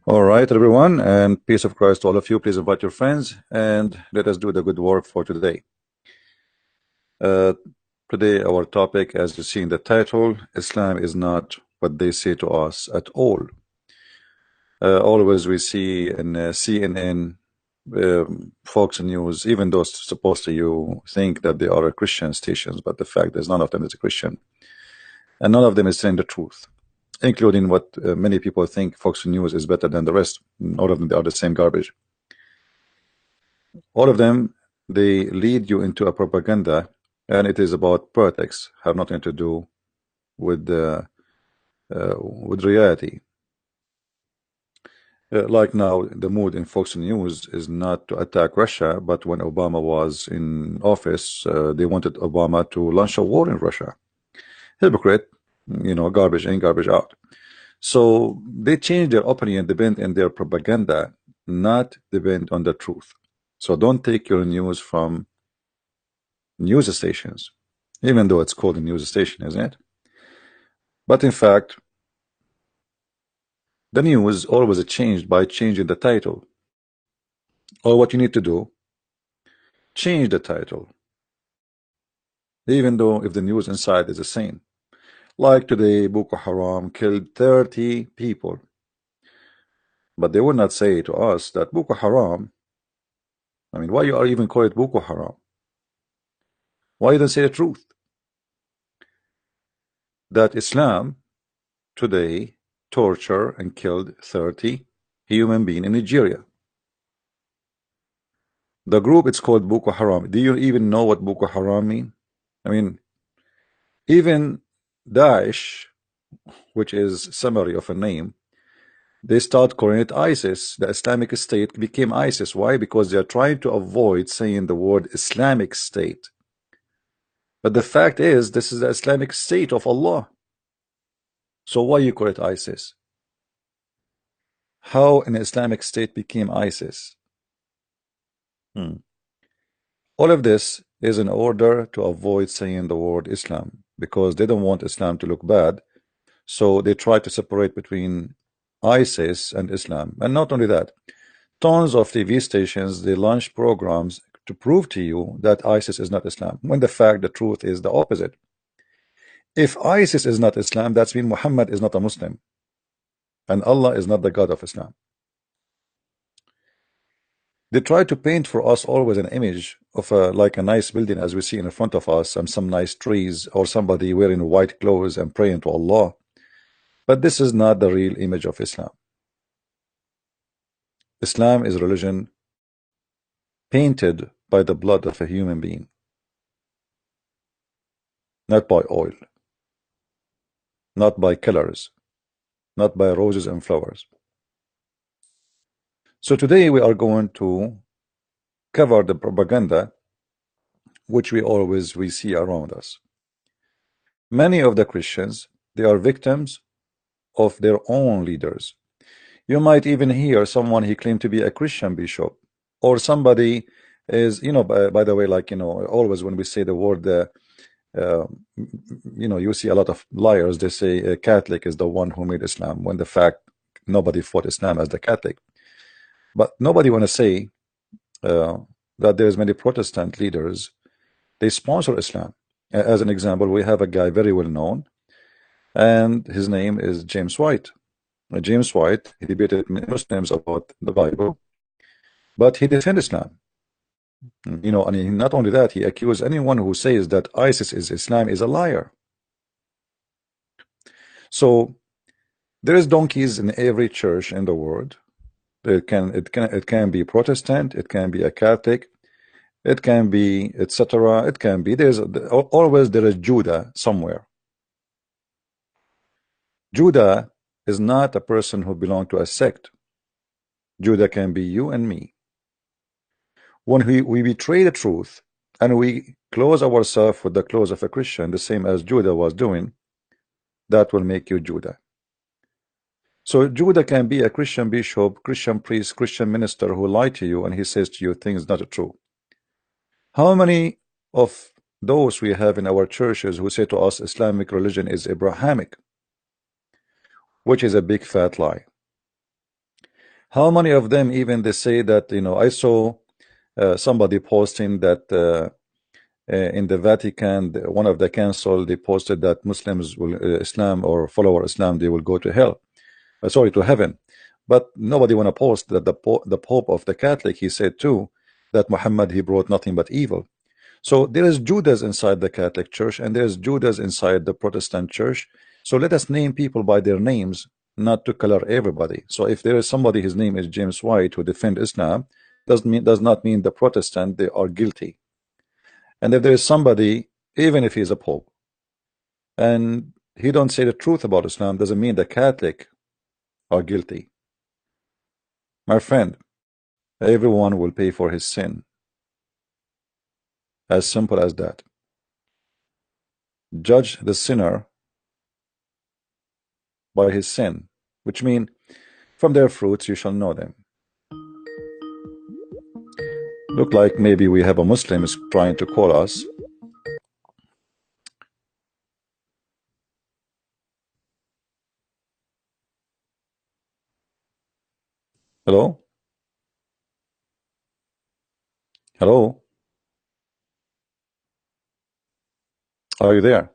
All right, everyone, and peace of Christ to all of you. Please invite your friends and let us do the good work for today. Uh, Today, our topic, as you see in the title, Islam is not what they say to us at all. Always we see in CNN, Fox News, even though supposed to you think that they are Christian stations, but the fact is none of them is a Christian, and none of them is saying the truth, including what many people think Fox News is better than the rest. All of them are the same garbage. All of them, they lead you into a propaganda, and it is about politics, have nothing to do with reality. Like now, the mood in Fox News is not to attack Russia, but when Obama was in office, they wanted Obama to launch a war in Russia. Hypocrite, garbage in, garbage out. So they change their opinion, depend on their propaganda, not depend on the truth. So don't take your news from news stations, even though it's called a news station, isn't it? But in fact, the news always changed by changing the title. Or what you need to do, change the title, even though if the news inside is the same. Like today, Boko Haram killed 30 people. But they would not say to us that Boko Haram, I mean, why you are even call it Boko Haram? Why you don't say the truth? That Islam today torture and killed 30 human beings in Nigeria. The group, it's called Boko Haram. Do you even know what Boko Haram mean? I mean, even Daesh, which is summary of a name, they start calling it ISIS. The Islamic State became ISIS. Why? Because they are trying to avoid saying the word Islamic State. But the fact is, this is the Islamic State of Allah. So why you call it ISIS? How an Islamic State became ISIS? All of this is in order to avoid saying the word Islam, because they don't want Islam to look bad. So they try to separate between ISIS and Islam. And not only that, tons of TV stations, they launch programs to prove to you that ISIS is not Islam, when the truth is the opposite. If ISIS is not Islam, that means Muhammad is not a Muslim, and Allah is not the God of Islam. They try to paint for us always an image of like a nice building as we see in front of us, and some nice trees, or somebody wearing white clothes and praying to Allah. But this is not the real image of Islam. Islam is a religion painted by the blood of a human being, not by oil, not by colors, not by roses and flowers. So today we are going to cover the propaganda which we see around us. Many of the Christians, they are victims of their own leaders. You might even hear someone he claimed to be a Christian bishop, or somebody is, by the way, like, always when we say the word, you see a lot of liars. They say a Catholic is the one who made Islam, when the fact nobody fought Islam as the Catholic. But nobody want to say that there's many Protestant leaders, they sponsor Islam. As an example, we have a guy very well known, and his name is James White. James White, he debated Muslims about the Bible, but he defended Islam. And not only that, he accused anyone who says that ISIS is Islam is a liar. So there is donkeys in every church in the world. It can be Protestant, it can be a Catholic, it can be etc. It can be there is Judah somewhere. Judah is not a person who belongs to a sect. Judah can be you and me. When we betray the truth and we close ourselves with the clothes of a Christian, the same as Judah was doing, that will make you Judah. So Judah can be a Christian bishop, Christian priest, Christian minister who lied to you, and he says to you things not true. How many of those we have in our churches who say to us Islamic religion is Abrahamic, which is a big fat lie? How many of them even they say that, I saw somebody posting that in the Vatican, one of the council, they posted that Muslims will, Islam or follower Islam, they will go to hell, sorry, to heaven. But nobody want to post that the Pope of the Catholic, he said too, that Muhammad, he brought nothing but evil. So there is Judas inside the Catholic Church, and there is Judas inside the Protestant Church. So let us name people by their names, not to color everybody. So if there is somebody, his name is James White, who defend Islam, does not mean the Protestant they are guilty. And if there is somebody, even if he's a Pope, and he don't say the truth about Islam, doesn't mean the Catholic are guilty. My friend, everyone will pay for his sin. As simple as that. Judge the sinner by his sin, which means from their fruits you shall know them. Look like maybe we have a Muslim is trying to call us. Hello? Hello? Are you there?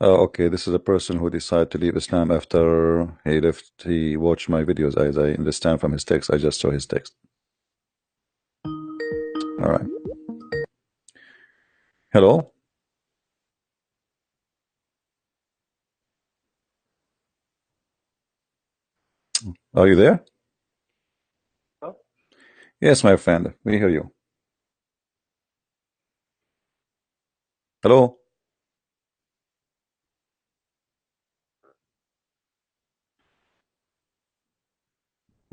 Okay, this is a person who decided to leave Islam after he left. He watched my videos. As I understand from his text, I just saw his text. All right. Hello? Are you there? Hello? Yes, my friend. We hear you. Hello?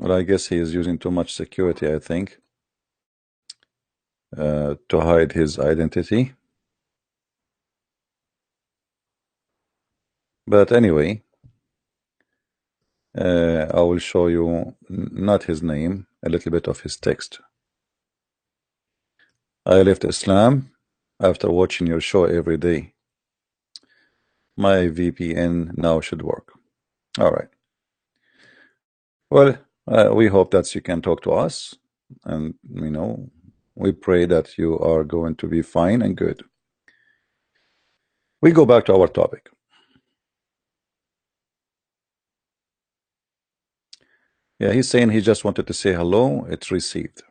Well, I guess he is using too much security, I think, to hide his identity. But anyway, I will show you not his name, a little bit of his text. I left Islam after watching your show every day. My VPN now should work. All right. Well, we hope that you can talk to us, and we pray that you are going to be fine and good. We go back to our topic. Yeah, he's saying he just wanted to say hello. It's received.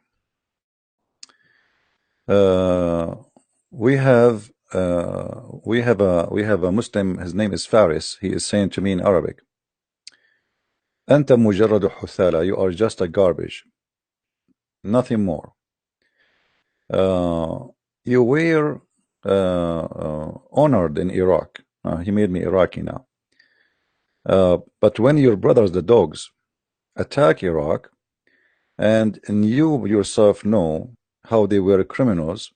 We have a Muslim. His name is Faris. He is saying to me in Arabic, أنت مجرد حثالة. You are just a garbage, nothing more. You were honored in Iraq. He made me Iraqi now. But when your brothers, the dogs, attack Iraq, and you yourself know how they were criminals,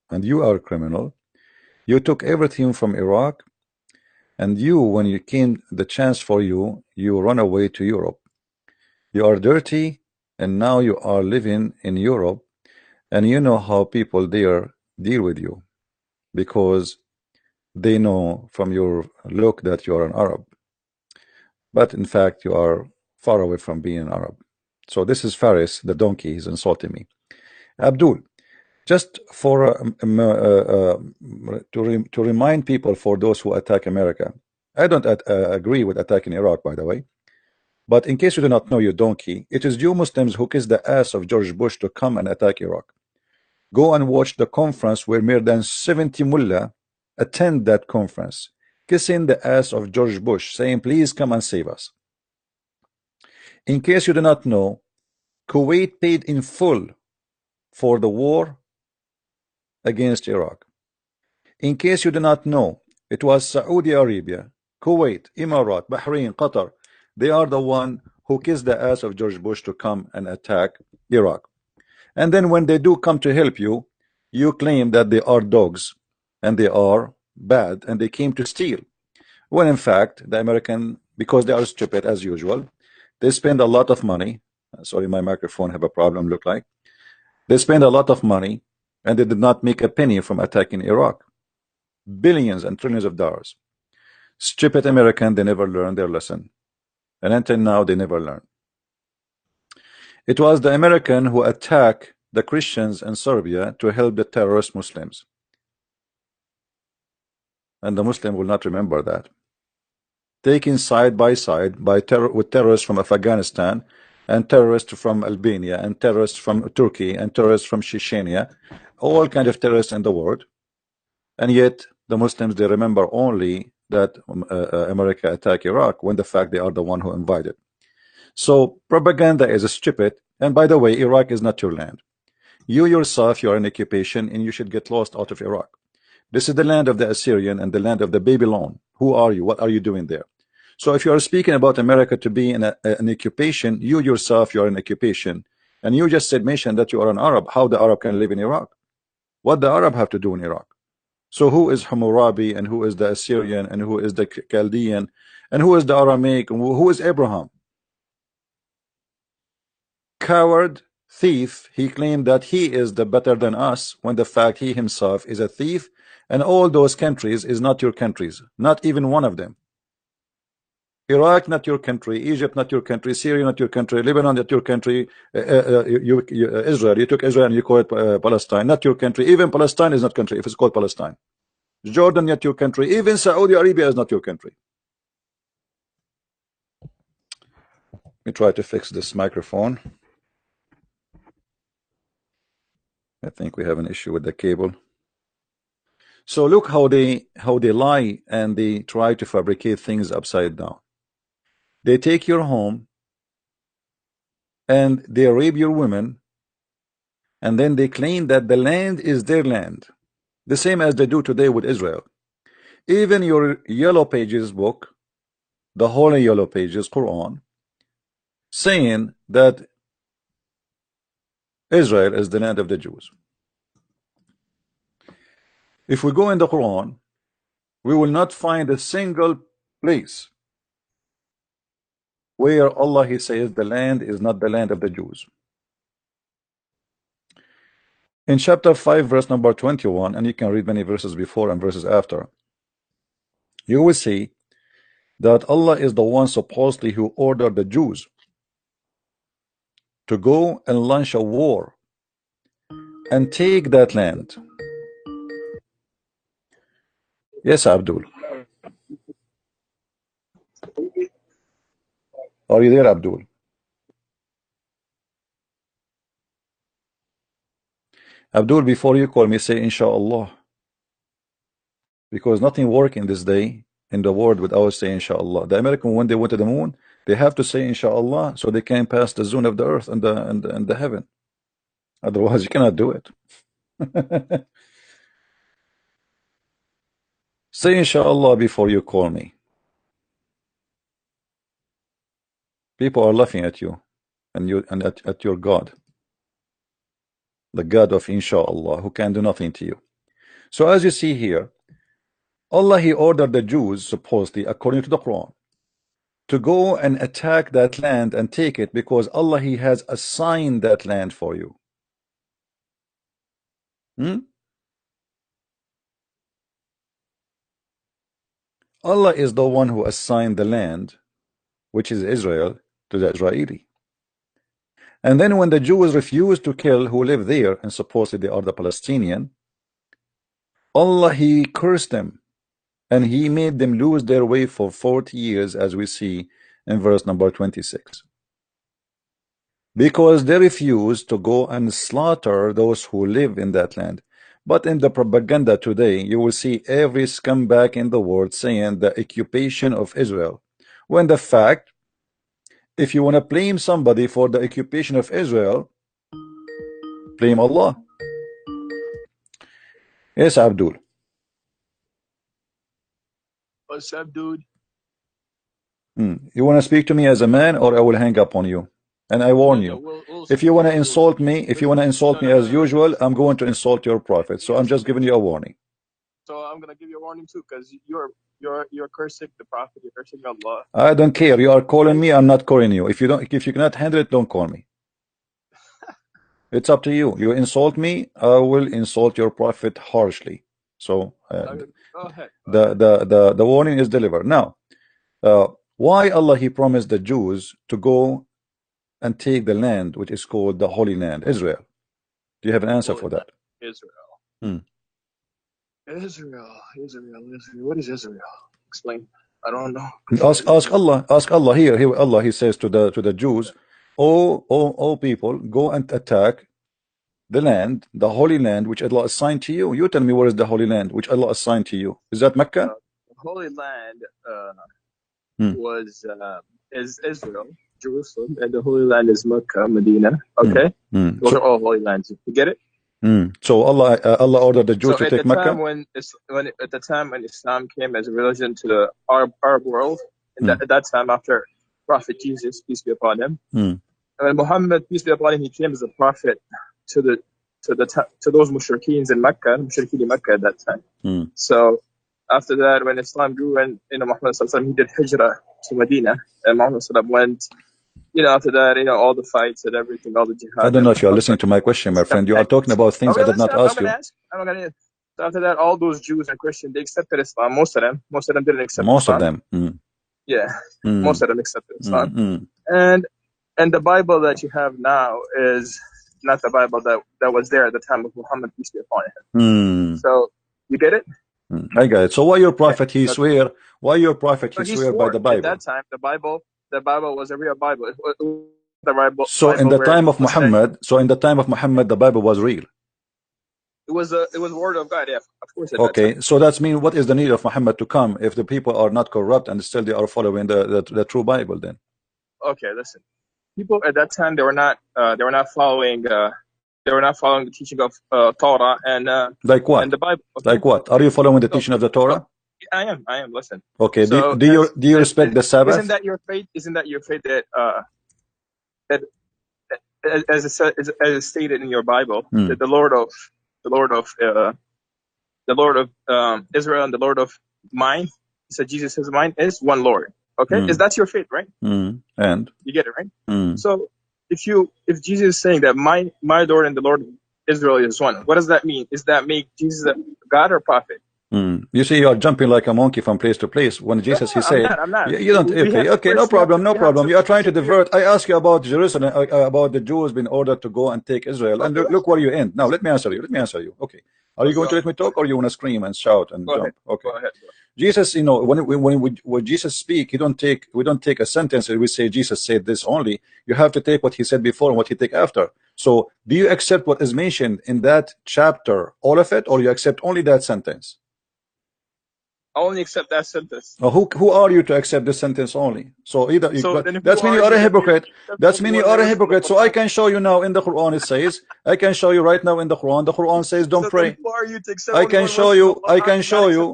and you are a criminal, you took everything from Iraq, and you, when you came the chance for you, you run away to Europe. You are dirty, and now you are living in Europe, and you know how people there deal with you, because they know from your look that you are an Arab. But in fact, you are far away from being an Arab. So this is Faris, the donkey. He's insulting me. Abdul, just for to remind people, for those who attack America, I don't agree with attacking Iraq, by the way. But in case you do not know, you donkey, it is you Muslims who kissed the ass of George Bush to come and attack Iraq. Go and watch the conference where more than 70 mullah attend that conference, kissing the ass of George Bush, saying, please come and save us. In case you do not know, Kuwait paid in full for the war against Iraq. In case you do not know, it was Saudi Arabia, Kuwait, Emirat, Bahrain, Qatar. They are the one who kissed the ass of George Bush to come and attack Iraq. And then when they do come to help you, you claim that they are dogs and they are bad and they came to steal. When in fact, the American, because they are stupid as usual, they spend a lot of money Sorry, my microphone have a problem, look like. They spend a lot of money, and they did not make a penny from attacking Iraq. Billions and trillions of dollars. Stupid American, they never learned their lesson. And until now, they never learn. It was the American who attacked the Christians in Serbia to help the terrorist Muslims. And the Muslim will not remember that. Taken side by side with terrorists from Afghanistan, and terrorists from Albania, and terrorists from Turkey, and terrorists from Chechnya, all kind of terrorists in the world. And yet the Muslims, they remember only that America attacked Iraq, when the fact they are the one who invited. So propaganda is stupid. And by the way, Iraq is not your land. You yourself, you are in occupation, and you should get lost out of Iraq. This is the land of the Assyrian and the land of the Babylon. Who are you? What are you doing there? So if you are speaking about America to be in an occupation, you yourself, you are in occupation. And you just mentioned that you are an Arab. How the Arab can live in Iraq? What the Arab have to do in Iraq? So who is Hammurabi, and who is the Assyrian, and who is the Chaldean, and who is the Aramaic, and who is Abraham? Coward, thief. He claimed that he is the better than us, when the fact he himself is a thief, and all those countries is not your countries, not even one of them. Iraq not your country, Egypt not your country, Syria not your country, Lebanon not your country, Israel, you took Israel and you call it Palestine, not your country. Even Palestine is not country if it's called Palestine. Jordan not your country. Even Saudi Arabia is not your country. Let me try to fix this microphone. I think we have an issue with the cable. So look how they lie, and they try to fabricate things upside down. They take your home and they rape your women, and then they claim that the land is their land, the same as they do today with Israel. Even your yellow pages book, the holy yellow pages, Qur'an, saying that Israel is the land of the Jews. If we go in the Quran, we will not find a single place where Allah he says the land is not the land of the Jews. In chapter 5 verse number 21, and you can read many verses before and verses after, you will see that Allah is the one supposedly who ordered the Jews to go and launch a war and take that land. Yes, Abdul. Are you there, Abdul? Abdul, before you call me, say Inshallah. Because nothing works in this day in the world without saying Inshallah. The American, when they went to the moon, they have to say Inshallah so they can pass the zone of the earth and the heaven. Otherwise, you cannot do it. Say Inshallah before you call me. People are laughing at you and at your God, the God of Inshallah, who can do nothing to you. So as you see here, Allah he ordered the Jews, supposedly according to the Quran, to go and attack that land and take it, because Allah he has assigned that land for you. Allah is the one who assigned the land, which is Israel, to the Israeli. And then when the Jews refused to kill who live there, and supposedly they are the Palestinian, Allah he cursed them, and he made them lose their way for 40 years, as we see in verse number 26. Because they refused to go and slaughter those who live in that land. But in the propaganda today, you will see every scumbag in the world saying the occupation of Israel, when the fact, if you want to blame somebody for the occupation of Israel, blame Allah. Yes, Abdul. What's up, dude? You want to speak to me as a man, or I will hang up on you? And I warn you, if you want to insult me, as usual, I'm going to insult your prophet. So I'm just giving you a warning. So I'm gonna give you a warning too, because you're You're cursing the Prophet. You're cursing Allah. I don't care. You are calling me. I'm not calling you. If you cannot handle it, don't call me. It's up to you. You insult me, I will insult your prophet harshly. So Go ahead. the warning is delivered. Now, why Allah He promised the Jews to go and take the land which is called the Holy Land, Israel? Do you have an answer for that? Israel. Hmm. Israel. What is Israel? Explain. I don't know. Ask Allah. Ask Allah. Here Allah He says to the Jews, all people, go and attack the land, the Holy Land which Allah assigned to you. You tell me, where is the Holy Land which Allah assigned to you? Is that Mecca? The Holy Land is Israel, Jerusalem, and the Holy Land is Mecca, Medina. Okay, those are all Holy Lands. You get it? So Allah ordered the Jews to take Mecca. At the time when Islam came as a religion to the Arab world, and at that time after Prophet Jesus, peace be upon him, and when Muhammad, peace be upon him, he came as a prophet to those mushrikeens in Mecca, at that time. So after that, when Islam grew, and Muhammad he did hijrah to Medina, and Muhammad went. After that, all the fights and everything, all the jihad. I don't know if you are listening to my question, my friend. You are talking about things I did not ask you. So after that, all those Jews and Christians, they accepted Islam. Most of them didn't accept Islam. Most of them. Yeah, most of them accepted Islam. And the Bible that you have now is not the Bible that was there at the time of Muhammad, peace be upon him. So you get it? I got it. So why your prophet he swear? Why your prophet he swear by the Bible? At that time, the Bible was a real Bible. The Bible. So in the time of Muhammad, the Bible was real. It was word of God. Yeah, of course. Okay, so that's mean what is the need of Muhammad to come if the people are not corrupt and still they are following the true Bible then? Okay, listen. People at that time they were not following the teaching of Torah and like what? And the Bible. Okay? Like what? Are you following the teaching of the Torah? I am. Listen. Okay. So do you respect the Sabbath? Isn't that your faith? That as stated in your Bible, that the Lord of Israel and the Lord of mine, he said Jesus is mine, is one Lord. Okay, is that your faith, right? And you get it, right? So if Jesus is saying that my Lord and the Lord of Israel is one, what does that mean? Is that make Jesus a God or prophet? You see, you are jumping like a monkey from place to place. When Jesus, he said, I'm not. You don't. Okay, no problem. You are trying to divert. I ask you about Jerusalem, about the Jews being ordered to go and take Israel, and look where you end. Now, let me answer you. Okay, are you going to let me talk, or you want to scream and shout and jump? Okay. Go ahead. Jesus, when Jesus speak, we don't take a sentence and we say Jesus said this only. You have to take what he said before and what he take after. So, do you accept what is mentioned in that chapter, all of it, or you accept only that sentence? I only accept that sentence. Who are you to accept the sentence only? So either that's mean you are a hypocrite. That's mean you are a hypocrite. So I can show you now in the Quran it says. I can show you right now in the Quran. The Quran says don't pray. Who are you to accept? I can show you.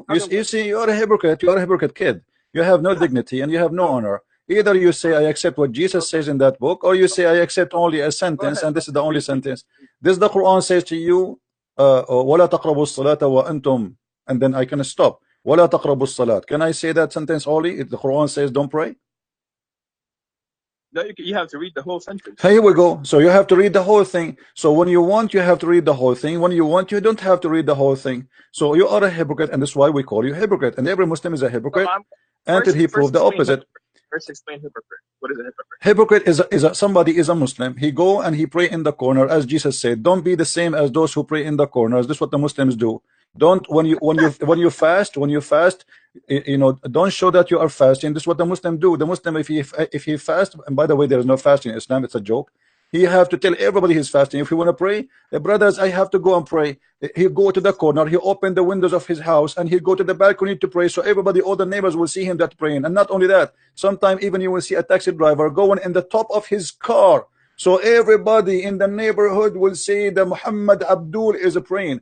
You see, you are a hypocrite. You are a hypocrite kid. You have no dignity and you have no honor. Either you say I accept what Jesus says in that book, or you say I accept only a sentence, and this is the only sentence. This the Quran says to you, وَلَا تَقْرَبُوا الصَّلَاةَ وَأَنْتُمْ, and then I can stop. وَلَا تَقْرَبُوا الصَّلَاةَ. Can I say that sentence only if the Quran says don't pray? No, you have to read the whole sentence. Here we go. So you have to read the whole thing. So when you want, you have to read the whole thing. When you want, you don't have to read the whole thing. So you are a hypocrite, and that's why we call you hypocrite. And every Muslim is a hypocrite until he proves the opposite. First explain hypocrite. What is a hypocrite? Hypocrite somebody is a Muslim. He go and he pray in the corner, as Jesus said. Don't be the same as those who pray in the corners. This is what the Muslims do. Don't when you fast, don't show that you are fasting. This is what the Muslim do. The Muslim, if he fast, and by the way, there is no fasting in Islam. It's a joke. He have to tell everybody he's fasting. If you want to pray, brothers, I have to go and pray. He go to the corner. He open the windows of his house and he go to the balcony to pray. So everybody, all the neighbors will see him that praying. And not only that, sometimes even you will see a taxi driver going in the top of his car. So everybody in the neighborhood will say that Muhammad Abdul is praying.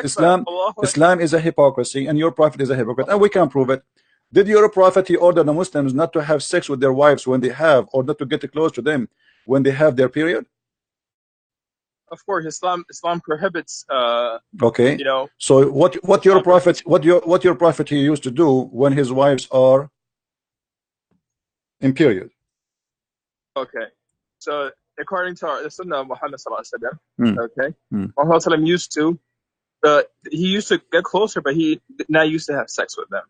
Islam is a hypocrisy, and your prophet is a hypocrite, and we can prove it. Did your prophet he order the Muslims not to have sex with their wives when they have, or not to get close to them when they have their period? of course, Islam prohibits. Okay. You know. So what your prophet he used to do when his wives are in period? Okay. So according to the Sunnah of Muhammad sallallahu alaihi Mm. wasallam, okay, Mm. Muhammad used to he used to get closer, but he did not used to have sex with them.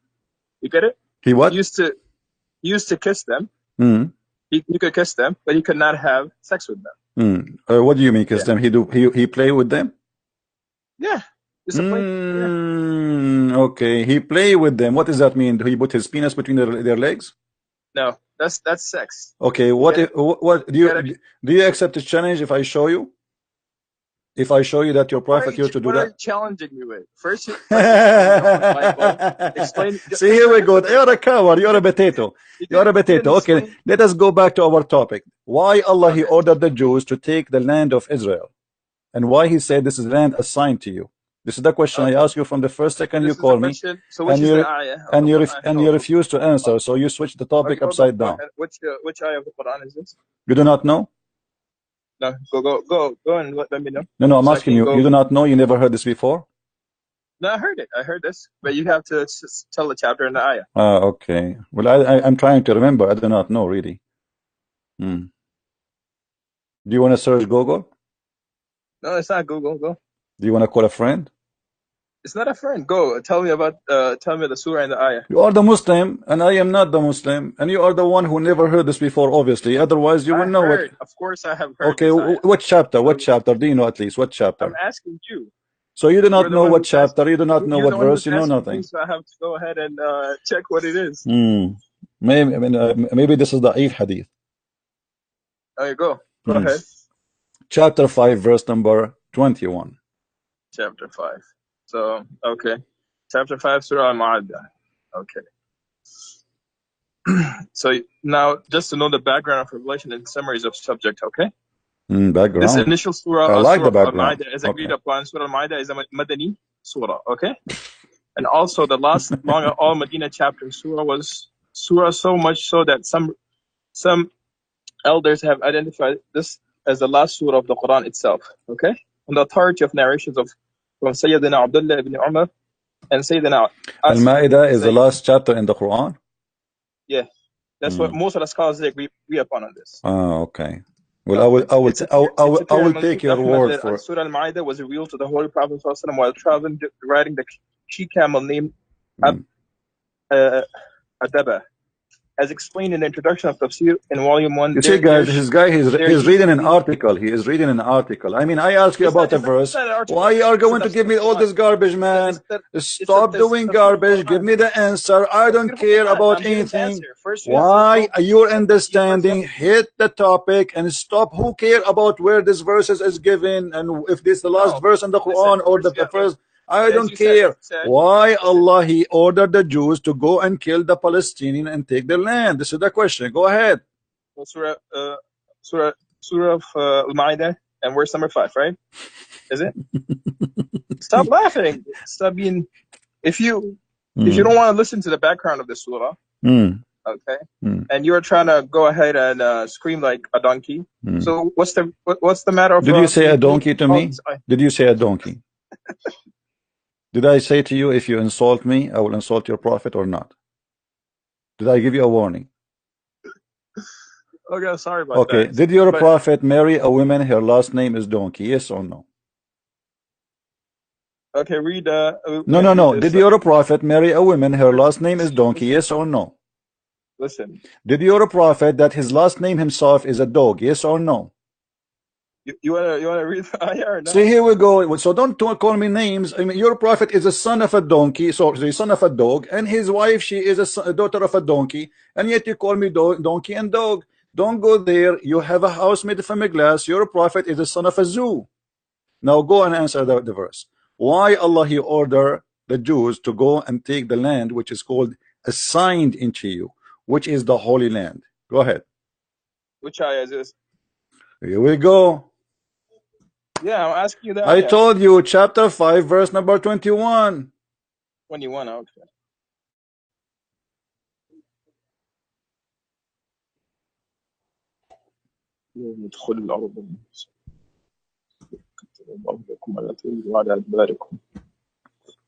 You get it? He what? He used to kiss them. Mm. He could kiss them, but he could not have sex with them. What do you mean kiss them? He play with them? Yeah. Discipline. Yeah. Okay, he play with them. What does that mean? Do he put his penis between their legs? No, that's sex. Okay, what do you accept this challenge if I show you? If I show you that your prophet used to do what that? are you challenging me with? First explain. See, here we go. You're a coward. You're a potato. You're a potato. Okay, let us go back to our topic. Why Allah he ordered the Jews to take the land of Israel, and why he said this is land assigned to you? This is the question I asked you from the first second you called me, so which and you refuse to answer. So you switch the topic upside down. Which ayah of the Quran is this? You do not know? No, go and let me know. No, I'm asking you. You do not know? You never heard this before? No, I heard it. I heard this, but you have to tell the chapter and the ayah. Okay. Well, I'm trying to remember. I do not know really. Do you want to search Google? No, it's not Google. Go. Do you want to call a friend? It's not a friend. Go. Tell me the surah and the ayah. You are the Muslim, and I am not the Muslim, and you are the one who never heard this before, obviously. Otherwise, you will know it. Of course, I have heard. Okay, what chapter? What chapter? Do you know at least? What chapter? I'm asking you. So you do not know what chapter, you do not know what verse, you know nothing. So I have to go ahead and check what it is. Maybe this is the Eid hadith. There you go. Go ahead. Chapter 5, verse number 21. Chapter 5. So, okay. Chapter 5, Surah Al-Ma'adah. Okay. So now, just to know the background of Revelation and summaries of subject, okay? Background. This initial surah, I like the background. Al-Ma'idah, is agreed upon. Surah Al-Ma'idah is a Madani surah, okay? And also the last among all Medina chapter surah was surah so much so that some elders have identified this as the last surah of the Quran itself, okay? On the authority of narrations from Sayyidina Abdul ibn Umar and Sayyidina Al-Ma'idah is the last chapter in the Quran? Yeah. That's what most of the scholars agree upon on this. Okay. Well, I will take your word for it. Surah Al-Ma'idah was revealed to the Holy Prophet ﷺ while traveling, riding the she camel named Adaba. As explained in the introduction of Tafsir in volume 1. You see, guys, he's reading an article. He is reading an article. I mean, I ask you about a verse. Why you are going to give me all this garbage, man? Stop doing garbage. Give me the answer. I don't care about anything. Why your understanding hit the topic and stop. Who care about where this verse is given and if this is the last verse in the Quran or the first? I don't care. Why Allah he ordered the Jews to go and kill the Palestinian and take their land? This is the question. Go ahead. Surah of Al-Ma'idah and verse number 5, right? Is it? Stop laughing. Stop being. If you don't want to listen to the background of the surah, okay, and you're trying to go ahead and scream like a donkey. So what's the matter? Did you say a donkey to me? Did you say a donkey? Did I say to you, if you insult me, I will insult your prophet or not? Did I give you a warning? Okay, sorry about that. Okay, did your prophet marry a woman, her last name is donkey, yes or no? Okay, read. No. Did your prophet marry a woman, her last name is donkey, yes or no? Listen. Did your prophet that his last name himself is a dog, yes or no? You wanna read the ayah or not? See, here we go. So don't call me names. I mean, your prophet is a son of a donkey, so the son of a dog, and his wife, she is a daughter of a donkey, and yet you call me donkey and dog. Don't go there. You have a house made from a glass. Your prophet is a son of a zoo. Now go and answer the verse. Why Allah he order the Jews to go and take the land which is called assigned into you, which is the Holy Land? Go ahead. Which ayah is this? Here we go. Yeah, I'm asking you that. I told you, chapter 5, verse number 21. 21, okay.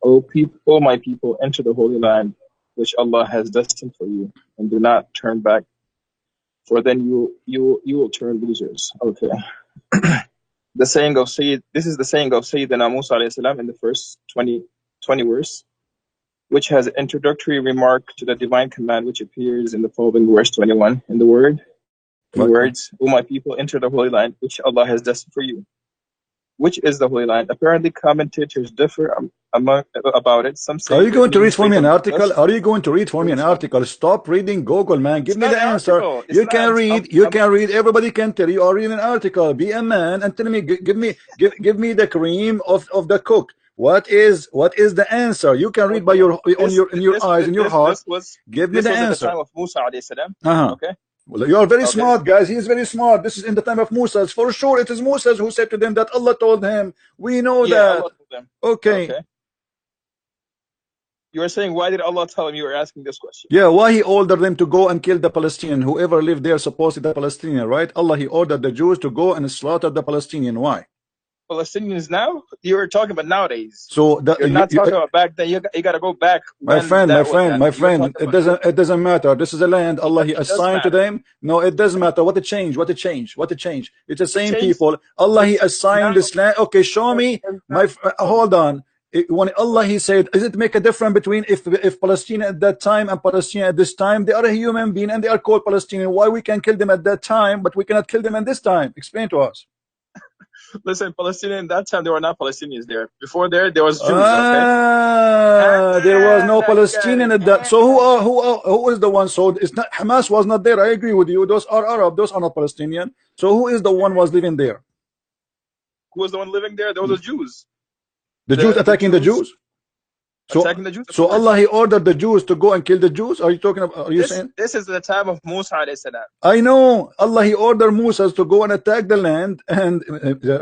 O my people, enter the Holy Land, which Allah has destined for you, and do not turn back, for then you will turn losers. Okay. The saying of Sayyid, this is the saying of Sayyidina Musa alayhi salam in the first 20 verse, which has an introductory remark to the divine command, which appears in the following verse 21. In the words, O my people, enter the Holy Land, which Allah has destined for you. Which is the Holy Land? Apparently, commentators differ about it. Some say. Are you going to read for me an article? Are you going to read for me an article? Stop reading Google, man. Give me the answer. You can read. You can read. Everybody can tell you are reading an article. Be a man and tell me. Give me the cream of the cook. What is the answer? You can read by your in your eyes, in your heart. Give me the answer. This was at the time of Musa alayhi salam. Okay. Well, you are very smart, guys. He is very smart. This is in the time of Moses. For sure, it is Moses who said to them that Allah told him. We know that. Allah told them. Okay. You were saying, why did Allah tell him? You were asking this question. Yeah, why he ordered them to go and kill the Palestinian? Whoever lived there supposedly the Palestinian, right? Allah, he ordered the Jews to go and slaughter the Palestinian. Why? Palestinians now? You were talking about nowadays. So you're not talking about back then. You got to go back. My friend. It doesn't matter. This is a land Allah he assigned to them. No, it doesn't matter. What a change. It's the same people. Allah he assigned this land. Okay, show me. Hold on. When Allah he said, does it make a difference between if Palestine at that time and Palestine at this time? They are a human being and they are called Palestinian. Why we can kill them at that time, but we cannot kill them at this time? Explain to us. Listen, Palestinian at that time, there were not Palestinians there. Before there was Jews. There was no Palestinian at that. So who is the one? So it's not Hamas was not there. I agree with you. Those are Arab. Those are not Palestinian. So who is the one was living there? Who was the one living there? Those were Jews. The Jews attacking the Jews. So Allah he ordered the Jews to go and kill the Jews. Are you talking about? Are you saying this is the time of Musa alayhi salam? I know Allah he ordered Musa to go and attack the land and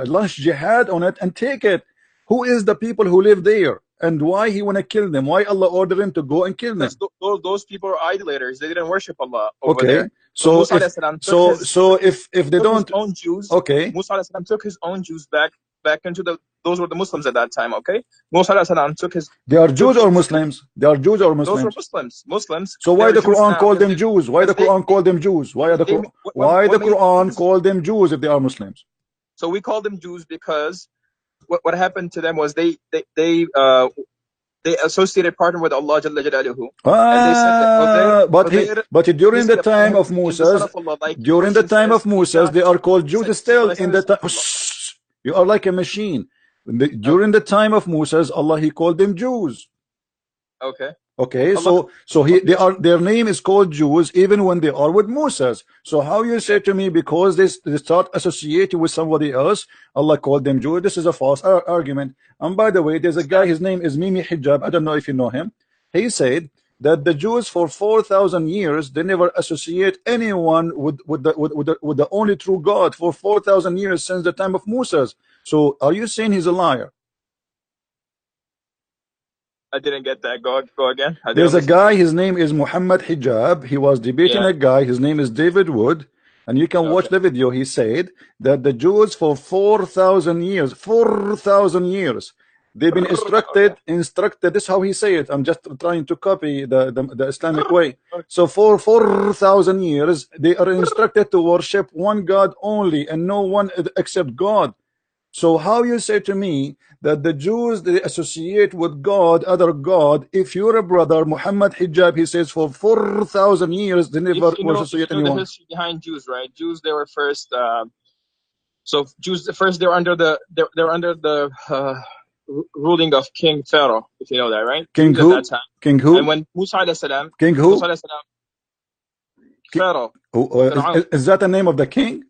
launch jihad on it and take it. Who is the people who live there and why he want to kill them? Why Allah ordered him to go and kill them? Those people are idolaters. They didn't worship Allah over there. So if they don't own Jews, okay, Musa alayhi salam took his own Jews back into those were the Muslims at that time. Okay, Musa alayhi salam took his. They are Jews or Muslims? They are Jews or Muslims? Those were Muslims. So why the Quran called them Jews? Why the Quran called them Jews? Why the Quran called them Jews if they are Muslims? So we call them Jews because what happened to them was they associated partner with Allah Jalla Jalaluhu. But during the time of Moses, they are called Jews still in the time. You are like a machine. During the time of Moses, Allah he called them Jews. Okay, so their name is called Jews even when they are with Moses. So how you say to me because they start associating with somebody else, Allah called them Jews? This is a false argument. And by the way, there's a guy, his name is Mimi Hijab. I don't know if you know him. He said that the Jews for 4,000 years they never associate anyone with the only true God for 4,000 years since the time of Moses. So are you saying he's a liar? I didn't get that. Go again. There's a guy, his name is Muhammad Hijab. He was debating a guy, his name is David Wood, and you can watch the video. He said that the Jews for 4,000 years, they've been instructed. This is how he say it. I'm just trying to copy the Islamic way. So for 4,000 years, they are instructed to worship one God only and no one except God. So how you say to me that the Jews they associate with God, other God? If you're a brother, Muhammad Hijab, he says for 4,000 years they never associate anyone. The history behind Jews, right? Jews they were first. So Jews first they were under the ruling of King Pharaoh, if you know that, right? King Jews who? At that time. King who? And when Musa alayhi salam. King who? Musa alayhi salam, Pharaoh. Is that the name of the king?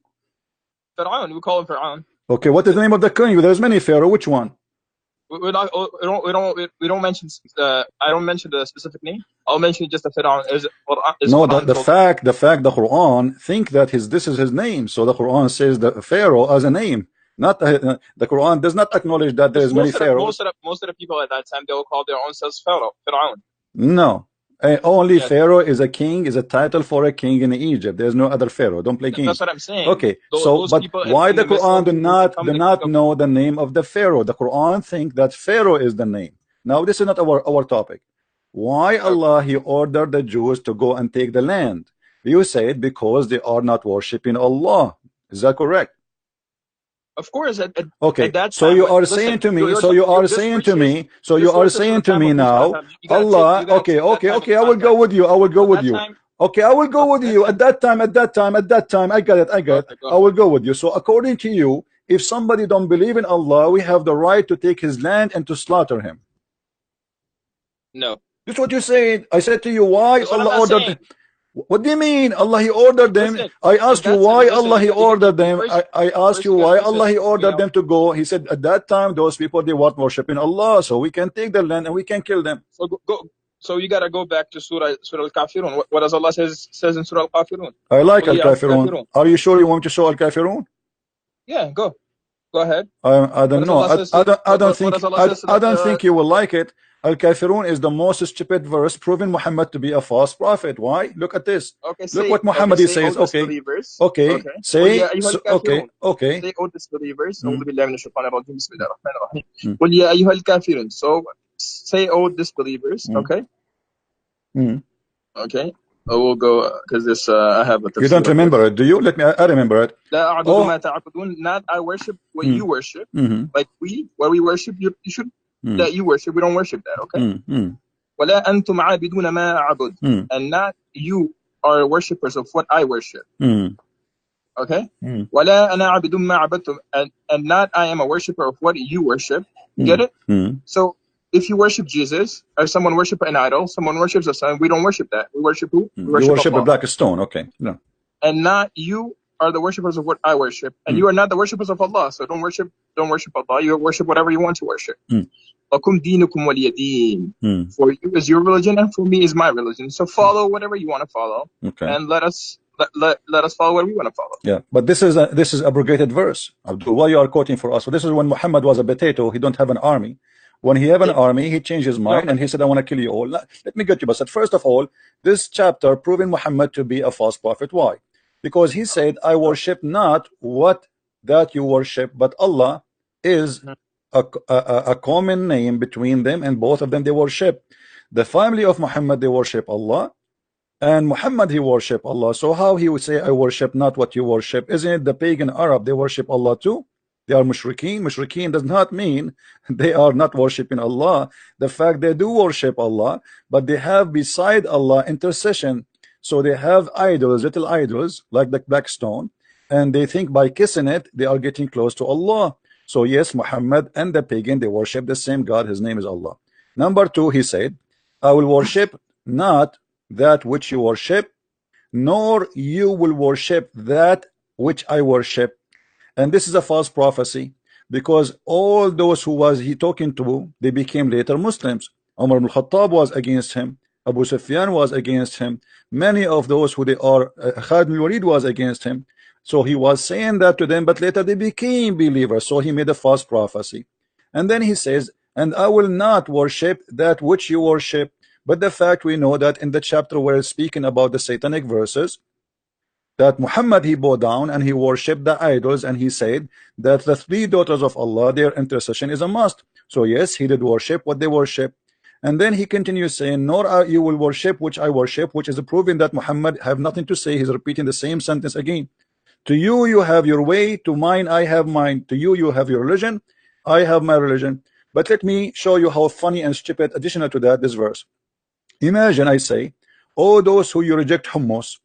Pharaoh. We call him Pharaoh. Okay, what is the name of the king? There's many Pharaoh. Which one? We don't mention. I don't mention the specific name. I'll mention just the Pharaoh. The fact the Quran think that this is his name. So the Quran says the Pharaoh as a name. Not the Quran does not acknowledge that there is many pharaohs. Most of the people at that time they will call their own selves Pharaoh. No, Only Yes. Pharaoh is a king, is a title for a king in Egypt. There's no other Pharaoh. Don't play games. That's what I'm saying. Okay, Those but people why in the the midst Quran of do not know the name of the Pharaoh? The Quran think that Pharaoh is the name. Now this is not our topic. Why Allah He ordered the Jews to go and take the land? You said because they are not worshiping Allah. Is that correct? Of course, at Okay, that so time, you are listen, saying to me, your so you are this saying verse to is me, so you this are verse is for saying the to time me of Musa. now, You gotta Allah, take okay, that okay, time okay, into I will go context. with you, I will go At with that you. time, Okay, I will go with you at that time, I got it, okay, go I will go with you. So according to you, if somebody don't believe in Allah, we have the right to take his land and to slaughter him. No. That's what you said. I said to you, why That's what I'm Allah not ordered saying. What do you mean? Allah He ordered them. Listen, I in asked you that time, why listen, Allah He ordered them. first, I asked first you you gotta why listen. Allah He You ordered know, them to go. He said at that time those people they weren't worshiping Allah, so we can take their land and we can kill them. so so you gotta go back to Surah Al-Kafirun. What does Allah says in Surah Al-Kafirun? I like قُلْ يَا Al-Kafirun. الْكَافِرُونَ. Are you sure you want to show Al-Kafirun? Yeah, go ahead. I What don't does know. Allah says? What does Allah says? I don't think you will like it. Al-Kafirun is the most stupid verse proving Muhammad to be a false prophet. Why? Look at this. Look what Muhammad he says. Say, oh Okay. disbelievers. Okay. قُلْ Say يَا أَيُّهَا الْكَافِرُونَ. okay. Say, oh disbelievers. Mm. أعوذ بالله من الشيطان الرجيم. بسم الله الرحمن الرحيم. Mm. قُلْ يَا أَيُّهَا الْكَافِرُونَ. So say, oh disbelievers. Mm. Okay. Mm. Okay. I will go because this I have a tafsir. You don't remember it, do you? Let me. I remember it. لا أعبد ما تعبدون. Not I worship what you worship. Like what we worship, you should that you worship. We don't worship that. Okay. ولا أنتم عابدون ما أعبد. And not you are worshippers of what I worship. Okay. ولا أنا عابد ما عبدتم. And not I am a worshipper of what you worship. Get it? So if you worship Jesus or someone worship an idol, someone worships a son, we don't worship that. We worship who? We worship you worship Allah. a black stone. Okay. No. And not you are the worshippers of what I worship, and you are not the worshippers of Allah. So don't worship Allah. You worship whatever you want to worship. لَكُمْ دِينُكُمْ وَلِيَ دِينِ. For you is your religion, and for me is my religion. So follow whatever you want to follow, and let us follow what we want to follow. Yeah, but this is abrogated verse. Abdul, why you are quoting for us? So this is when Muhammad was a potato. He don't have an army. When he have an army, he changed his mind and he said, I want to kill you all. Let me get you. But first of all, this chapter proving Muhammad to be a false prophet. Why? Because he said, I worship not what that you worship, but Allah is a common name between them, and both of them they worship. The family of Muhammad, they worship Allah, and Muhammad he worship Allah. So how he would say, I worship not what you worship? Isn't it the pagan Arab, they worship Allah too? They are mushrikeen. Mushrikeen does not mean they are not worshiping Allah. The fact they do worship Allah, but they have beside Allah intercession. So they have idols, little idols like the black stone, and they think by kissing it they are getting close to Allah. So yes, Muhammad and the pagan, they worship the same God. His name is Allah. Number two, he said, I will worship not that which you worship, nor you will worship that which I worship. And this is a false prophecy, because all those who was he talking to, they became later Muslims. Umar ibn Khattab was against him. Abu Sufyan was against him. Many of those who they are, Khalid ibn Walid was against him. So he was saying that to them, but later they became believers. So he made a false prophecy. And then he says, and I will not worship that which you worship. But the fact we know that in the chapter where it's speaking about the satanic verses, that Muhammad he bowed down and he worshipped the idols, and he said that the three daughters of Allah, their intercession is a must. So yes, he did worship what they worship. And then he continues saying, nor you will worship which I worship, which is proving that Muhammad have nothing to say. He's repeating the same sentence again. To you, you have your way. To mine, I have mine. To you, you have your religion. I have my religion. But let me show you how funny and stupid, additional to that, this verse. Imagine I say, oh, those who you reject hummus,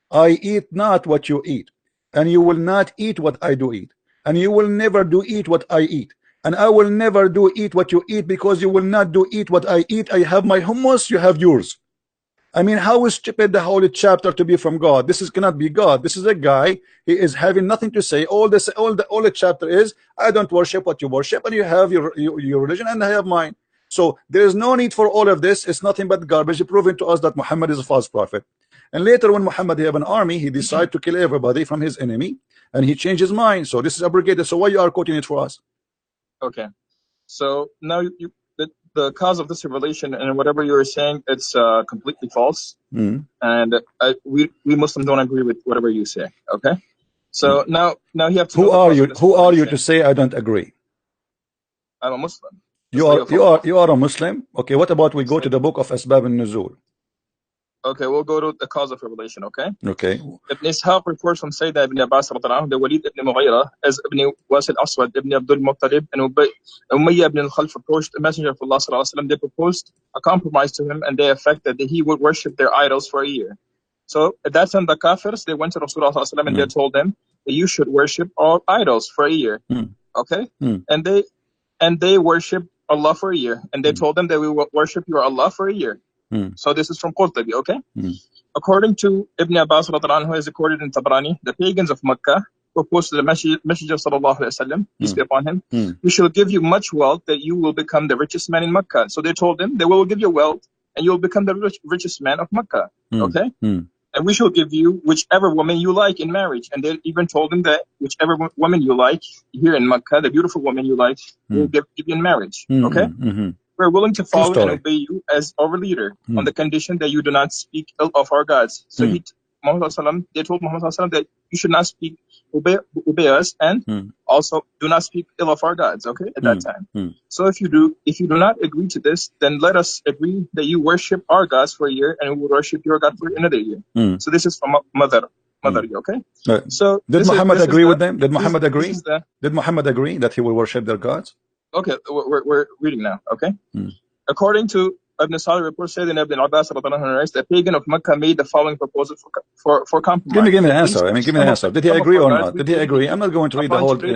I eat not what you eat, and you will not eat what I do eat, and you will never do eat what I eat, and I will never do eat what you eat, because you will not do eat what I eat. I have my hummus, you have yours. I mean, how is stupid the holy chapter to be from God? This is cannot be God. This is a guy, he is having nothing to say. All the chapter is, I don't worship what you worship, and you have your religion and I have mine. So there is no need for all of this. It's nothing but garbage, proving to us that Muhammad is a false prophet. And later when Muhammad have an army, he decided to kill everybody from his enemy, and he changed his mind. So this is abrogated. So why you are quoting it for us? Okay. So now the the cause of this revelation and whatever you're saying, it's completely false. And we Muslims don't agree with whatever you say. Okay. So now you have to know who are you to say I don't agree? I'm a Muslim. You are a Muslim. Okay, what about we go to the book of Asbab al-Nuzul? Okay, we'll go to the cause of revelation, okay? Okay. Ibn Ishaq reports from Sayyidina Ibn Abbas the Walid ibn Mughira as Ibn Wasil Aswad ibn Abdul Muttalib and Umayyah ibn al-Khalf approached the Messenger of Allah sallallahu alaihi wasallam. They proposed a compromise to him and they affected that he would worship their idols for a year. So at that time the Kafirs, they went to Rasulullah sallallahu alaihi wasallam and they told them that you should worship all idols for a year. Okay? And they worshiped Allah for a year. And they told them that we will worship your Allah for a year. So this is from Qur'an, okay? According to Ibn Abbas, who is recorded in Tabrani, the pagans of Mecca proposed to the Messenger sallallahu alaihi wasallam, peace be upon him, we shall give you much wealth that you will become the richest man in Mecca. So they told him that we will give you wealth and you will become the richest man of Mecca, okay? And we shall give you whichever woman you like in marriage. And they even told him that whichever woman you like here in Mecca, the beautiful woman you like, we'll give you in marriage, okay? We're willing to follow and obey you as our leader on the condition that you do not speak ill of our gods. So they told Muhammad that you should not speak, obey us, and also do not speak ill of our gods, okay, at that time. So if you do not agree to this, then let us agree that you worship our gods for a year and we will worship your God for another year. So this is from mother, okay? So did Muhammad agree with them? Did Muhammad agree? Did Muhammad agree that he will worship their gods? Okay, we're reading now, okay? According to Ibn Salih report, Sayyidina Ibn Abbas, the pagan of Mecca made the following proposal for compromise. Give me an answer. Give me an answer. Did he agree or not? Did he agree? I'm not going to read the whole thing.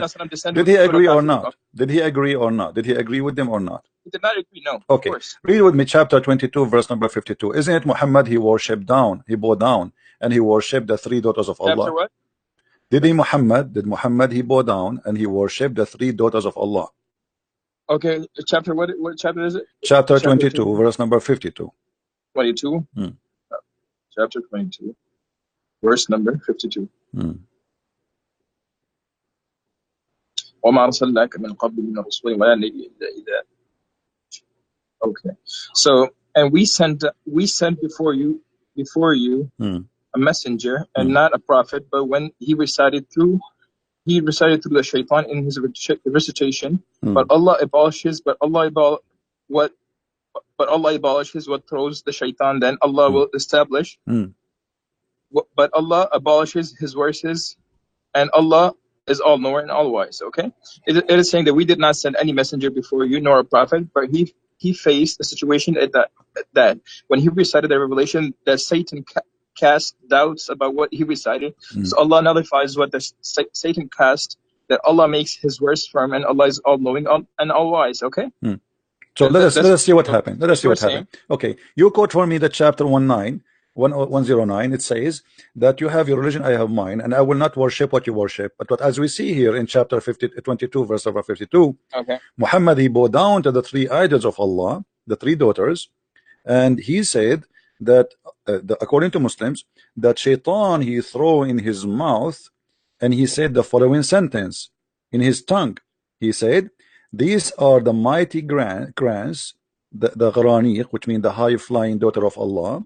Did he agree or not? Did he agree or not? Did he agree with them or not? He did not agree, no. Okay, of course. Read with me chapter 22, verse number 52. Isn't it Muhammad, he worshipped down, he bowed down, and he worshipped the three daughters of Allah? Chapter what? Did Muhammad, he bowed down and he worshipped the three daughters of Allah? Okay, chapter what chapter is it? Chapter 22, verse number 52. 22? Chapter 22, verse number 52. Okay, so and we sent before you a messenger and not a prophet, but when he recited through the shaitan in his recitation, but Allah abolishes what throws the shaitan, then Allah will establish. But Allah abolishes his verses, and Allah is all knower and all wise. Okay, it is saying that we did not send any messenger before you nor a prophet, but he faced a situation that when he recited the revelation, that Satan cast doubts about what he recited. So Allah nullifies what the Satan cast, that Allah makes his words firm, and Allah is all knowing and all wise. Okay. So let us see what happened. Let us see what happened. Okay, you quote for me the chapter 109. It says that you have your religion, I have mine, and I will not worship what you worship. But as we see here in chapter 22, verse number 52, Muhammad, he bowed down to the three idols of Allah, the three daughters, and he said that according to Muslims, that shaitan he threw in his mouth, and he said the following sentence in his tongue. He said, these are the mighty grants, the Gharaniq, which means the high-flying daughter of Allah.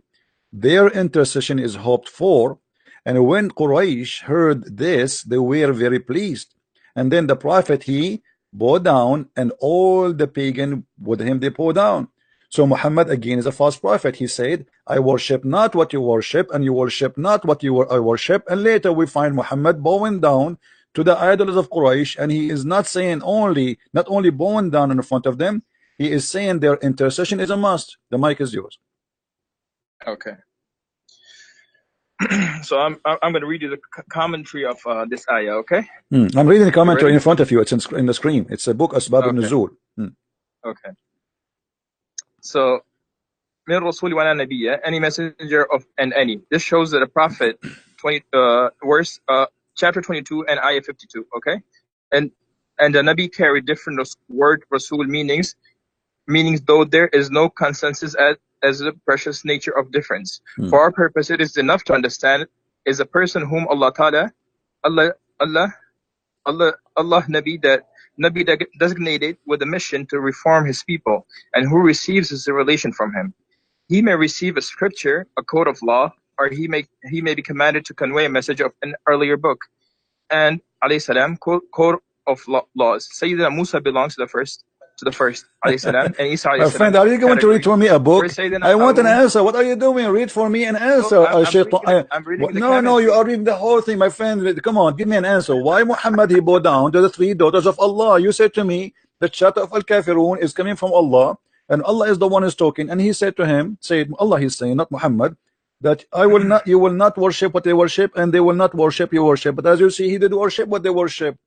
Their intercession is hoped for. And when Quraysh heard this, they were very pleased. And then the prophet, he bowed down, and all the pagan with him, they bowed down. So Muhammad again is a false prophet. He said, I worship not what you worship, and you worship not what I worship. And later we find Muhammad bowing down to the idols of Quraysh, and he is not saying not only bowing down in front of them, he is saying their intercession is a must. The mic is yours. Okay. So I'm going to read you the commentary of this ayah. Okay. I'm reading the commentary in front of you. It's in the screen. It's a book, Asbab al-Nuzul. Okay. So, min Rasul wa Nabiyya, any messenger of and any. This shows that a prophet, chapter 22 and ayah 52. Okay, and the Nabi carried different word Rasul meanings, though there is no consensus as the precious nature of difference. For our purpose, it is enough to understand is a person whom Allah Ta'ala, Allah Nabi, that Nabi designated with a mission to reform his people, and who receives his revelation from him. He may receive a scripture, a code of law, or he may be commanded to convey a message of an earlier book. And alayhi salam, code of laws. Sayyidina Musa belongs to the first, alayhi salam, and Isa alayhi My salam. friend, are you going to read for me a book? I want an answer. What are you doing? Read for me an answer. I'm reading the no, you are reading the whole thing, my friend. Come on, give me an answer. Why Muhammad he bowed down to the three daughters of Allah? You said to me the chapter of Al-Kafirun is coming from Allah, and Allah is the one who's talking. And he said to him, Allah, he's saying, not Muhammad, that you will not worship what they worship, and they will not worship you worship. But as you see, he did worship what they worship.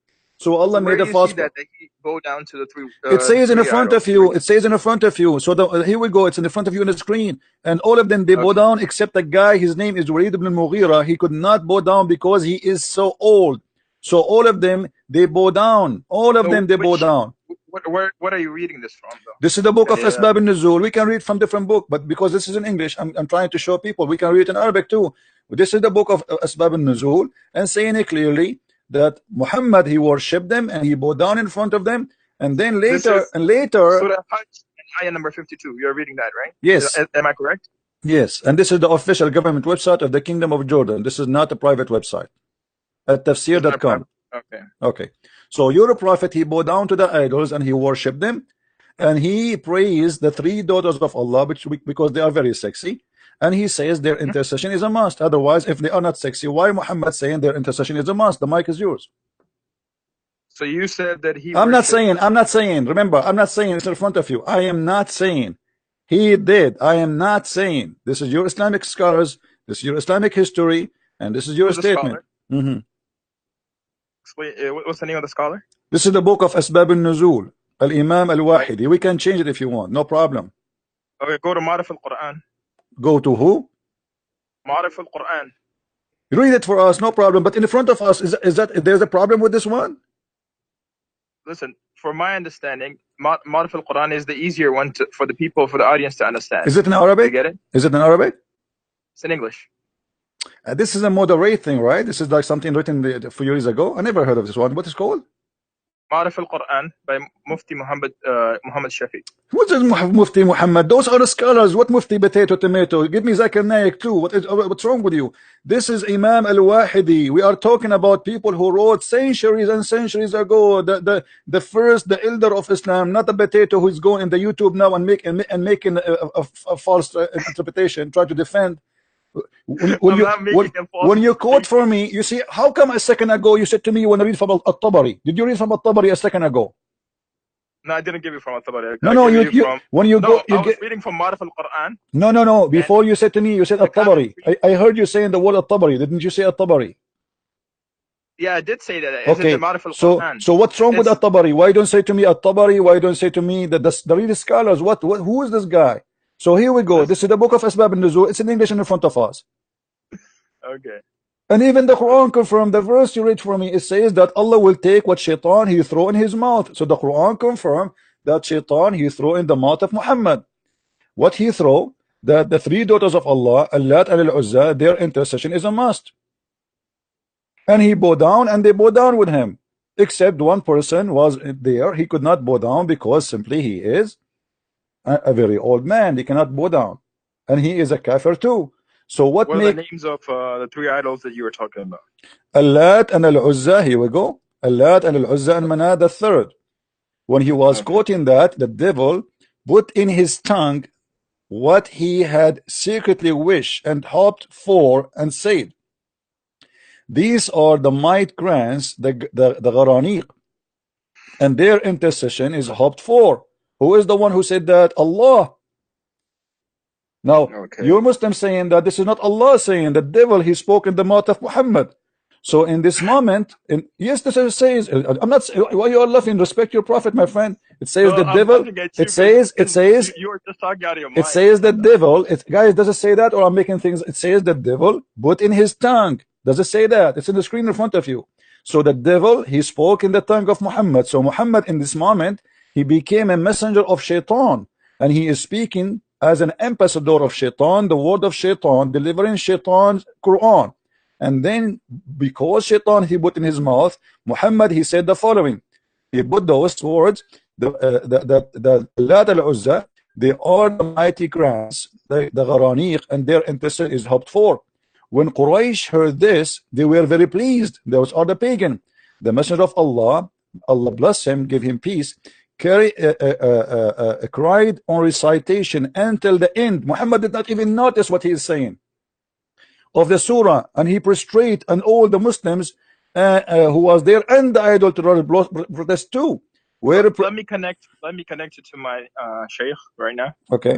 So Allah made a false. That he go down to the three. It says in the front of you. It says in the front of you. So here we go. It's in the front of you on the screen, and all of them they bow down except the guy. His name is Wadood ibn al-Mughira. He could not bow down because he is so old. So all of them they bow down. All of them they bow down. What are you reading this from, though? This is the book of Asbab al-Nuzul. We can read from different book, but because this is in English, I'm trying to show people we can read it in Arabic too. This is the book of Asbab al-Nuzul, and saying it clearly that Muhammad he worshipped them and he bowed down in front of them, and then later Surah Hajj, ayah number 52. You're reading that, right? Yes. Am I correct? Yes, and this is the official government website of the Kingdom of Jordan. This is not a private website. At tafsir.com. Okay. So your prophet he bowed down to the idols and he worshipped them, and he praised the three daughters of Allah because they are very sexy, and he says their intercession is a must. Otherwise, if they are not sexy, why Muhammad saying their intercession is a must? The mic is yours. So you said that he. I'm not saying. Remember, I'm not saying it's in front of you. I am not saying he did. I am not saying. This is your Islamic scholars. This is your Islamic history, and this is your statement. What's the name of the scholar? This is the book of Asbab al-Nuzul, Al-Imam al-Wahidi. We can change it if you want, no problem. Okay, go to Ma'arif al-Qur'an. Go to who? Ma'arif al-Qur'an. Read it for us, no problem. But in front of us, is that there's a problem with this one? Listen, for my understanding, Ma'arif al-Qur'an is the easier one for the audience to understand. Is it in Arabic? You get it? Is it in Arabic? It's in English. This is a moderate thing, right? This is like something written a few years ago. I never heard of this one. What is it called? Ma'arif al-Quran by Mufti Muhammad Shafi. What is Mufti Muhammad? Those are the scholars. What Mufti Potato Tomato? Give me Zakir Naik too. What's wrong with you? This is Imam al-Wahidi. We are talking about people who wrote centuries and centuries ago. The elder of Islam, not a potato who is going in the YouTube now and making a false interpretation, try to defend. When you quote for me, you see, how come a second ago you said to me you want to read from Al-Tabari? Did you read from Al-Tabari a second ago? No, I didn't give you from Al-Tabari. I was reading from Ma'arif al-Quran. No. Before you said to me, you said Al-Tabari. I heard you saying the word Al-Tabari. Didn't you say Al-Tabari? Yeah, I did say that. Okay. So what's wrong with Al-Tabari? Why don't say to me Al-Tabari? Why don't say to me the real scholars? Who is this guy? So here we go. This is the book of Asbab al-Nuzul. It's in English in front of us. Okay. And even the Quran confirmed the verse you read for me. It says that Allah will take what shaitan he throw in his mouth. So the Quran confirmed that shaitan he throw in the mouth of Muhammad. What he throw? That the three daughters of Allah, Allat and Al-Uzza, their intercession is a must. And he bowed down, and they bowed down with him. Except one person was there. He could not bow down because simply he is a very old man. He cannot bow down, and he is a kafir too. So what are the names of the three idols that you were talking about? Allat and Al-Uzza. Here we go. Allat and Al-Uzza and Manat the third. When he was quoting that, the devil put in his tongue what he had secretly wished and hoped for, and said, these are the might grants, the Gharaniq, and their intercession is hoped for. Who is the one who said that? Allah. Now, you're Muslim saying that this is not Allah saying, the devil, he spoke in the mouth of Muhammad. So in this moment, yes, this says, I'm not, why you are laughing? Respect your prophet, my friend. It says the devil, it says, you were just talking out of your mind. It says the devil, guys, does it say that, or I'm making things, it says the devil put in his tongue. Does it say that? It's in the screen in front of you. So the devil, he spoke in the tongue of Muhammad. So Muhammad in this moment, he became a messenger of shaitan, and he is speaking as an ambassador of shaitan, the word of shaitan, delivering shaitan's Qur'an. And then because shaitan he put in his mouth, Muhammad he said the following, He put those words, the Lat al-Uzza, they are the mighty grants, the Gharaniq, and their interest is hoped for. When Quraysh heard this, they were very pleased. Those are the pagan. The Messenger of Allah, Allah bless him, give him peace, cried on recitation until the end. Muhammad did not even notice what he is saying of the surah, and he prostrate, and all the Muslims who was there and the idol terror protest too. Let me connect you to my Sheikh right now. Okay.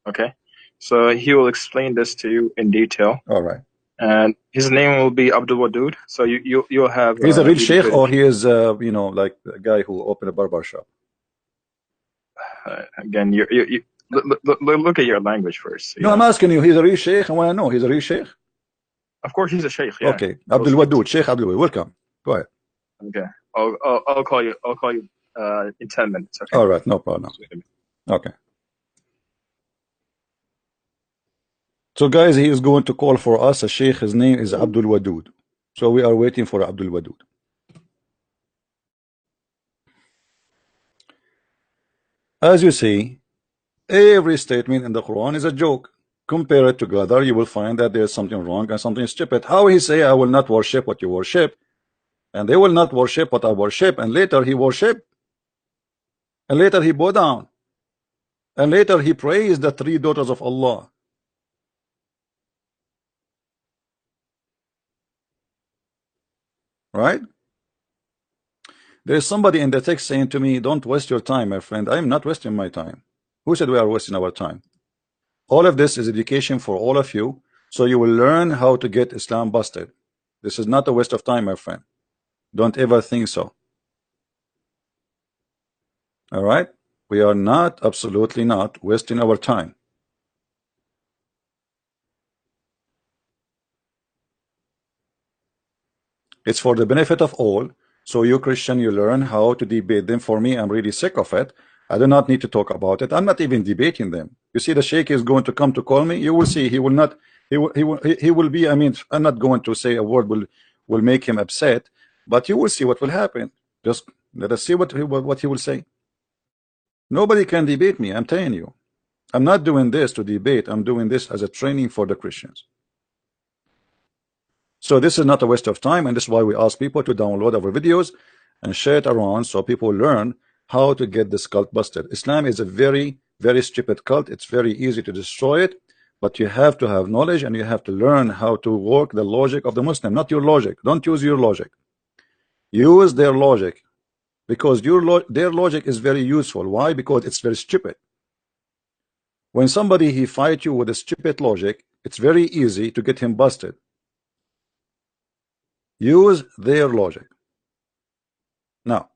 Okay. So he will explain this to you in detail. All right. And his name will be Abdul Wadood. So you'll have. He's a real Sheikh, or he is you know, like a guy who opened a barber shop. Again, you look at your language first. No, I'm asking you. He's a real Sheikh. I want to know. He's a real Sheikh. Of course, he's a Sheikh. Yeah. Okay. Abdul Wadood, Sheikh Abdul Wadood. Welcome. Go ahead. Okay. I'll call you. I'll call you in 10 minutes. Okay. All right. No problem. Okay. So guys, he is going to call for us a Sheikh. His name is Abdul Wadood. So we are waiting for Abdul Wadood. As you see, every statement in the Quran is a joke. Compare it together, you will find that there is something wrong and something stupid. How he say, I will not worship what you worship, and they will not worship what I worship, and later he worship, and later he bow down, and later he praised the three daughters of Allah. Right? There is somebody in the text saying to me, don't waste your time, my friend. I am not wasting my time. Who said we are wasting our time? All of this is education for all of you, so you will learn how to get Islam busted. This is not a waste of time, my friend. Don't ever think so. All right? We are not, absolutely not, wasting our time. It's for the benefit of all. So you Christian, you learn how to debate them. For me, I'm really sick of it. I do not need to talk about it. I'm not even debating them. You see, the Sheikh is going to come to call me. You will see. He will not. He will be. I mean, I'm not going to say a word will make him upset, but you will see what will happen. Just let us see what he will say. Nobody can debate me. I'm telling you. I'm not doing this to debate. I'm doing this as a training for the Christians. So this is not a waste of time, and this is why we ask people to download our videos and share it around so people learn how to get this cult busted. Islam is a very, very stupid cult. It's very easy to destroy it, but you have to have knowledge and you have to learn how to work the logic of the Muslim, not your logic. Don't use your logic. Use their logic, because their logic is very useful. Why? Because it's very stupid. When somebody he fight you with a stupid logic, it's very easy to get him busted. Use their logic. Now,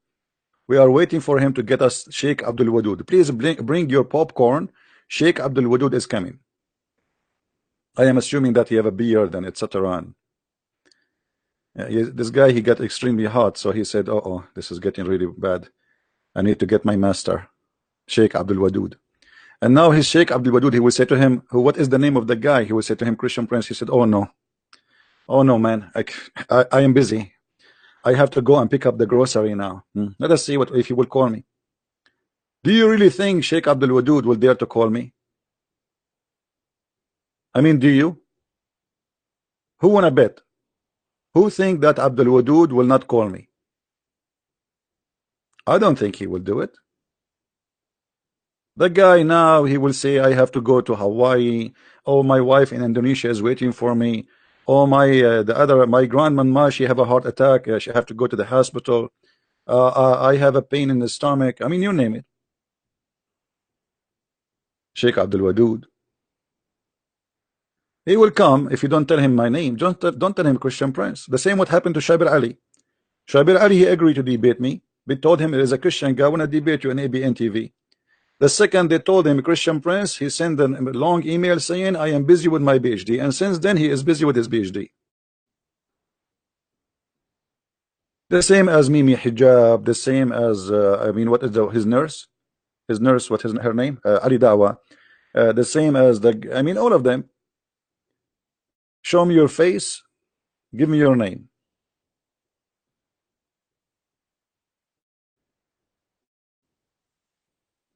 we are waiting for him to get us Sheikh Abdul Wadood. Please bring your popcorn. Sheikh Abdul Wadood is coming. I am assuming that he have a beard and etc. This guy, he got extremely hot, so he said, oh, this is getting really bad. I need to get my master, Sheikh Abdul Wadood. And now his Sheikh Abdul Wadood, he will say to him, what is the name of the guy? He will say to him, Christian Prince. He said, oh no, man, I am busy. I have to go and pick up the grocery now. Let us see if he will call me. Do you really think Sheikh Abdul Wadood will dare to call me? I mean, do you? Who wanna bet? Who think that Abdul Wadood will not call me? I don't think he will do it. The guy now, he will say, I have to go to Hawaii. Oh, my wife in Indonesia is waiting for me. Oh, my grandmama, she have a heart attack. She have to go to the hospital. I have a pain in the stomach. I mean, you name it. Sheikh Abdul Wadood. He will come if you don't tell him my name. Don't tell him Christian Prince. The same what happened to Shabir Ali. Shabir Ali, he agreed to debate me. We told him there is a Christian guy want to debate you on ABN TV. The second they told him Christian Prince, he sent a long email saying, I am busy with my PhD. And since then, he is busy with his PhD. The same as Mimi Hijab, the same as, I mean, what is his nurse? His nurse, what is her name? Ali Dawa. The same as I mean, all of them. Show me your face, give me your name.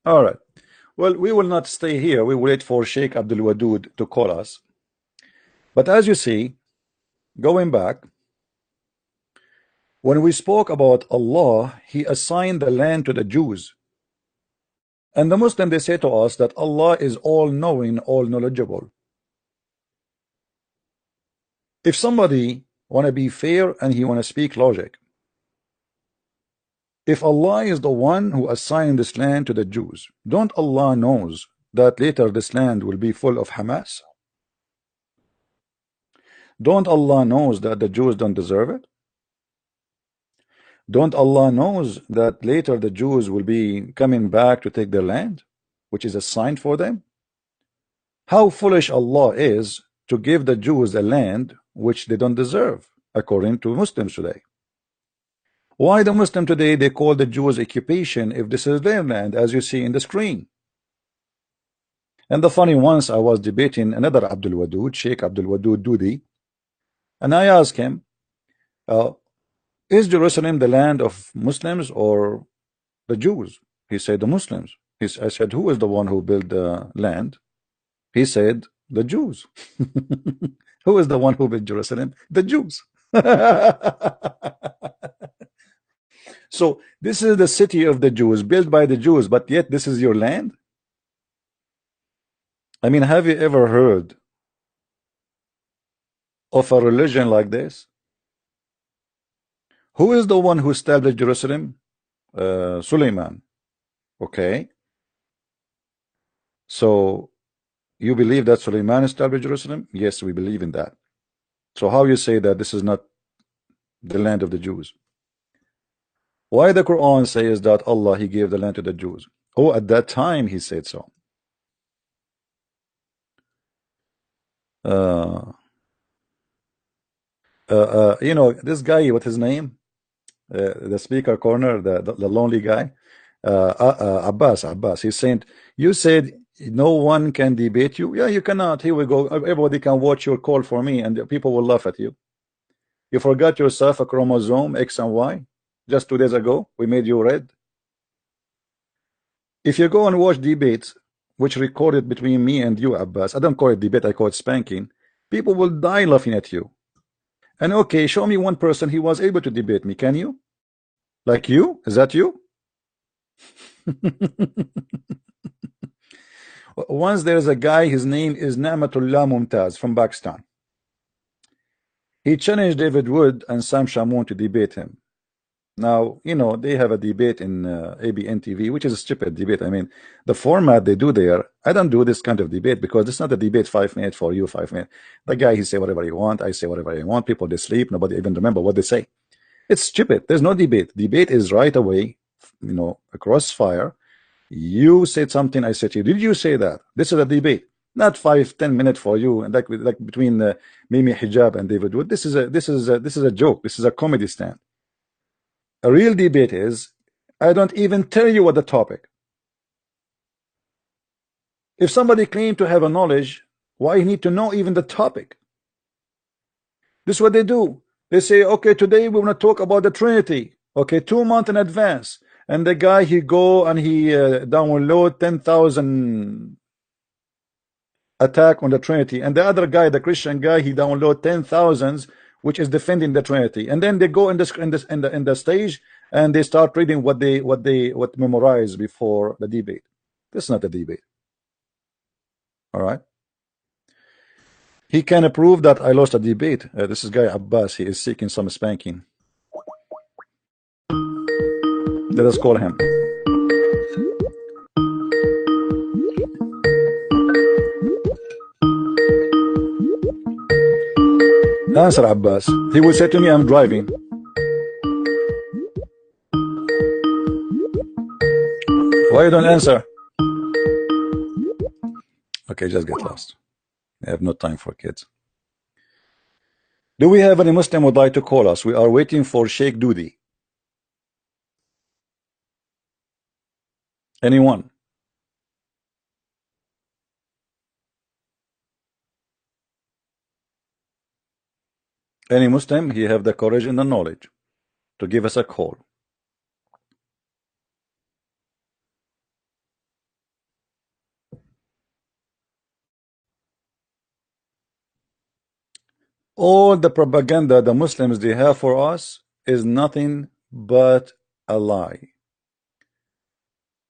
All right. Well, we will not stay here. We will wait for Sheikh Abdul Wadood to call us. But as you see, going back, when we spoke about Allah, He assigned the land to the Jews. And the Muslim, they say to us that Allah is all-knowing, all-knowledgeable. If somebody want to be fair and he want to speak logic, if Allah is the one who assigned this land to the Jews, don't Allah knows that later this land will be full of Hamas? Don't Allah knows that the Jews don't deserve it? Don't Allah knows that later the Jews will be coming back to take their land, which is assigned for them? How foolish Allah is to give the Jews a land which they don't deserve, according to Muslims today. Why the Muslim today, they call the Jews occupation if this is their land, as you see in the screen? And the funny, once I was debating another Abdul Wadood, Sheikh Abdul Wadood Dudi, and I asked him, is Jerusalem the land of Muslims or the Jews? He said the Muslims. I said, who is the one who built the land? He said the Jews. Who is the one who built Jerusalem? The Jews. So this is the city of the Jews, built by the Jews, but yet this is your land? I mean, have you ever heard of a religion like this? Who is the one who established Jerusalem? Suleiman. Okay. So you believe that Suleiman established Jerusalem? Yes, we believe in that. So how you say that this is not the land of the Jews? Why the Quran says that Allah, He gave the land to the Jews? Oh, at that time He said so. You know, this guy, what his name? The speaker corner, the lonely guy, Abbas. He's saying, you said no one can debate you. Yeah, you cannot. Here we go. Everybody can watch your call for me, and people will laugh at you. You forgot yourself a chromosome X and Y. Just 2 days ago, we made you red. If you go and watch debates, which recorded between me and you, Abbas, I don't call it debate, I call it spanking. People will die laughing at you. And okay, show me one person he was able to debate me. Can you? Like you? Is that you? Once there's a guy, his name is Na'matullah Mumtaz from Pakistan. He challenged David Wood and Sam Shamoun to debate him. Now, you know, they have a debate in ABN TV, which is a stupid debate. I mean, the format they do there, I don't do this kind of debate because it's not a debate 5 minutes for you, 5 minutes. The guy, he say whatever he want, I say whatever I want. People, they sleep. Nobody even remember what they say. It's stupid. There's no debate. Debate is right away, you know, across fire. You said something, I said to you. Did you say that? This is a debate, not 5-10 minutes for you. And like between Mimi Hijab and David Wood, this is a joke. This is a comedy stand. A real debate is, I don't even tell you what the topic. If somebody claims to have a knowledge, why you need to know even the topic? This is what they do. They say, okay, today we want to talk about the Trinity. Okay, 2 months in advance. And the guy, he go and he download 10,000 attack on the Trinity. And the other guy, the Christian guy, he download 10,000 which is defending the Trinity, and then they go in the stage and they start reading what memorized before the debate. This is not a debate. All right. He can prove that I lost a debate. This is guy Abbas. He is seeking some spanking. Let us call him. Answer, Abbas. He will say to me, I'm driving. Why you don't answer? Okay, just get lost. I have no time for kids. Do we have any Muslim who would like to call us? We are waiting for Sheikh Dudi. Anyone? Any Muslim, he have the courage and the knowledge to give us a call. All the propaganda the Muslims they have for us is nothing but a lie.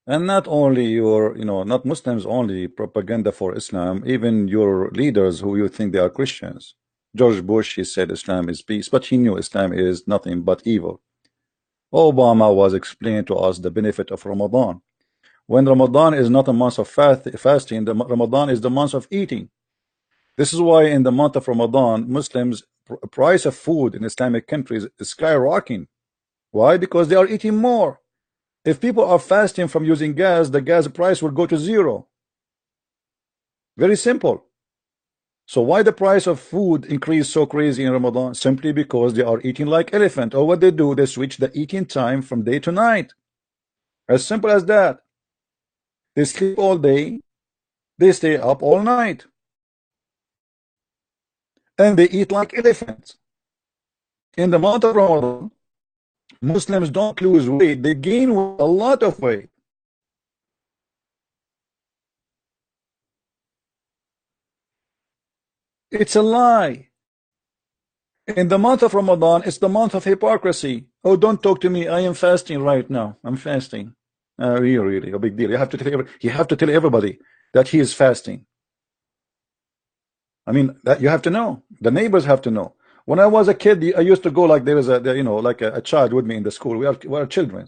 And not only your, not Muslims only propaganda for Islam, even your leaders who you think they are Christians. George Bush, he said Islam is peace, but he knew Islam is nothing but evil. Obama was explaining to us the benefit of Ramadan. When Ramadan is not a month of fasting, the Ramadan is the month of eating. This is why in the month of Ramadan, Muslims price of food in Islamic countries is skyrocketing. Why? Because they are eating more. If people are fasting from using gas, the gas price will go to zero. Very simple. So why the price of food increase so crazy in Ramadan? Simply because they are eating like elephant. Or what they do, they switch the eating time from day to night. As simple as that. They sleep all day, they stay up all night. And they eat like elephants. In the month of Ramadan, Muslims don't lose weight, they gain a lot of weight. It's a lie. In the month of Ramadan, it's the month of hypocrisy. Oh, don't talk to me. I am fasting right now. I'm fasting. Really, a big deal. You have to tell everybody that he is fasting. I mean, that you have to know. The neighbors have to know. When I was a kid, I used to go like there was like a child with me in the school. We are children.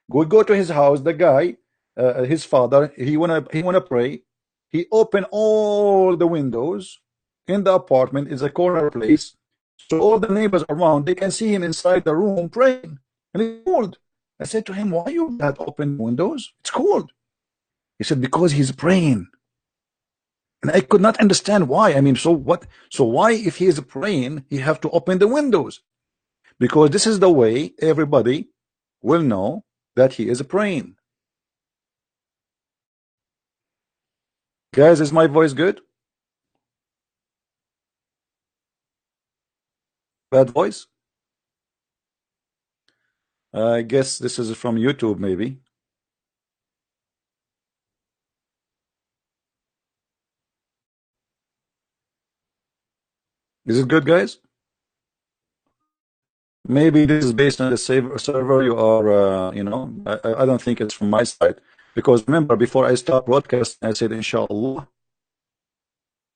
We go to his house. The guy, his father, he wanna pray. He opened all the windows in the apartment. Is a corner place. So all the neighbors around, they can see him inside the room praying. And it's cold. I said to him, why you had open windows? It's cold. He said, because he's praying. And I could not understand why. I mean, so what? So why, if he is praying, he have to open the windows? Because this is the way everybody will know that he is praying. Guys, is my voice good? Bad voice? I guess this is from YouTube, maybe. Is it good, guys? Maybe this is based on the server you are, I don't think it's from my side. Because remember, before I start broadcasting, I said, inshallah.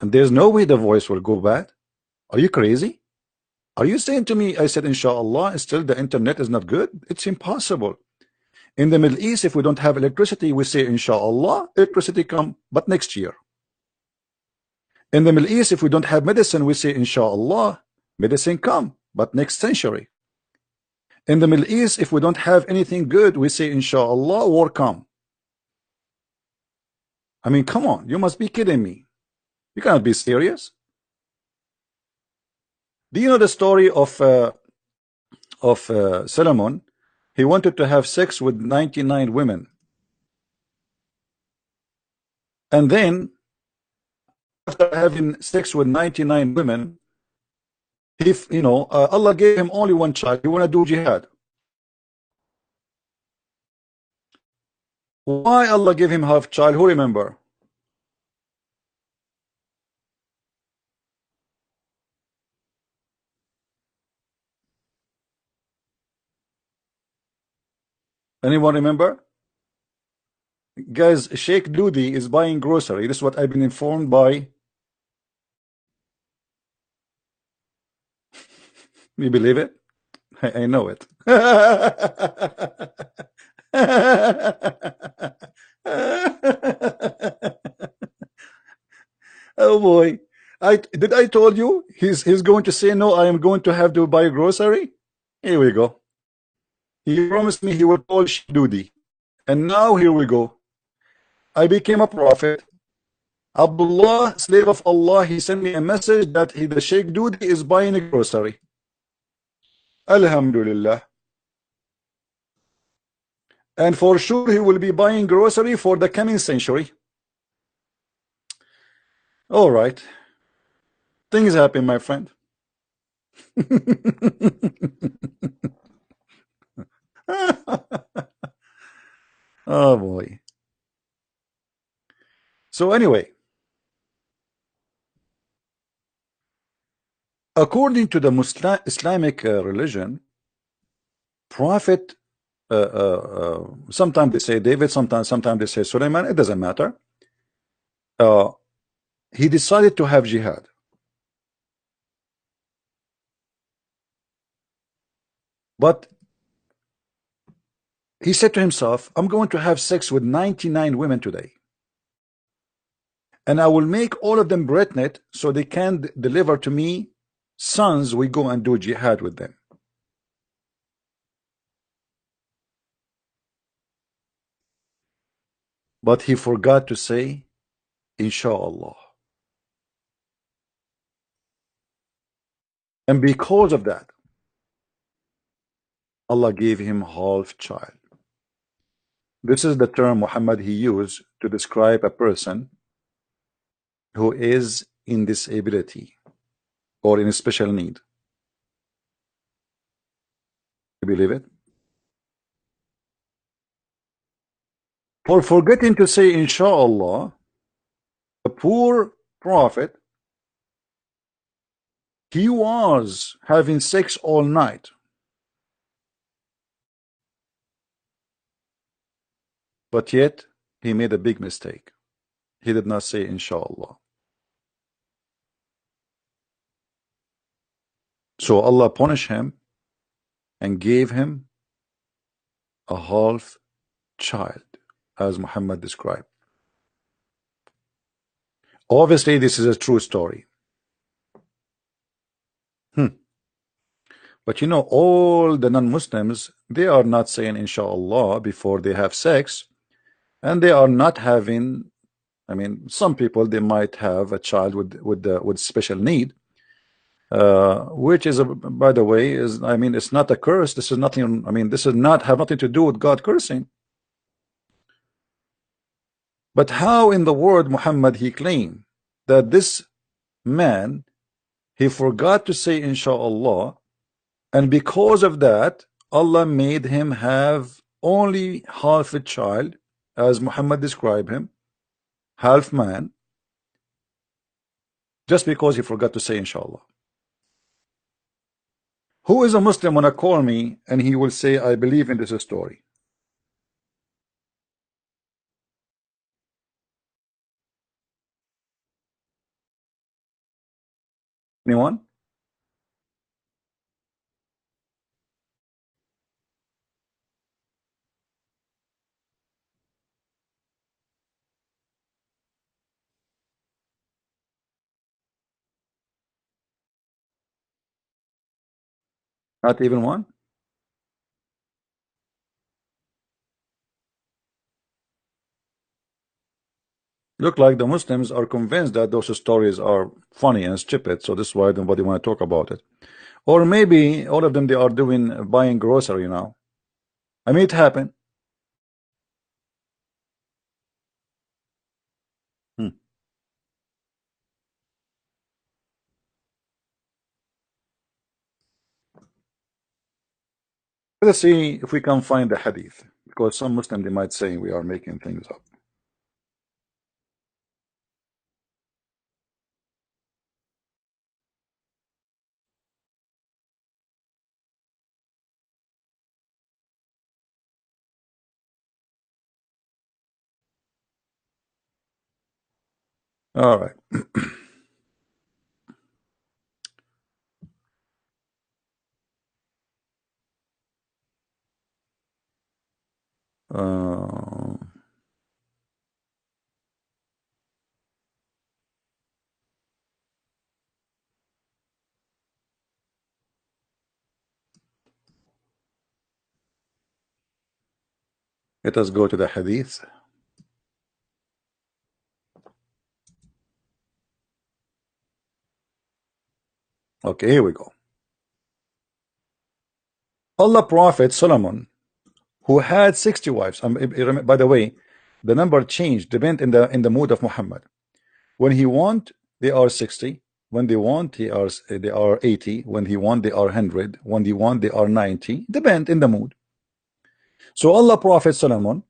And there's no way the voice will go bad. Are you crazy? Are you saying to me, I said, inshallah, and still the internet is not good? It's impossible. In the Middle East, if we don't have electricity, we say, inshallah, electricity come, but next year. In the Middle East, if we don't have medicine, we say, inshallah, medicine come, but next century. In the Middle East, if we don't have anything good, we say, inshallah, war come. I mean, come on, you must be kidding me. You cannot be serious. Do you know the story of Solomon? He wanted to have sex with 99 women. And then, after having sex with 99 women, if Allah gave him only one child, he want to do jihad. Why Allah gave him half child? Who remember? Anyone remember? Guys, Sheikh Doody is buying grocery. This is what I've been informed by. You believe it? I know it. Oh boy. I told you he's going to say no, I am going to have to buy grocery. Here we go. He promised me he would call Sheikh Doody. And now here we go. I became a prophet. Abdullah, slave of Allah, he sent me a message that the Sheikh Doody is buying a grocery. Alhamdulillah. And for sure he will be buying grocery for the coming century. All right. Things happen, my friend. Oh boy. So anyway, According to the Islamic religion, Prophet, sometimes they say David, sometimes they say Suleiman, it doesn't matter. He decided to have jihad. But he said to himself, I'm going to have sex with 99 women today. And I will make all of them pregnant so they can deliver to me sons. We go and do jihad with them. But he forgot to say, Inshallah. And because of that, Allah gave him half child. This is the term Muhammad he used to describe a person who is in disability or in a special need. You believe it? For forgetting to say Inshallah, the poor prophet, he was having sex all night. But yet, he made a big mistake. He did not say Inshallah. So Allah punished him and gave him a half child, as Muhammad described. Obviously, this is a true story. But you know, all the non-Muslims, they are not saying Inshallah before they have sex, and they are not having, I mean, some people, they might have a child with special need, which is, by the way, is, I mean, it's not a curse. This is nothing, I mean, this is not have nothing to do with God cursing. But how in the world Muhammad he claimed that this man, he forgot to say Inshallah, and because of that, Allah made him have only half a child, as Muhammad described him, half man, just because he forgot to say Inshallah. Who is a Muslim wanna call me and he will say, I believe in this story? Anyone? Not even one? Look like the Muslims are convinced that those stories are funny and stupid, so this is why nobody want to talk about it. Or maybe all of them, they are doing buying grocery now. I mean, it happened. Let's see if we can find the hadith, because some Muslim, they might say we are making things up. All right. Uh, Let us go to the hadith. Okay, here we go. Allah Prophet Solomon, who had 60 wives. By the way, the number changed depend in the mood of Muhammad. When he want, they are 60. When they want, they are 80. When he want, they are 100. When they want, they are 90. Depend in the mood. So Allah Prophet Solomon,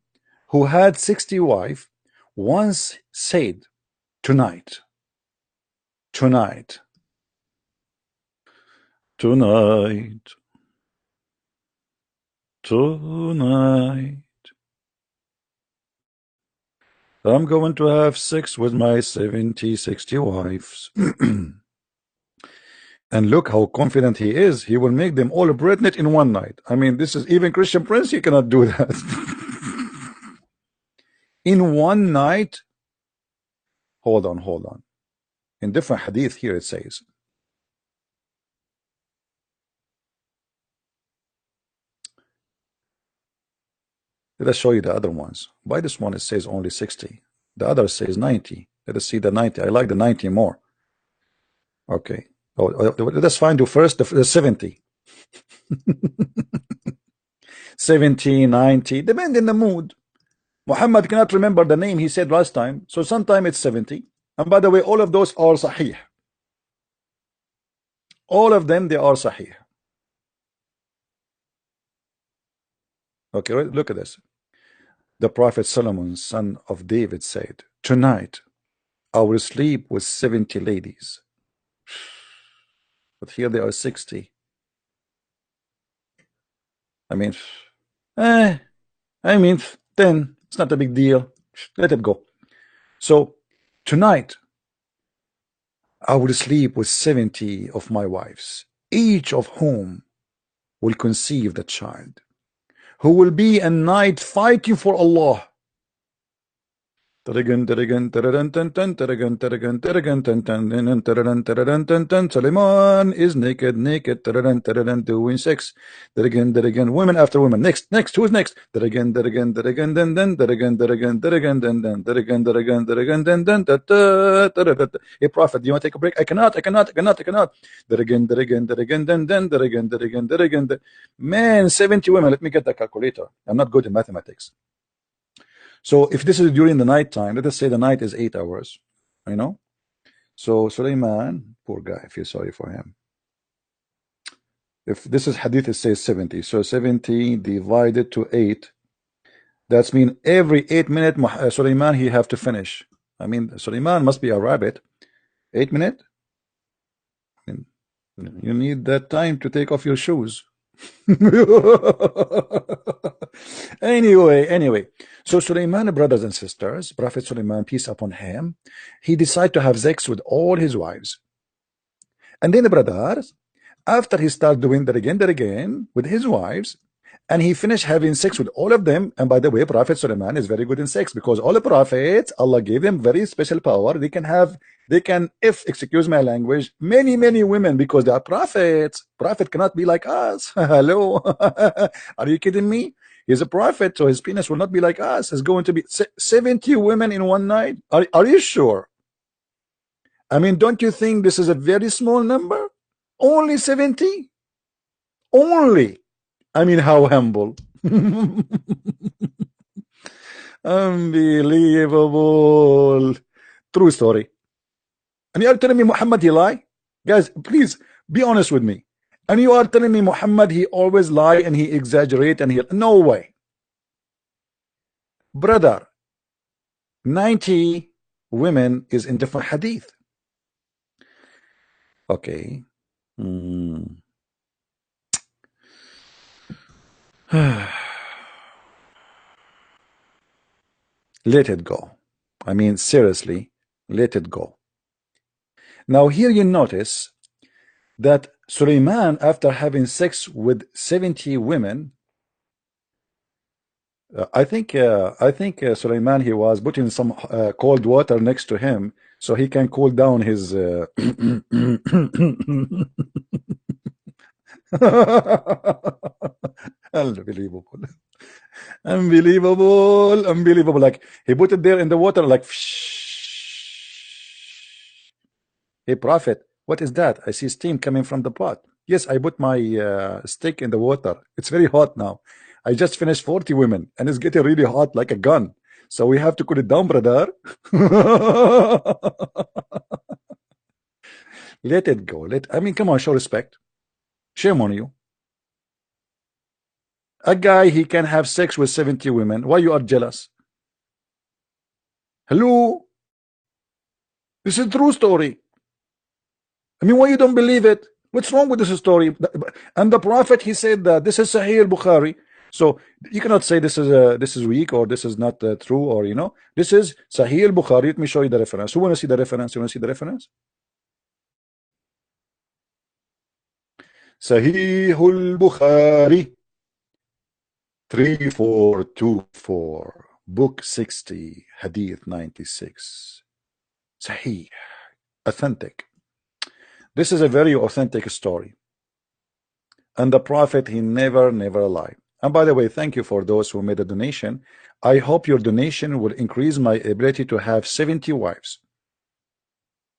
who had 60 wives, once said, tonight, Tonight. I'm going to have sex with my 70, 60 wives. And look how confident he is. He will make them all pregnant in one night. I mean, this is even Christian Prince. He cannot do that. In one night. Hold on. In different hadith here it says. Let us show you the other ones. By this one it says only 60. The other says 90. Let us see the 90. I like the 90 more. Okay. Let us find you first the 70. 70, 90, depend in the mood. Muhammad cannot remember the name he said last time, so sometime it's 70. And by the way, all of those are sahih. All of them, they are sahih. Okay, look at this. The Prophet Solomon, son of David, said, tonight I will sleep with 70 ladies. But here they are 60. I mean, 10. It's not a big deal. Let it go. So tonight I will sleep with 70 of my wives, each of whom will conceive the child, who will be a night fighting for Allah. Suleiman is naked, doing sex. Women after women. Next, who's next? Hey, Prophet, do you want to take a break? I cannot. Man, 70 women. Let me get the calculator. I'm not good in mathematics. So if this is during the night time, let us say the night is 8 hours, you know. So Suleiman, poor guy, I feel sorry for him. If this is hadith, it says 70. So 70 divided to 8. That's mean every 8 minutes, Suleiman, he have to finish. I mean, Suleiman must be a rabbit. 8 minutes? You need that time to take off your shoes. Anyway, so Suleiman, brothers and sisters, Prophet Suleiman, peace upon him, he decided to have sex with all his wives. And then the brothers, after he started doing that again with his wives, and he finished having sex with all of them. And by the way, Prophet Suleiman is very good in sex, because all the prophets, Allah gave them very special power. They can, if excuse my language, many women, because they are prophets. Prophet cannot be like us. Hello. Are you kidding me? He's a prophet, so his penis will not be like us. It's going to be 70 women in one night. Are you sure? I mean, don't you think this is a very small number? Only 70? Only. I mean, how humble. Unbelievable. True story. And you are telling me Muhammad he lie? Guys, please be honest with me. And you are telling me Muhammad he always lie and he exaggerate and he... No way. Brother, 90 women is in different hadith. Okay. Let it go. I mean, seriously, let it go. Now here you notice that Suleiman, after having sex with 70 women, I think Suleiman, he was putting some cold water next to him so he can cool down his unbelievable. Like he put it there in the water, like, hey Prophet, what is that? I see steam coming from the pot. Yes, I put my stick in the water. It's very hot now. I just finished 40 women and it's getting really hot like a gun. So we have to cool it down, brother. Let it go. I mean, come on, show respect. Shame on you. A guy, he can have sex with 70 women. Why you are jealous? Hello? This is a true story. I mean, why you don't believe it? What's wrong with this story? And the Prophet, he said that this is Sahih al-Bukhari. So you cannot say this is weak or this is not true, or this is Sahih al-Bukhari. Let me show you the reference. Who want to see the reference? You want to see the reference? Sahih al-Bukhari 3424, book 60, hadith 96. Sahih, authentic. This is a very authentic story. And the Prophet, he never lied. And by the way, thank you for those who made a donation. I hope your donation will increase my ability to have 70 wives.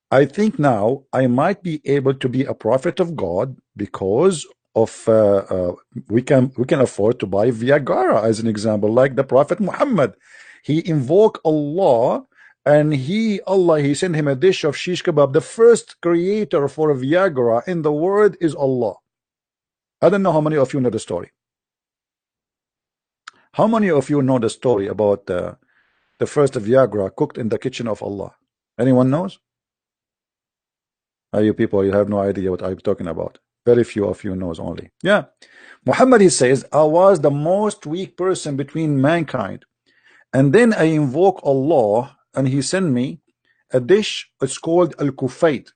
I think now I might be able to be a prophet of God because of we can afford to buy Viagra, as an example, like the Prophet Muhammad. He invoked Allah, and Allah sent him a dish of shish kebab. The first creator for Viagra in the world is Allah. I don't know how many of you know the story. How many of you know the story about the first Viagra cooked in the kitchen of Allah? Anyone knows? You people, you have no idea what I'm talking about. Very few of you knows only. Yeah. Muhammad, he says, I was the most weak person between mankind. And then I invoke Allah, and he sent me a dish. It's called al-kufayt.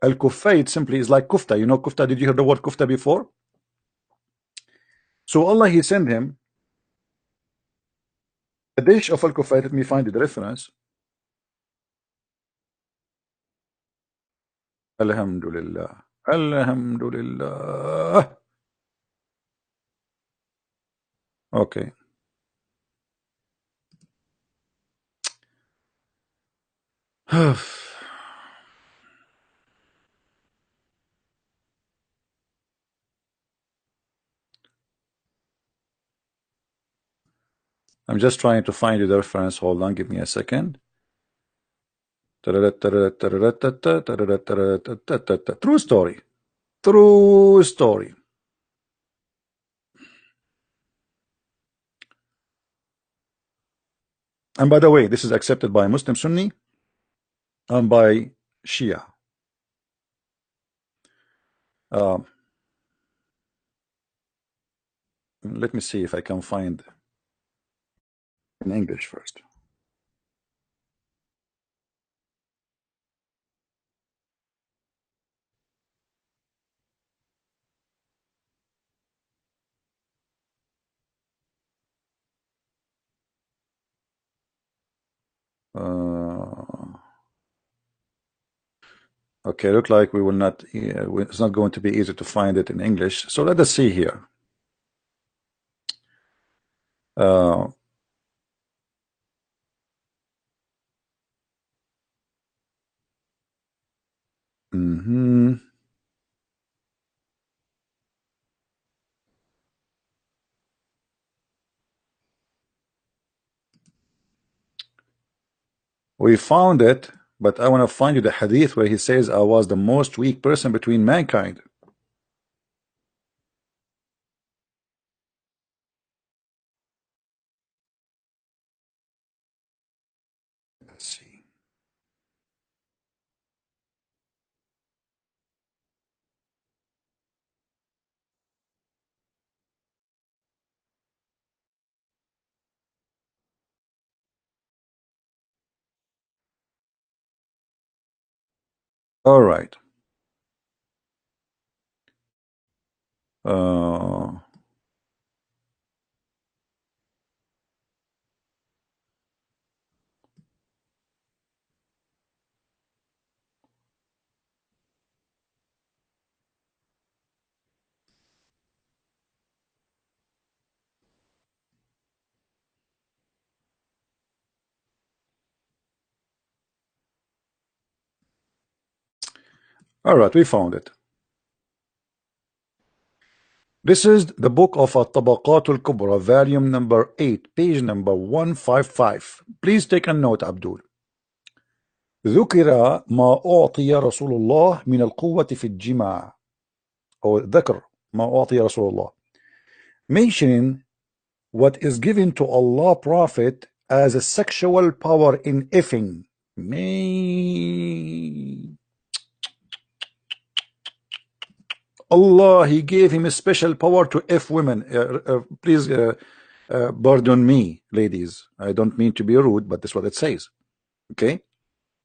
Al-kufayt simply is like kufta. You know kufta? Did you hear the word kufta before? So Allah, he sent him a dish of al-kufayt. Let me find the reference. Alhamdulillah. Alhamdulillah. Okay. I'm just trying to find you the reference. Hold on, give me a second. True story. True story. And by the way, this is accepted by Muslim Sunni and by Shia. Let me see if I can find in English first. Okay, look like we will not. It's not going to be easy to find it in English. So let us see here. We found it, but I want to find you the hadith where he says, I was the most weak person between mankind. Let's see. All right. All right, we found it. This is the book of At-Tabaqat al-Kubra, volume number 8, page number 155. Please take a note, Abdul. ذكر ما أعطي رسول الله من القوة في الجماع. أو ذكر ما أعطي رسول الله. Mentioning what is given to Allah Prophet as a sexual power in effing. Allah, he gave him a special power to F women. Please pardon me, ladies. I don't mean to be rude, but that's what it says. Okay?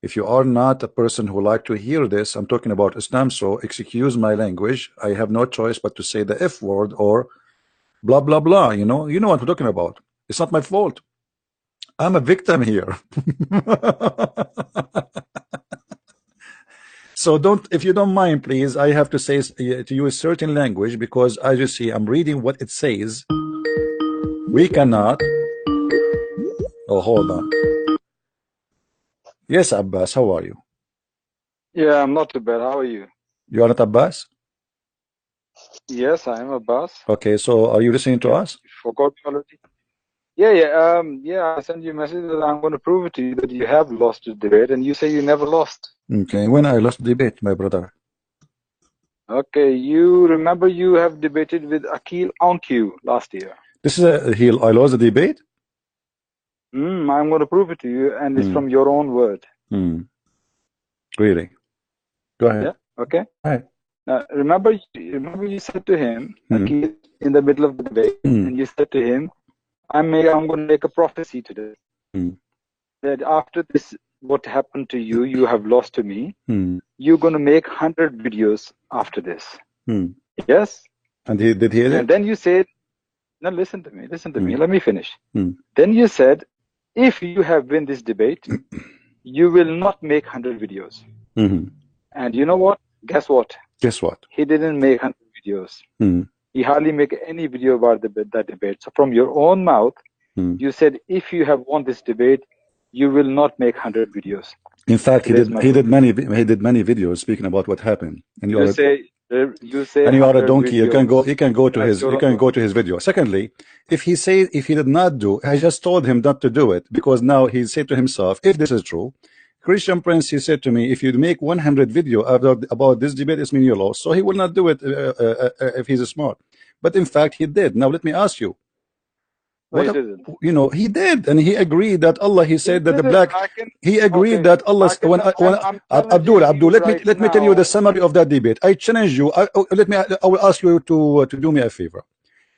If you are not a person who like to hear this, I'm talking about Islam, so excuse my language. I have no choice but to say the F word or blah, blah, blah. You know what I'm talking about. It's not my fault. I'm a victim here. So if you don't mind, please, I have to say to you a certain language, because as you see, I'm reading what it says. We cannot. Oh, hold on. Yes, Abbas, how are you? Yeah, I'm not too bad. How are you? You are not Abbas? Yes, I am Abbas. Okay, so are you listening to us? You forgot already? Yeah. I sent you a message that I'm going to prove it to you that you have lost the debate, and you say you never lost. Okay, when I lost the debate, my brother? Okay, you remember you have debated with Akil Onq last year. This is I lost the debate? I'm going to prove it to you, and it's from your own word. Really? Go ahead. Yeah, okay. All right. Now, remember you said to him, Akil, in the middle of the debate, and you said to him, I'm going to make a prophecy today. That after this, what happened to you, you have lost to me. You're going to make 100 videos after this. Yes? And he did hear it? And then you said, no, listen to me. Let me finish. Then you said, if you have win this debate, you will not make 100 videos. And you know what? Guess what? Guess what? He didn't make 100 videos. He hardly make any video about that debate. So from your own mouth, you said, if you have won this debate, you will not make 100 videos. In fact, he did many videos speaking about what happened. And you say, and you are a donkey. You can go to his video. Secondly, if he did not do, I just told him not to do it, because now he said to himself, if this is true, Christian Prince, he said to me, if you make 100 video about this debate, it means you lost. So he will not do it if he's smart. But in fact, he did. Now let me ask you. He did, and he agreed that Allah. He said that the black. He agreed that Allah. Abdul, let me tell you the summary of that debate. I challenge you. I will ask you to do me a favor.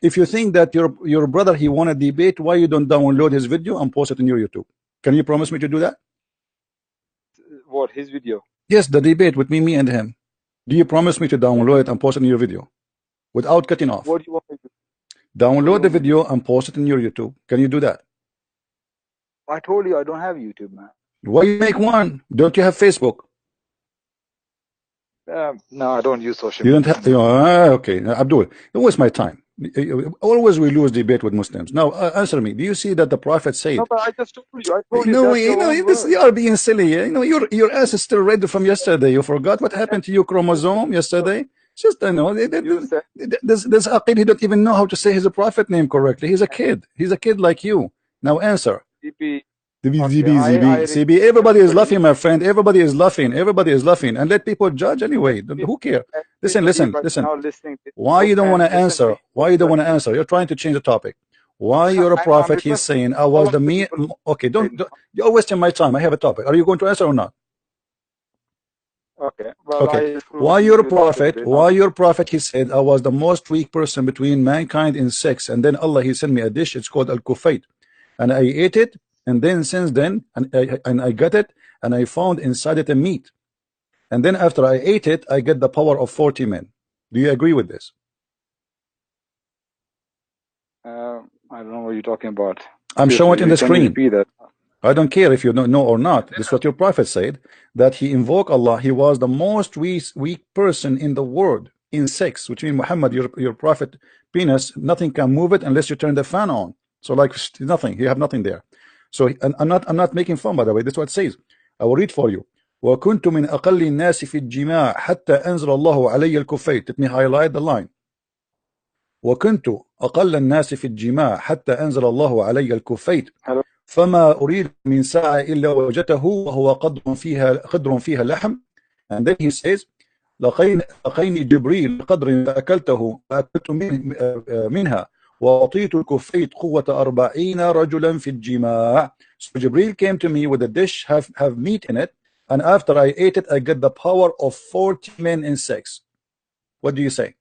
If you think that your brother he won a debate, why you don't download his video and post it in your YouTube? Can you promise me to do that? What, his video? Yes, the debate with me and him. Do you promise me to download it and post it in your video without cutting off? What do you want me to do? Download the video and post it in your YouTube. Can you do that? I told you I don't have YouTube, man. Why you make one? Don't you have Facebook? No, I don't use social media. You don't have. Okay, Abdul, don't waste my time. Always we lose debate with Muslims. Now answer me. Do you see that the Prophet said? No, but I just told you. You are being silly. Your ass is still red from yesterday. You forgot what happened to your chromosome yesterday. Just this Aqil, he don't even know how to say his prophet name correctly. He's a kid. He's a kid like you. Now answer. CB. Everybody is laughing, my friend. Everybody is laughing. And let people judge anyway. Who care? Listen. Why you don't want to answer? You're trying to change the topic. Why you're a prophet? He's saying I was the me. Okay, don't. You're wasting my time. I have a topic. Are you going to answer or not? Okay. Well, okay. Why your prophet? He said I was the most weak person between mankind in sex, and then Allah he sent me a dish. It's called al-kufayt, and I ate it, and then since then, and I got it, and I found inside it a meat, and then after I ate it, I get the power of 40 men. Do you agree with this? I don't know what you're talking about. I'm showing it in the screen. I don't care if you don't know or not. This is what your prophet said, that he invoked Allah. He was the most weak person in the world in sex, which means Muhammad, your prophet penis, nothing can move it unless you turn the fan on. So like nothing, you have nothing there. So I'm not making fun, by the way. This is what it says. I will read for you. وَكُنْتُ مِنْ أَقَلِّ النَّاسِ فِي الجِّمَاعِ حَتَّى أَنزَلَ اللَّهُ عَلَيَّ الْكُفَيْتِ. Let me highlight the line. وكنت أقل الناس في الجماع حتى أنزل الله علي الكفيت فما أريد من ساعة إلا وجدته وهو قدر فيها لحم. And then he says لقيني جبريل قدر فأكلته منها وأعطيت الكفيت قوة 40 رجلا في الجماع. So Jibril came to me with a dish have meat in it, and after I ate it I get the power of 40 men in sex. What do you say?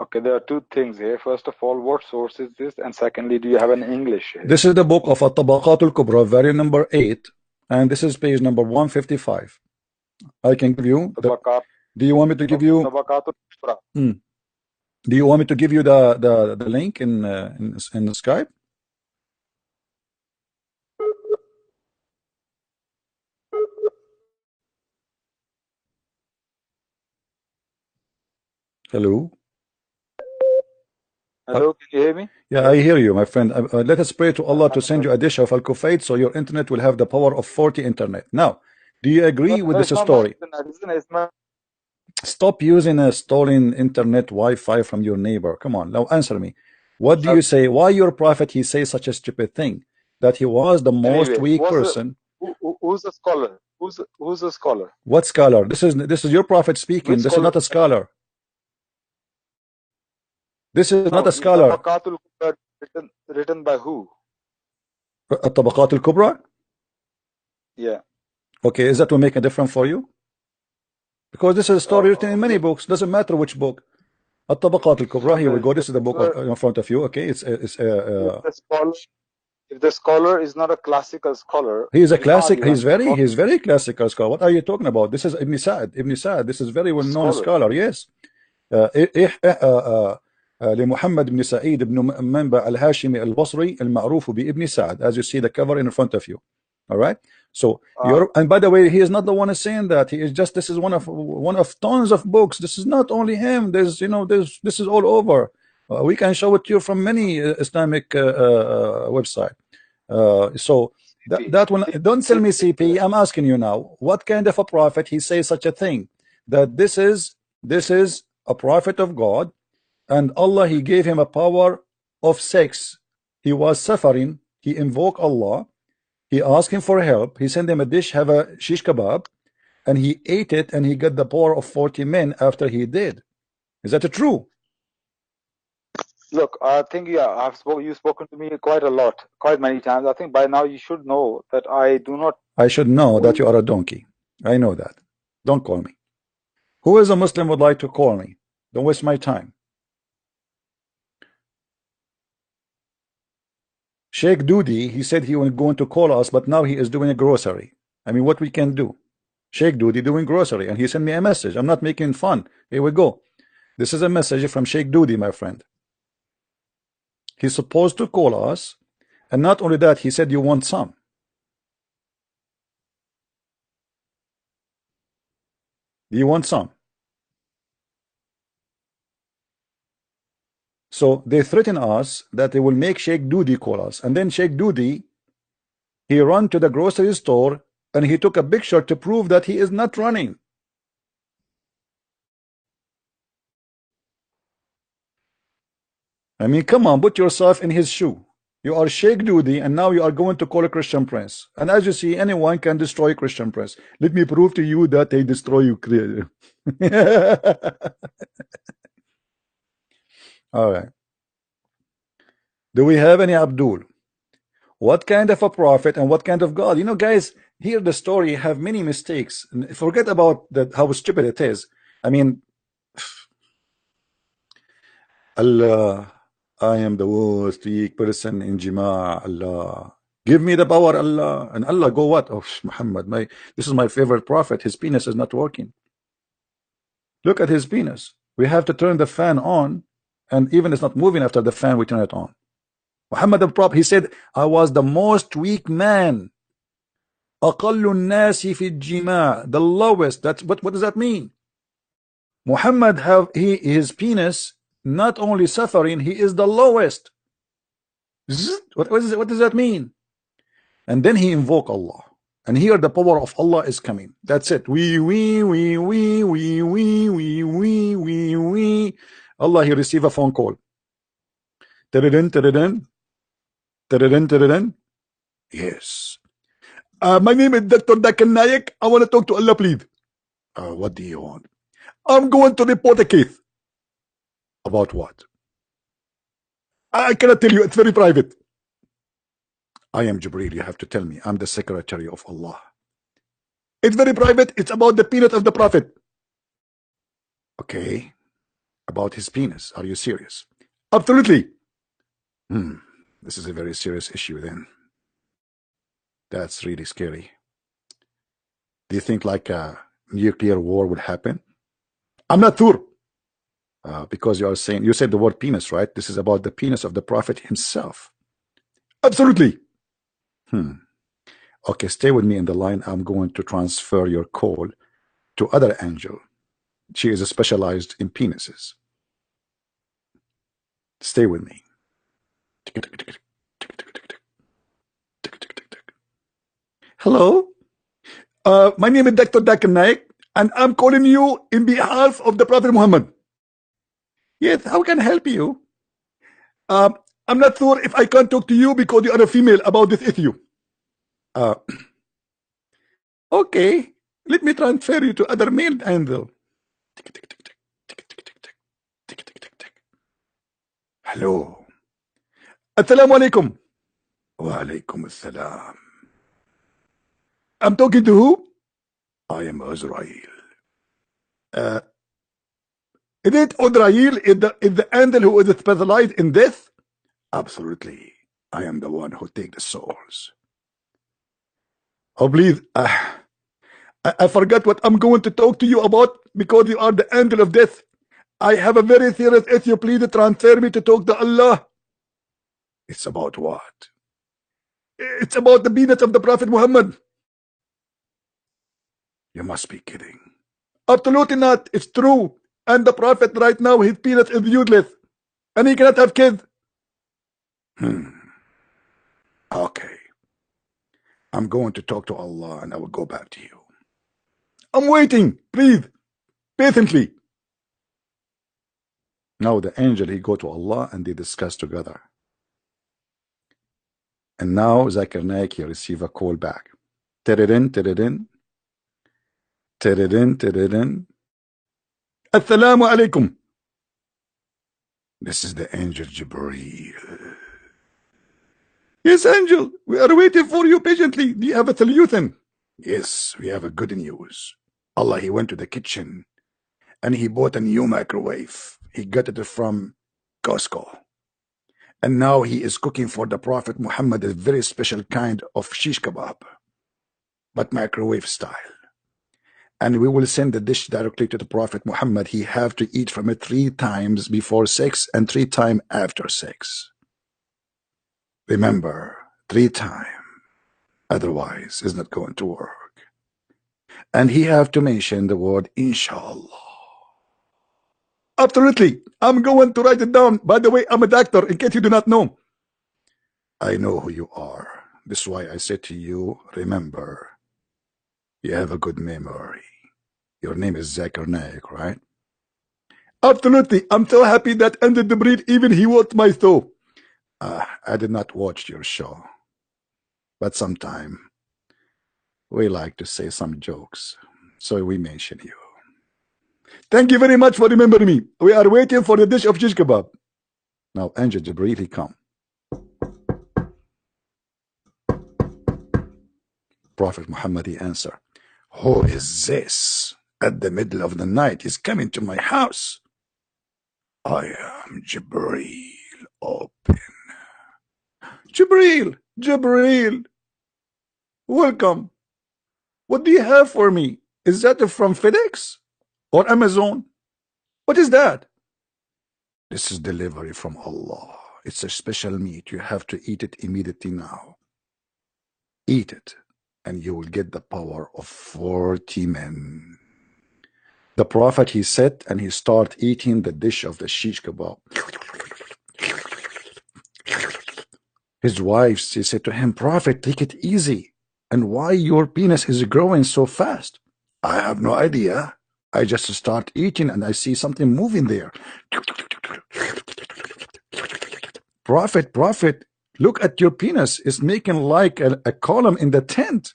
Okay, there are two things here. First of all, what source is this? And secondly, do you have an English here? This is the book of At-Tabaqat al-Kubra, volume number 8, and this is page number 155. I can give you the, do you want me to give you do you want me to give you the link in Skype? Hello? Hello, can you hear me? Yeah, I hear you, my friend. Let us pray to Allah to send you a dish of al-Kufayt so your internet will have the power of 40 internet. Now, do you agree with this story? Stop using a stolen internet Wi-Fi from your neighbor. Come on, now answer me. What do you say? Why your prophet, he says such a stupid thing? That he was the most weak person. Who's a scholar? Who's a scholar? What scholar? This is your prophet speaking. This is not a scholar. This is not a scholar. Written by who? At-Tabaqat al-Kubra? Yeah. Okay, is that will make a difference for you? Because this is a story written in many books. Doesn't matter which book. At-Tabaqat al-Kubra. Here we go. This is the book in front of you. Okay, if the scholar is not a classical scholar, he is a classic. He's very classical scholar. What are you talking about? This is Ibn Sa'd. Ibn Sa'd. This is very well known scholar. Yes. لمحمد بن سعيد بن منبع الهاشمي البصري المعروف بابن سعد, as you see the cover in front of you. All right, so and by the way, he is not the one who's saying that. He is just, this is one of tons of books. This is not only him. There's this is all over. We can show it to you from many Islamic website. So that one, don't tell me CP. I'm asking you now, what kind of a prophet he says such a thing, that this is a prophet of God, and Allah, he gave him a power of sex. He was suffering. He invoked Allah. He asked him for help. He sent him a dish, have a shish kebab, and he ate it, and he got the power of 40 men after he did. Is that true? Look, I think, yeah, you've spoken to me quite a lot, quite many times. I think by now you should know that I do not. I should know that you are a donkey. I know that. Don't call me. Who is a Muslim would like to call me? Don't waste my time. Sheikh Doody, he said he was going to call us, but now he is doing a grocery. I mean, what we can do? Sheikh Doody doing grocery, and he sent me a message. I'm not making fun. Here we go. This is a message from Sheikh Doody, my friend. He's supposed to call us, and not only that, he said you want some. Do you want some? So they threaten us that they will make Sheikh Doody call us, and then Sheikh Doody, he ran to the grocery store and he took a picture to prove that he is not running. I mean, come on, put yourself in his shoe. You are Sheikh Doody, and now you are going to call a Christian prince. And as you see, anyone can destroy a Christian prince. Let me prove to you that they destroy you. All right. Do we have any Abdul? What kind of a prophet and what kind of God? You know, guys, here the story have many mistakes. Forget about that, how stupid it is. I mean, Allah, I am the most weak person in Jima. Allah, give me the power, Allah. And Allah go what? Oh, Muhammad, this is my favorite prophet. His penis is not working. Look at his penis. We have to turn the fan on, and even it's not moving after the fan, we turn it on. Muhammad the Prophet, he said, I was the most weak man. أقل الناس في الجماع, the lowest. That's what does that mean? Muhammad have his penis not only suffering, he is the lowest. What does that mean? And then he invoke Allah, and here the power of Allah is coming. That's it. We Allah, he receive a phone call. Yes. My name is Dr. Dakal Nayak. I want to talk to Allah, please. What do you want? I'm going to report a case. About what? I cannot tell you. It's very private. I am Jibreel. You have to tell me. I'm the secretary of Allah. It's very private. It's about the peanut of the Prophet. Okay. about his penis. Are you serious? Absolutely. This is a very serious issue then. That's really scary. Do you think like a nuclear war would happen? I'm not sure. Because you said the word penis, right? This is about the penis of the Prophet himself. Absolutely. Okay, stay with me in the line. I'm going to transfer your call to other angel. She is specialized in penises. Stay with me. Hello? My name is Dr. Dakar Naik, and I'm calling you in behalf of the Prophet Muhammad. Yes, how can I help you? I'm not sure if I can talk to you because you are a female about this issue. Okay, let me transfer you to other male angel. Hello. Assalamu alaikum. Wa alaikum assalam. I'm talking to who? I am Azrael. Is it Azrael? Is the angel who is specialized in this? Absolutely. I am the one who takes the souls. Oh, please. I forgot what I'm going to talk to you about because you are the angel of death. I have a very serious issue. Please transfer me to talk to Allah. It's about what? It's about the penis of the Prophet Muhammad. You must be kidding. Absolutely not. It's true. And the Prophet right now, his penis is useless. And he cannot have kids. Okay. I'm going to talk to Allah and I will go back to you. I'm waiting. Please. Patiently. Now the angel, he go to Allah and they discuss together. And now Zakir Naik, he receive a call back. Tiririn, tiririn. Tiririn, tiririn. Assalamu alaikum. This is the angel Jibreel. Yes, angel, we are waiting for you patiently. Do you have a solution? Yes, we have a good news. Allah, he went to the kitchen and he bought a new microwave. He got it from Costco. And now he is cooking for the Prophet Muhammad a very special kind of shish kebab, but microwave style. And we will send the dish directly to the Prophet Muhammad. He have to eat from it 3 times before sex and 3 times after sex. Remember, 3 times. Otherwise, it's not going to work. And he have to mention the word inshallah. Absolutely. I'm going to write it down. By the way, I'm a doctor, in case you do not know. I know who you are. This is why I said to you, remember, you have a good memory. Your name is Zakir Naik, right? Absolutely. I'm so happy that ended the breed, even he watched my show. I did not watch your show. But sometime, we like to say some jokes. So we mention you. Thank you very much for remembering me. We are waiting for the dish of shish kebab. Now, Angel Jibreel, he come. Prophet Muhammad, he answer, who is this at the middle of the night? He's coming to my house. I am Jibreel. Open. Jibreel, Jibreel. Welcome. What do you have for me? Is that from FedEx or Amazon? What is that? This is delivery from Allah. It's a special meat. You have to eat it immediately now. Eat it, and you will get the power of 40 men. The Prophet, he sat and he started eating the dish of the shish kebab. His wife, she said to him, Prophet, take it easy. And why your penis is growing so fast? I have no idea. I just start eating and I see something moving there. Prophet, look at your penis. It's making like a column in the tent.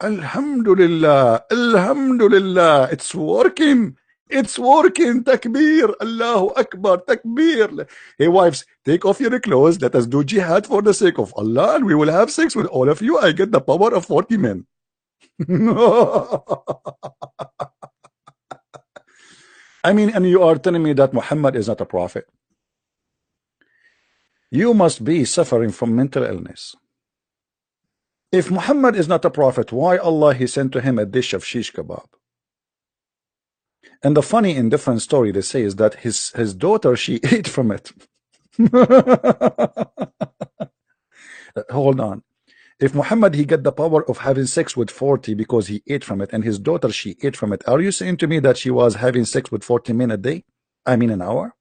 Alhamdulillah, Alhamdulillah, it's working. It's working. Takbir, Allahu Akbar, Takbir. Hey wives, take off your clothes. Let us do jihad for the sake of Allah, and we will have sex with all of you. I get the power of 40 men. I mean, and you are telling me that Muhammad is not a prophet. You must be suffering from mental illness. If Muhammad is not a prophet, why Allah he sent to him a dish of shish kebab? And the funny indifferent story they say is that his daughter, she ate from it. Hold on. If Muhammad he get the power of having sex with 40 because he ate from it, and his daughter she ate from it, are you saying to me that she was having sex with 40 men a day? I mean an hour?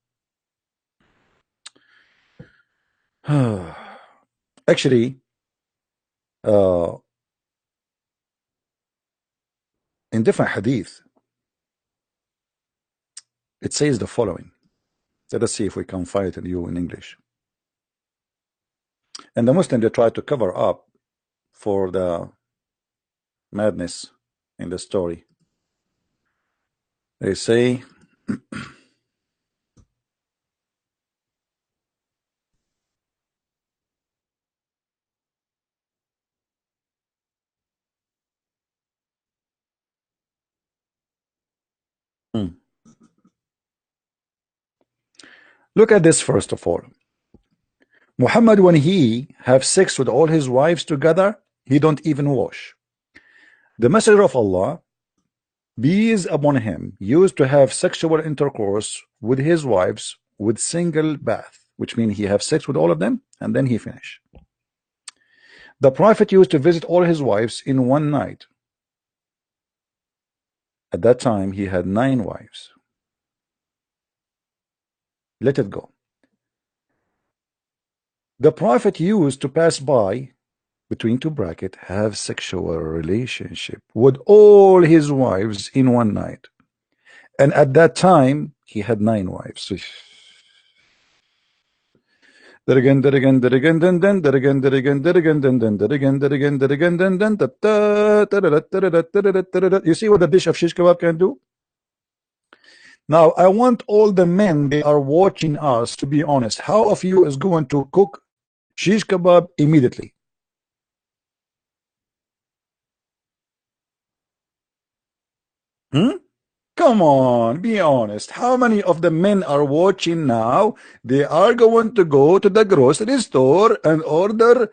Actually, in different hadith, it says the following. Let us see if we can find it in you in English. And the Muslim, they try to cover up for the madness in the story. They say, look at this first of all. Muhammad, when he have sex with all his wives together, he don't even wash. The Messenger of Allah, peace upon him, used to have sexual intercourse with his wives with single bath, which means he have sex with all of them and then he finish. The Prophet used to visit all his wives in one night. At that time, he had 9 wives. Let it go. The Prophet used to pass by, between two brackets, have sexual relationship with all his wives in one night. And at that time, he had 9 wives. You see what the dish of shish kebab can do? Now, I want all the men, they are watching us, to be honest. How of you is going to cook shish kebab immediately? Come on, be honest. How many of the men are watching now? They are going to go to the grocery store and order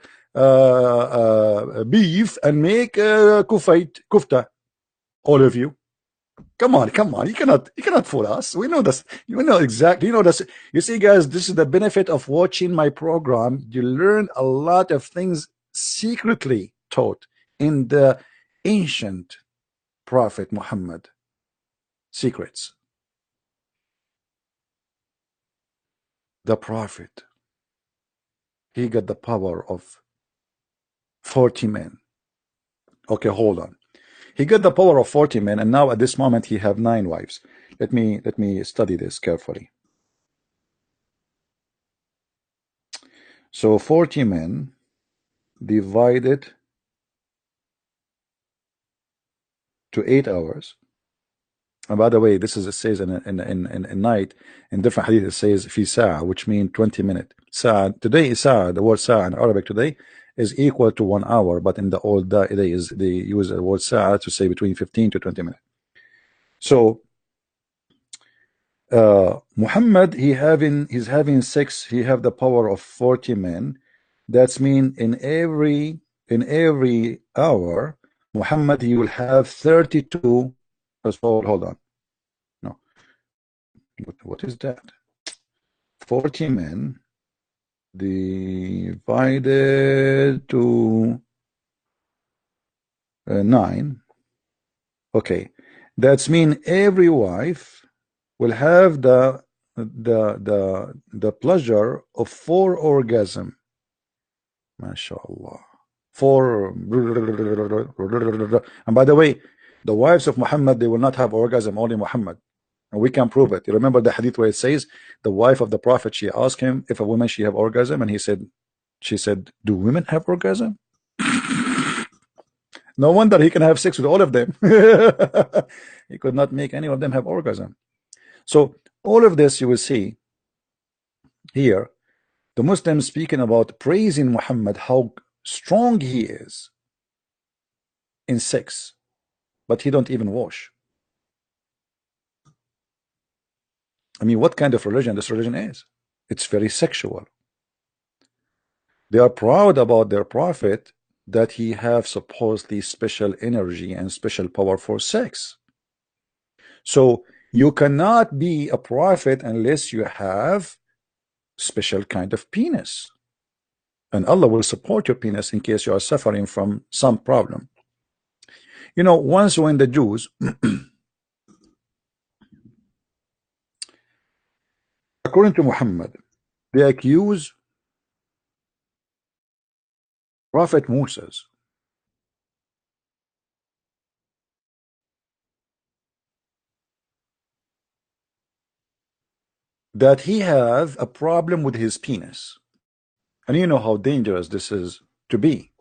beef and make kufta. All of you. Come on, come on. You cannot fool us. We know this. You know exactly. You know this. You see, guys, this is the benefit of watching my program. You learn a lot of things secretly taught in the ancient Prophet Muhammad secrets. The Prophet, he got the power of 40 men. Okay, hold on. He got the power of 40 men, and now at this moment he have 9 wives. Let me study this carefully. So 40 men divided to 8 hours. And by the way, this is, it says in night, in different hadith, it says fi sa'a, which means 20 minutes. Sa'a, today is sa'a, the word sa'a in Arabic today is equal to 1 hour, but in the old days, they use the word sa'a to say between 15 to 20 minutes. So, Muhammad, he's having sex, he have the power of 40 men. That's mean in every hour, Muhammad, he will have 32. Hold on. No. What is that? 40 men divided to 9. Okay. That's mean every wife will have the pleasure of 4 orgasm. MashaAllah. 4. And by the way, the wives of Muhammad, they will not have orgasm, only Muhammad. And we can prove it. You remember the hadith where it says, the wife of the Prophet, she asked him if a woman, she have orgasm, and she said, do women have orgasm? No wonder he can have sex with all of them. He could not make any of them have orgasm. So all of this you will see here, the Muslims speaking about praising Muhammad, how strong he is in sex, but he don't even wash. I mean, what kind of religion this religion is? It's very sexual. They are proud about their prophet that he have supposedly special energy and special power for sex. So you cannot be a prophet unless you have special kind of penis. And Allah will support your penis in case you are suffering from some problem. You know, once when the Jews, according to Muhammad, they accuse Prophet Moses that he have a problem with his penis. And you know how dangerous this is to be.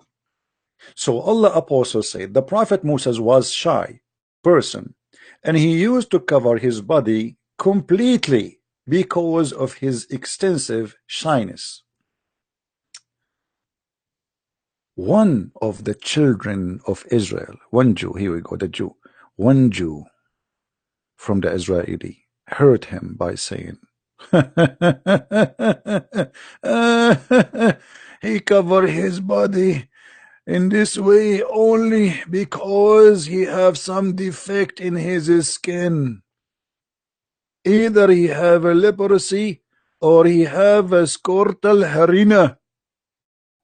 So Allah apostle said the Prophet Moses was shy person, and he used to cover his body completely because of his extensive shyness. One of the children of Israel, one Jew, here we go, the Jew, one Jew from the Israeli hurt him by saying, he covered his body in this way only because he have some defect in his skin. Either he have a leprosy or he have a scrotal hernia.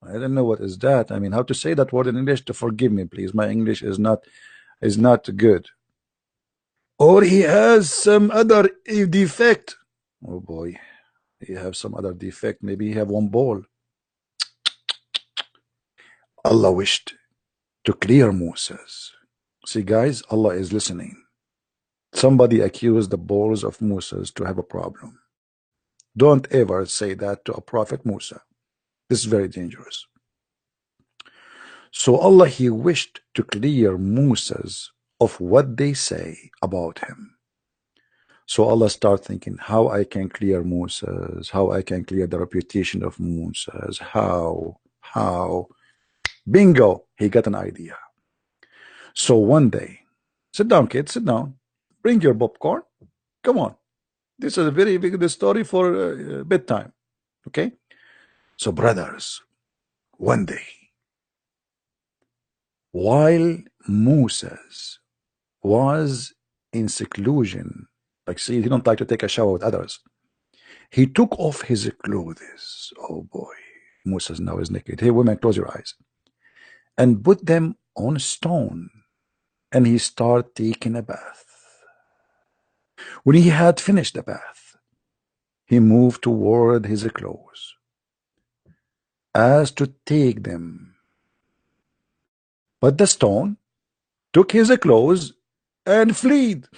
I don't know what is that. I mean, how to say that word in English? To forgive me, please. My English is not good. Or he has some other defect. Oh boy, he have some other defect. Maybe he have one ball. Allah wished to clear Moses. See, guys, Allah is listening. Somebody accused the balls of Moses to have a problem. Don't ever say that to a prophet Musa. This is very dangerous. So Allah, he wished to clear Moses of what they say about him. So Allah start thinking how I can clear Moses, how I can clear the reputation of Moses, how. Bingo, he got an idea. So one day, sit down, kids, sit down. Bring your popcorn. Come on. This is a very big story for bedtime. Okay? So brothers, one day, while Moses was in seclusion, like see, he don't like to take a shower with others, he took off his clothes. Oh boy, Moses now is naked. Hey women, close your eyes. And put them on a stone. And he started taking a bath. When he had finished the bath, he moved toward his clothes as to take them. But the stone took his clothes and fled.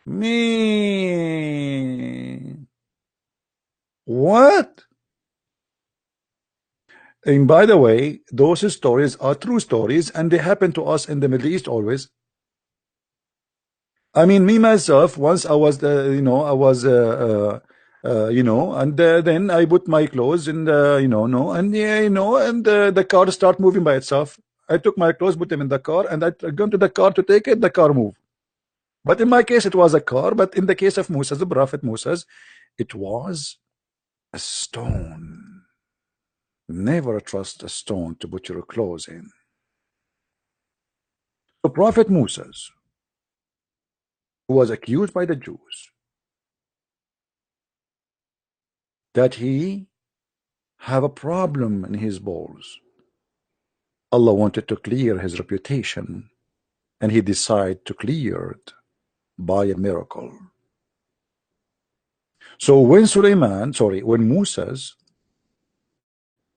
Me. What? And by the way, those stories are true stories, and they happen to us in the Middle East always. I mean, me myself, once I was, and then I put my clothes in the, and the car start moving by itself. I took my clothes, put them in the car, and I gone to the car to take it. The car moved. But in my case, it was a car. But in the case of Moses, the Prophet Moses, it was a stone. Never trust a stone to put your clothes in. So Prophet Moses, who was accused by the Jews that he have a problem in his balls, Allah wanted to clear his reputation, and he decided to clear it by a miracle. So when when Moses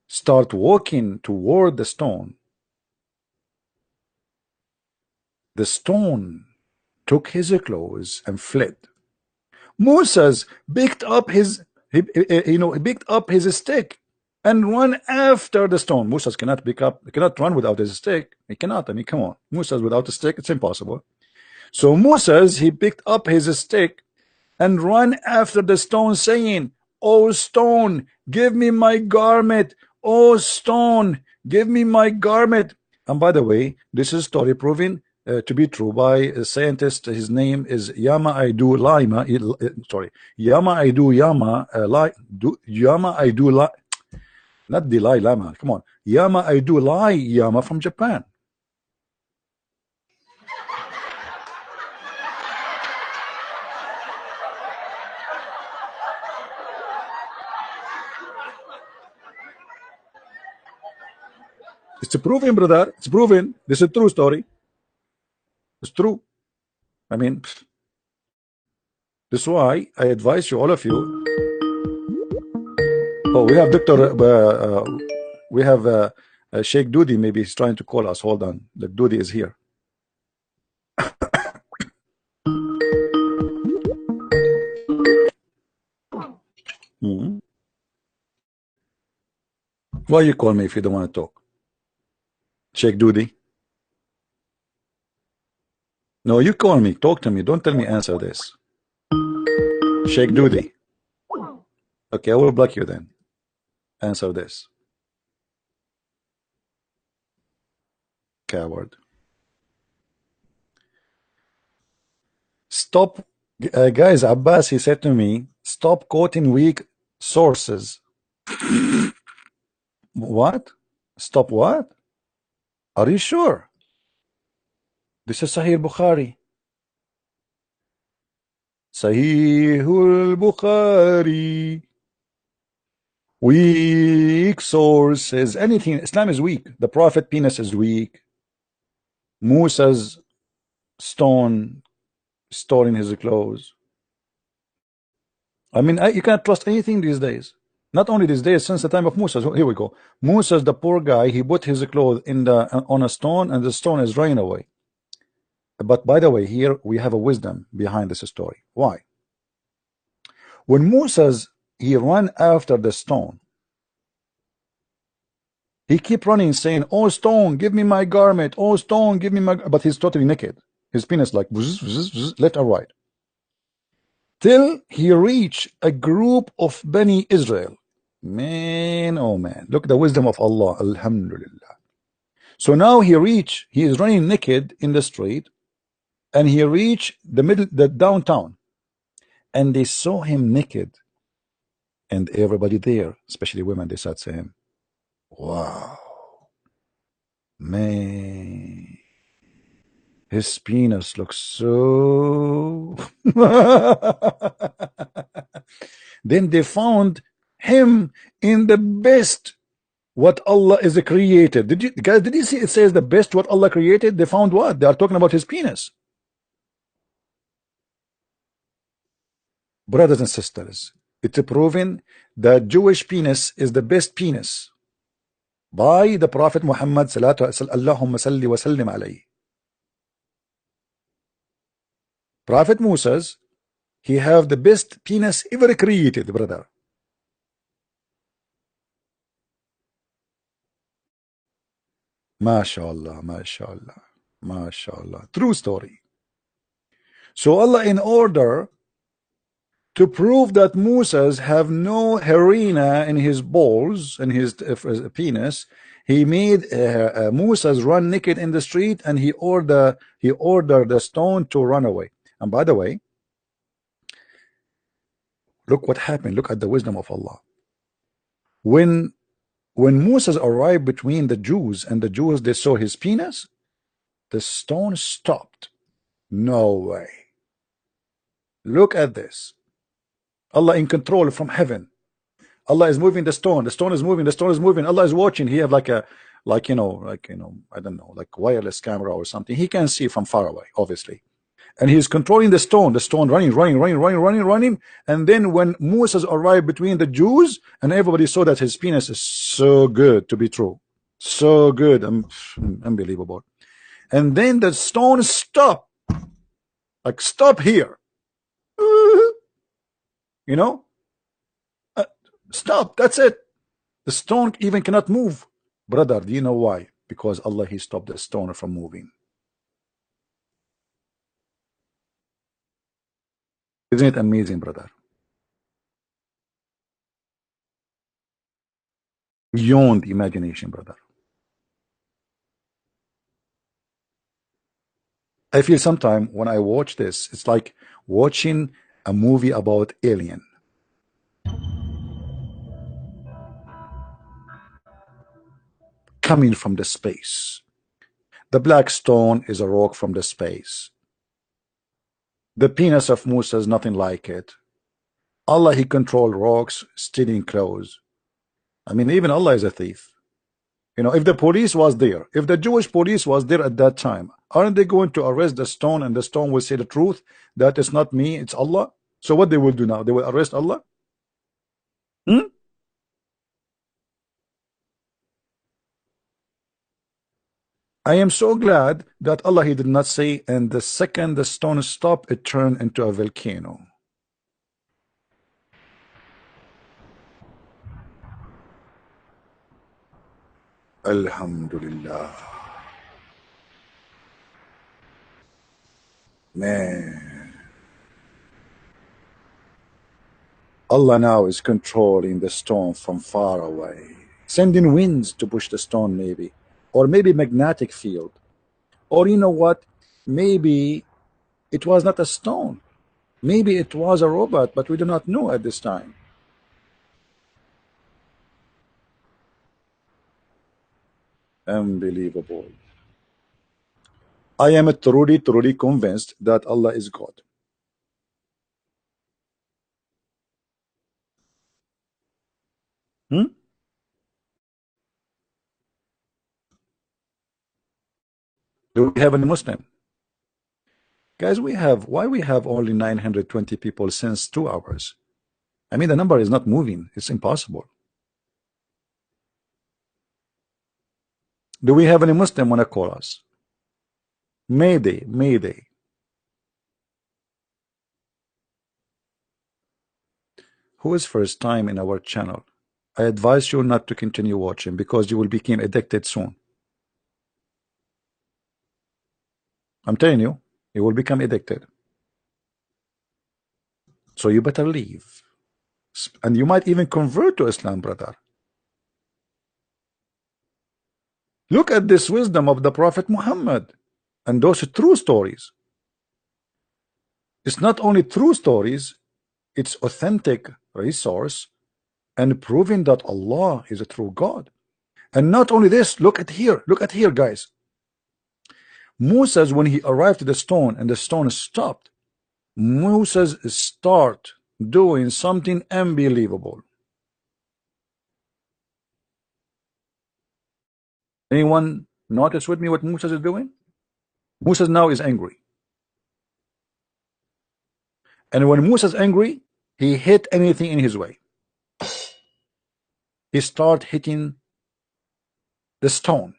start walking toward the stone took his clothes and fled. Moses picked up his stick and run after the stone. Moses cannot run without his stick. He cannot. I mean, come on. Moses without a stick, it's impossible. So Moses, he picked up his stick and run after the stone, saying, "Oh stone, give me my garment. Oh stone, give me my garment." And by the way, this is story proving to be true by a scientist. His name is Yama Aidu Lima. Sorry, Yama Aidu Yama Yama Aidu not Dalai Lama. Come on, Yama Aidu Lai Yama from Japan. It's proven, brother. It's proven. This is a true story. It's true. I mean, this is why I advise you, all of you. Oh, we have Doctor. We have Sheikh Dudi. Maybe he's trying to call us. Hold on. The Dudi is here. Why you call me if you don't want to talk? Sheikh Dudi. No, you call me. Talk to me. Don't tell me answer this. Sheikh Dudi. Okay, I will block you then. Answer this. Coward. Stop. Guys, Abbas, he said to me, stop quoting weak sources. What? Stop what? Are you sure? This is Sahih Bukhari. Sahih Bukhari. Weak sources. Anything. Islam is weak. The Prophet penis is weak. Musa's stone storing his clothes. I mean, you can't trust anything these days. Not only these days, since the time of Musa. So here we go. Musa's the poor guy. He put his clothes in on a stone, and the stone is running away. But by the way, here we have a wisdom behind this story. Why? When he ran after the stone, he kept running, saying, "Oh stone, give me my garment. Oh stone, give me my." But he's totally naked. His penis like left and right. Till he reached a group of Bani Israel. Man, oh man, look at the wisdom of Allah. Alhamdulillah. So now he is running naked in the street, and he reached the downtown, and they saw him naked, and everybody there, especially women, they said to him, "Wow, man, his penis looks so." Then they found him in the best what Allah is created. Did you see it says the best what Allah created? They found what? They are talking about his penis. Brothers and sisters, it's proven that Jewish penis is the best penis by the Prophet Muhammad Allahumma salli wa sallim alayhi. Prophet Musa's, he have the best penis ever created, brother. MashaAllah, MashaAllah, MashaAllah. True story. So Allah, in order to prove that Musa's have no harina in his balls and his penis, he made Musa's run naked in the street, and he ordered the stone to run away. And by the way, look what happened. Look at the wisdom of Allah. When Musa arrived between the Jews, and the Jews, they saw his penis, the stone stopped. No way. Look at this. Allah in control from heaven. Allah is moving the stone. The stone is moving. The stone is moving. Allah is watching. He have like I don't know, like wireless camera or something. He can see from far away, obviously. And he is controlling the stone running. And then when Moses arrived between the Jews, and everybody saw that his penis is so good to be true, so good, unbelievable. And then the stone stopped, like stop here, you know, stop. That's it. The stone even cannot move, brother. Do you know why? Because Allah, he stopped the stone from moving. Isn't it amazing, brother? Beyond imagination, brother. I feel sometime when I watch this, it's like watching a movie about alien. Coming from the space. The black stone is a rock from the space. The penis of Musa is nothing like it. Allah, he controlled rocks, stealing clothes. I mean, even Allah is a thief. You know, if the police was there, if the Jewish police was there at that time, aren't they going to arrest the stone, and the stone will say the truth, that it's not me, it's Allah? So what they will do now? They will arrest Allah? I am so glad that Allah, he did not say, and the second the stone stopped, it turned into a volcano. Alhamdulillah. Man. Allah now is controlling the stone from far away, sending winds to push the stone maybe, or maybe magnetic field, or you know what, maybe it was not a stone, maybe it was a robot, but we do not know at this time. Unbelievable. I am truly convinced that Allah is God. Do we have any Muslim? Guys, why we have only 920 people since 2 hours? I mean, the number is not moving. It's impossible. Do we have any Muslim want to call us? Mayday, mayday. Who is first time in our channel? I advise you not to continue watching because you will become addicted soon. I'm telling you, you will become addicted. So you better leave. And you might even convert to Islam, brother. Look at this wisdom of the Prophet Muhammad and those true stories. It's not only true stories, it's authentic resource and proving that Allah is a true God. And not only this, look at here, guys. Moses, when he arrived to the stone and the stone stopped, Moses start doing something unbelievable. Anyone notice with me what Moses is doing? Moses now is angry. And when Moses is angry, he hit anything in his way. He start hitting the stone.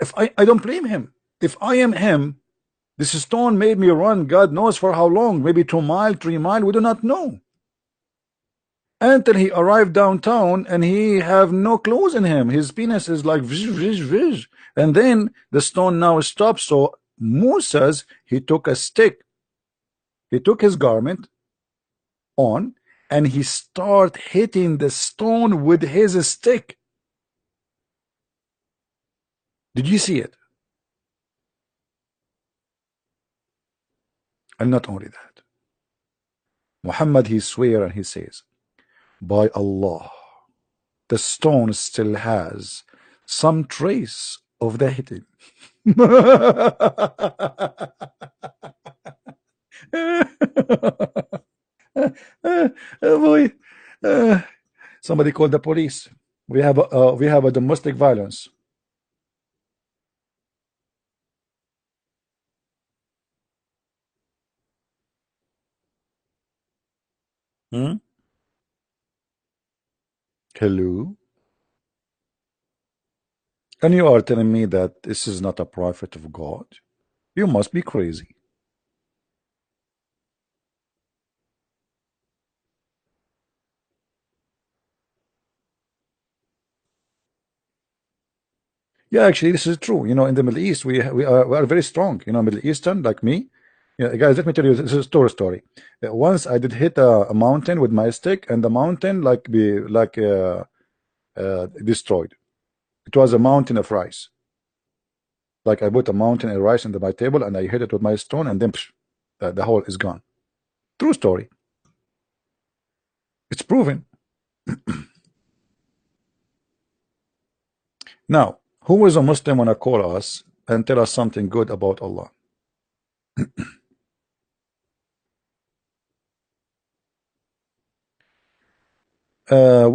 If I don't blame him. If I am him, this stone made me run God knows for how long, maybe 2 miles, 3 miles, we do not know. Until he arrived downtown and he have no clothes in him. His penis is like vish, vish, vish. And then the stone now stops. So Moses, he took a stick. He took his garment on and he start hitting the stone with his stick. Did you see it? And not only that, Muhammad, he swear and he says, by Allah, the stone still has some trace of the hitting. Boy, somebody called the police. We have a domestic violence. Hello? And you are telling me that this is not a prophet of God? You must be crazy. Yeah, actually, this is true. You know, in the Middle East, we are very strong. You know, Middle Eastern, like me. Yeah, guys, let me tell you, this is a story. Once I did hit a mountain with my stick, and the mountain destroyed. It was a mountain of rice. Like I put a mountain of rice on my table and I hit it with my stone, and then psh, the hole is gone. True story. It's proven. Now, who is a Muslim wanna call us and tell us something good about Allah?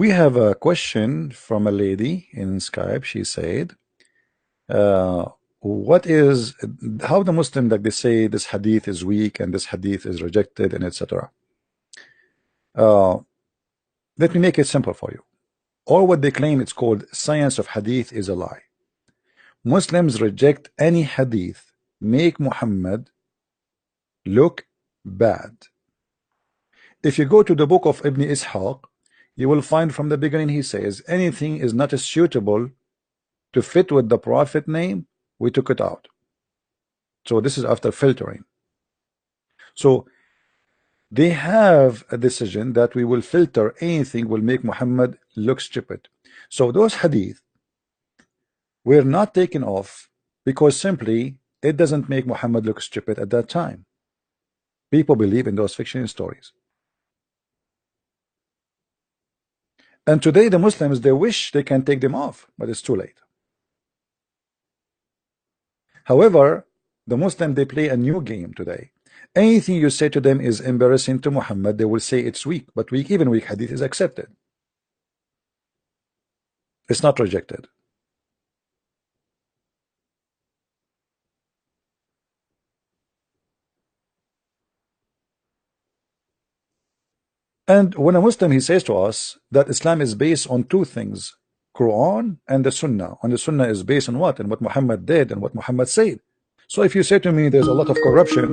We have a question from a lady in Skype. She said, what is, how the Muslim, like they say this hadith is weak and this hadith is rejected and etc. Let me make it simple for you. All what they claim it's called science of hadith is a lie. Muslims reject any hadith make Muhammad look bad. If you go to the book of Ibn Ishaq, you will find from the beginning he says anything is not suitable to fit with the prophet name, we took it out. So this is after filtering. So they have a decision that we will filter anything will make Muhammad look stupid. So those hadith were not taken off because simply it doesn't make Muhammad look stupid at that time. People believe in those fiction stories. And today the Muslims, they wish they can take them off, but it's too late. However, the Muslim, they play a new game today. Anything you say to them is embarrassing to Muhammad, they will say it's weak, but weak, even weak hadith is accepted. It's not rejected. And when a Muslim, he says to us that Islam is based on two things, Qur'an and the Sunnah. And the Sunnah is based on what? And what Muhammad did and what Muhammad said. So if you say to me there's a lot of corruption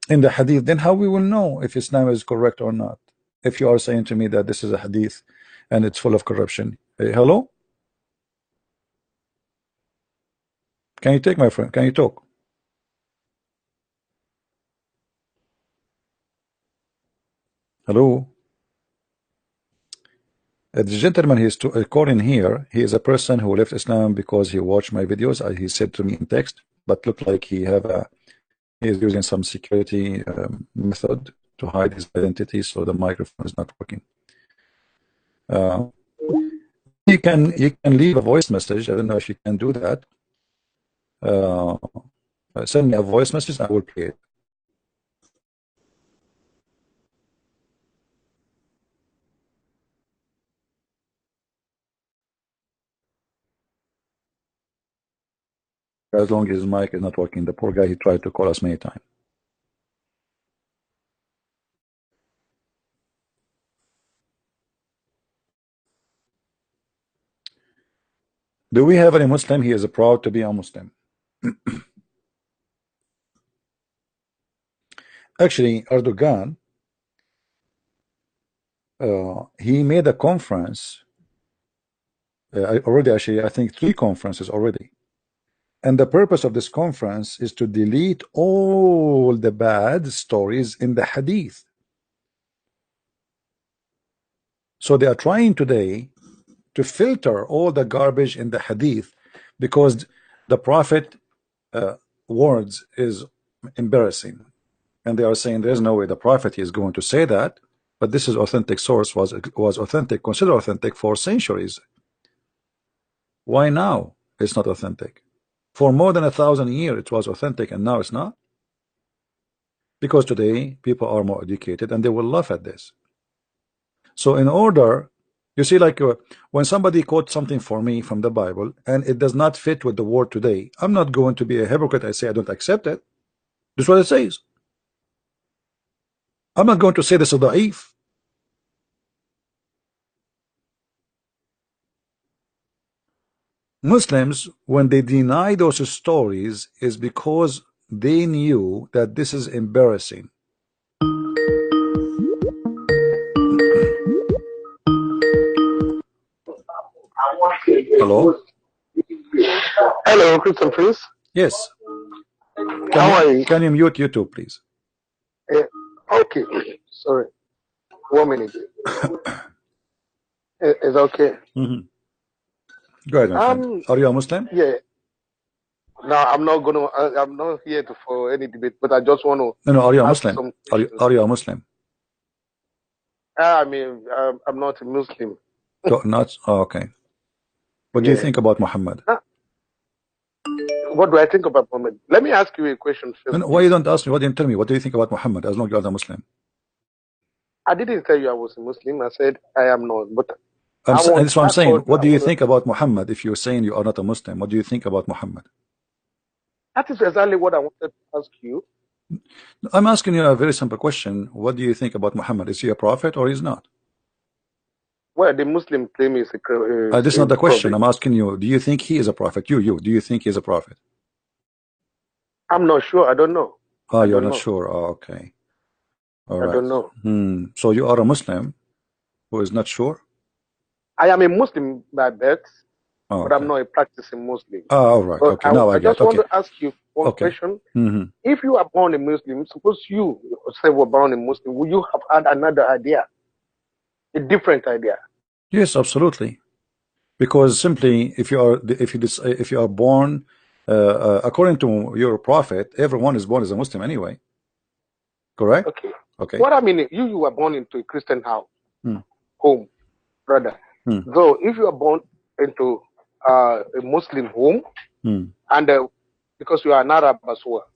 in the hadith, then how we will know if Islam is correct or not? If you are saying to me that this is a hadith and it's full of corruption. Hey, hello? Can you take, my friend? Can you talk? Hello? The gentleman he's calling here, he is a person who left Islam because he watched my videos. He said to me in text, but looked like he is using some security method to hide his identity, so the microphone is not working. You can leave a voice message. I don't know if you can do that. Send me a voice message, I will play it. As long as his mic is not working. The poor guy, he tried to call us many times. Do we have any Muslim? He is proud to be a Muslim. Actually, Erdogan, he made a conference already. Actually, I think 3 conferences already. And the purpose of this conference is to delete all the bad stories in the hadith. So they are trying today to filter all the garbage in the hadith because the prophet words is embarrassing. And they are saying there's no way the prophet is going to say that, but this is authentic source, was authentic, considered authentic for centuries. Why now it's not authentic? For more than 1,000 years it was authentic, and now it's not? Because today people are more educated and they will laugh at this. So in order, you see, like when somebody quotes something for me from the Bible and it does not fit with the word today, I'm not going to be a hypocrite. I say I don't accept it. This is what it says. I'm not going to say this is da'if. Muslims, when they deny those stories, is because they knew that this is embarrassing. Hello? Hello, Christian Prince. Yes. How are you? Can you mute YouTube, please? Okay. Sorry. 1 minute. It's okay. Go ahead, my friend. Are you a Muslim? Yeah. No, I'm not gonna. I'm not here for any debate, but I just want to. No, are you a Muslim? Are you a Muslim? I mean, I'm not a Muslim. Not? Oh, okay. What do you think about Muhammad? What do I think about Muhammad? Let me ask you a question first. No, why you don't ask me? What do you tell me? What do you think about Muhammad? As long as you are a Muslim. I didn't tell you I was a Muslim. I said I am not. But that's what I'm saying. What do you think about Muhammad? If you're saying you are not a Muslim, what do you think about Muhammad? That is exactly what I wanted to ask you. I'm asking you a very simple question. What do you think about Muhammad? Is he a prophet or is not? Well, the Muslim claim is a this is not the question. I'm asking you, do you think he is a prophet? Do you think he is a prophet? I'm not sure. I don't know. Oh, you're not sure. Oh, okay. All right. I don't know. So you are a Muslim who is not sure? I am a Muslim by birth, but I'm not a practicing Muslim. Oh, all right. But okay. Now I just want to ask you one question. If you are born a Muslim, suppose you say were born a Muslim, would you have had another idea? A different idea? Yes, absolutely. Because simply, if you are born according to your prophet, everyone is born as a Muslim anyway. Correct? Okay. Okay. What I mean, you were born into a Christian house, home, brother. So if you are born into a Muslim home, and because you are an Arab as well,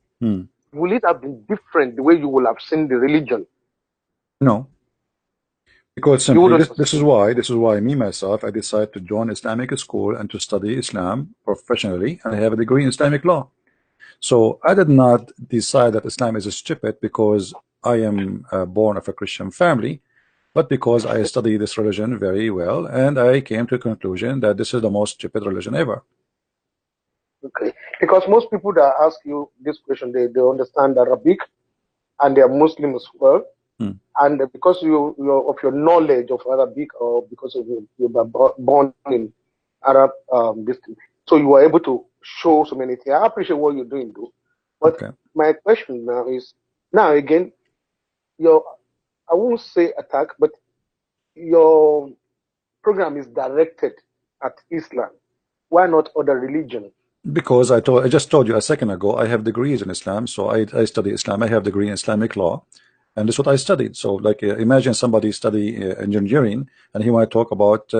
will it have been different the way you will have seen the religion? No. Because simply, this is why me myself I decided to join Islamic school and to study Islam professionally, and I have a degree in Islamic law. So I did not decide that Islam is stupid because I am born of a Christian family, but because I study this religion very well, and I came to a conclusion that this is the most stupid religion ever. Okay, because most people that ask you this question, they understand Arabic, and they are Muslim as well. And because of your knowledge of Arabic, or because of you were born in Arab so you were able to show so many things. I appreciate what you're doing, though. But my question now is, now again, I won't say attack, but your program is directed at Islam. Why not other religion? Because I just told you a second ago, I have degrees in Islam, so I study Islam. I have a degree in Islamic law. And this is what I studied. So, like, imagine somebody study engineering, and he want to talk about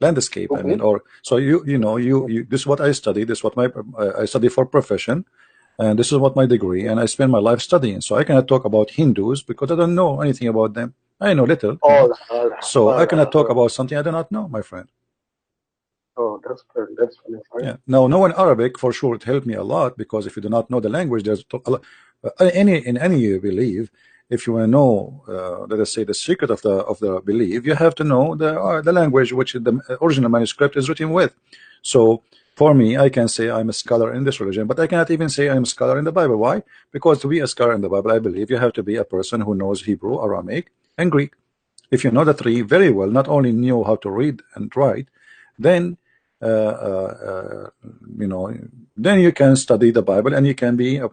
landscape. I mean, or so this is what I study. This is what I study for profession, and this is what my degree. And I spend my life studying. So I cannot talk about Hindus because I don't know anything about them. I know little. So I cannot talk about something I do not know, my friend. Oh, that's fair. That's funny. Yeah. Now, knowing Arabic for sure it helped me a lot, because if you do not know the language, there's in any belief, if you want to know, let us say, the secret of the belief, you have to know the language which the original manuscript is written with. So for me, I can say I'm a scholar in this religion, but I cannot even say I'm a scholar in the Bible. Why? Because to be a scholar in the Bible, I believe you have to be a person who knows Hebrew, Aramaic, and Greek. If you know the three very well, not only know how to read and write, then then you can study the Bible and you can be a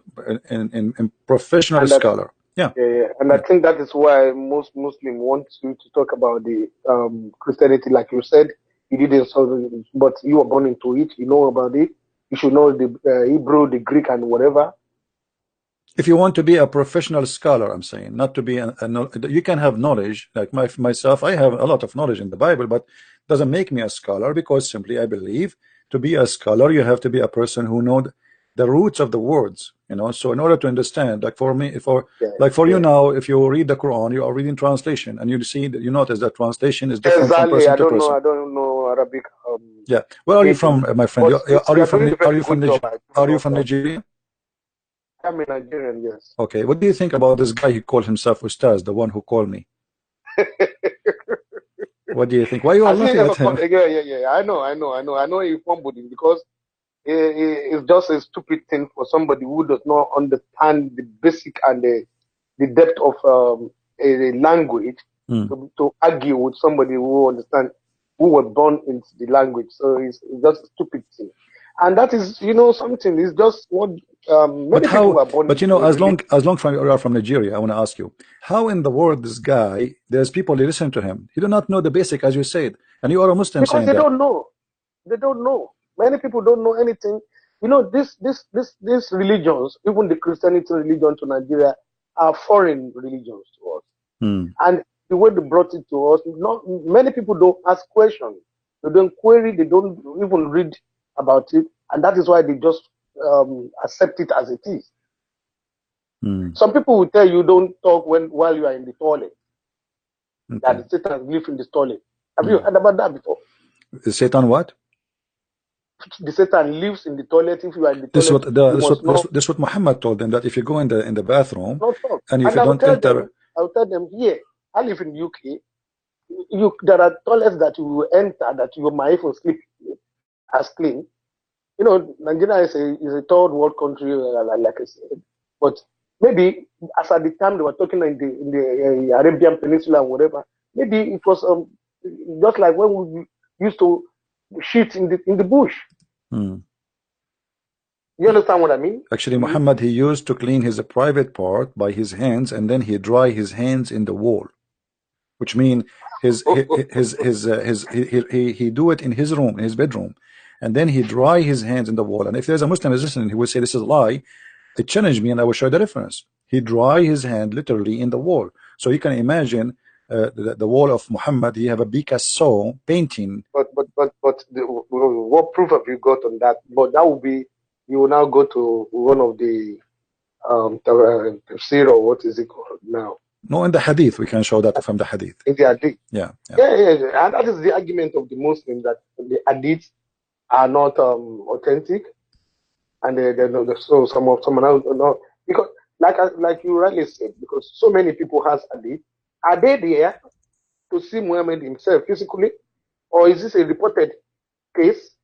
professional scholar. Yeah. And I think that is why most Muslims want you to talk about the Christianity, like you said. You didn't, but you were born into it. You know about it. You should know the Hebrew, the Greek, and whatever. If you want to be a professional scholar, I'm saying, not to be you can have knowledge like myself. I have a lot of knowledge in the Bible, but doesn't make me a scholar, because simply I believe to be a scholar you have to be a person who knows the roots of the words. So in order to understand, like for me, you now, if you read the Quran, you are reading translation, and you see that you notice that translation is different from person to person. I don't know Arabic. Yeah. Where are you from, my friend? Are you from Nigeria? I'm a Nigerian, yes. Okay, what do you think about this guy who called himself Ustaz, the one who called me? What do you think? Why you are laughing at him? Yeah. I know he fumbled him because it's just a stupid thing for somebody who does not understand the basic and the depth of a language to argue with somebody who understands, who was born into the language. So it's just a stupid thing. And that is, something. It's just what many people are born. But as long you are from Nigeria, I want to ask you, how in the world this guy? There's people who listen to him. He do not know the basic, as you said, and you are a Muslim. Because they don't know. They don't know. Many people don't know anything. You know, these religions, even the Christianity religion to Nigeria, are foreign religions to us. And the way they brought it to us, not many people don't ask questions. They don't query. They don't even read about it, and that is why they just accept it as it is. Some people will tell you don't talk while you are in the toilet. That Satan lives in the toilet. Have you heard about that before? Satan what? The Satan lives in the toilet. If you are in the toilet, this is what Muhammad told them, that if you go in the bathroom and if you don't enter, I'll tell them here. I live in UK. There are toilets that you will enter that you might even sleep as clean. You know, Nigeria is a third world country, like I said. But maybe as at the time they were talking in the Arabian Peninsula and whatever, maybe it was just like when we used to shit in the bush. You understand what I mean? Actually, Muhammad, he used to clean his private part by his hands, and then he dry his hands in the wall, which means he do it in his room, in his bedroom, and then he dry his hands in the wall. And if there's a Muslim is listening, he will say this is a lie. It challenged me, and I will show the difference. He dry his hand literally in the wall, so you can imagine the wall of Muhammad. He have a Picasso painting. But what proof have you got on that? But that would be, you will now go to one of the tafsir, or what is it called now? No, in the hadith we can show that from the hadith. In the hadith, yeah. And that is the argument of the Muslims, that the hadiths are not authentic, and so someone else not, because like you rightly said, because so many people has hadith. Are they there to see Muhammad himself physically, or is this a reported case?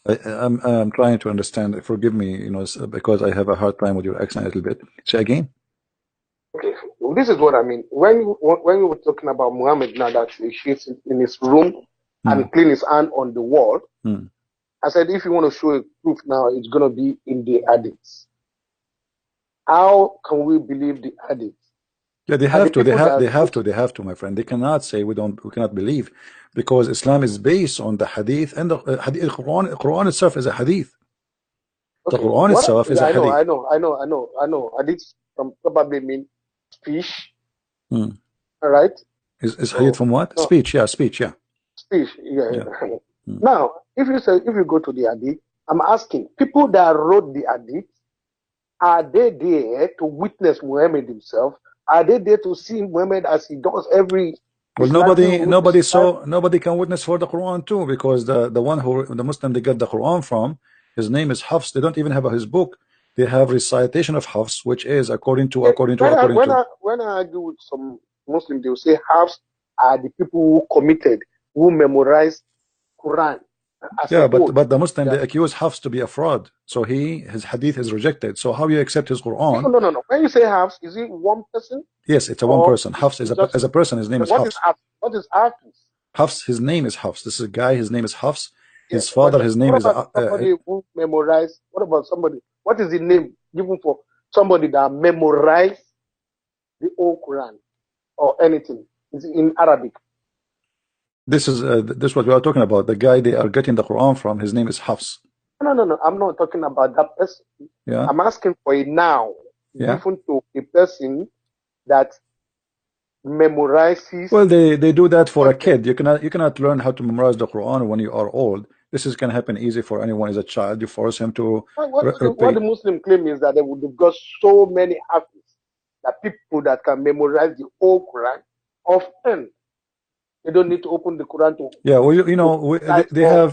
I'm trying to understand. Forgive me, you know, because I have a hard time with your accent a little bit. Say again. Okay, well, this is what I mean. When you were talking about Muhammad, now that he sits in his room and clean his hand on the wall, I said, if you want to show a proof now, it's going to be in the hadiths. How can we believe the hadiths? Yeah, they have to, my friend. They cannot say we cannot believe, because Islam is based on the hadith, and the Quran itself is a hadith. Okay. The Quran itself is a hadith. I know. Hadith probably mean speech. All right. Is hadith from what? No. Speech, yeah. Speech, yeah. Now, if you go to the hadith, I'm asking, people that wrote the hadith, are they there to witness Muhammad himself? Are they there to see Muhammad as he does every? Well, nobody can witness for the Quran too, because the Muslim they get the Quran from, his name is Hafs. They don't even have his book. They have recitation of Hafs, which is according to. When I argue with some Muslims, they will say Hafs are the people who memorized Quran. Yeah, but the Muslim they accuse Hafs to be a fraud, so his hadith is rejected. So how you accept his Quran? No. When you say Hafs, is it one person? Yes, it's a one person. Hafs is as a person. His name is Hafs. What is Hafs? Hafs, his name is Hafs. This is a guy. His name is Hafs. His father, his name is. Somebody who memorized. What about somebody? What is the name given for somebody that memorized the whole Quran or anything? Is it in Arabic? This is what we are talking about. The guy they are getting the Quran from, his name is Hafs. No. I'm not talking about that person. Yeah. I'm asking for a now. Yeah. Given to a person that memorizes. Well, they do that for a kid. You cannot learn how to memorize the Quran when you are old. This can happen easy for anyone as a child. You force him to. What the Muslim claim is that they've got so many hafiz, that people that can memorize the whole Quran often. They don't need to open the Quran to. Yeah, well,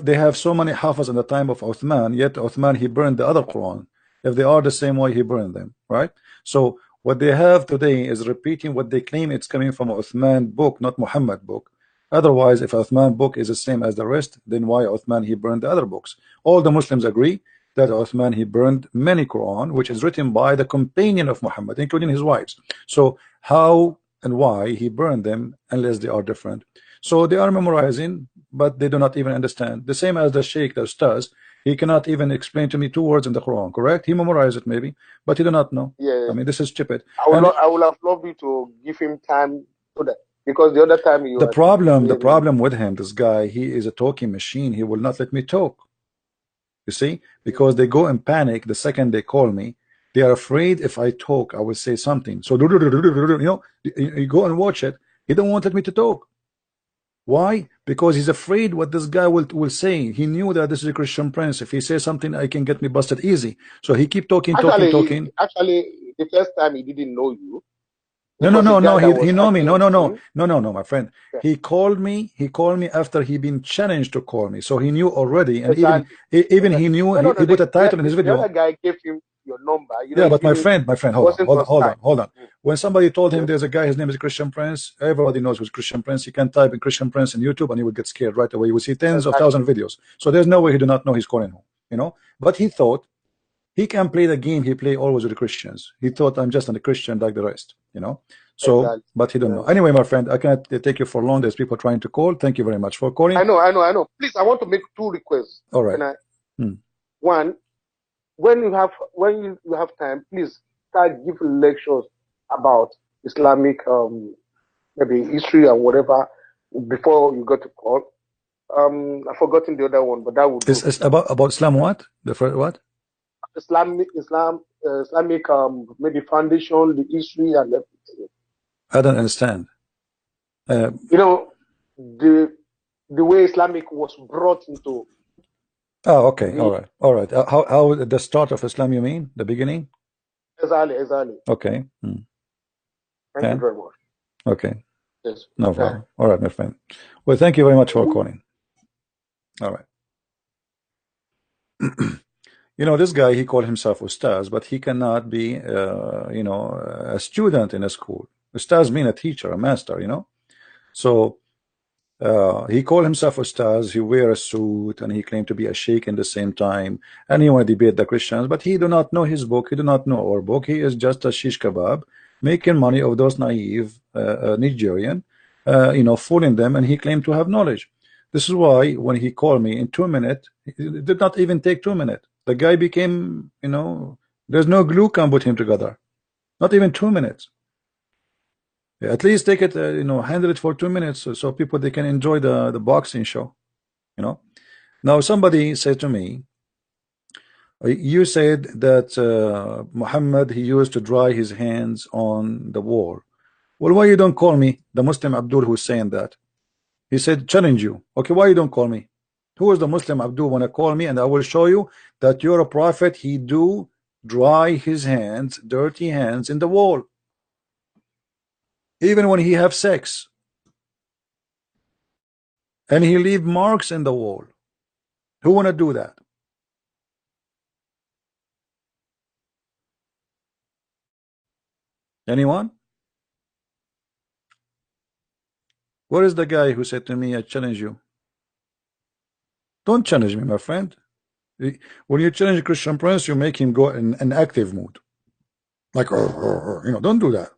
they have so many hafiz in the time of Uthman. Yet Uthman he burned the other Quran. If they are the same way, he burned them, right? So what they have today is repeating what they claim it's coming from Uthman book, not Muhammad book. Otherwise, if Uthman book is the same as the rest, then why Uthman he burned the other books? All the Muslims agree that Uthman he burned many Quran, which is written by the companion of Muhammad, including his wives. So how and why he burned them unless they are different? So they are memorizing, but they do not even understand. The same as the Sheikh, the Ustaz, he cannot even explain to me 2 words in the Quran, correct? He memorized it maybe, but he do not know. Yeah. I mean, this is stupid. I would have loved you to give him time so that Because the other time you the problem with him, this guy, he is a talking machine. He will not let me talk. You see, because they go in panic the second they call me. They are afraid if I talk, I will say something. So you know, you go and watch it. He don't want me to talk. Why? Because he's afraid what this guy will say. He knew that this is a Christian prince. If he says something, I can get me busted easy. So he keep talking. Actually, the first time he didn't know you. No, he know me. No, my friend. Okay. He called me after he been challenged to call me. So he knew already, and even he knew he put a title in his video. The other guy gave him your number. Yeah, but my friend, hold on. When somebody told him there's a guy, his name is Christian Prince, everybody knows who's Christian Prince. You can type in Christian Prince in YouTube and he will get scared right away. You will see tens of thousands of videos. So there's no way he do not know he's calling him, you know. But he thought he can play the game he play always with the Christians. He thought I'm just a Christian like the rest, you know. So, but he don't know. Anyway, my friend, I cannot take you for long. There's people trying to call. Thank you very much for calling. I know. Please, I want to make 2 requests. All right. One, when you have time, please start giving lectures about Islamic maybe history and whatever before you go to call. I've forgotten the other one, but that would do. It's about Islam what? The first what? Islamic maybe foundation, the history and everything. I don't understand. You know, the way Islamic was brought into. Oh, okay, all right. How the start of Islam? You mean the beginning? Exactly. Okay. Thank you very much. Okay. Yes. No problem. All right, my friend. Well, thank you very much for calling. All right. You know, this guy, he called himself Ustaz, but he cannot be, you know, a student in a school. Ustaz mean a teacher, a master, you know. So he called himself Ustaz. He wear a suit and he claimed to be a Sheikh in the same time. And he want to debate the Christians, but he do not know his book. He do not know our book. He is just a shish kebab, making money of those naive Nigerian, you know, fooling them. And he claimed to have knowledge. This is why when he called me in 2 minutes, it did not even take 2 minutes. The guy became, you know, there's no glue can put him together. Not even 2 minutes. At least take it, you know, handle it for 2 minutes so people they can enjoy the boxing show, you know. Now somebody said to me, you said that Muhammad, he used to dry his hands on the wall. Well, why you don't call me the Muslim Abdul who's saying that? He said challenge you. Okay, why you don't call me? Who is the Muslim Abdul wanna call me, and I will show you that you're a prophet. He do dry his hands, dirty hands in the wall, even when he have sex, and he leave marks in the wall. Who wanna do that? Anyone? Where is the guy who said to me, I challenge you? Don't challenge me, my friend. When you challenge Christian Prince, you make him go in an active mood. Like, you know, don't do that.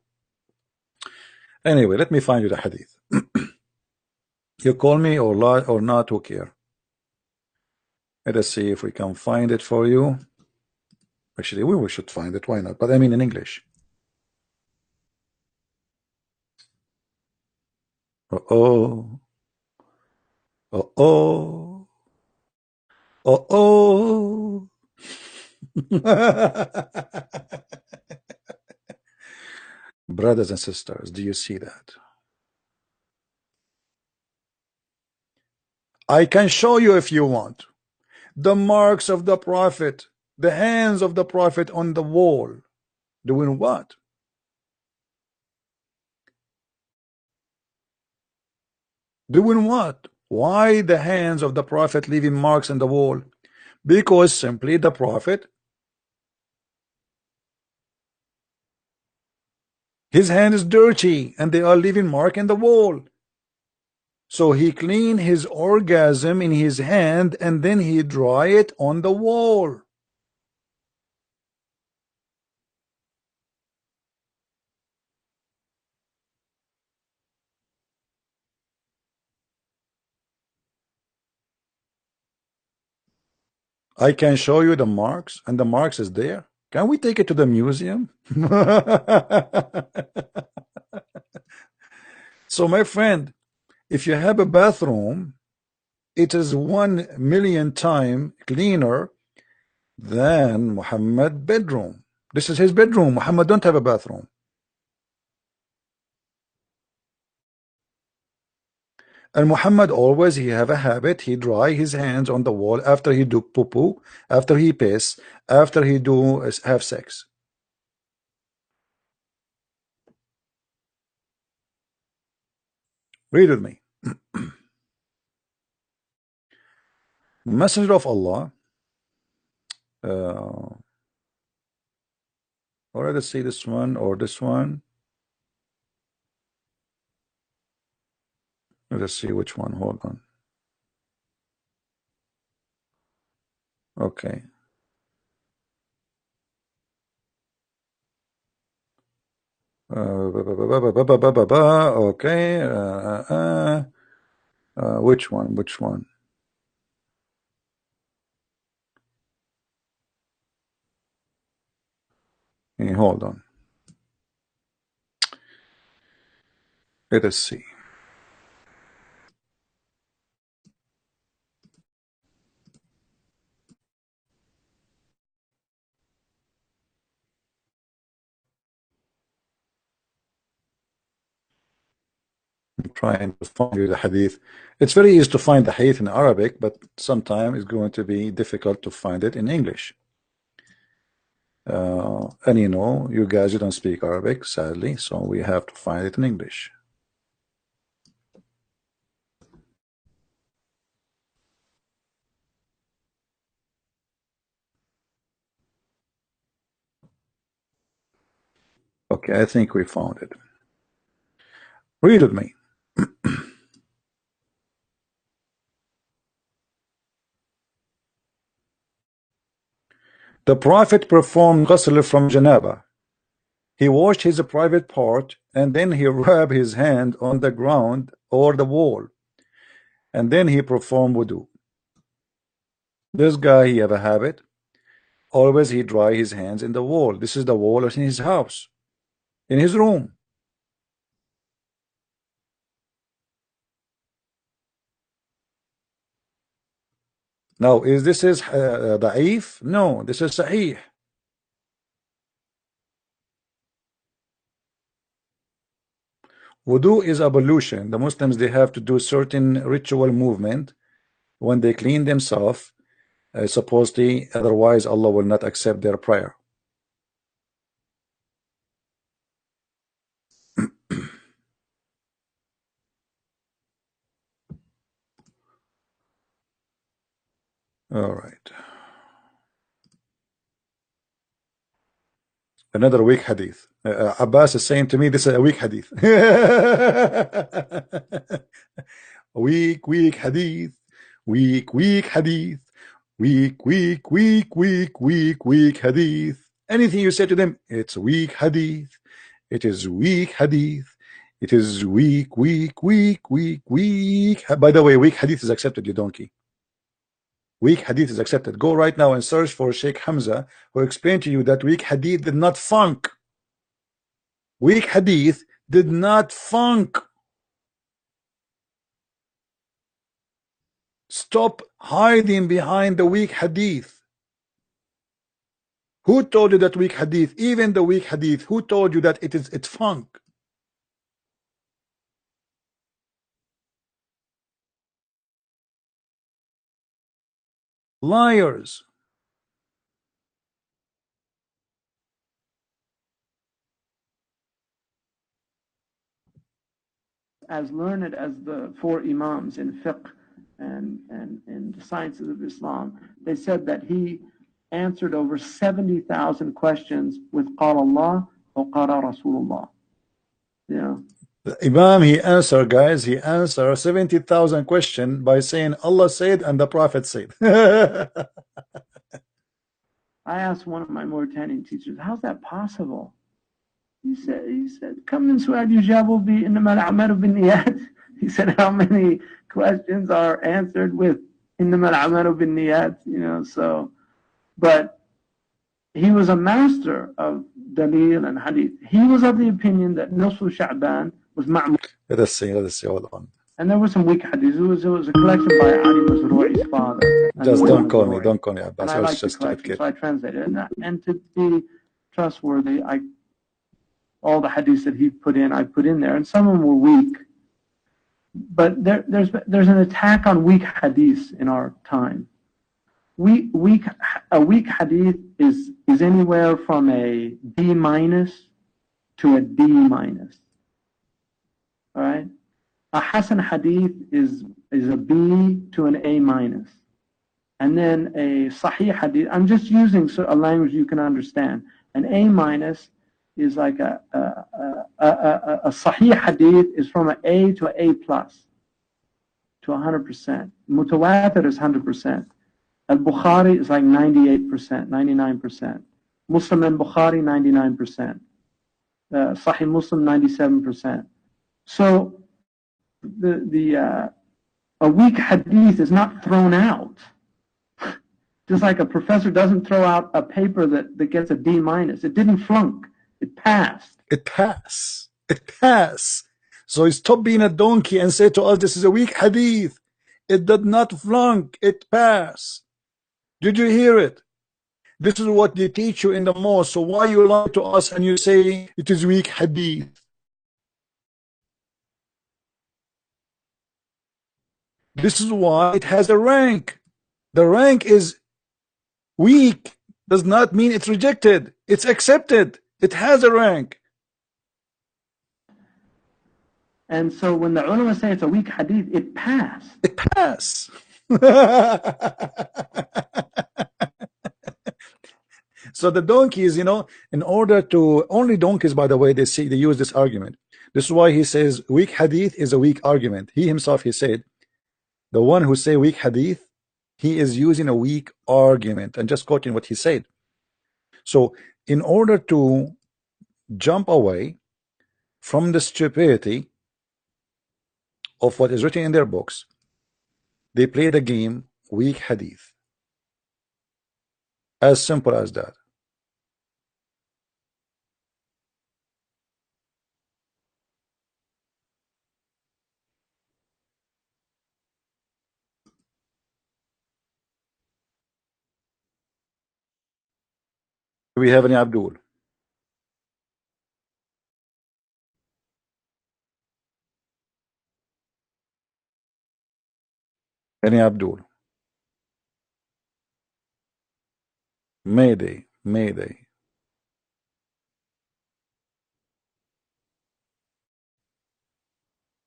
Anyway, let me find you the hadith. You call me or lie or not, who care? Let us see if we can find it for you. Actually, we should find it. Why not? But I mean in English. Uh-oh. Uh-oh. Uh-oh. Brothers and sisters, do you see that? I can show you if you want. The marks of the prophet, the hands of the prophet on the wall. Doing what? Doing what? Why the hands of the prophet leaving marks on the wall? Because simply the prophet, his hand is dirty and they are leaving mark in the wall. So he clean his orgasm in his hand and then he dry it on the wall. I can show you the marks, and the marks is there. Can we take it to the museum? So my friend, if you have a bathroom, it is 1,000,000 times cleaner than Muhammad's bedroom. This is his bedroom. Muhammad don't have a bathroom. And Muhammad always, he have a habit, he dry his hands on the wall after he do poo-poo, after he piss, after he do have sex. Read with me. Messenger of Allah, or let's see this one or this one. Let's see which one. Hold on. Okay. Okay. Which one? Which one? Hey, hold on. Let us see. I'm trying to find you the hadith. It's very easy to find the hadith in Arabic, but sometimes it's going to be difficult to find it in English. And you know, you guys, you don't speak Arabic, sadly, so we have to find it in English. Okay, I think we found it. Read with me. The Prophet performed ghusl from janaba. He washed his private part and then he rubbed his hand on the ground or the wall, and then he performed wudu. This guy, he have a habit. Always he dry his hands in the wall. This is the wall in his house, in his room. Now, is this is da'if? No, this is sahih. Wudu is ablution. The Muslims, they have to do certain ritual movement when they clean themselves, supposedly, otherwise Allah will not accept their prayer. All right. Another weak hadith. Abbas is saying to me, this is a weak hadith. weak hadith. Weak hadith. Weak hadith. Anything you say to them, it's weak hadith. It is weak hadith. It is weak. By the way, weak hadith is accepted, you donkey. Weak hadith is accepted. Go right now and search for Sheikh Hamza, who explained to you that weak hadith did not funk. Weak hadith did not funk. Stop hiding behind the weak hadith. Who told you that weak hadith, even the weak hadith, who told you that it's funk? Liars. As learned as the four imams in fiqh and in the sciences of Islam, they said that he answered over 70,000 questions with Qala Allah or Qala Rasulullah. Yeah. The Imam, he answered, guys, he answered 70,000 questions by saying Allah said and the Prophet said. I asked one of my Mauritanian teachers, how's that possible? He said, come in su'al yujabu bi innama al-a'malu bin-niyat. He said, how many questions are answered with innama al-a'malu bin-niyat, you know, so, but he was a master of dalil and hadith. He was of the opinion that Nisfu Sha'ban was ma'mur. Let us see, hold on. And there were some weak hadiths. It was a collection by Ali Masroui's father. Just don't call me Abbas. And I like the collection, so I translated it. And to be trustworthy, all the hadiths that he put in, I put in there. And some of them were weak. But there's an attack on weak hadiths in our time. A weak hadith is anywhere from a B- to a D-. All right? A Hasan hadith is a B to an A-. And then a Sahih hadith, I'm just using a language you can understand. An A- is like a Sahih hadith is from an A to an A+ to 100%. Mutawatir is 100%. Al-Bukhari is like 98%, 99%. Muslim and Bukhari, 99%. Sahih Muslim, 97%. So a weak hadith is not thrown out. Just like a professor doesn't throw out a paper that gets a D-. It didn't flunk. It passed. It passed. So stop being a donkey and say to us, this is a weak hadith. It did not flunk. It passed. Did you hear it? This is what they teach you in the mosque. So why you lie to us and you say it is weak hadith? This is why it has a rank. The rank is weak. Does not mean it's rejected. It's accepted. It has a rank. And so when the ulama say it's a weak hadith, it passed. It passed. So the donkeys, in order to, only donkeys, by the way, they use this argument. This is why he says weak hadith is a weak argument. He himself, he said, the one who say weak hadith, he is using a weak argument, and just quoting what he said. So in order to jump away from the stupidity of what is written in their books, they play the game weak hadith. As simple as that. Do we have any Abdul? Any Abdul? Mayday.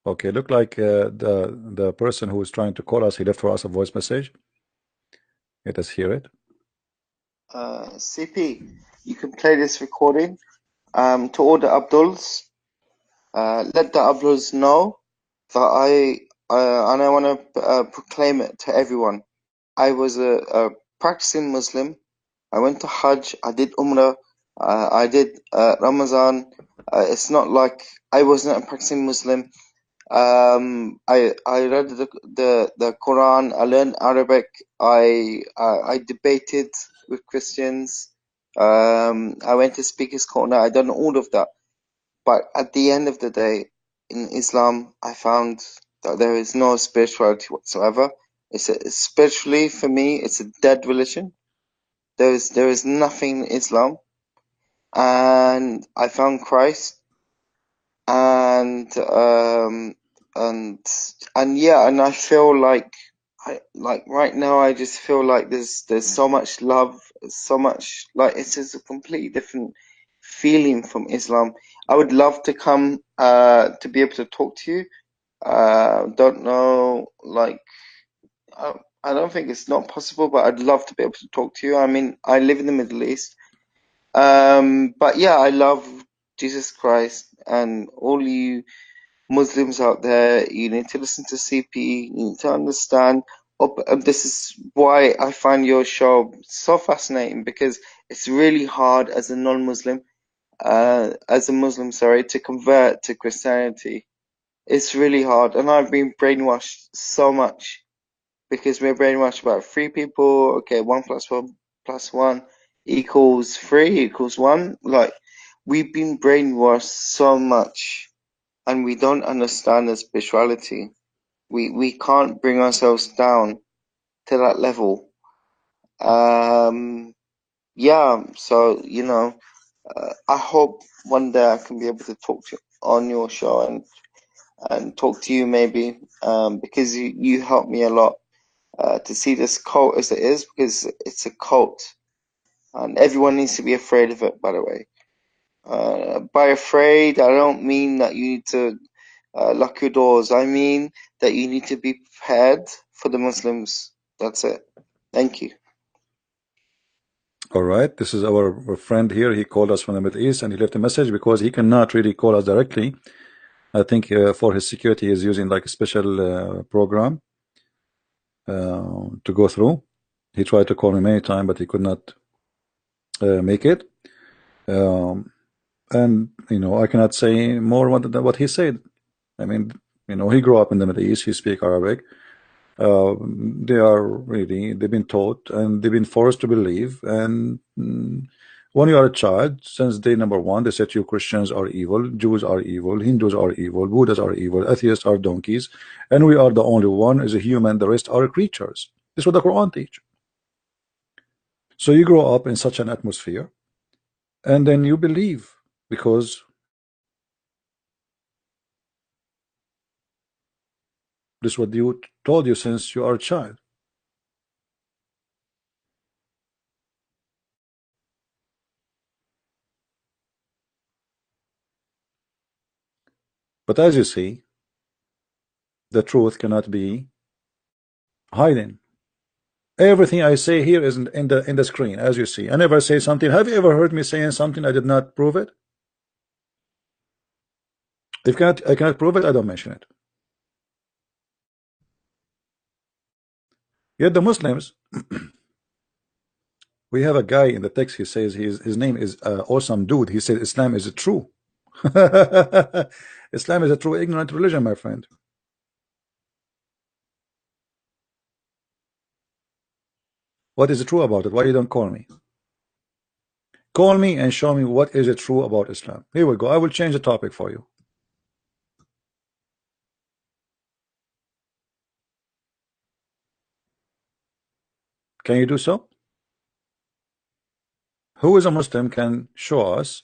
Okay, look like the person who is trying to call us, he left for us a voice message. Let us hear it. CP, you can play this recording to all the Abduls. Let the Abduls know that and I want to proclaim it to everyone. I was a practicing Muslim. I went to Hajj. I did Umrah. I did Ramadan. It's not like I wasn't a practicing Muslim. I read the Quran. I learned Arabic. I debated with Christians. I went to Speaker's Corner. I done all of that. But at the end of the day, in Islam, I found that there is no spirituality whatsoever. Spiritually, for me, it's a dead religion. There is nothing in Islam. And I found Christ. And I feel like right now I just feel like there's so much love, so much, like it's just a completely different feeling from Islam. I would love to come to be able to talk to you. Don't know, like I don't think it's not possible, but I'd love to be able to talk to you. I mean, I live in the Middle East. But yeah, I love Jesus Christ, and all you Muslims out there, you need to listen to CP, you need to understand. This is why I find your show so fascinating, because it's really hard as a non-Muslim, to convert to Christianity. It's really hard, and I've been brainwashed so much, because we're brainwashed about 3 people. Okay, 1 + 1 + 1 = 3 = 1. Like, we've been brainwashed so much and we don't understand the spirituality. We can't bring ourselves down to that level. Yeah, so I hope one day I can be able to talk to you on your show and talk to you maybe, because you helped me a lot to see this cult as it is, because it's a cult and everyone needs to be afraid of it, by the way. By afraid, I don't mean that you need to lock your doors. I mean that you need to be prepared for the Muslims. That's it. Thank you. All right, this is our friend here. He called us from the Middle East and he left a message because he cannot really call us directly. I think for his security, he is using like a special program to go through. He tried to call me many times, but he could not make it. And I cannot say more than what he said. I mean, he grew up in the Middle East. He speaks Arabic. They've been taught and they've been forced to believe. And when you are a child, since day number one, they said you Christians are evil, Jews are evil, Hindus are evil, Buddhists are evil, atheists are donkeys, and we are the only one as a human. The rest are creatures. This is what the Quran teach. So you grow up in such an atmosphere, and then you believe because this is what you told you since you are a child. But as you see, the truth cannot be hidden. Everything I say here is in the screen, as you see. I never say something. Have you ever heard me saying something I did not prove it? If I cannot prove it, I don't mention it. Yet the Muslims, we have a guy in the text. He says his name is awesome dude. He said Islam is true. Islam is a true ignorant religion, my friend. What is true about it? Why you don't call me? Call me and show me what is it true about Islam. Here we go. I will change the topic for you. Can you do so? Who is a Muslim can show us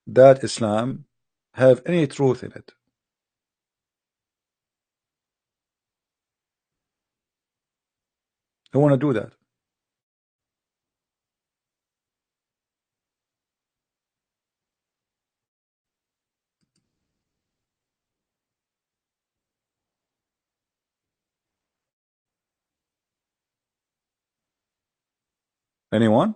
that Islam have any truth in it? Who want to do that? Anyone?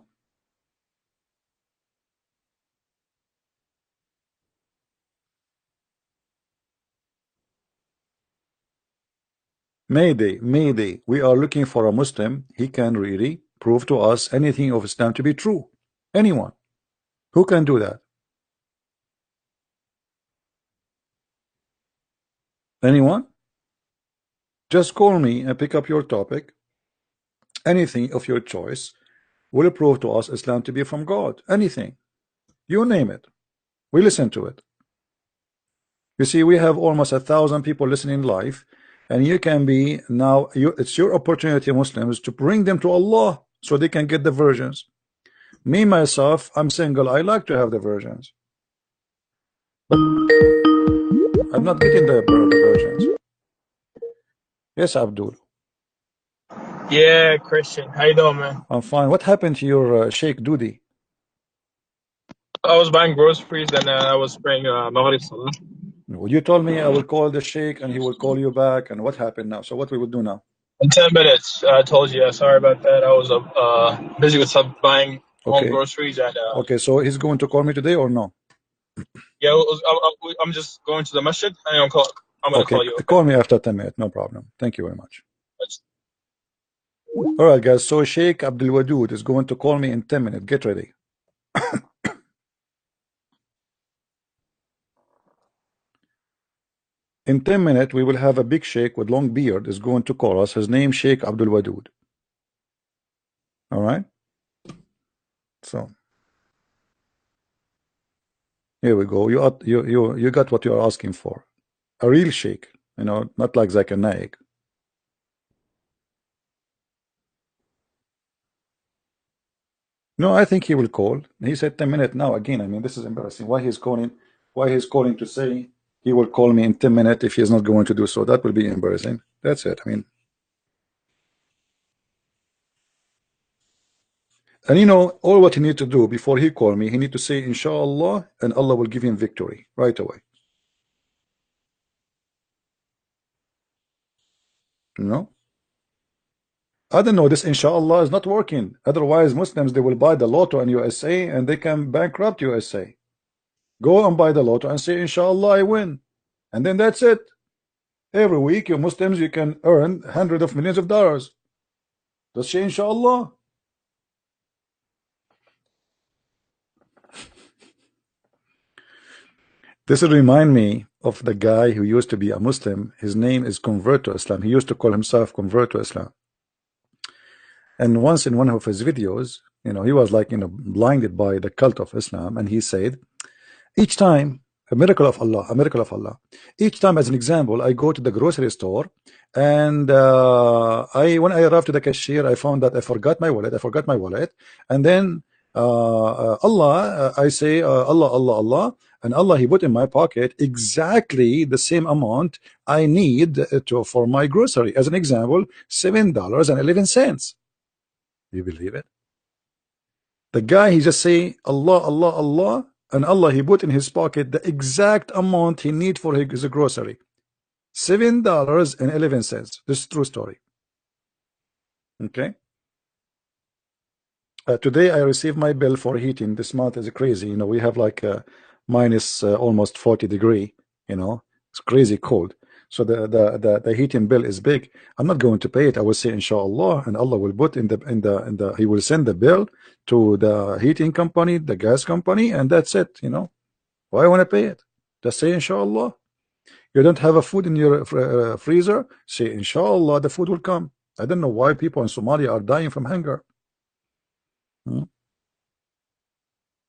Mayday, mayday. We are looking for a Muslim. He can really prove to us anything of Islam to be true. Anyone. Who can do that? Anyone? Just call me and pick up your topic. Anything of your choice will prove to us Islam to be from God. Anything. You name it. We listen to it. You see, we have almost 1,000 people listening live, and you can be now. It's your opportunity, Muslims, to bring them to Allah so they can get the versions. Me myself, I'm single. I like to have the versions, but I'm not getting the versions. Yes, Abdul. Yeah, Christian. How you doing, man? I'm fine. What happened to your Sheikh Dudi? I was buying groceries and I was praying Maghrib Salah. You told me I will call the Sheikh and he will call you back. And what happened now? So what we will do now? In 10 minutes, I told you. Sorry about that. I was busy with some buying home groceries. And, okay, so he's going to call me today or no? Yeah, I'm just going to the masjid and I'm going to call you. Okay, call me after 10 minutes. No problem. Thank you very much. All right, guys. So Sheikh Abdul Wadood is going to call me in 10 minutes. Get ready. In 10 minutes, we will have a big Sheikh with long beard is going to call us. His name Sheikh Abdul Wadood. All right. So Here we go. You got what you are asking for. A real sheikh, you know, not like Zakir Naik. No, I think he will call. He said 10 minutes now. Again, I mean, this is embarrassing. Why he's calling? Why he's calling to say he will call me in 10 minutes if he is not going to do so? That will be embarrassing. That's it. I mean, and you know, all what he need to do before he call me, he need to say inshallah, and Allah will give him victory right away. You know? I don't know, this inshallah is not working. Otherwise, Muslims, they will buy the lotto in USA and they can bankrupt USA. Go and buy the lotto and say, inshallah, I win. And then that's it. Every week, you Muslims, you can earn hundreds of millions of dollars. Just say, inshallah. This will remind me of the guy who used to be a Muslim. His name is Convert to Islam. He used to call himself Convert to Islam. And once in one of his videos, you know, he was like, you know, blinded by the cult of Islam, and he said, each time, a miracle of Allah, a miracle of Allah. Each time, as an example, I go to the grocery store, and when I arrived to the cashier, I found that I forgot my wallet, and then Allah, I say Allah, Allah, Allah, and Allah, he put in my pocket exactly the same amount I need for my grocery. As an example, $7.11. You believe it? The guy, he just say Allah, Allah, Allah, and Allah, he put in his pocket the exact amount he need for his grocery. $7.11. This is true story. Okay. Today I received my bill for heating. This month is crazy. You know, we have like minus almost 40 degree. You know, it's crazy cold. So the heating bill is big. I'm not going to pay it. I will say inshallah, and Allah will put he will send the bill to the heating company, the gas company, and that's it. You know, why I want to pay it? Just say inshallah. You don't have a food in your freezer? Say inshallah, the food will come. I don't know why people in Somalia are dying from hunger.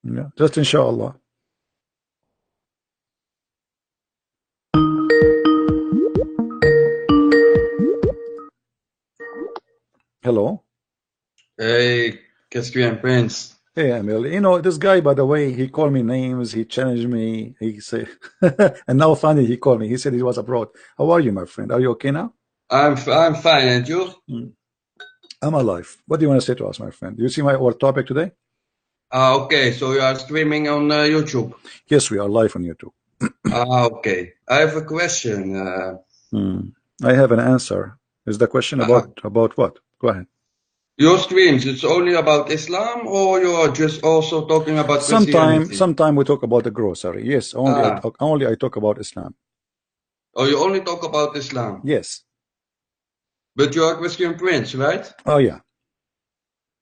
Yeah, just inshallah. Hello. Hey, qu'est-ce que tu Prince? Hey, Emil. You know, this guy, by the way, he called me names, he challenged me, he said, and now finally he called me. He said he was abroad. How are you, my friend? Are you okay now? I'm fine, and you? I'm alive. What do you want to say to us, my friend? Do you see our topic today? Okay, so you are streaming on YouTube? Yes, we are live on YouTube. Okay. I have a question. I have an answer. Is the question about what? Go ahead. Your streams, it's only about Islam, or you're just also talking about Christianity? Sometime we talk about the grocery. Yes, only I talk about Islam. Oh, you only talk about Islam? Yes. But you're a Christian Prince, right? Oh, yeah.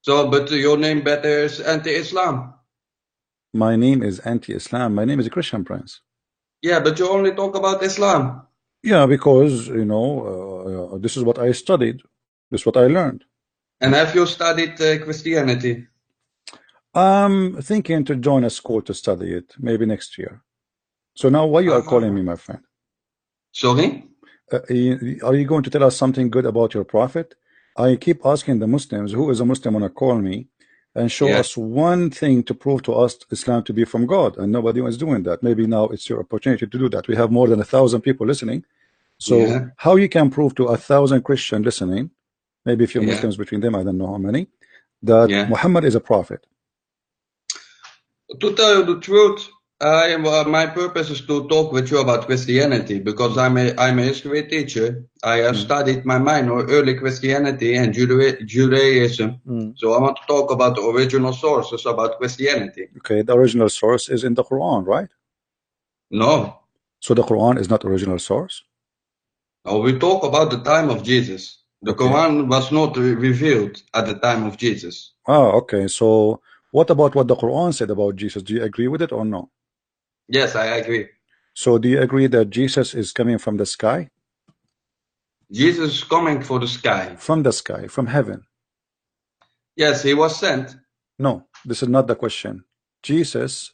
So, but your name better is anti-Islam. My name is anti-Islam. My name is a Christian Prince. Yeah, but you only talk about Islam. Yeah, because, you know, this is what I studied. This is what I learned. And have you studied Christianity? I'm thinking to join a school to study it, maybe next year. So now why you are calling me, my friend? Sorry? Are you going to tell us something good about your prophet? I keep asking the Muslims, who is a Muslim, want to call me and show us one thing to prove to us Islam to be from God, and nobody is doing that. Maybe now it's your opportunity to do that. We have more than 1,000 people listening. So how you can prove to 1,000 Christians listening, maybe a few Muslims between them, I don't know how many, that Muhammad is a prophet? To tell you the truth, my purpose is to talk with you about Christianity, because I'm a history teacher. I have studied my minor early Christianity and Judaism. So I want to talk about the original sources about Christianity. Okay, the original source is in the Quran, right? No. So the Quran is not original source? No, we talk about the time of Jesus. The Quran was not revealed at the time of Jesus. Oh, okay. So what about what the Quran said about Jesus? Do you agree with it or no? Yes, I agree. So do you agree that Jesus is coming from the sky? Jesus is coming from the sky. From the sky, from heaven. Yes, he was sent. No, this is not the question. Jesus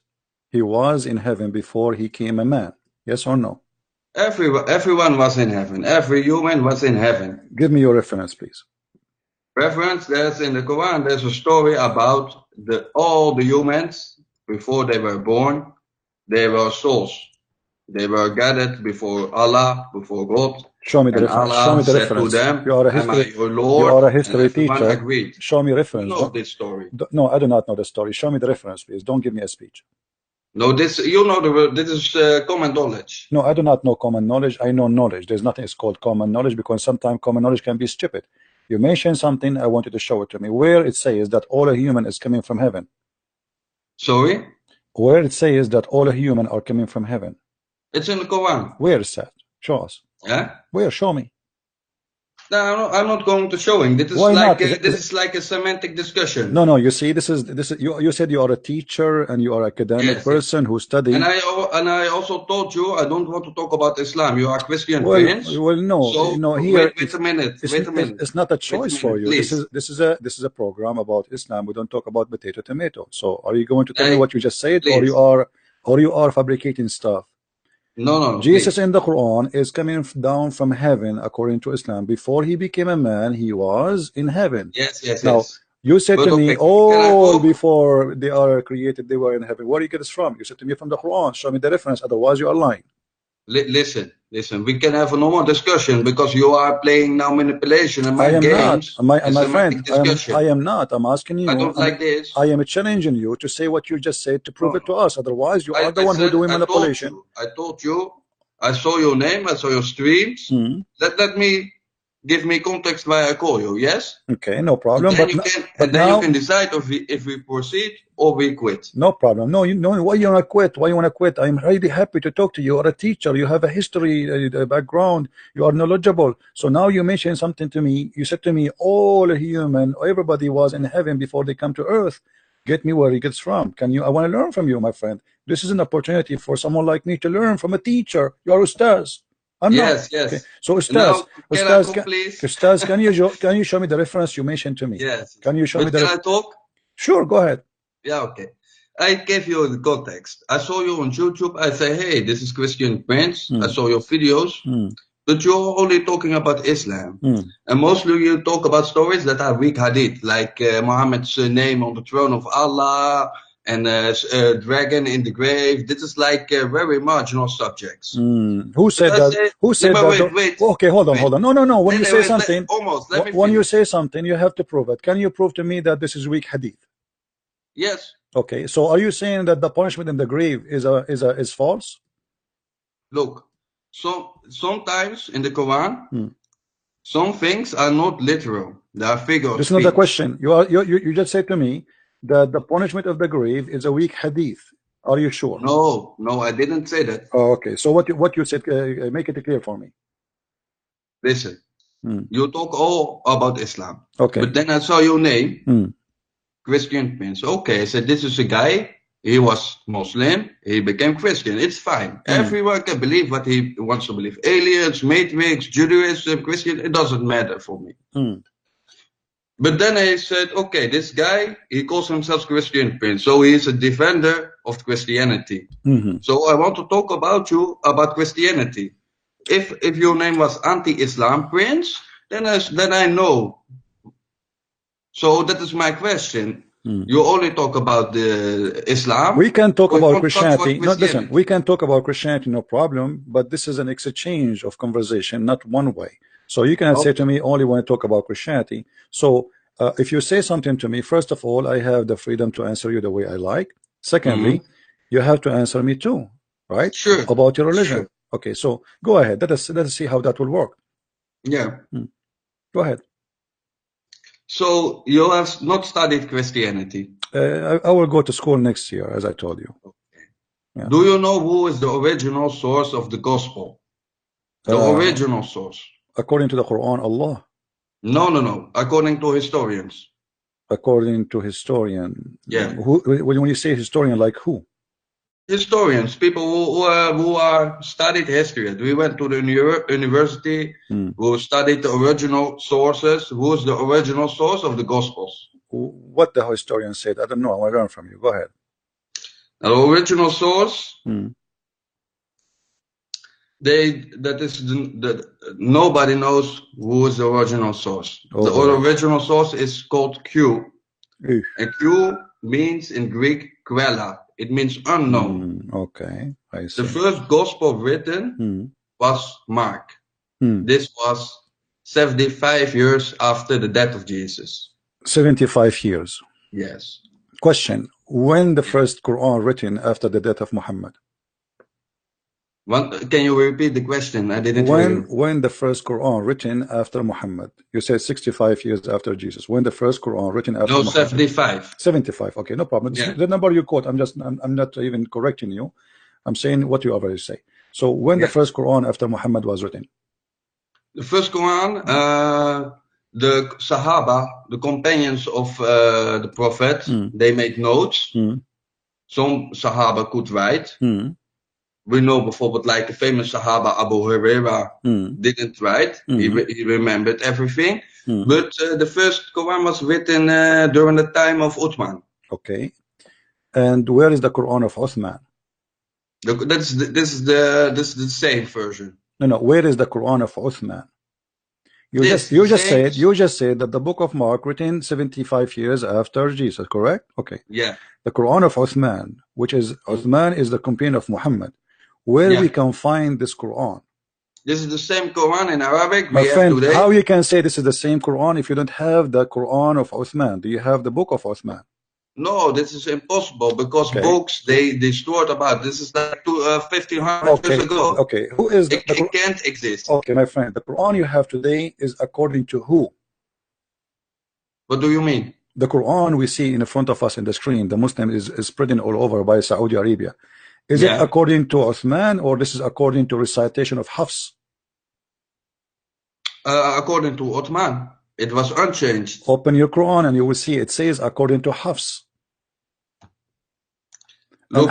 He was in heaven before he came a man. Yes or no? Everyone was in heaven. Every human was in heaven. Give me your reference, please. Reference, there's in the Quran, there's a story about all the humans before they were born. They were souls. They were gathered before Allah, before God. Show me the reference. Allah Show me the said reference. to them, You are a "Am I history. your Lord?" You are a history and everyone teacher. agreed. Show me reference. You know this story. No, I do not know the story. Show me the reference, please. Don't give me a speech. No, this you know this is common knowledge. No, I do not know common knowledge. I know knowledge. There's nothing is called common knowledge because sometimes common knowledge can be stupid. You mentioned something. I want you to show it to me. Where it says that all a human is coming from heaven. Sorry? Where it says that all a human are coming from heaven. It's in the Quran. Where is that? Show us. Yeah? Where? Show me. No, I'm not going to show him. This is Why like not? this is like a semantic discussion. No. You see, this is you said you are a teacher and you are an academic person who studies. And I also told you I don't want to talk about Islam. You are Christian, Prince. Well, no. So no. Here, wait a minute. It's not a choice for you. Please. This is a program about Islam. We don't talk about potato tomato. So, are you going to tell me what you just said, please. or you are fabricating stuff? No. Jesus please. in the Quran is coming down from heaven according to Islam. Before he became a man, he was in heaven. Yes. Now, you said to me, before they are created, they were in heaven. Where do you get this from? You said to me from the Quran. Show me the reference. Otherwise, you are lying. Listen. We can have a normal discussion because you are playing now manipulation and my games. My friend, I am not. I'm asking you. I don't like this. I am challenging you to say what you just said to prove it to us. Otherwise, you are the one who doing manipulation. I told you. I saw your name. I saw your streams. Let me give me context why I call you. Yes. Okay, no problem. But then you can decide if we proceed or we quit. No problem. No, why you want to quit? Why you want to quit? I'm really happy to talk to you. You are a teacher. You have a history background. You are knowledgeable. So now you mentioned something to me. You said to me, all human, everybody was in heaven before they come to earth. Get me where he gets from. I want to learn from you, my friend. This is an opportunity for someone like me to learn from a teacher. You are Ustaz. I'm yes. not. Okay. So Ustaz, can you show me the reference you mentioned to me? Yes. Can you show me the Can I talk? Sure, go ahead. Yeah, okay. I gave you the context. I saw you on YouTube. I say, hey, this is Christian Prince. I saw your videos. But you're only talking about Islam. And mostly you talk about stories that are weak hadith, like Muhammad's name on the throne of Allah and a dragon in the grave. This is like very marginal subjects. Who said that? Who said that? Wait. Okay, hold on. No. When you say something, when you say something, you have to prove it. Can you prove to me that this is weak hadith? Yes. Okay, so are you saying that the punishment in the grave is false? Look, sometimes in the Quran, some things are not literal. They are figures. This is not the question. You just said to me that the punishment of the grave is a weak hadith. Are you sure? No, I didn't say that. Oh, okay, so what you said, make it clear for me. Listen, you talk all about Islam. Okay. But then I saw your name. Christian Prince. Okay, I said this is a guy. He was Muslim. He became Christian. It's fine. Everyone can believe what he wants to believe. Aliens, Matrix, Judaism, Christian. It doesn't matter for me. But then I said, okay, this guy, he calls himself Christian Prince, so he is a defender of Christianity. So I want to talk about Christianity. If your name was anti-Islam Prince, then I know. So that is my question. You only talk about the Islam. We can talk about Christianity. No, listen, we can talk about Christianity, no problem. But this is an exchange of conversation, not one way. So you cannot say to me only when I talk about Christianity. So if you say something to me, first of all, I have the freedom to answer you the way I like. Secondly, you have to answer me too, right? Sure. About your religion. Sure. Okay, so go ahead. Let us see how that will work. Yeah. Go ahead. So you have not studied Christianity. I will go to school next year, as I told you. Okay. Yeah. Do you know who is the original source of the gospel? The original source. According to the Quran, Allah. No. According to historians. According to historian. Yeah. When you say historian, like who? Historians, people who are studied history. We went to the university, who studied the original sources. Who is the original source of the Gospels? What the historian said, I don't know. I want to learn from you. Go ahead. The original source, nobody knows who is the original source. The original source is called Q. And Q means in Greek Quella. It means unknown. Okay, I see. The first gospel written was Mark. This was 75 years after the death of Jesus. 75 years. Yes. Question: when the first Quran written after the death of Muhammad? Can you repeat the question? I didn't hear you. When the first Quran written after Muhammad? You said 65 years after Jesus. When the first Quran written after Muhammad? 75. 75. Okay, no problem. Yeah. The number you quote, I'm not even correcting you. I'm saying what you already say. So when the first Quran after Muhammad was written? The first Quran, the Sahaba, the companions of the Prophet, they made notes. Some Sahaba could write. We know, bijvoorbeeld, like the famous Sahaba Abu Huraira didn't write. He remembered everything. But the first Quran was written during the time of Uthman. Okay. And where is the Quran of Uthman? This is the same version. No. Where is the Quran of Uthman? You just said that the book of Mark written 75 years after Jesus, correct? Okay. Yeah. The Quran of Uthman, which is Uthman is the companion of Muhammad. Where we can find this Quran? This is the same Quran in Arabic. My friend, how you can say this is the same Quran if you don't have the Quran of Uthman? Do you have the book of Uthman? No, this is impossible because books they destroyed about. This is like 1500 years ago. Okay, who is it can't exist. Okay, my friend, the Quran you have today is according to who? What do you mean? The Quran we see in front of us in the screen, the Muslim is spreading all over by Saudi Arabia. Is it according to Uthman or this is according to recitation of Hafs? According to Uthman. It was unchanged. Open your Quran and you will see it says according to Hafs. Look,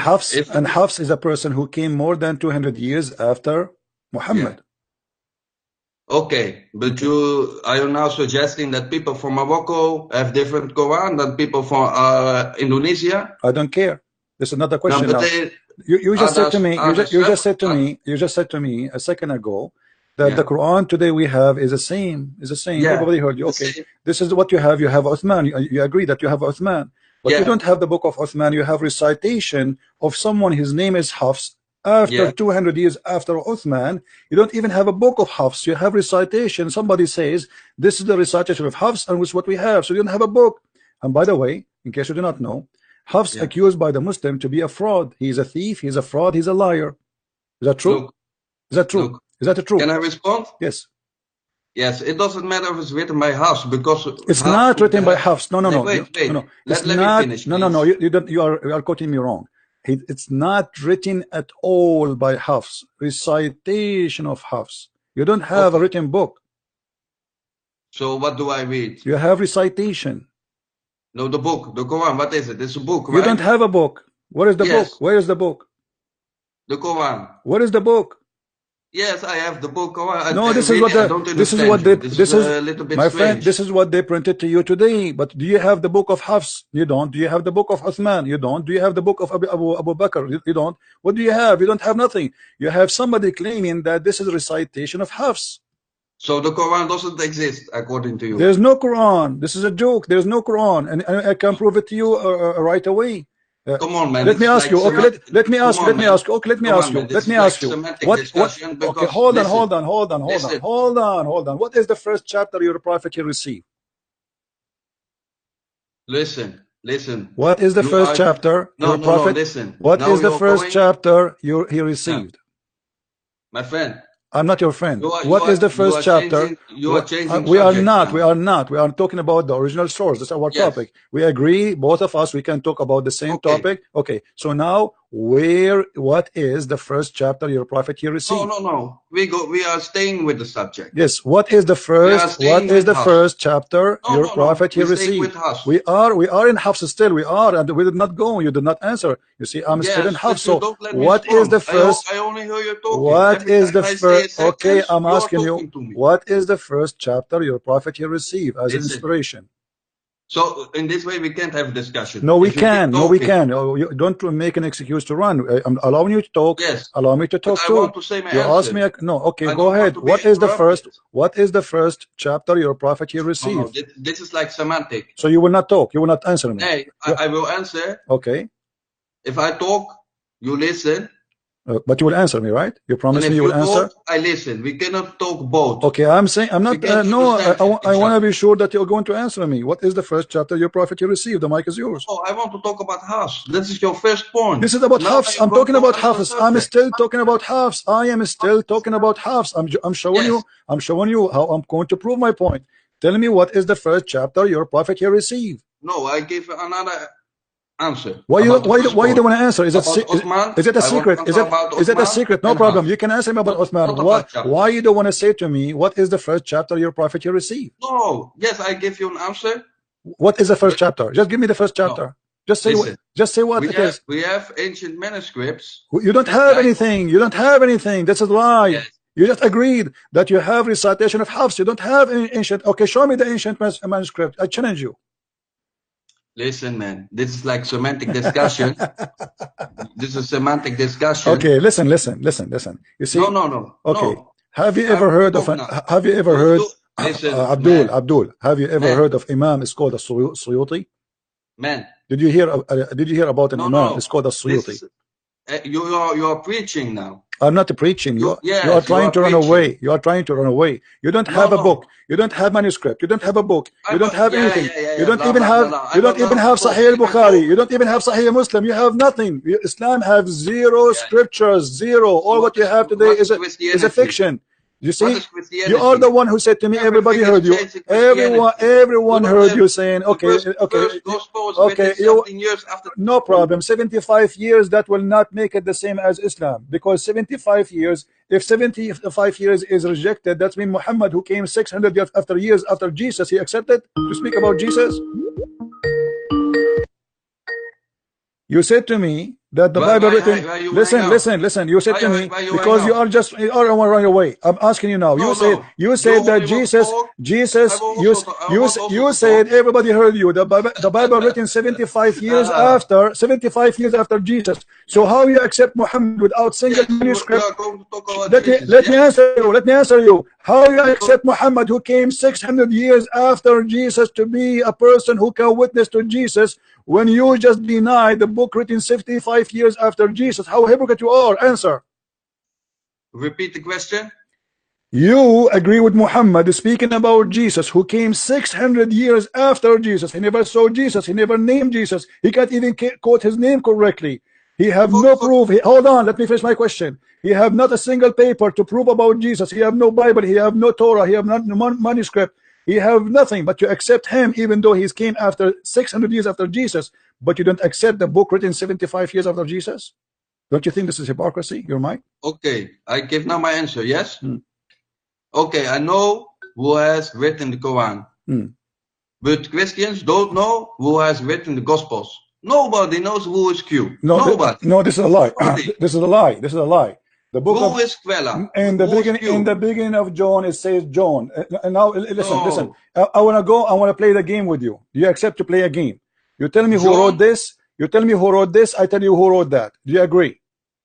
and Hafs is a person who came more than 200 years after Muhammad. Okay, but are you now suggesting that people from Morocco have different Quran than people from Indonesia? I don't care. This is another question. No, you just said to me. You just said to me a second ago that the Quran today we have is the same. Everybody heard you. Okay, this is what you have. You have Uthman. You agree that you have Uthman, but you don't have the book of Uthman. You have recitation of someone. His name is Hafs. After 200 years after Uthman, you don't even have a book of Hafs. You have recitation. Somebody says this is the recitation of Hafs, and which is what we have. So you don't have a book. And by the way, in case you do not know, Hafs accused by the Muslim to be a fraud. He's a thief. He's a fraud. He's a liar. Is that true? Is that true? Is that true? Can I respond? Yes. Yes, it doesn't matter if it's written by Hafs because it's not written by Hafs. No. Wait. Let me finish. No. You are quoting me wrong. It's not written at all by Hafs. Recitation of Hafs. You don't have a written book. So what do I read? You have recitation. No, the book, the Quran. What is it? It's a book, right? You don't have a book. Where is the book? Where is the book? The Quran. Where is the book? This I have the book. No, this is my friend. This is what they printed to you today. But do you have the book of Hafs? You don't. Do you have the book of Uthman? You don't. Do you have the book of Abu Bakr? You don't. What do you have? You don't have nothing. You have somebody claiming that this is a recitation of Hafs. So the Quran doesn't exist according to you. There's no Quran. This is a joke. There's no Quran, and I can prove it to you right away. Come on, man. Let me ask you. Okay, let me ask you. Okay, let me ask you. Okay, hold on. What is the first chapter your prophet he received? Listen. What is the first chapter your prophet? Listen. What is the first chapter he received? My friend. I'm not your friend. What is the first chapter? We are not. We are talking about the original source. That's our topic. We agree, both of us, we can talk about the same topic. Okay. So now, what is the first chapter your prophet he received? No. We are staying with the subject. Yes. What is the first? What is the first chapter your prophet he received? We are in Hafs still. We are, and we did not go. You did not answer. You see, I'm still in Hafs. So what is the first? I only hear you talking. What is the first? Okay, I'm asking you. What is the first chapter your prophet he received as inspiration? So in this way we can't have a discussion. No, we can. No, we can. Oh, you don't make an excuse to run. I'm allowing you to talk. Yes. Allow me to talk but too. I want to say my You answer. ask me. No. Okay, go ahead. What is the first? What is the first chapter your prophet here received? No, this is like semantic. So you will not talk. You will not answer me. Hey, I will answer. Okay. If I talk, you listen. But you will answer me, right? You promise me you will answer? I listen. We cannot talk both. Okay, I'm saying, I'm not, no, I want to be sure that you're going to answer me. What is the first chapter your prophet you received? The mic is yours. Oh, I want to talk about Hafs. This is your first point. This is about Hafs. I'm talking about Hafs. I'm still talking about Hafs. I am still talking about Hafs. I'm showing you how I'm going to prove my point. Tell me what is the first chapter your prophet here received? No, I give another answer. Why you don't want to answer? Is it a secret? Is it a secret? No problem. You can answer me about Uthman. Why you don't want to say to me what is the first chapter your prophet you received? No. Yes, I give you an answer. What is the first chapter? Just give me the first chapter. Just say what. Just say what it is. We have ancient manuscripts. You don't have anything. You don't have anything. That's a lie. Yes. You just agreed that you have recitation of Hafs. You don't have any ancient. Okay, show me the ancient manuscript. I challenge you. Listen, man, this is like semantic discussion. This is semantic discussion. Okay, listen. You see? No. Okay. No. Have you ever heard of Abdul? Have you ever heard of Imam? It's called a Suyuti. Man. Did you hear about an Imam? It's called a Suyuti. You are preaching now. I'm not preaching. You are trying to run away. You are trying to run away. You don't have a book. You don't have manuscript. You don't have a book. You don't have anything. You don't even have Sahih al-Bukhari. You don't even have Sahih Muslim. You have nothing. Islam have zero scriptures. Zero. All what you have today is a fiction. You see, you are the one who said to me, everybody heard you. Everyone heard you saying, okay, no problem. 75 years, that will not make it the same as Islam, because 75 years, if 75 years is rejected, that means Muhammad, who came 600 years after Jesus, he accepted to speak about Jesus. You said to me that the Bible written. Listen. You said to me, because you are running away. I'm asking you now. You said that Jesus. You said everybody heard you. The Bible written 75 years after Jesus. So how you accept Muhammad without single manuscript? Let me answer you. How you accept Muhammad, who came 600 years after Jesus, to be a person who can witness to Jesus, when you just deny the book written 75 years after Jesus? How hypocrite you are. Answer. Repeat the question. You agree with Muhammad speaking about Jesus, who came 600 years after Jesus. He never saw Jesus. He never named Jesus. He can't even quote his name correctly. He have no proof. Hold on, let me finish my question. He have not a single paper to prove about Jesus. He have no Bible. He have no Torah. He have not manuscript. He have nothing, but you accept him even though he came after 600 years after Jesus, but you don't accept the book written 75 years after Jesus? Don't you think this is hypocrisy? Your mind? Okay, I give now my answer, yes? Okay, I know who has written the Quran. But Christians don't know who has written the Gospels. Nobody knows who is Q. Nobody. No, this is a lie. This is a lie. The book who is Quella? In the beginning of John, it says John. And now listen. I want to play the game with you. Do you accept to play a game? You tell me who wrote this. I tell you who wrote that. Do you agree?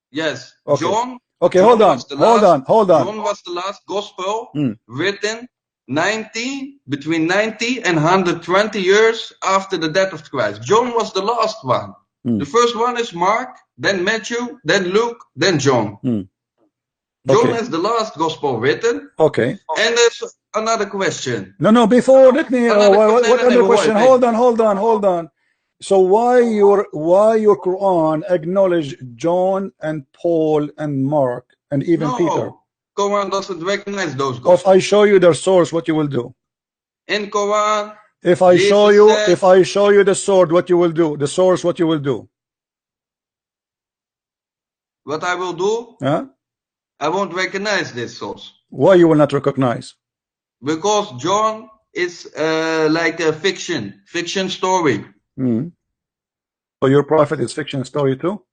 Yes. Okay. John. Okay, hold on. John was the last gospel written between 90 and 120 years after the death of Christ. John was the last one. The first one is Mark, then Matthew, then Luke, then John. John is the last gospel written. Okay. And there's another question. No, before, let me, what other question? Hold on. So why your Quran acknowledge John and Paul and Mark and even Peter? Quran doesn't recognize those gospels. If I show you their source, what you will do? In Quran, if I show you the sword, what you will do? The source, what you will do? What I will do? Huh? I won't recognize this source. Why you will not recognize? Because John is like a fiction story. So your prophet is fiction story too?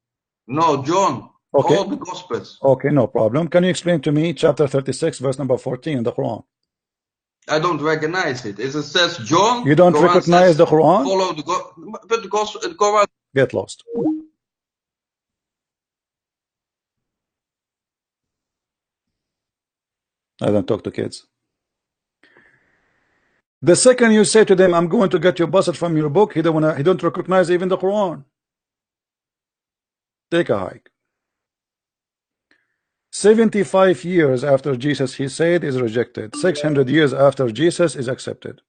No, John. Okay. All the Gospels. Okay, no problem. Can you explain to me chapter 36, verse number 14 in the Quran? I don't recognize it. It says John. You don't Quran recognize says, the Quran? Follow the but the Quran. Get lost. I don't talk to kids. The second you say to them, I'm going to get your passage from your book, he don't recognize even the Quran. Take a hike. 75 years after Jesus, he said, is rejected. 600 years after Jesus is accepted.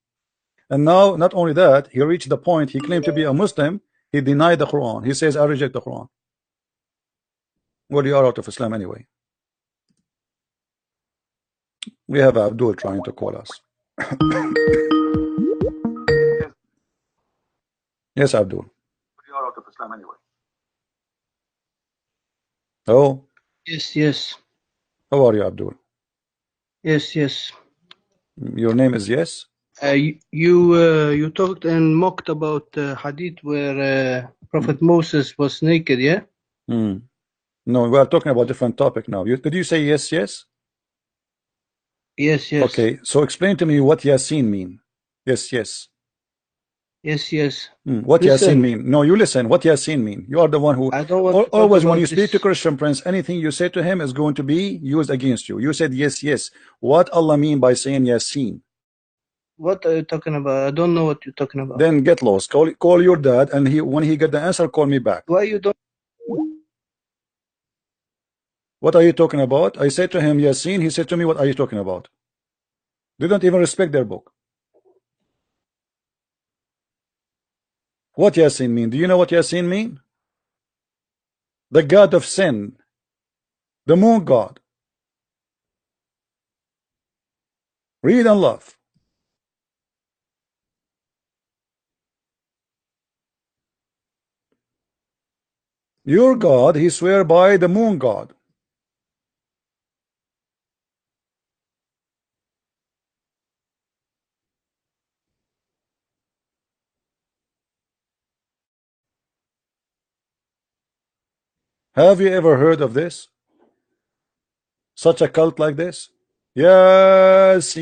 And now, not only that, he reached the point, he claimed to be a Muslim, he denied the Quran. He says, I reject the Quran. Well, you are out of Islam anyway. We have Abdul trying to call us. Yes, Abdul. You are out of Islam anyway. Oh. Yes, yes. How are you, Abdul? Yes, yes. Your name is Yes? You talked and mocked about hadith where Prophet Moses was naked, yeah? No, we are talking about a different topic now. Did you say yes, yes? Yes, yes. Okay, so explain to me what Yasin mean. Yes, yes. Yes, yes. What Yasin mean? No, you listen. What Yasin mean? You are the one who I don't want to always when you this. speak to Christian Prince, anything you say to him is going to be used against you. You said yes, yes. What Allah mean by saying Yasin? What are you talking about? I don't know what you're talking about. Then get lost. Call your dad, and when he get the answer, call me back. Why you don't? What are you talking about? I said to him Yasin. He said to me, what are you talking about? They don't even respect their book. What Yasin mean? Do you know what Yasin mean? The god of sin, the moon god. Read and laugh. Your God, he swear by the moon god. Have you ever heard of this? Such a cult like this? Yasin.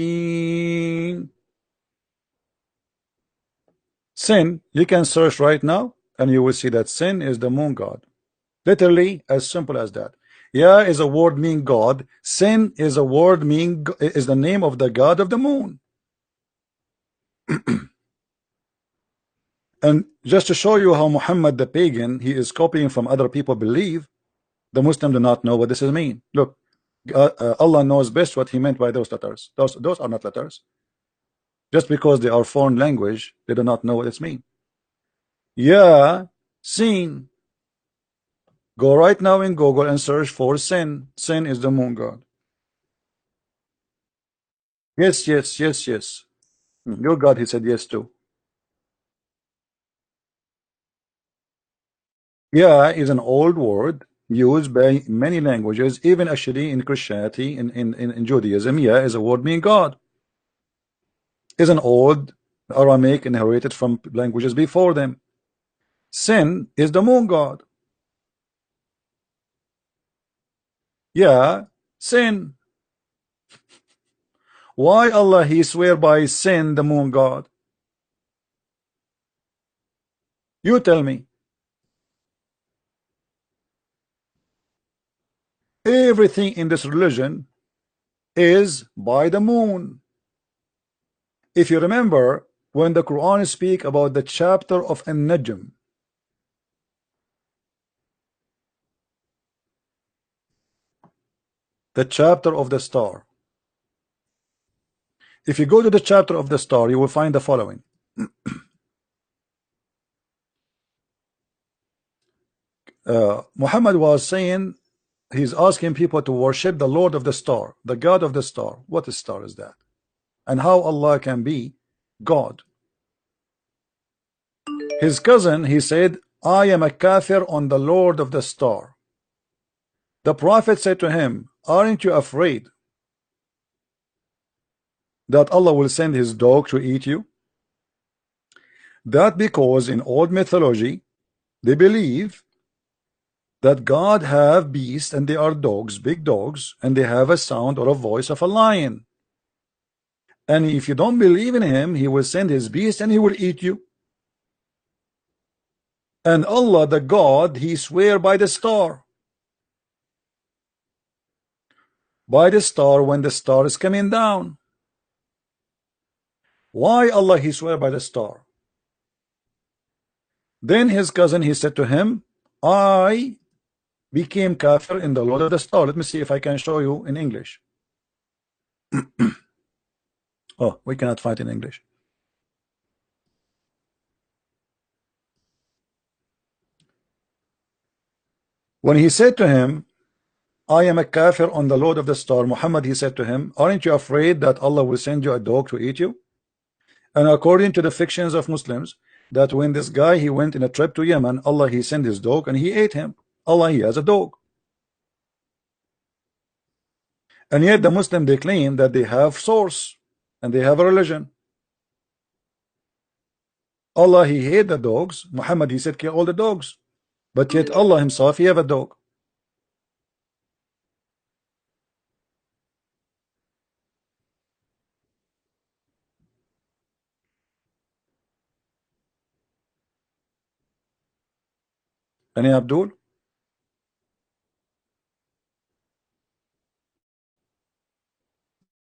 Sin, you can search right now and you will see that sin is the moon god. Literally as simple as that. Ya is a word meaning God. Sin is a word meaning is the name of the god of the moon. And just to show you how Muhammad the pagan, he is copying from other people believe, the Muslim do not know what this is mean. Look, Allah knows best what he meant by those letters. Those are not letters. Just because they are foreign language, they do not know what it's mean. Yeah, sin. Go right now in Google and search for sin. Sin is the moon god. Yes, yes, yes, yes. Your God, he said yes to. Yeah is an old word used by many languages, even actually in Christianity, in Judaism. Yeah is a word meaning God. Is an old Aramaic inherited from languages before them. Sin is the moon god. Yeah, sin. Why Allah he swear by sin the moon god? You tell me. Everything in this religion is by the moon. If you remember, when the Quran speak about the chapter of An-Najm, the chapter of the star. If you go to the chapter of the star, you will find the following. Muhammad was saying, he's asking people to worship the Lord of the star, the God of the star. What star is that? And how Allah can be God? His cousin, he said, I am a kafir on the Lord of the star. The Prophet said to him, aren't you afraid that Allah will send his dog to eat you? That because in old mythology, they believe that God have beasts and they are dogs, big dogs, and they have a sound or a voice of a lion. And if you don't believe in him, he will send his beast and he will eat you. And Allah, the God, he swear by the star. By the star when the star is coming down. Why Allah he swear by the star? Then his cousin, he said to him, I became kafir in the Lord of the star. Let me see if I can show you in English. Oh, we cannot find in English. When he said to him, I am a kafir on the Lord of the star, Muhammad, he said to him, aren't you afraid that Allah will send you a dog to eat you? And according to the fictions of Muslims, that when this guy, he went in a trip to Yemen, Allah, he sent his dog and he ate him. Allah, he has a dog. And yet the Muslim, they claim that they have source and they have a religion. Allah, he hate the dogs. Muhammad, he said, kill all the dogs. But yet Allah himself, he have a dog. Any Abdul?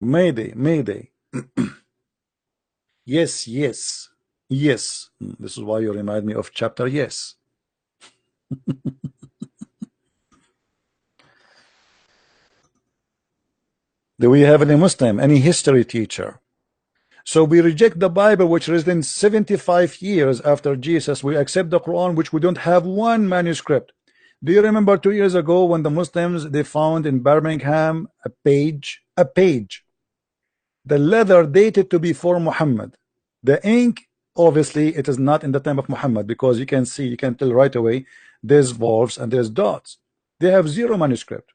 Mayday, Mayday. Yes, yes, yes. This is why you remind me of chapter yes. Do we have any Muslim, any history teacher? So we reject the Bible, which is written 75 years after Jesus. We accept the Quran, which we don't have one manuscript. Do you remember 2 years ago when the Muslims, they found in Birmingham a page? The leather dated to before Muhammad. The ink, obviously, it is not in the time of Muhammad, because you can see, you can tell right away, there's valves and there's dots. They have zero manuscript.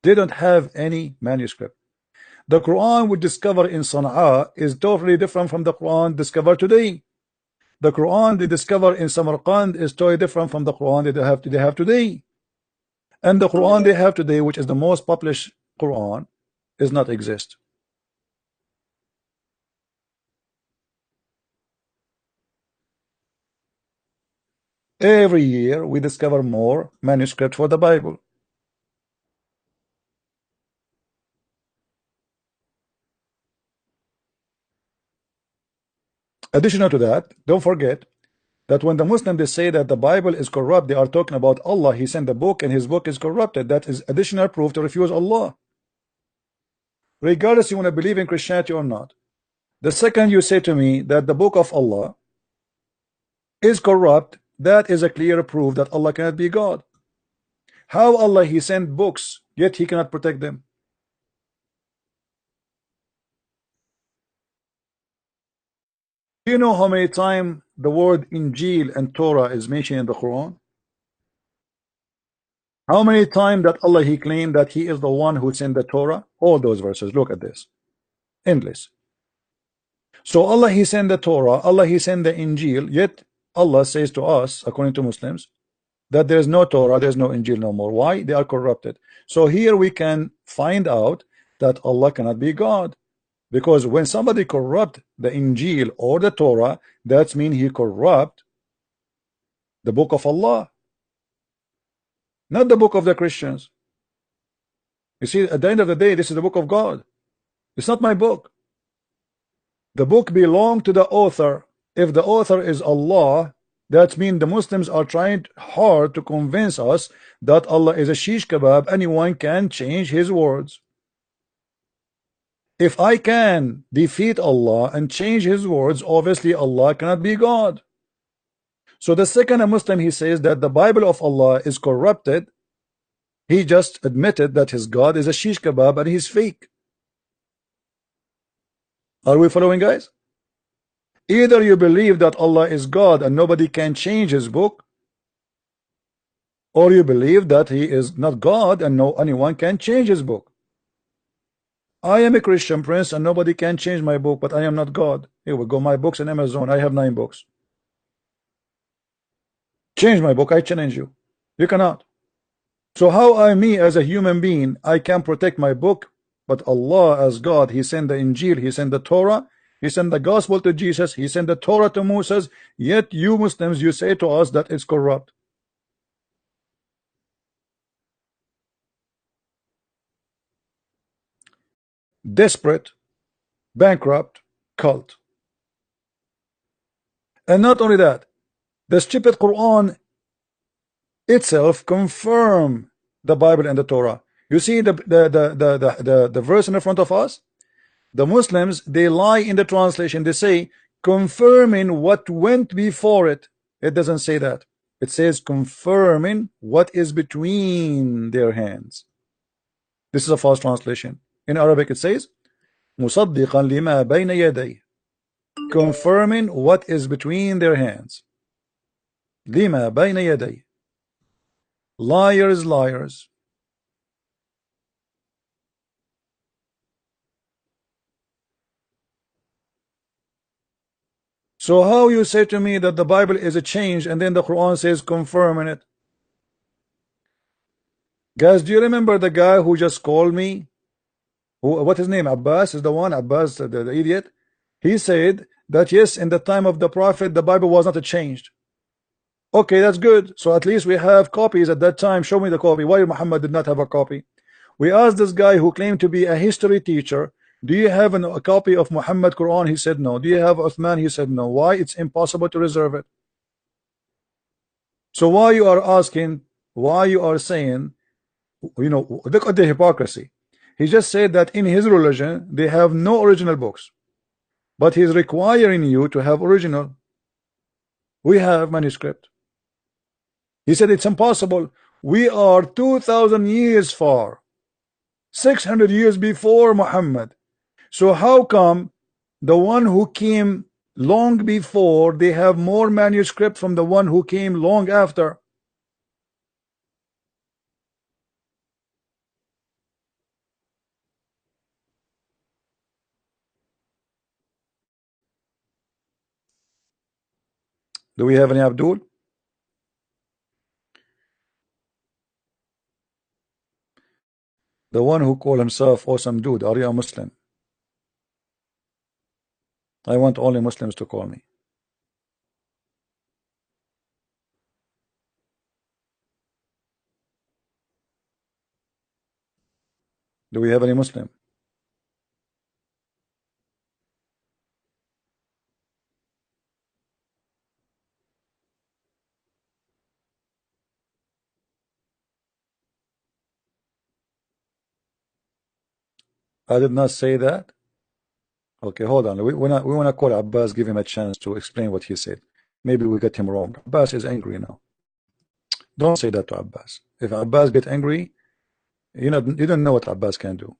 They don't have any manuscript. The Quran we discover in Sana'a is totally different from the Quran discovered today. The Quran they discover in Samarkand is totally different from the Quran they have today. And the Quran they have today, which is the most published Quran, does not exist. Every year we discover more manuscript for the Bible. Additional to that, don't forget that when the Muslims they say that the Bible is corrupt, they are talking about Allah. He sent the book and his book is corrupted. That is additional proof to refuse Allah, regardless you want to believe in Christianity or not. The second you say to me that the book of Allah is corrupt, that is a clear proof that Allah cannot be God. How Allah he sent books, yet he cannot protect them? Do you know how many times the word Injil and Torah is mentioned in the Quran? How many times that Allah he claimed that he is the one who sent the Torah? All those verses, look at this. Endless. So Allah he sent the Torah, Allah he sent the Injil, yet Allah says to us, according to Muslims, that there is no Torah, there is no Injil no more. Why? They are corrupted. So here we can find out that Allah cannot be God. Because when somebody corrupt the Injil or the Torah, that means he corrupt the book of Allah, not the book of the Christians. You see, at the end of the day, this is the book of God. It's not my book. The book belongs to the author. If the author is Allah, that means the Muslims are trying hard to convince us that Allah is a shish kebab. Anyone can change his words. If I can defeat Allah and change his words, obviously Allah cannot be God. So the second a Muslim he says that the Bible of Allah is corrupted, he just admitted that his God is a shish kebab and he's fake. Are we following, guys? Either you believe that Allah is God and nobody can change his book, or you believe that he is not God and no anyone can change his book. I am a Christian, Prince, and nobody can change my book, but I am not God. Here we go, my books on Amazon. I have 9 books. Change my book, I challenge you. You cannot. So how me as a human being, I can protect my book But Allah as God, He sent the Injil, He sent the Torah, He sent the gospel to Jesus, He sent the Torah to Moses. Yet you Muslims, you say to us that it's corrupt. Desperate, bankrupt cult. And not only that, the stupid Quran itself confirm the Bible and the Torah. You see the verse in the front of us? The Muslims, they lie in the translation. They say confirming what went before it. It doesn't say that. It says confirming what is between their hands. This is a false translation. In Arabic it says مصدقا لما بين يديه, confirming what is between their hands. لما بين يديه. Liars, liars. So how you say to me that the Bible is a change and then the Quran says confirming it? Guys, do you remember the guy who just called me? What his name? Abbas is the one, Abbas, the idiot. He said that yes, in the time of the Prophet, the Bible was not changed. Okay, that's good. So at least we have copies at that time. Show me the copy. Why Muhammad did not have a copy? We asked this guy who claimed to be a history teacher, do you have a copy of Muhammad Quran? He said no. Do you have Uthman? He said no. Why? It's impossible to reserve it. So why you are asking, why you are saying, you know, look at the hypocrisy. He just said that in his religion they have no original books, but he's requiring you to have original. We have manuscript. He said it's impossible. We are 2,000 years far, 600 years before Muhammad. So how come the one who came long before, they have more manuscript from the one who came long after? Do we have any Abdul? The one who called himself awesome dude, are you a Muslim? I want only Muslims to call me. Do we have any Muslim? I did not say that. Okay, hold on. We want to call Abbas, give him a chance to explain what he said. Maybe we get him wrong. Abbas is angry now. Don't say that to Abbas. If Abbas get angry, you don't know what Abbas can do.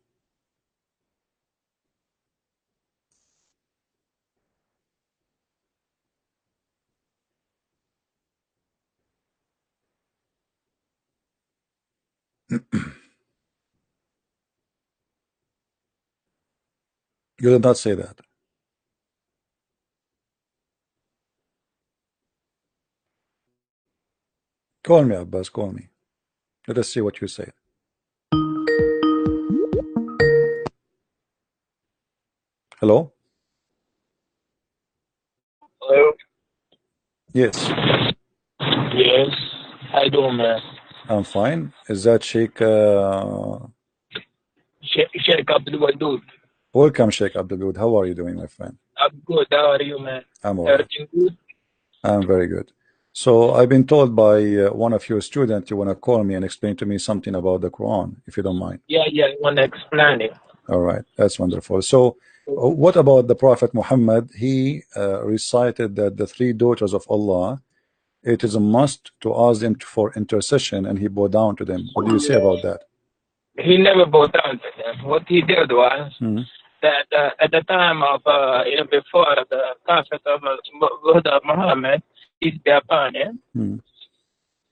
You did not say that. Call me, Abbas, call me. Let us see what you say. Hello? Hello? Yes. Yes. How you doing, man? I'm fine. Is that Sheikh? Sheikh Abdul Wadood. Welcome, Sheikh Abdul. How are you doing, my friend? I'm good. How are you, man? I'm all right. Everything good? I'm very good. So I've been told by one of your students you want to call me and explain to me something about the Quran, if you don't mind. Yeah, I want to explain it. All right, that's wonderful. So what about the Prophet Muhammad? He recited that the three daughters of Allah, it is a must to ask them for intercession, and he bowed down to them. What do you say about that? He never bowed down to them. What he did was that at the time of, before the Prophet of Muhammad, peace be upon him,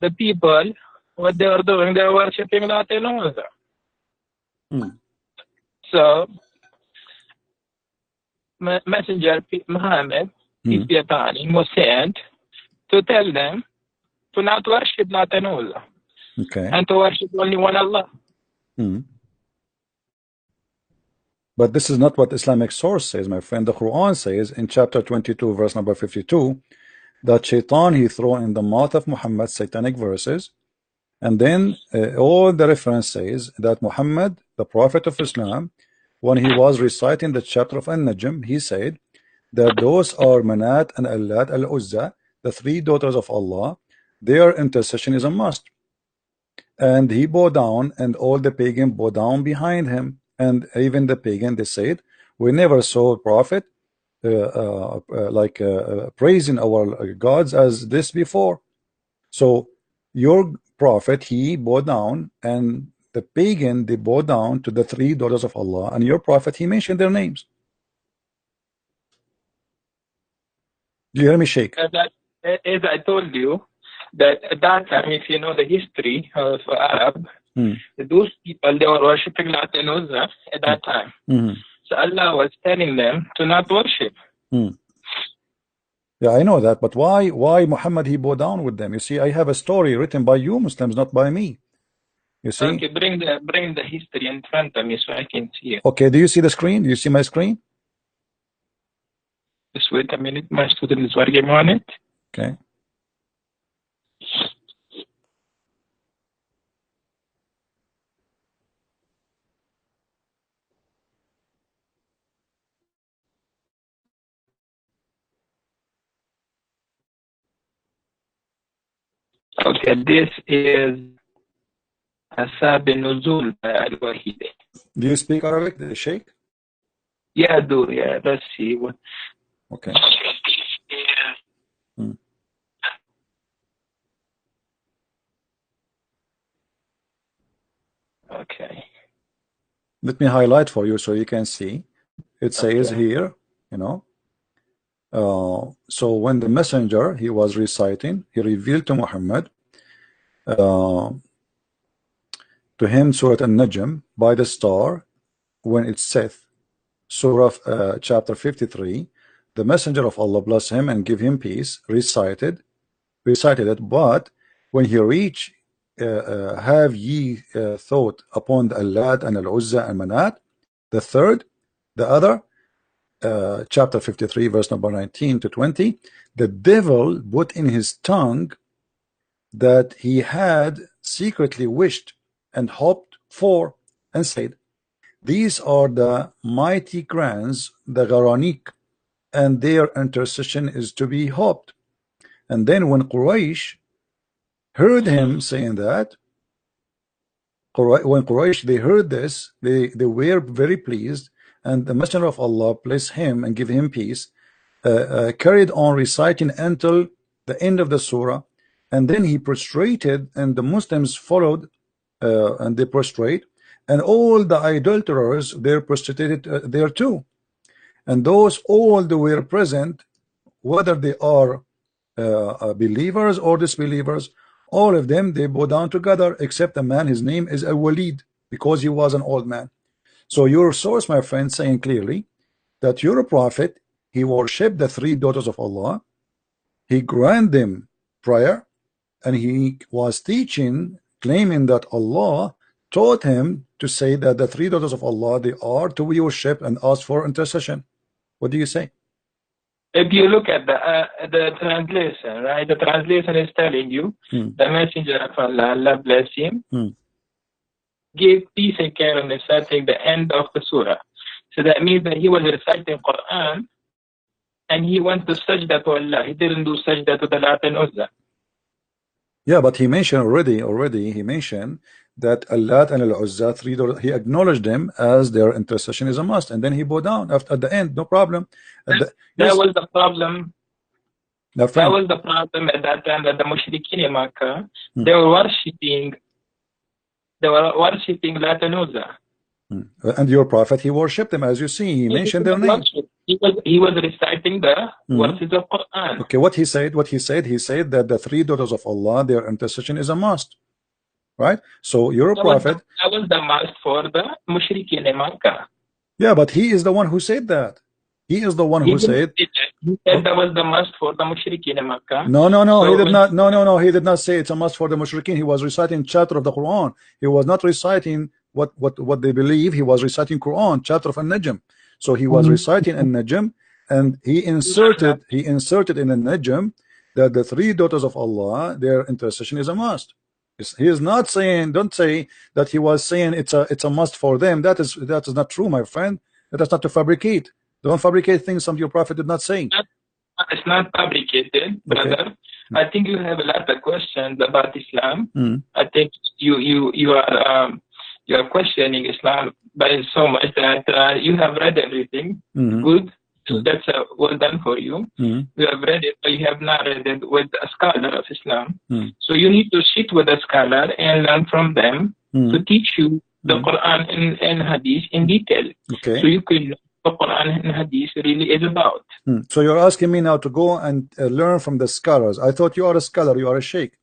the people, what they were doing, they were worshipping nothing else. So, Messenger Muhammad, peace be upon him, was sent to tell them to not worship nothing else, and to worship only one Allah. But this is not what Islamic source says, my friend. The Quran says in chapter 22, verse number 52, that Shaitan he throw in the mouth of Muhammad satanic verses, and then all the reference says that Muhammad, the Prophet of Islam, when he was reciting the chapter of An-Najm, he said that those are Manat and Allat al-Uzza, the three daughters of Allah, their intercession is a must. And he bowed down, and all the pagan bowed down behind him. And even the pagan, they said, we never saw a prophet praising our gods as this before. So your prophet, he bowed down, and the pagan, they bowed down to the three daughters of Allah, and your prophet, he mentioned their names. Do you hear me, Sheikh? As I told you, that at that time, if you know the history of Arab, those people, they were worshipping Lat and Uzza at that time. So Allah was telling them to not worship. Yeah, I know that, but why Muhammad he bowed down with them? You see, I have a story written by you Muslims, not by me. You see? Okay, bring the history in front of me so I can see it. Okay, do you see the screen? Do you see my screen? Just wait a minute, my student is working on it. Okay. Okay, this is Asab Nuzul by Al-Wahid. Do you speak Arabic, Sheikh? Yeah, I do. Yeah, let's see what. Okay. Okay. Let me highlight for you so you can see. It says here, you know. So when the messenger he was reciting, he revealed to Muhammad to him Surah An-Najm by the star when it saith, Surah chapter 53, the messenger of Allah, bless him and give him peace, recited it, but when he reached have ye thought upon the Allat and Al-Uzza and Manat, the third, the other, chapter 53 verse number 19 to 20, the devil put in his tongue that he had secretly wished and hoped for, and said, these are the mighty grands, the Gharanik, and their intercession is to be hoped. And then when Quraysh heard him saying that, when Quraysh they heard this, they were very pleased, and the messenger of Allah, bless him and give him peace, carried on reciting until the end of the surah, and then he prostrated, and the Muslims followed, and they prostrate, and all the idolaters they prostrated there too, and those all they were present, whether they are believers or disbelievers, all of them they bow down together, except a man, his name is Walid, because he was an old man. So your source, my friend, saying clearly that your prophet, he worshipped the three daughters of Allah, he granted them prayer, and he was teaching, claiming that Allah taught him to say that the three daughters of Allah, they are to be worshipped and ask for intercession. What do you say? If you look at the translation, right? The translation is telling you the messenger of Allah, Allah bless him, gave peace and care on reciting the end of the surah. So that means that he was reciting Qur'an and he went to sajda to Allah. He didn't do sajda to the Lat and Uzza. Yeah, but he mentioned already he mentioned that Allat and Al-Uzza, three daughters, he acknowledged them as their intercession is a must, and then he bowed down at the end, no problem. That was the problem. That was the problem at that time, that the Mushrikeen in Makkah, they were worshipping Lat and Uzza. And your prophet, he worshipped them, as you see, he mentioned their names. He was reciting the verses of Qur'an. Okay, what he said that the three daughters of Allah, their intercession is a must, right? So your prophet, that was the must for the Mushrikeen in Makkah. Yeah, but he is the one who said that. He is the one who said. He said that was the must for the Mushrikeen in Makkah. No, so he did not. No, he did not say it's a must for the Mushrikeen. He was reciting chapter of the Quran. He was not reciting what they believe. He was reciting Quran, chapter of An-Najm. So he was reciting An-Najm, and he inserted in An-Najm that the three daughters of Allah, their intercession is a must. He is not saying, don't say that he was saying it's a must for them. That is not true, my friend. That is not to fabricate. Don't fabricate things some your prophet did not say. It's not fabricated, brother. I think you have a lot of questions about Islam. I think you are questioning Islam by so much that you have read everything. Good. That's well done for you. You have read it, but you have not read it with a scholar of Islam. So you need to sit with a scholar and learn from them to teach you the Quran and Hadith in detail. So you can know what Quran and Hadith really is about. So you're asking me now to go and learn from the scholars. I thought you are a scholar, you are a sheikh.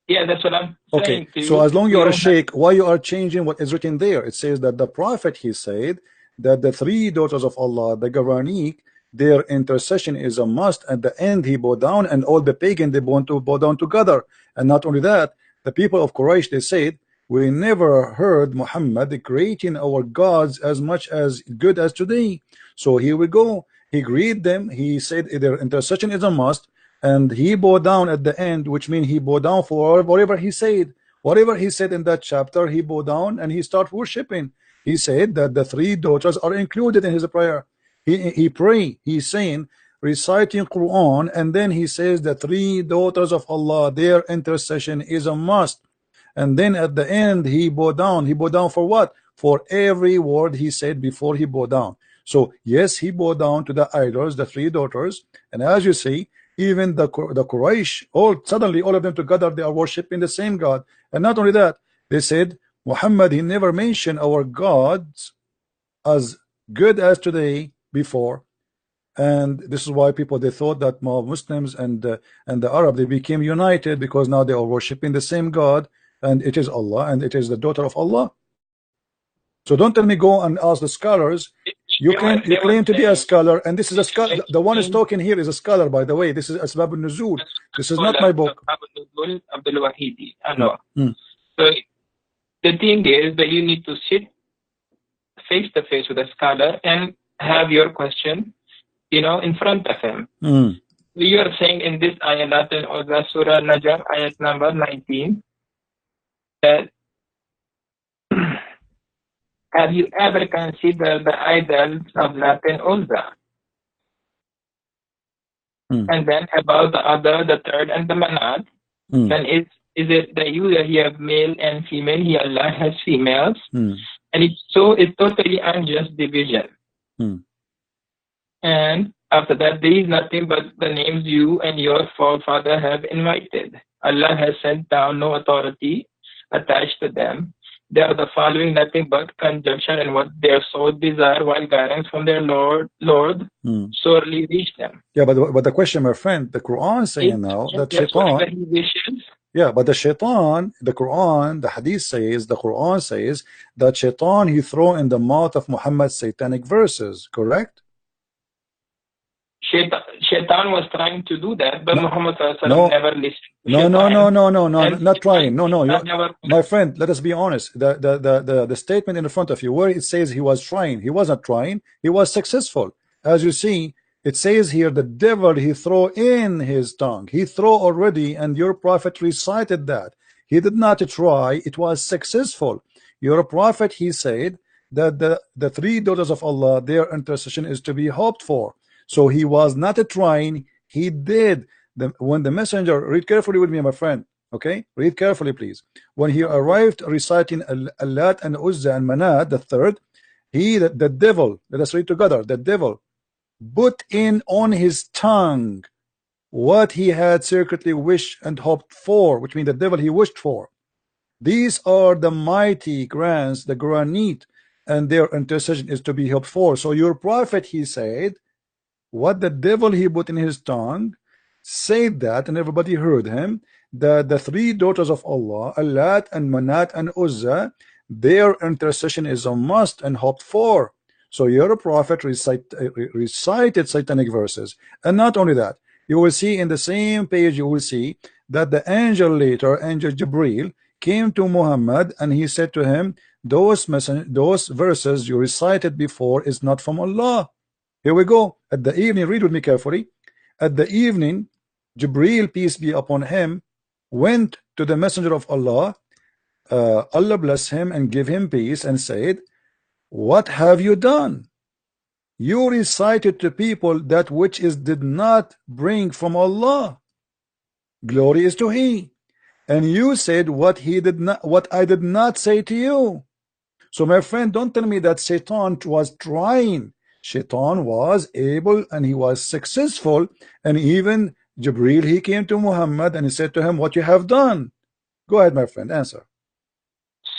Yeah, that's what I'm saying to you. So as long as you are a sheikh, why you are changing what is written there? It says that the prophet, he said that the three daughters of Allah, the Garaniq, their intercession is a must. At the end he bowed down, and all the pagan, they want to bow down together. And not only that, the people of Quraysh, they said, we never heard Muhammad creating our gods as much as good as today. So here we go. He agreed them. He said their intercession is a must, and he bowed down at the end, which means he bowed down for whatever he said. Whatever he said in that chapter, he bowed down and he started worshiping. He said that the three daughters are included in his prayer. He pray. He's saying, reciting Quran, and then he says the three daughters of Allah, their intercession is a must. And then at the end he bowed down. He bowed down for what? For every word he said before he bowed down. So yes, he bowed down to the idols, the three daughters, and as you see, even the Quraysh, suddenly all of them together, they are worshiping the same God. And not only that, they said Muhammad, he never mentioned our gods as good as today before. And this is why people, they thought that Muslims and the Arab, they became united because now they are worshiping the same God, and it is Allah, and it is the daughter of Allah. So don't tell me go and ask the scholars. You claim to be a scholar, and this is a scholar. The one is talking here is a scholar, by the way. This is Asbab al-Nuzul. This is not my book. Abdul. So the thing is that you need to sit face to face with a scholar and have your question, in front of him. You are saying in this ayat or the Surah Najm, ayat number 19, that have you ever considered the idols of Lat and Uzza? And then about the third and the Manat, then is it that you have male and female, here Allah has females, and it's totally unjust division. And after that, there is nothing but the names you and your forefather have invited. Allah has sent down no authority attached to them. They are the following nothing but conjunction and what their soul desire, while guidance from their Lord sorely reach them. Yeah, but the question, my friend, the Quran is saying now that Shaitan. Yeah, but the Shaitan, the Quran, the Hadith says, the Quran says that Shaitan, he throw in the mouth of Muhammad satanic verses, correct? Shaitan was trying to do that, but Muhammad never listened. No, not trying. My friend, let us be honest. The statement in front of you, where it says he was trying, he was not trying, he was successful. As you see, it says here, the devil, he throw in his tongue. He throw already, and your prophet recited that. He did not try, it was successful. Your prophet, he said that the three daughters of Allah, their intercession is to be hoped for. So he was not trying, he did. When the messenger, read carefully with me, my friend, okay? Read carefully, please. When he arrived reciting Lat and Uzza and Manat, the third, the devil, let us read together, the devil put in on his tongue what he had secretly wished and hoped for, which means the devil he wished for. These are the mighty grants, the Granite, and their intercession is to be hoped for. So your prophet, he said, what the devil he put in his tongue, said that, and everybody heard him, that the three daughters of Allah, Lat and Manat and Uzza, their intercession is a must and hoped for. So your prophet recited satanic verses. And not only that, you will see in the same page, you will see that the angel later, angel Jibril, came to Muhammad and he said to him, those verses you recited before is not from Allah. Here we go. At the evening, read with me carefully. At the evening, Jibreel, peace be upon him, went to the messenger of Allah, Allah bless him and give him peace, and said, what have you done? You recited to people that which is did not bring from Allah. Glory is to He. And you said what I did not say to you. So my friend, don't tell me that Shaitan was trying. Shaitan was able and he was successful, and even Jibreel, he came to Muhammad and he said to him, what you have done. Go ahead, my friend, answer.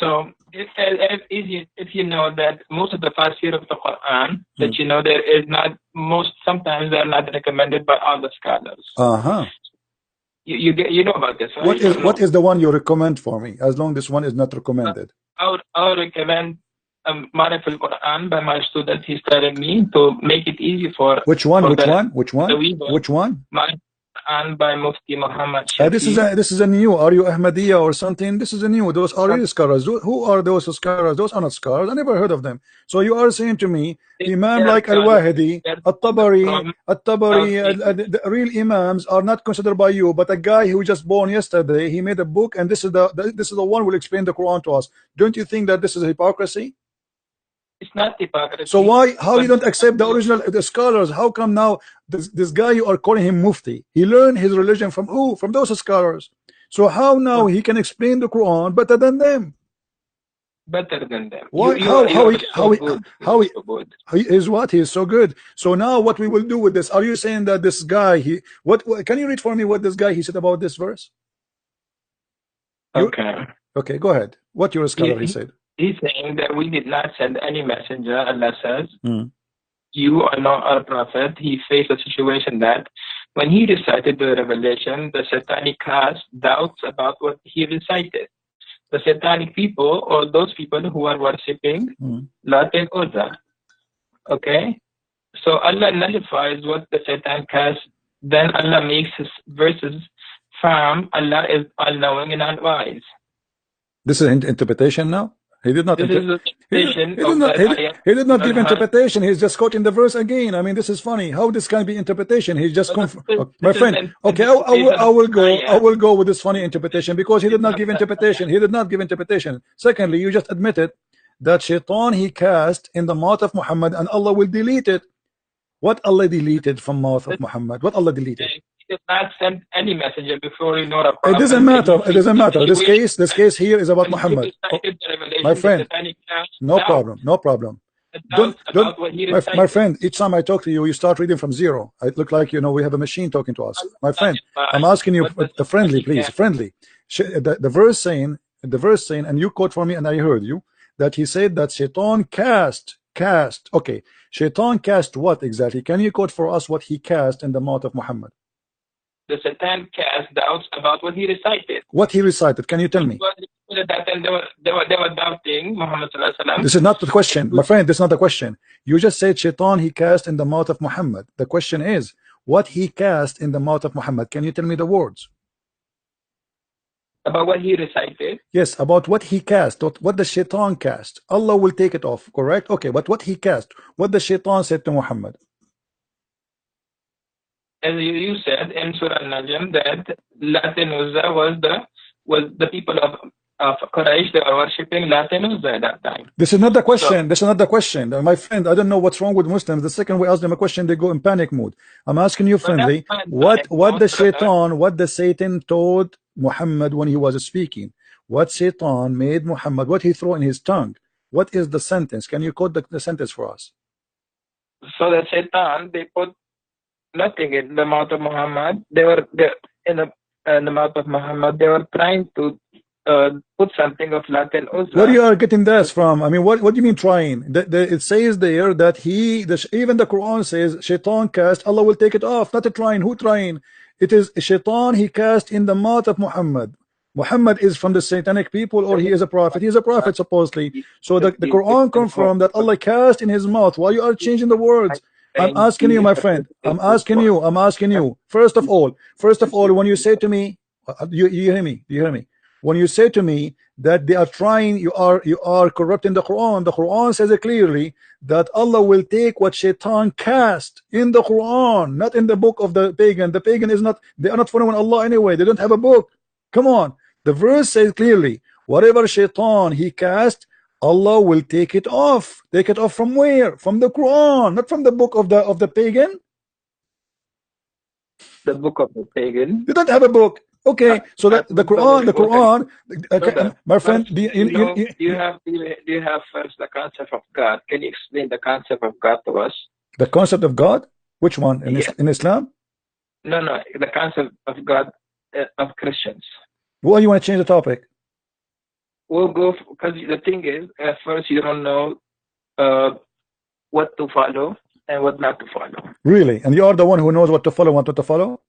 So if you know that most of the tafsir of the Qur'an, that you know there is not, sometimes they're not recommended by all the scholars. You know about this, right? What is the one you recommend for me, as long this one is not recommended? I would recommend Ma'arif al-Qur'an by my student. He's telling me to make it easy for which one? And by Mufti Muhammad Sheikh. This is a new. Are you Ahmadiyya or something? This is a new. Those are real scholars. Who are those scholars? Those are not scholars. I never heard of them. So you are saying to me, Imam like Al-Wahidi, At-Tabari, the real Imams are not considered by you, but a guy who just born yesterday, he made a book, and this is the one who will explain the Quran to us. Don't you think that this is hypocrisy? It's not hypocrisy. So how you don't accept the original scholars? How come now this guy you are calling him Mufti? He learned his religion from who? From those scholars. So how now he can explain the Quran better than them? Better than them. Why? He is what? He is so good. So now what we will do with this? Are you saying that this guy what can you read for me what this guy he said about this verse? Okay, go ahead. What your scholar he said? He's saying that we did not send any messenger. Allah says, you are not our prophet. He faced a situation that when he recited the revelation, the satanic cast doubts about what he recited. The satanic people, or those people who are worshipping Lat and Uzza. Okay? So Allah nullifies what the Satan cast. Then Allah makes his verses firm. Allah is all-knowing and all-wise. This is an interpretation now? He did not. This is a he did not give interpretation. He's just quoting the verse again. I mean, this is funny. How this can be interpretation? He's just my friend. Okay, I will go with this funny interpretation because he did not give interpretation. He did not give interpretation. Secondly, you just admitted that Shaitan he cast in the mouth of Muhammad, and Allah will delete it. What Allah deleted from mouth of Muhammad? What Allah deleted? He did not send any messenger before you know the prophet. It doesn't matter. It doesn't matter. This case here is about Muhammad. My friend, no problem. No problem. My friend, each time I talk to you, you start reading from zero. It look like we have a machine talking to us. My friend, I'm asking you friendly, please, friendly. The verse saying, and you quote for me, and I heard you that he said that Shaitan cast. Okay, Shaitan cast what exactly? Can you quote for us what he cast in the mouth of Muhammad? The Satan cast doubts about what he recited. What he recited? Can you tell me? They were doubting Muhammad. This is not the question, my friend. This is not the question. You just said Shaitan he cast in the mouth of Muhammad. The question is what he cast in the mouth of Muhammad. Can you tell me the words? About what he recited? Yes, about what he cast. What the Shaitan cast. Allah will take it off, correct? Okay, but what he cast. What the Shaitan said to Muhammad. As you said in Surah Al-Najm that Lat and Uzza was the people of Quraysh. They were worshipping Lat and Uzza at that time. This is not the question. This is not the question. My friend, I don't know what's wrong with Muslims. The second we ask them a question, they go in panic mode. I'm asking you friendly, what the Satan told Muhammad when he was speaking. What Satan made Muhammad, what he threw in his tongue. What is the sentence? Can you quote the sentence for us? So the Satan, they put nothing in the mouth of Muhammad. They were in the mouth of Muhammad. They were trying to put something of Lat and Uzza. Where you are getting this from? I mean, what do you mean trying? It says there that even the Quran says Shaitan cast, Allah will take it off. Not a trying. Who trying? It is Shaitan he cast in the mouth of Muhammad. Muhammad is from the satanic people, or he is a prophet. He is a prophet supposedly. So the Quran confirmed that Allah cast in his mouth. Why you are changing the words? I'm asking you, my friend. I'm asking you. First of all, when you say to me, you hear me? You hear me? when you say to me that they are trying, you are corrupting the Quran says it clearly that Allah will take what shaitan cast in the Quran, not in the book of the pagan. The pagan is not, they are not following Allah anyway, they don't have a book. Come on, the verse says clearly, whatever shaitan he cast, Allah will take it off. Take it off from where? From the Quran, not from the book of the pagan. The book of the pagan. You don't have a book. Okay, so that the Quran, okay, my friend, do you have first the concept of God? Can you explain the concept of God to us? The concept of God? Which one? In Islam? No, the concept of God of Christians. Well, you want to change the topic? We'll go, because the thing is, at first you don't know what to follow and what not to follow. Really? And you are the one who knows what to follow and what not to follow?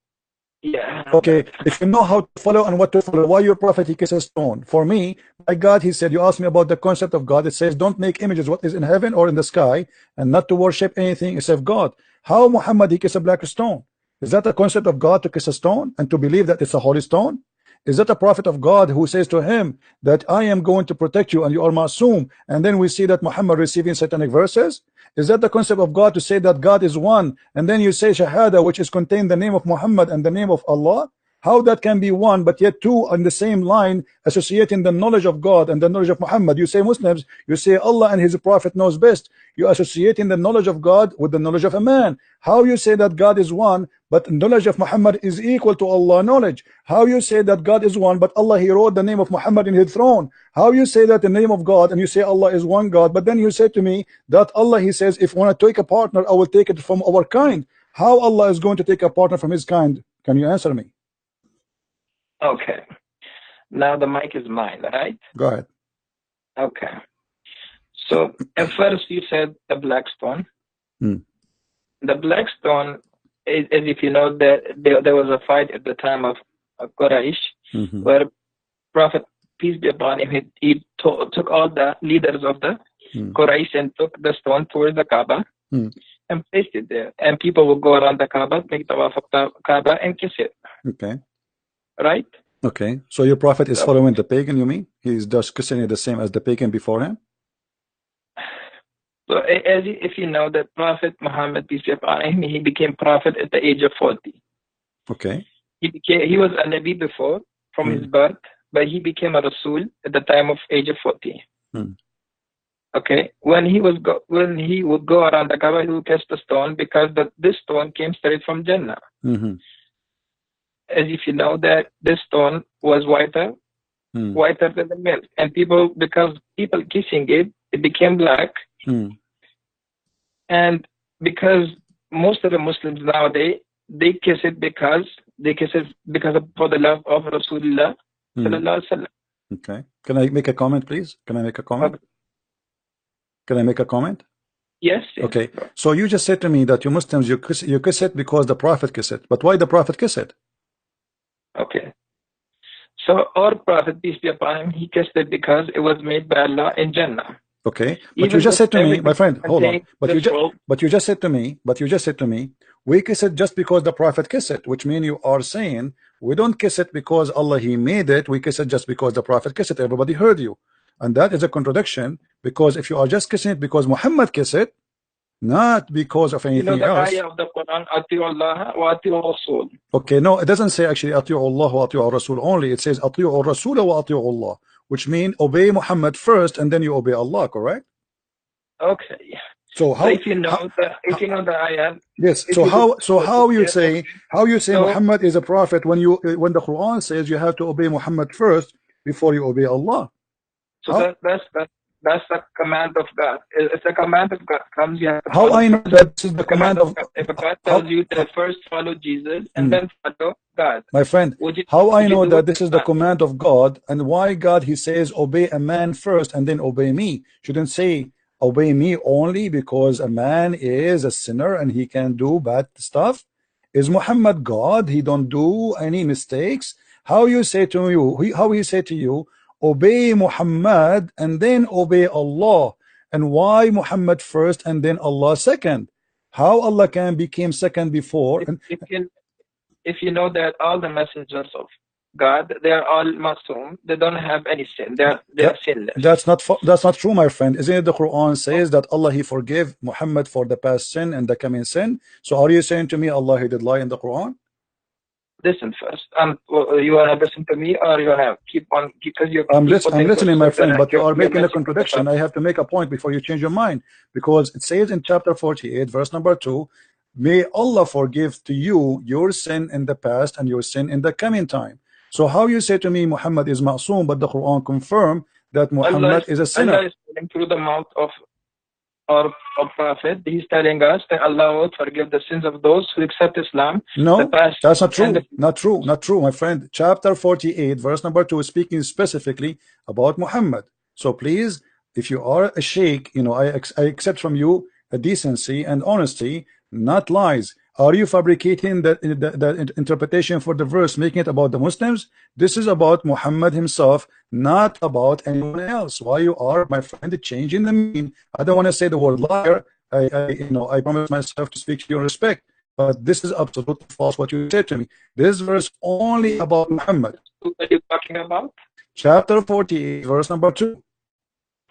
Yeah. Okay, if you know how to follow and what to follow, why your prophet he kisses stone? For me, by God, he said, you asked me about the concept of God. It says, don't make images what is in heaven or in the sky, and not to worship anything except God. How Muhammad he kiss a black stone? Is that a concept of God to kiss a stone and to believe that it's a holy stone? Is that a prophet of God who says to him that I am going to protect you and you are masoom? And then we see that Muhammad receiving satanic verses. Is that the concept of God to say that God is one, and then you say shahada, which is contained the name of Muhammad and the name of Allah? How that can be one but yet two on the same line, associating the knowledge of God and the knowledge of Muhammad? You say Muslims, you say Allah and his prophet knows best. You associating the knowledge of God with the knowledge of a man. How you say that God is one but knowledge of Muhammad is equal to Allah knowledge? How you say that God is one but Allah he wrote the name of Muhammad in his throne? How you say that the name of God and you say Allah is one God, but then you say to me that Allah he says, if I want to take a partner I will take it from our kind? How Allah is going to take a partner from his kind? Can you answer me? Okay. Now the mic is mine, right? Go ahead. Okay. So at first you said the black stone. The black stone is, as if you know that there was a fight at the time of Quraysh, where Prophet, peace be upon him, he took all the leaders of the Quraysh and took the stone towards the Kaaba and placed it there. And people will go around the Kaaba, make tawaf of the Kaaba and kiss it. Okay. Right? Okay. So your prophet is following the pagan, you mean? He's just kissing it the same as the pagan before him? So if you know that Prophet Muhammad, peace be upon him, he became prophet at the age of 40. Okay. He was a Nabi before from his birth, but he became a Rasul at the time of age of 40. Okay. When he would go around the Kaaba, he would kiss the stone because this stone came straight from Jannah. As if you know that this stone was whiter than the milk, and because people kissing it, it became black. And because most of the Muslims nowadays they kiss it because for the love of Rasulullah sallallahu alaihi wasallam. Okay. Can I make a comment, please? Can I make a comment? Can I make a comment? Yes. Okay. So you just said to me that you Muslims you kiss it because the Prophet kissed it. But why the Prophet kiss it? Okay. So our Prophet, peace be upon him, he kissed it because it was made by Allah in Jannah. Okay, but you just said to me, my friend, hold on. But you just said to me, we kiss it just because the Prophet kissed it, which means you are saying we don't kiss it because Allah he made it, we kiss it just because the Prophet kissed it. Everybody heard you. And that is a contradiction, because if you are just kissing it because Muhammad kissed it, not because of anything else. Ayah of the Quran, Ati'u Allah wa Ati'u Rasul. Okay, no, it doesn't say actually Ati'u Allah wa Ati'u Rasul only. It says Ati'u Rasul wa Ati'u Allah, which means obey Muhammad first and then you obey Allah, correct? Okay. So how? If you know the ayah. Yes. So how you say Muhammad is a prophet when the Quran says you have to obey Muhammad first before you obey Allah? So that's the command of God. It's a command of God. How I know that this is the command of? If God tells you to first follow Jesus and then follow God, my friend, how I know that this is the command of God, and why God he says obey a man first and then obey me? Shouldn't say obey me only because a man is a sinner and he can do bad stuff. Is Muhammad God? He don't do any mistakes. How you say to you? How he say to you? Obey Muhammad and then obey Allah. And why Muhammad first and then Allah second? How Allah can become second before? If you know that all the messengers of God, they are all Masum. They don't have any sin. They are sinless. That's not true, my friend. Isn't it the Quran says that Allah he forgave Muhammad for the past sin and the coming sin? So are you saying to me Allah he did lie in the Quran? Listen first. You wanna listen to me, or you wanna keep on because you? I'm listening, my friend, but you are making a contradiction. I have to make a point before you change your mind, because it says in chapter 48, verse number 2, may Allah forgive to you your sin in the past and your sin in the coming time. So how you say to me Muhammad is ma'soom, but the Quran confirm that Muhammad is a sinner? Allah is telling through the mouth of our prophet. He's telling us that Allah will forgive the sins of those who accept Islam. No, that's not true. Not true, my friend. Chapter 48, verse number 2 is speaking specifically about Muhammad. So please, if you are a sheikh, you know, I accept from you a decency and honesty, not lies. Are you fabricating the interpretation for the verse, making it about the Muslims? This is about Muhammad himself, not about anyone else. Why you are, my friend, changing the meaning? I don't want to say the word liar. I promise myself to speak to your respect, but this is absolutely false what you said to me. This verse only about Muhammad. What are you talking about? Chapter 48, verse number 2.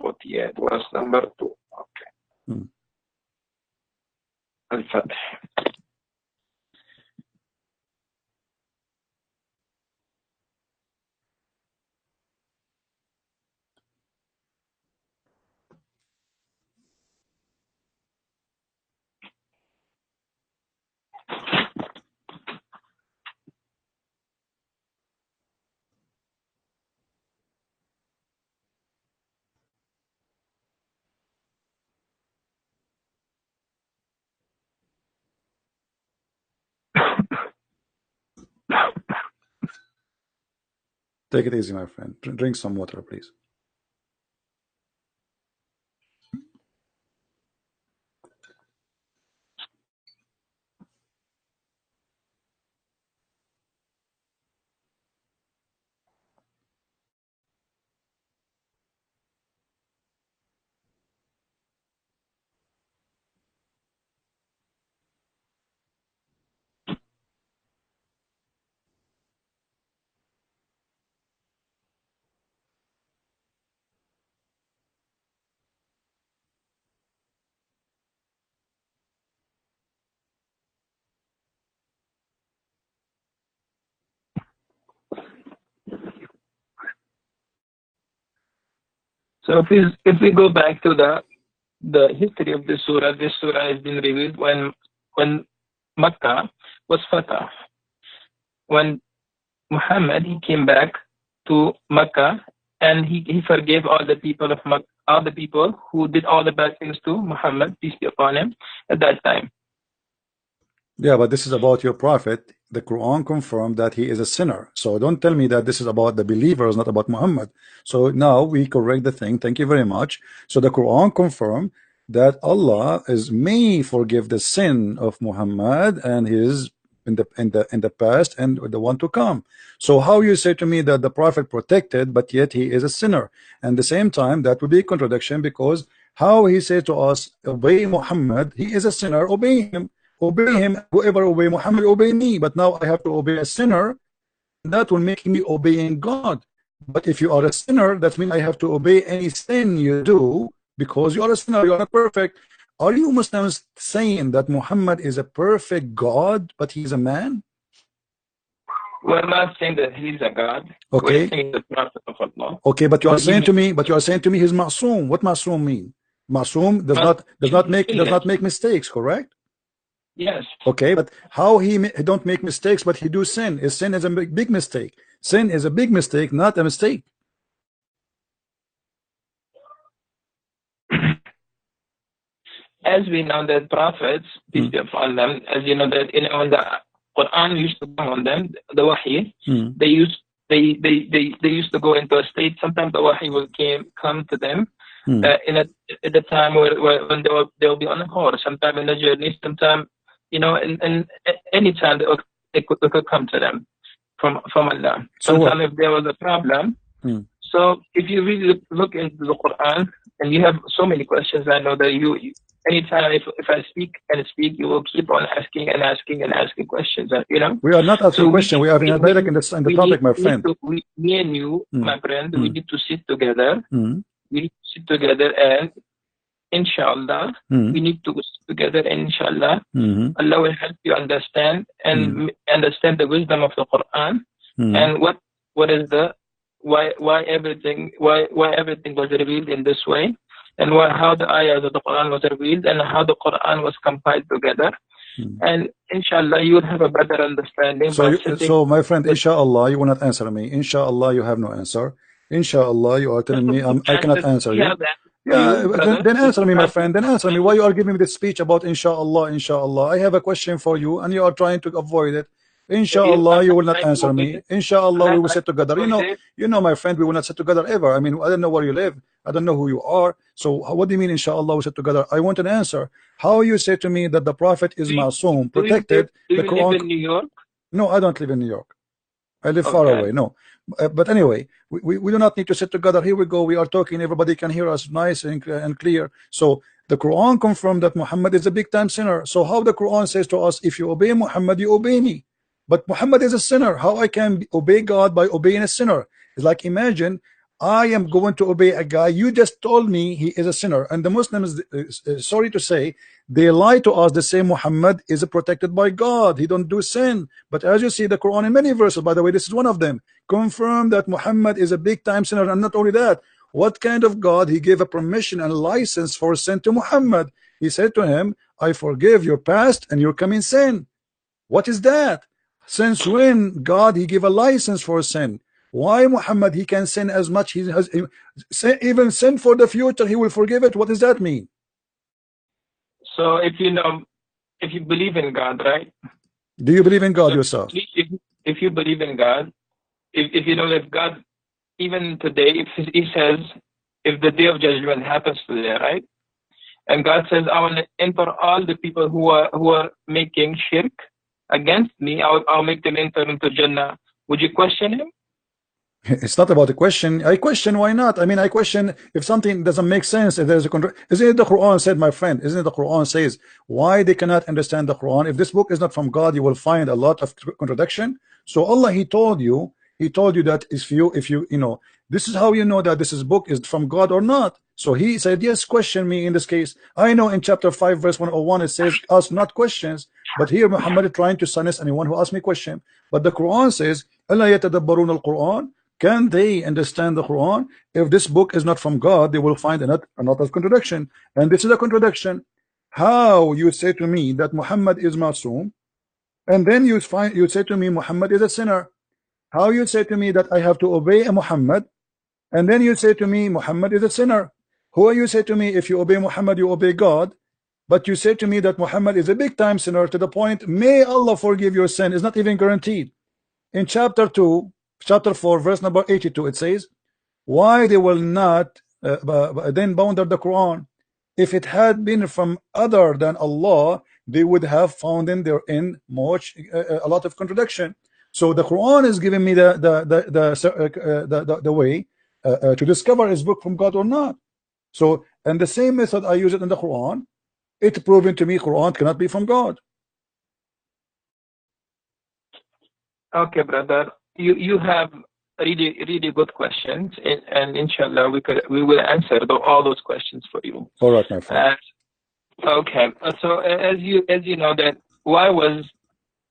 48, verse number 2. Okay. Al-Fatih. Take it easy, my friend. Drink some water, please. So if we go back to the history of this surah has been revealed when Makkah was Fatah. When Muhammad he came back to Makkah and he forgave all the people of Makkah, all the people who did all the bad things to Muhammad, peace be upon him, at that time. Yeah, but this is about your prophet. The Quran confirmed that he is a sinner. So don't tell me that this is about the believers, not about Muhammad. So now we correct the thing. Thank you very much. So the Quran confirmed that Allah may forgive the sin of Muhammad and his in the past and the one to come. So how you say to me that the prophet protected, but yet he is a sinner? And the same time that would be a contradiction, because how he said to us, obey Muhammad, he is a sinner, obey him. Obey him, whoever obey Muhammad, obey me. But now I have to obey a sinner. That will make me obeying God. But if you are a sinner, that means I have to obey any sin you do, because you are a sinner, you are not perfect. Are you Muslims saying that Muhammad is a perfect God, but he's a man? We're not saying that he's a God. Okay. We're saying the prophet of Allah. Okay, but you are saying to me, he's ma'soom. What ma'soom mean? Ma'soom does not make mistakes, correct? Yes. Okay, but how he don't make mistakes, but he do sin? Sin is a big mistake. Sin is a big mistake, not a mistake. As we know that prophets, peace be upon them, as you know that when the Qur'an used to come on them, the Wahy, they used to go into a state. Sometimes the Wahy will come to them at the time when they will be on a horse, sometime in the journey, sometime, you know, and any time they could come to them from Allah. Sometimes if there was a problem. So if you really look into the Quran, and you have so many questions. I know that you anytime if I speak, you will keep on asking and asking and asking questions. You know. We are not asking questions. We are in the topic, my friend. Me and you, my friend, we need to sit together. We need to sit together and. Inshallah, we need to sit together, and inshallah, Allah will help you understand and understand the wisdom of the Qur'an and what is the why everything was revealed in this way, and how the ayahs of the Qur'an was revealed and how the Qur'an was compiled together. And inshallah, you will have a better understanding. So my friend, inshallah, you will not answer me. Inshallah, you have no answer. Inshallah, you are telling me I cannot answer you. Yeah, then answer me, my friend. Then answer me. Why you are giving me this speech about inshallah, inshallah? I have a question for you, and you are trying to avoid it. Inshallah, you will not answer me. Inshallah, we will sit together. You know, my friend, we will not sit together ever. I mean, I don't know where you live. I don't know who you are. So what do you mean, inshallah, we sit together? I want an answer. How you say to me that the Prophet is masoom, protected? Do you live in New York? No, I don't live in New York. I live far away. No. But anyway, we do not need to sit together. Here we go. We are talking. Everybody can hear us nice and clear. So the Quran confirmed that Muhammad is a big time sinner. So how the Quran says to us, if you obey Muhammad, you obey me. But Muhammad is a sinner. How I can obey God by obeying a sinner? It's like, imagine I am going to obey a guy. You just told me he is a sinner. And the Muslims, sorry to say, they lie to us. They say Muhammad is protected by God. He don't do sin. But as you see, the Quran in many verses, by the way, this is one of them, confirm that Muhammad is a big time sinner. And not only that, what kind of God? He gave a permission and license for sin to Muhammad. He said to him, I forgive your past and your coming sin. What is that? Since when God he gave a license for sin? Why Muhammad he can sin as much he has, even sin for the future he will forgive it? What does that mean? So if you believe in God, right? Do you believe in God yourself? If you believe in God, if you know that God, even today, if he says, if the day of judgment happens today, right? And God says, I want to enter all the people who are making shirk against me, I'll make them enter into Jannah. Would you question him? It's not about a question. I question why not. I mean, I question if something doesn't make sense. If there's a isn't it the Quran said, my friend? Isn't it the Quran says why they cannot understand the Quran? If this book is not from God, you will find a lot of contradiction. So Allah, He told you that if you know, this is how you know that this book is from God or not. So He said, yes, question me in this case. I know in chapter 5 verse 101 it says ask not questions, but here Muhammad is trying to silence anyone who asks me question. But the Quran says, Allah yatadabbarun al-Quran. Can they understand the Quran? If this book is not from God, they will find a lot of contradiction. And this is a contradiction. How you say to me that Muhammad is masoom, and then you say to me Muhammad is a sinner? How you say to me that I have to obey a Muhammad, and then you say to me Muhammad is a sinner? Who you say to me if you obey Muhammad you obey God, but you say to me that Muhammad is a big time sinner to the point may Allah forgive your sin is not even guaranteed. In chapter 4 verse number 82 it says, why they will not then ponder the Quran? If it had been from other than Allah, they would have found in therein much a lot of contradiction. So the Quran is giving me the way to discover is book from God or not. So, and the same method I use it in the Quran, it's proven to me Quran cannot be from God. Okay, brother. You have really good questions, and inshallah we will answer all those questions for you. All right, my friend. Okay. So as you know that why was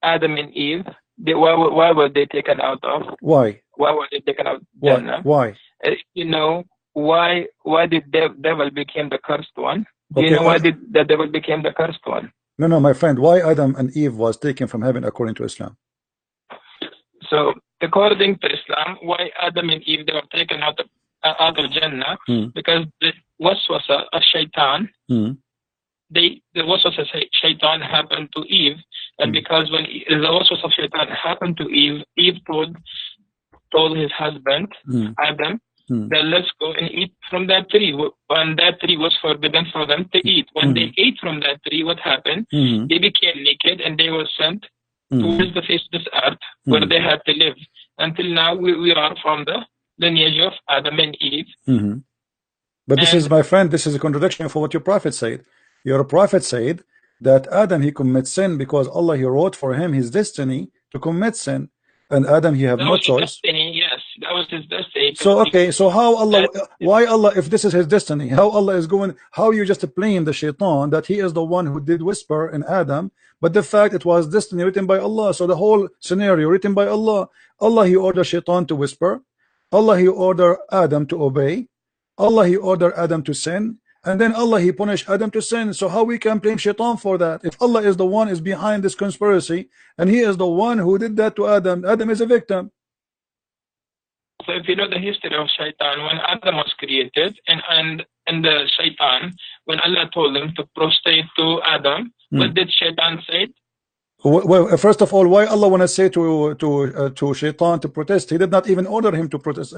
Adam and Eve? Why were they taken out of? Why? Why were they taken out? Why? You know why did the devil became the cursed one? Do you know why did the devil became the cursed one? No, my friend. Why Adam and Eve was taken from heaven according to Islam? So according to Islam, why Adam and Eve they were taken out of Jannah? Because the waswasa of shaitan, the waswasa of shaitan happened to Eve, and because when the waswasa of shaitan happened to Eve, Eve told his husband Adam, then let's go and eat from that tree. When that tree was forbidden for them to eat, when they ate from that tree, what happened? They became naked and they were sent towards the face of this earth where they had to live. Until now, we are from the lineage of Adam and Eve. But this is, my friend, this is a contradiction for what your prophet said. Your prophet said that Adam, he commits sin because Allah, he wrote for him his destiny to commit sin, and Adam, he have no choice. Destiny, yes, that was his destiny. So okay, so how Allah, why Allah, if this is his destiny, how Allah is going, how you just blame the shaitan that he is the one who did whisper in Adam, but the fact it was destiny written by Allah. So the whole scenario written by Allah. Allah, he ordered shaitan to whisper, Allah, he ordered Adam to obey, Allah, he ordered Adam to sin, and then Allah, he punished Adam to sin. So how we can blame shaitan for that? If Allah is the one is behind this conspiracy, and he is the one who did that to Adam, Adam is a victim. So if you know the history of shaitan, when Adam was created, and the shaitan, when Allah told him to prostrate to Adam, what did shaitan say? Well, first of all, why Allah want to say to shaitan to protest? He did not even order him to protest.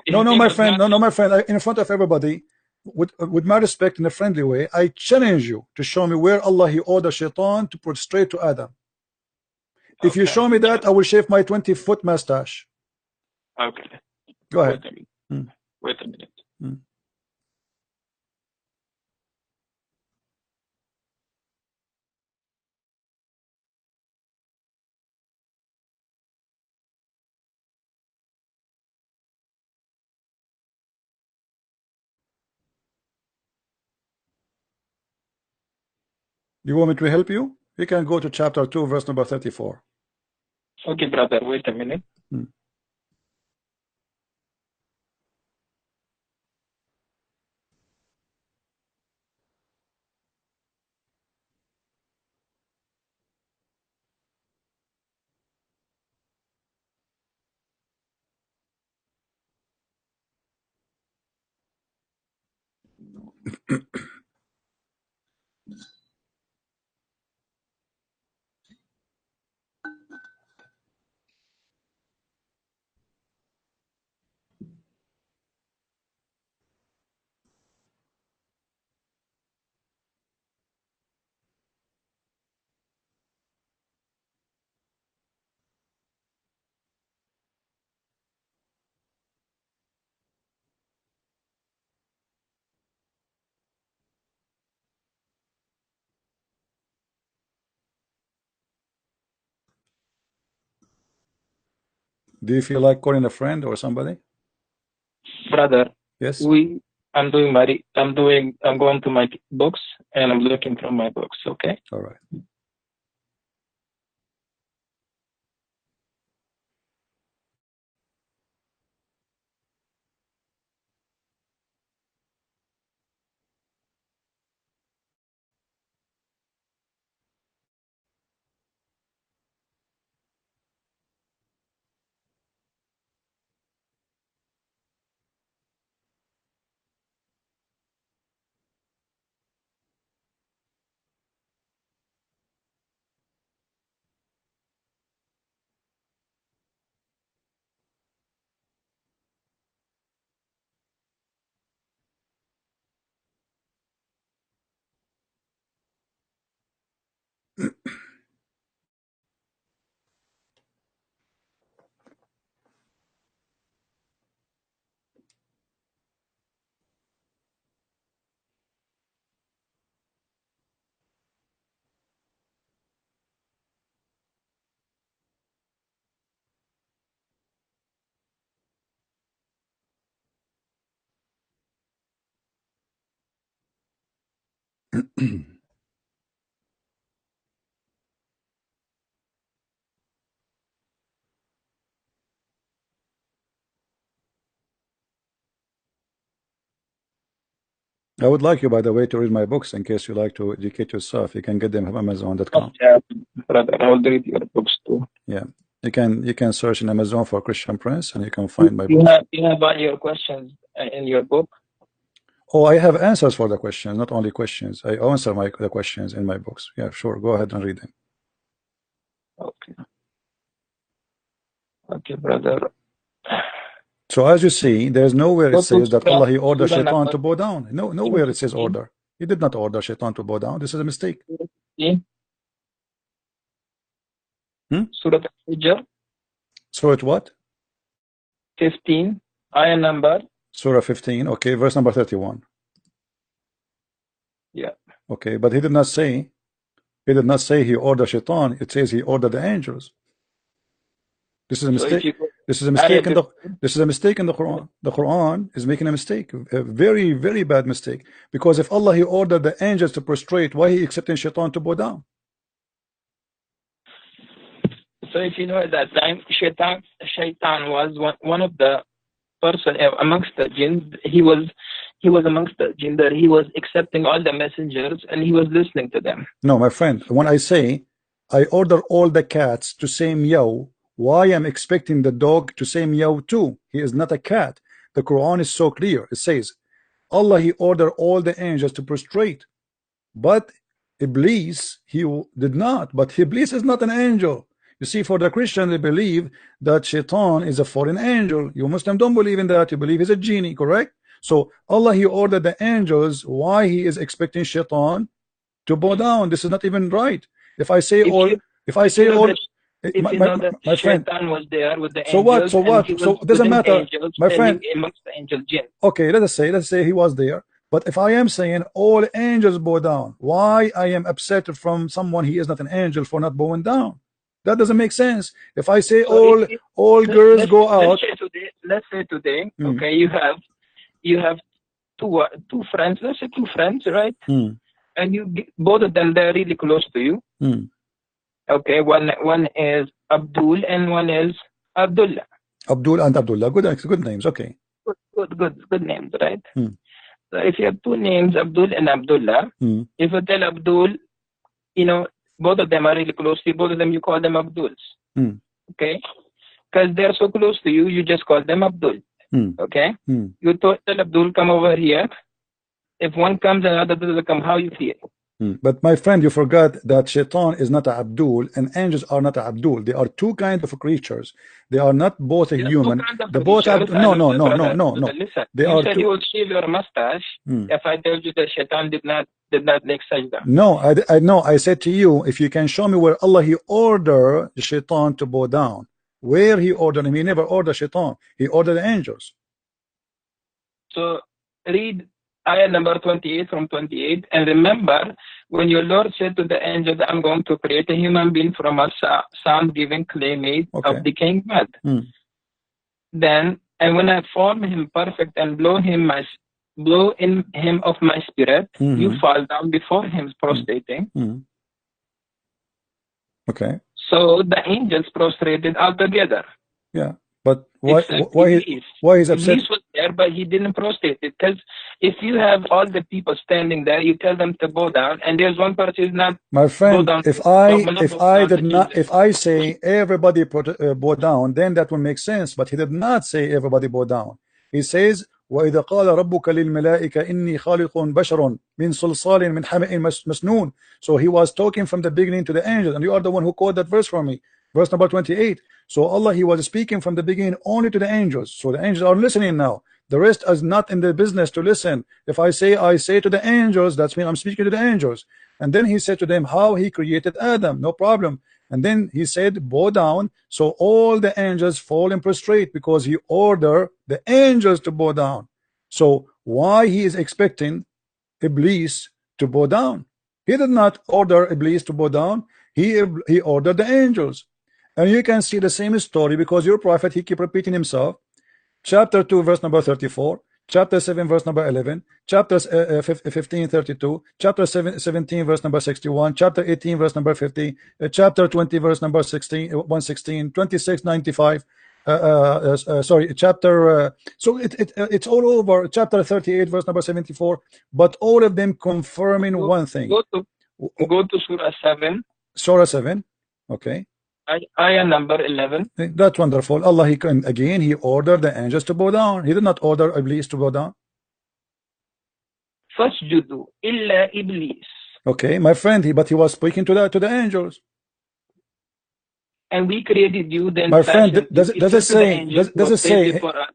No, my friend, my friend, in front of everybody, with my respect, in a friendly way, I challenge you to show me where Allah, he ordered shaitan to prostrate to Adam. If you show me that, I will shave my 20-foot mustache. Okay. Go ahead. Wait a minute. You want me to help you? You can go to chapter 2, verse number 34. Okay, brother, wait a minute. Do you feel like calling a friend or somebody? Brother, yes. I'm going to my books and I'm looking from my books, okay? All right. I would like you, by the way, to read my books in case you like to educate yourself. You can get them from Amazon.com. Yeah, brother, I will read your books too. Yeah, you can search in Amazon for Christian Prince, and you can find my books. You have all your questions in your book. Oh, I have answers for the questions, not only questions. I answer the questions in my books. Yeah, sure. Go ahead and read them. Okay. Okay, brother. So as you see, there's nowhere it says that Allah, he ordered shaitan to bow down. Nowhere it says order. He did not order shaitan to bow down. This is a mistake. Surah Al-Hijr. Surah what? 15, ayah number Surah 15, okay, verse number 31. Yeah. Okay, but he did not say he ordered shaitan. It says he ordered the angels. This is a mistake. This is a mistake in the Quran. The Quran is making a mistake, a very, very bad mistake. Because if Allah he ordered the angels to prostrate, why he accepting shaitan to bow down? So if you know at that time, shaitan was one of the person amongst the jinn. He was amongst the jinn that he was accepting all the messengers and he was listening to them. No, my friend, when I say I order all the cats to say meow, why am expecting the dog to say meow too? He is not a cat. The Quran is so clear. It says Allah he ordered all the angels to prostrate, but Iblis he did not. But Iblis is not an angel. You see, for the Christian they believe that shaitan is a foreign angel. You Muslim don't believe in that. You believe he's a genie, correct? So Allah he ordered the angels. Why he is expecting shaitan to bow down? This is not even right. If I say my friend was there with the so angels, what so it doesn't matter, my friend. Amongst the angel jinn. Okay, let's say he was there. But if I am saying all angels bow down, why I am upset from someone he is not an angel for not bowing down? That doesn't make sense. If I say all girls go out, let's say today, okay, you have two friends. Let's say two friends, right? And both of them they're really close to you. Okay, one is Abdul and one is Abdullah. Abdul and Abdullah, good names. Okay. Good names, right? So if you have two names, Abdul and Abdullah, if you tell Abdul, you know, both of them are really close to you, both of them you call them Abduls. Okay? Because they're so close to you, you just call them Abdul. Okay? You tell Abdul, come over here. If one comes and another doesn't come, how you feel? But my friend, you forgot that shaitan is not a Abdul and angels are not a Abdul. They are two kinds of creatures. They are not both a human. The both are no. Listen, they you are said two. you will shave your mustache if I tell you that shaitan did not make sajda. No, I know. I said to you, if you can show me where Allah he ordered the shaitan to bow down, where he ordered him. He never ordered shaitan. He ordered the angels. So read ayah number 28 from 28, and remember when your Lord said to the angel that I'm going to create a human being from a sound-giving clay made of decaying mud. Then, and when I form him perfect and blow in him of my spirit, you fall down before him prostrating. Okay. So the angels prostrated all together. Yeah. But why is upset? Iblis was there, but he didn't prostrate it. Because if you have all the people standing there, you tell them to bow down, and there's one person who's not. My friend, if I say everybody bow down, then that will make sense. But he did not say everybody bow down. He says, وَإِذَا قَالَ رَبُّكَ لِلْمَلَائِكَةِ إِنِّي خَالِقٌ بَشَرٌ مِنْ صَلْصَالٍ مِنْ حَمَإٍ مَسْنُونٍ. So he was talking from the beginning to the angels, and you are the one who quoted that verse for me. Verse number 28. So Allah he was speaking from the beginning only to the angels. So the angels are listening now. The rest is not in the business to listen. If I say to the angels, that's mean I'm speaking to the angels. And then he said to them how he created Adam, no problem. And then he said bow down. So all the angels fall and prostrate because he ordered the angels to bow down. So why he is expecting Iblis to bow down? He did not order Iblis to bow down. He ordered the angels. And you can see the same story because your prophet he keep repeating himself. Chapter 2 verse number 34, chapter 7 verse number 11, chapter 15 32, chapter 17 verse number 61, chapter 18 verse number 50, chapter 20 verse number 116, 26 95. Sorry, chapter so it's all over. Chapter 38 verse number 74, but all of them confirming one thing. Go to Surah 7. Surah 7, okay. Ayah number 11. That's wonderful. Allah he ordered the angels to bow down. He did not order Iblis to bow down. Fasjudu illa Iblis. Okay, my friend, but he was speaking to the angels. And we created you. Then my friend, does it say?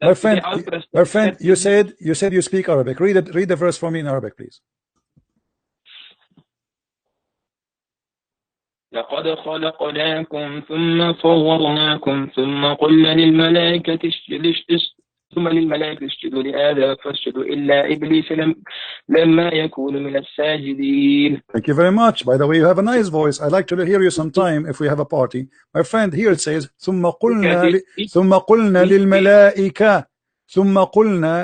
My friend, you said you speak Arabic. Read the verse for me in Arabic, please. لقد خلقناكم ثم صورناكم ثم قلنا للملائكة ثم للملائكة اسجدوا لآدم فاسجدوا إلا إبليس لما يكون من الساجدين. Thank you very much. By the way, you have a nice voice. I'd like to hear you sometime if we have a party. My friend, here it says ثم قلنا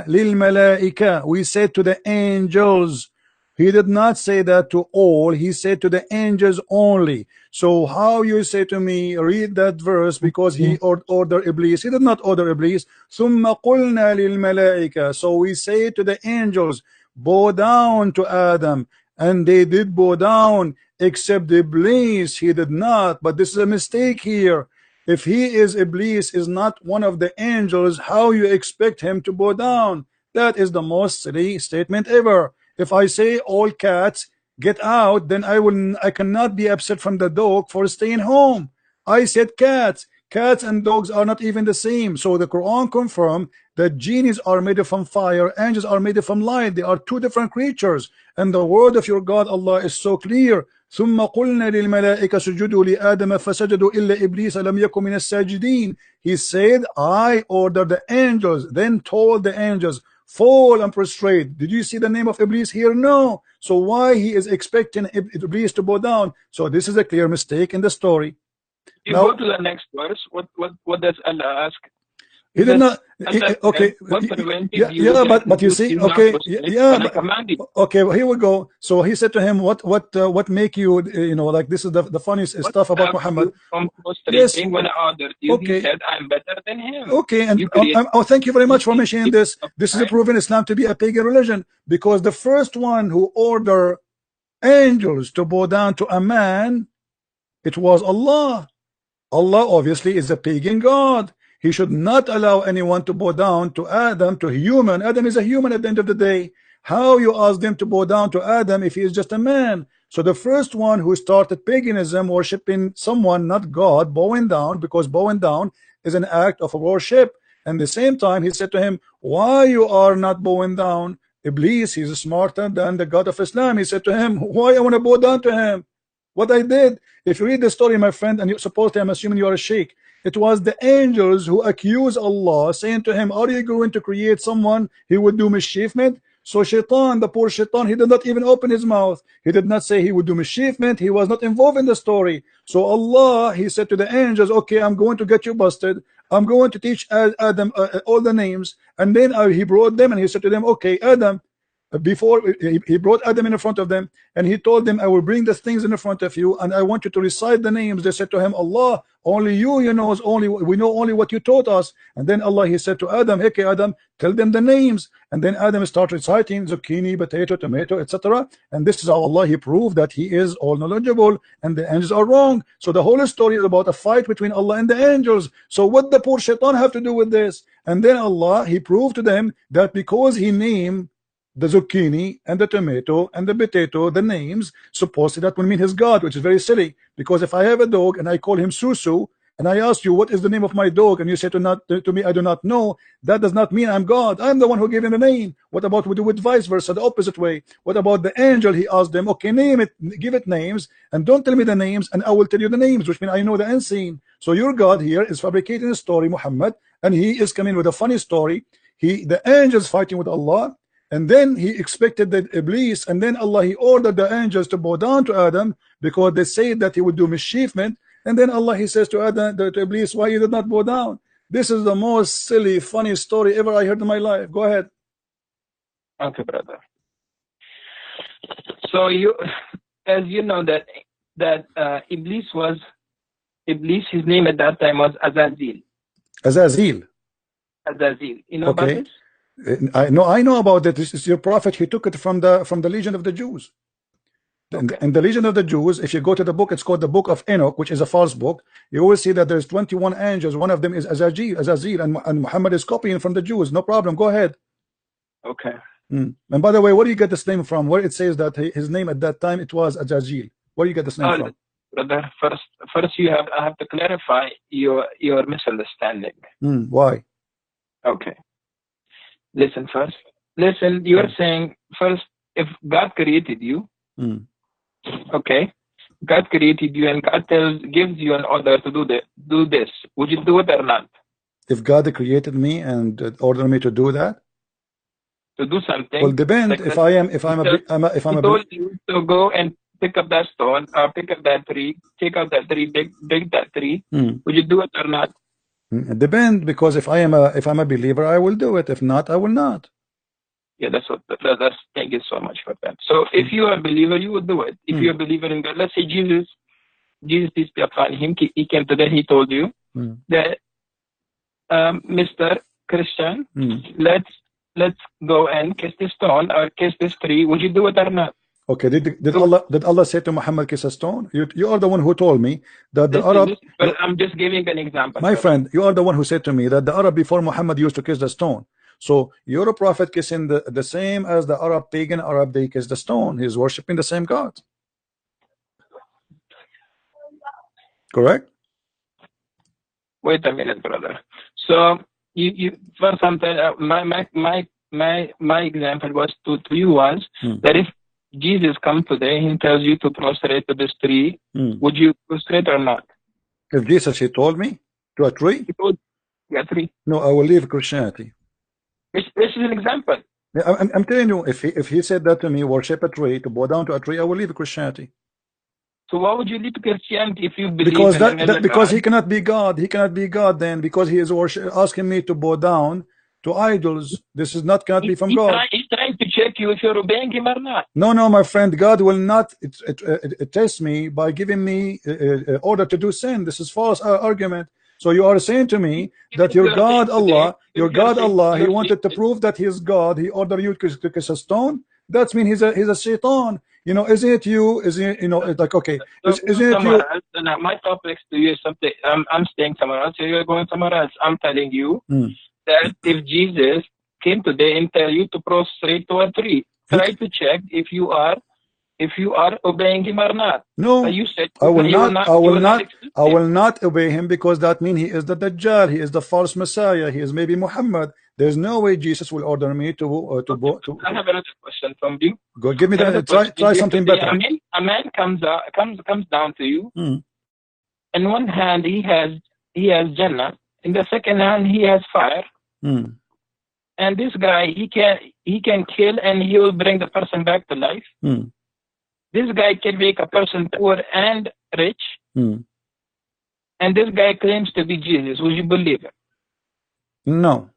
للملائكة we said to the angels. He did not say that to all, he said to the angels only. So how you say to me, read that verse because he ordered Iblis? He did not order Iblis. ثم قلنا للملائكة. So we say to the angels, bow down to Adam, and they did bow down, except Iblis, he did not. But this is a mistake here. If he is Iblis, is not one of the angels, how you expect him to bow down? That is the most silly statement ever. If I say all cats get out, then I cannot be upset from the dog for staying home. I said cats. Cats and dogs are not even the same. So the Quran confirmed that genies are made from fire, angels are made from light. They are two different creatures. And the word of your God Allah is so clear. ثم قلنا للملائكة سجدوا لآدم فسجدوا إلا إبليس لم يكن من الساجدين. He said, I ordered the angels, then told the angels, fall and prostrate. Did you see the name of Iblis here? No. So why he is expecting Iblis to bow down? So this is a clear mistake in the story. You go to the next verse. What does Allah ask? He did not. Okay. Yeah, but you see, okay, yeah. Okay, well, here we go. So he said to him, "What make you, like this is the funniest stuff about Muhammad." Yes. When I ordered you, okay. He said, "I'm better than him." Okay, and thank you very much for mentioning this. This is proven Islam to be a pagan religion because the first one who ordered angels to bow down to a man, it was Allah. Allah obviously is a pagan God. He should not allow anyone to bow down to Adam, to human. Adam is a human at the end of the day. How you ask them to bow down to Adam if he is just a man? So the first one who started paganism, worshiping someone, not God, bowing down, because bowing down is an act of worship. And at the same time, he said to him, why you are not bowing down? Iblis, he's smarter than the God of Islam. He said to him, why I want to bow down to him? What I did, if you read the story, my friend, and you supposedly, I'm assuming you are a sheikh, it was the angels who accused Allah, saying to him, are you going to create someone he would do mischievement? So Shaitan, the poor Shaitan, he did not even open his mouth. He did not say he would do mischievement. He was not involved in the story. So Allah, he said to the angels, okay, I'm going to get you busted. I'm going to teach Adam all the names. And then he brought them and he said to them, okay, Adam, before he brought Adam in front of them and he told them, I will bring the things in front of you and I want you to recite the names. They said to him, Allah, only you knows, we know only what you taught us. And then Allah, he said to Adam, okay Adam, tell them the names. And then Adam started reciting zucchini, potato, tomato, etc. And this is how Allah, he proved that he is all knowledgeable and the angels are wrong. So the whole story is about a fight between Allah and the angels. So what the poor Shaitan have to do with this? And then Allah, he proved to them that because he named the zucchini and the tomato and the potato, the names, supposedly that will mean his God, which is very silly. Because if I have a dog and I call him Susu, and I ask you, what is the name of my dog? And you say to me, I do not know. That does not mean I'm God. I'm the one who gave him the name. What about with vice versa, the opposite way? What about the angel? He asked them, okay, name it, give it names, and don't tell me the names, and I will tell you the names, which means I know the unseen. So your God here is fabricating a story, Muhammad, and he is coming with a funny story. The angels fighting with Allah. And then he expected that Iblis, and then Allah, he ordered the angels to bow down to Adam because they said that he would do mischievement. And then Allah, he says to Adam, to Iblis, why you did not bow down? This is the most silly, funny story ever I heard in my life. Go ahead. Okay, brother. So as you know that Iblis, his name at that time was Azazel. Azazel. You know about this? I know about that. This is your prophet. He took it from the Legion of the Jews. Okay. In the Legion of the Jews, if you go to the book, it's called the Book of Enoch, which is a false book. You will see that there's 21 angels. One of them is Azazel, and Muhammad is copying from the Jews. No problem. Go ahead. Okay. And by the way, where do you get this name from? Where it says that his name at that time it was Azazel. Where do you get this name from? Brother, first I have to clarify your misunderstanding. Why? Okay. Listen first. You are saying first, if God created you, okay, God created you and God gives you an order to do this. Would you do it or not? if God created me and ordered me to do that? To do something. Well, depend. Like If I'm he told you to go and pick up that stone or pick up that tree, take out that tree, dig that tree. Would you do it or not? It depends, because if I'm a believer, I will do it. If not, I will not. Yeah, that's thank you so much for that. So if you are a believer, you would do it. If you're a believer in God, let's say Jesus, peace be upon him, he came today, he told you that Mr. Christian, let's go and kiss this stone or kiss this tree. Would you do it or not? Okay, did Allah say to Muhammad kiss a stone? You are the one who told me that the Arab. But I'm just giving an example. My friend, you are the one who said to me that the Arab before Muhammad used to kiss the stone. So you're a prophet kissing the same as the Arab pagan Arab, they kiss the stone. He's worshiping the same God. Correct? Wait a minute, brother. So you for something my example was to you was that if Jesus comes today and tells you to prostrate to this tree, would you prostrate or not? If Jesus, he told me to a tree? He told you a tree. No, I will leave Christianity. This is an example. I'm telling you, if he said that to me, worship a tree, to bow down to a tree, I will leave Christianity. So why would you leave Christianity if you believe? Because he cannot be God. He cannot be God then, because he is asking me to bow down to idols. This is not cannot be from God. He's trying to check you if you're obeying him or not. No, my friend, God will not test me by giving me order to do sin. This is false argument. So you are saying to me that your God Allah, he wanted to prove that he is God. He ordered you to kiss a stone. That means he's a shaitan. You know, isn't it you? Isn't you know? It's like, okay, isn't it you? My topics to you is something. I'm staying somewhere else. You're going somewhere else. I'm telling you that if Jesus came today and tell you to prostrate to a tree, try to check if you are obeying him or not. No, you said I will not obey him, because that means he is the Dajjal, he is the false Messiah, he is maybe Muhammad. There's no way Jesus will order me to I have another question from you. Go, give me that. Try something better. A man comes down to you. In one hand he has Jannah, in the second hand he has fire. And this guy, he can kill and he will bring the person back to life. This guy can make a person poor and rich. And this guy claims to be Jesus. Would you believe it? No.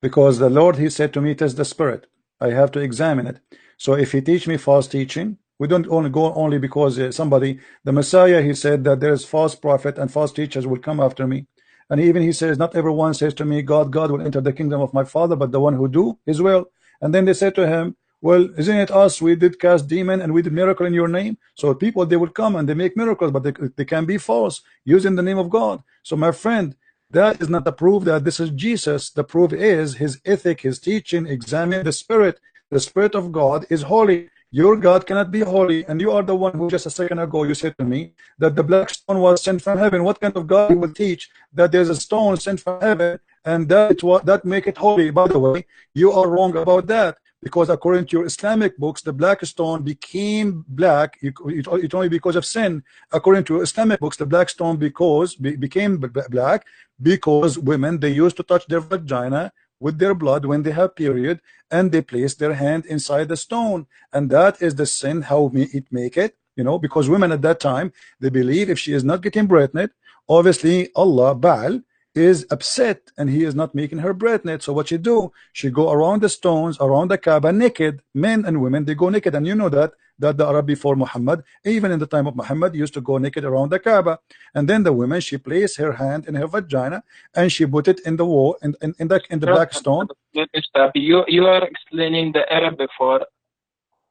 Because the Lord, he said to me, it is the spirit. I have to examine it. So if he teach me false teaching, we don't only go only because the Messiah, he said that there is false prophet and false teachers will come after me. And even he says, not everyone says to me, God will enter the kingdom of my Father, but the one who do his will. And then they said to him, well, isn't it us? We did cast demon and we did miracle in your name. So people, they will come and they make miracles, but they can be false using the name of God. So my friend, that is not the proof that this is Jesus. The proof is his ethic, his teaching. Examine the spirit. The spirit of God is holy. Your God cannot be holy. And you are the one who just a second ago you said to me that the black stone was sent from heaven. What kind of God will teach that there's a stone sent from heaven and that make it holy? By the way, you are wrong about that, because according to your Islamic books, the black stone became black. It only because of sin. According to Islamic books, the black stone became black because women, they used to touch their vagina with their blood when they have period, and they place their hand inside the stone, and that is the sin. How it make it, you know, because women at that time, they believe if she is not getting pregnant, obviously Allah Baal is upset and he is not making her pregnant. So what she do, she go around the stones, around the Kaaba naked. Men and women, they go naked. And you know that the Arab before Muhammad, even in the time of Muhammad, used to go naked around the Kaaba. And then the woman, she placed her hand in her vagina and she put it in the wall, in the black stone. Let me stop you. You are explaining the Arab before.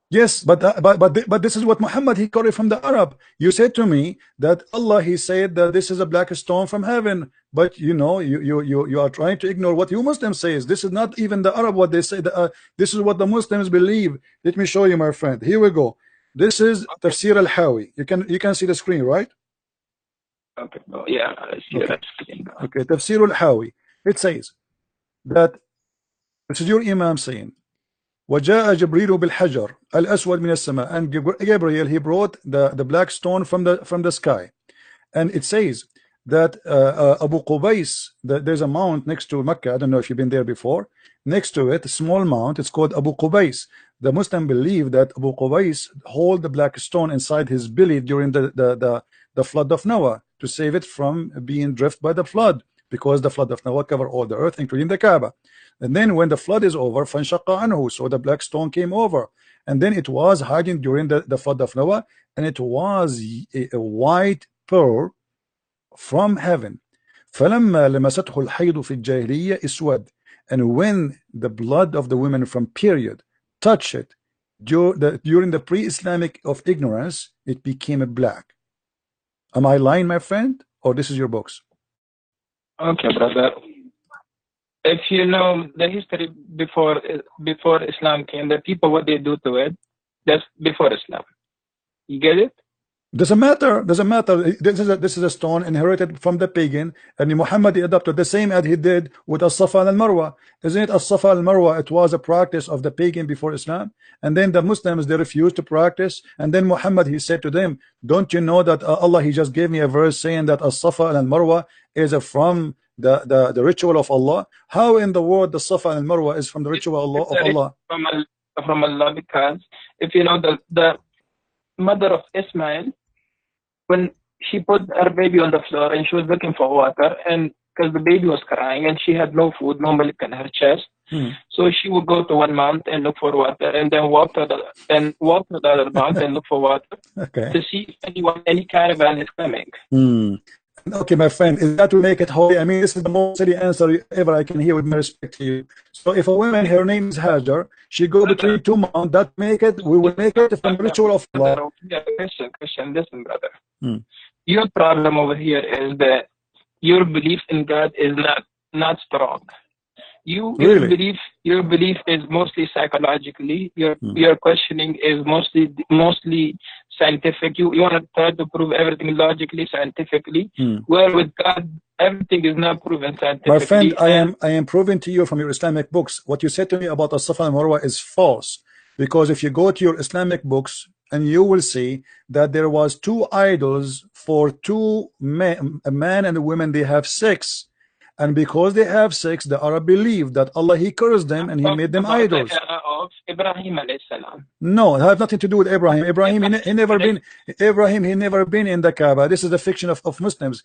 Yes, but this is what Muhammad, he got it from the Arab. You said to me that Allah, he said that this is a black stone from heaven, but you know, you are trying to ignore what you Muslims say. This is not even the Arab what they say. This is what the Muslims believe. Let me show you, my friend. Here we go. This is Tafsir al-Hawi. You can see the screen, right? Okay. Oh, yeah, I see that screen. Okay, Tafsir al-Hawi. It says that this is your Imam saying, وجاء جبريل بالحجر الأسود من السماء, and Gabriel, he brought the black stone from the sky. And it says that Abu Qubais, there's a mount next to Mecca. I don't know if you've been there before. Next to it, a small mount, it's called Abu Qubais. The Muslim believe that Abu Qubais hold the black stone inside his belly during the flood of Noah to save it from being drifted by the flood, because the flood of Noah covered all the earth, including the Kaaba. And then when the flood is over, فَانْشَقَّ عَنْهُ, so the black stone came over. And then it was hiding during the flood of Noah, and it was a white pearl from heaven. فَلَمَّا لَمَسَتْهُ الْحَيْضُ فِي الْجَاهِلِيَّةِ اسْوَدَ. And when the blood of the women from period touched it during the pre-Islamic of ignorance, it became a black. Am I lying, my friend, or this is your books? Okay, brother. If you know the history before Islam came, the people, what they do to it, that's before Islam. You get it? Doesn't matter. This is a stone inherited from the pagan, and Muhammad adopted the same as he did with As-Safa and Al-Marwa. Isn't it? As-Safa and Al-Marwa, it was a practice of the pagan before Islam, and then the Muslims, they refused to practice, and then Muhammad, he said to them, don't you know that Allah, he just gave me a verse saying that As-Safa and Al-Marwa is from the ritual of Allah? How in the world the Safa and Al-Marwa is from the ritual of Allah? From Allah, because if you know the mother of Ismail, when she put her baby on the floor and she was looking for water, and because the baby was crying and she had no food, no milk in her chest, so she would go to one mount and look for water, and then walk to the other mount and look for water to see if any caravan is coming. Okay, my friend, is that to make it holy? I mean, this is the most silly answer ever I can hear, with my respect to you. So if a woman, her name is Hajar, she go between two mountains, that we will make it from the ritual of Allah. Christian, listen, brother. Your problem over here is that your belief in God is not strong. Your belief is mostly psychologically. Your questioning is mostly scientific. You want to try to prove everything logically, scientifically. Where with God, everything is not proven scientifically. My friend, I am proving to you from your Islamic books, what you said to me about As-Safa and Marwa is false. Because if you go to your Islamic books, and you will see that there was two idols for two men, a man and a woman, they have sex. And because they have sex, the Arab believe that Allah, he cursed them and he made them idols. No, it has nothing to do with Abraham. Abraham, he never been in the Kaaba. This is a fiction of Muslims.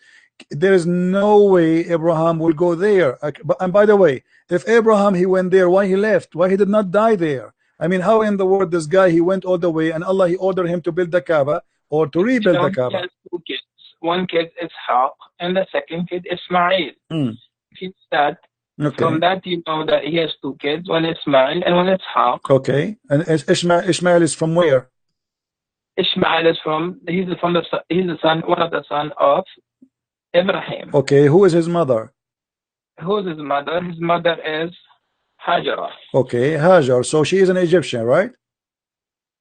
There is no way Abraham will go there. And by the way, if Abraham, he went there, why he left? Why he did not die there? I mean, how in the world this guy, he went all the way and Allah, he ordered him to build the Kaaba or to rebuild the Kaaba? He has two kids. One kid is Sheikh and the second kid is Ismail. From that you know that he has two kids, one is Ismail and one is Sheikh. Okay, and Ismail is from where? Ismail is he's the son, one of the son of Ibrahim. Okay, who is his mother? Who is his mother? His mother is Hajar. Okay, Hajar. So she is an Egyptian, right?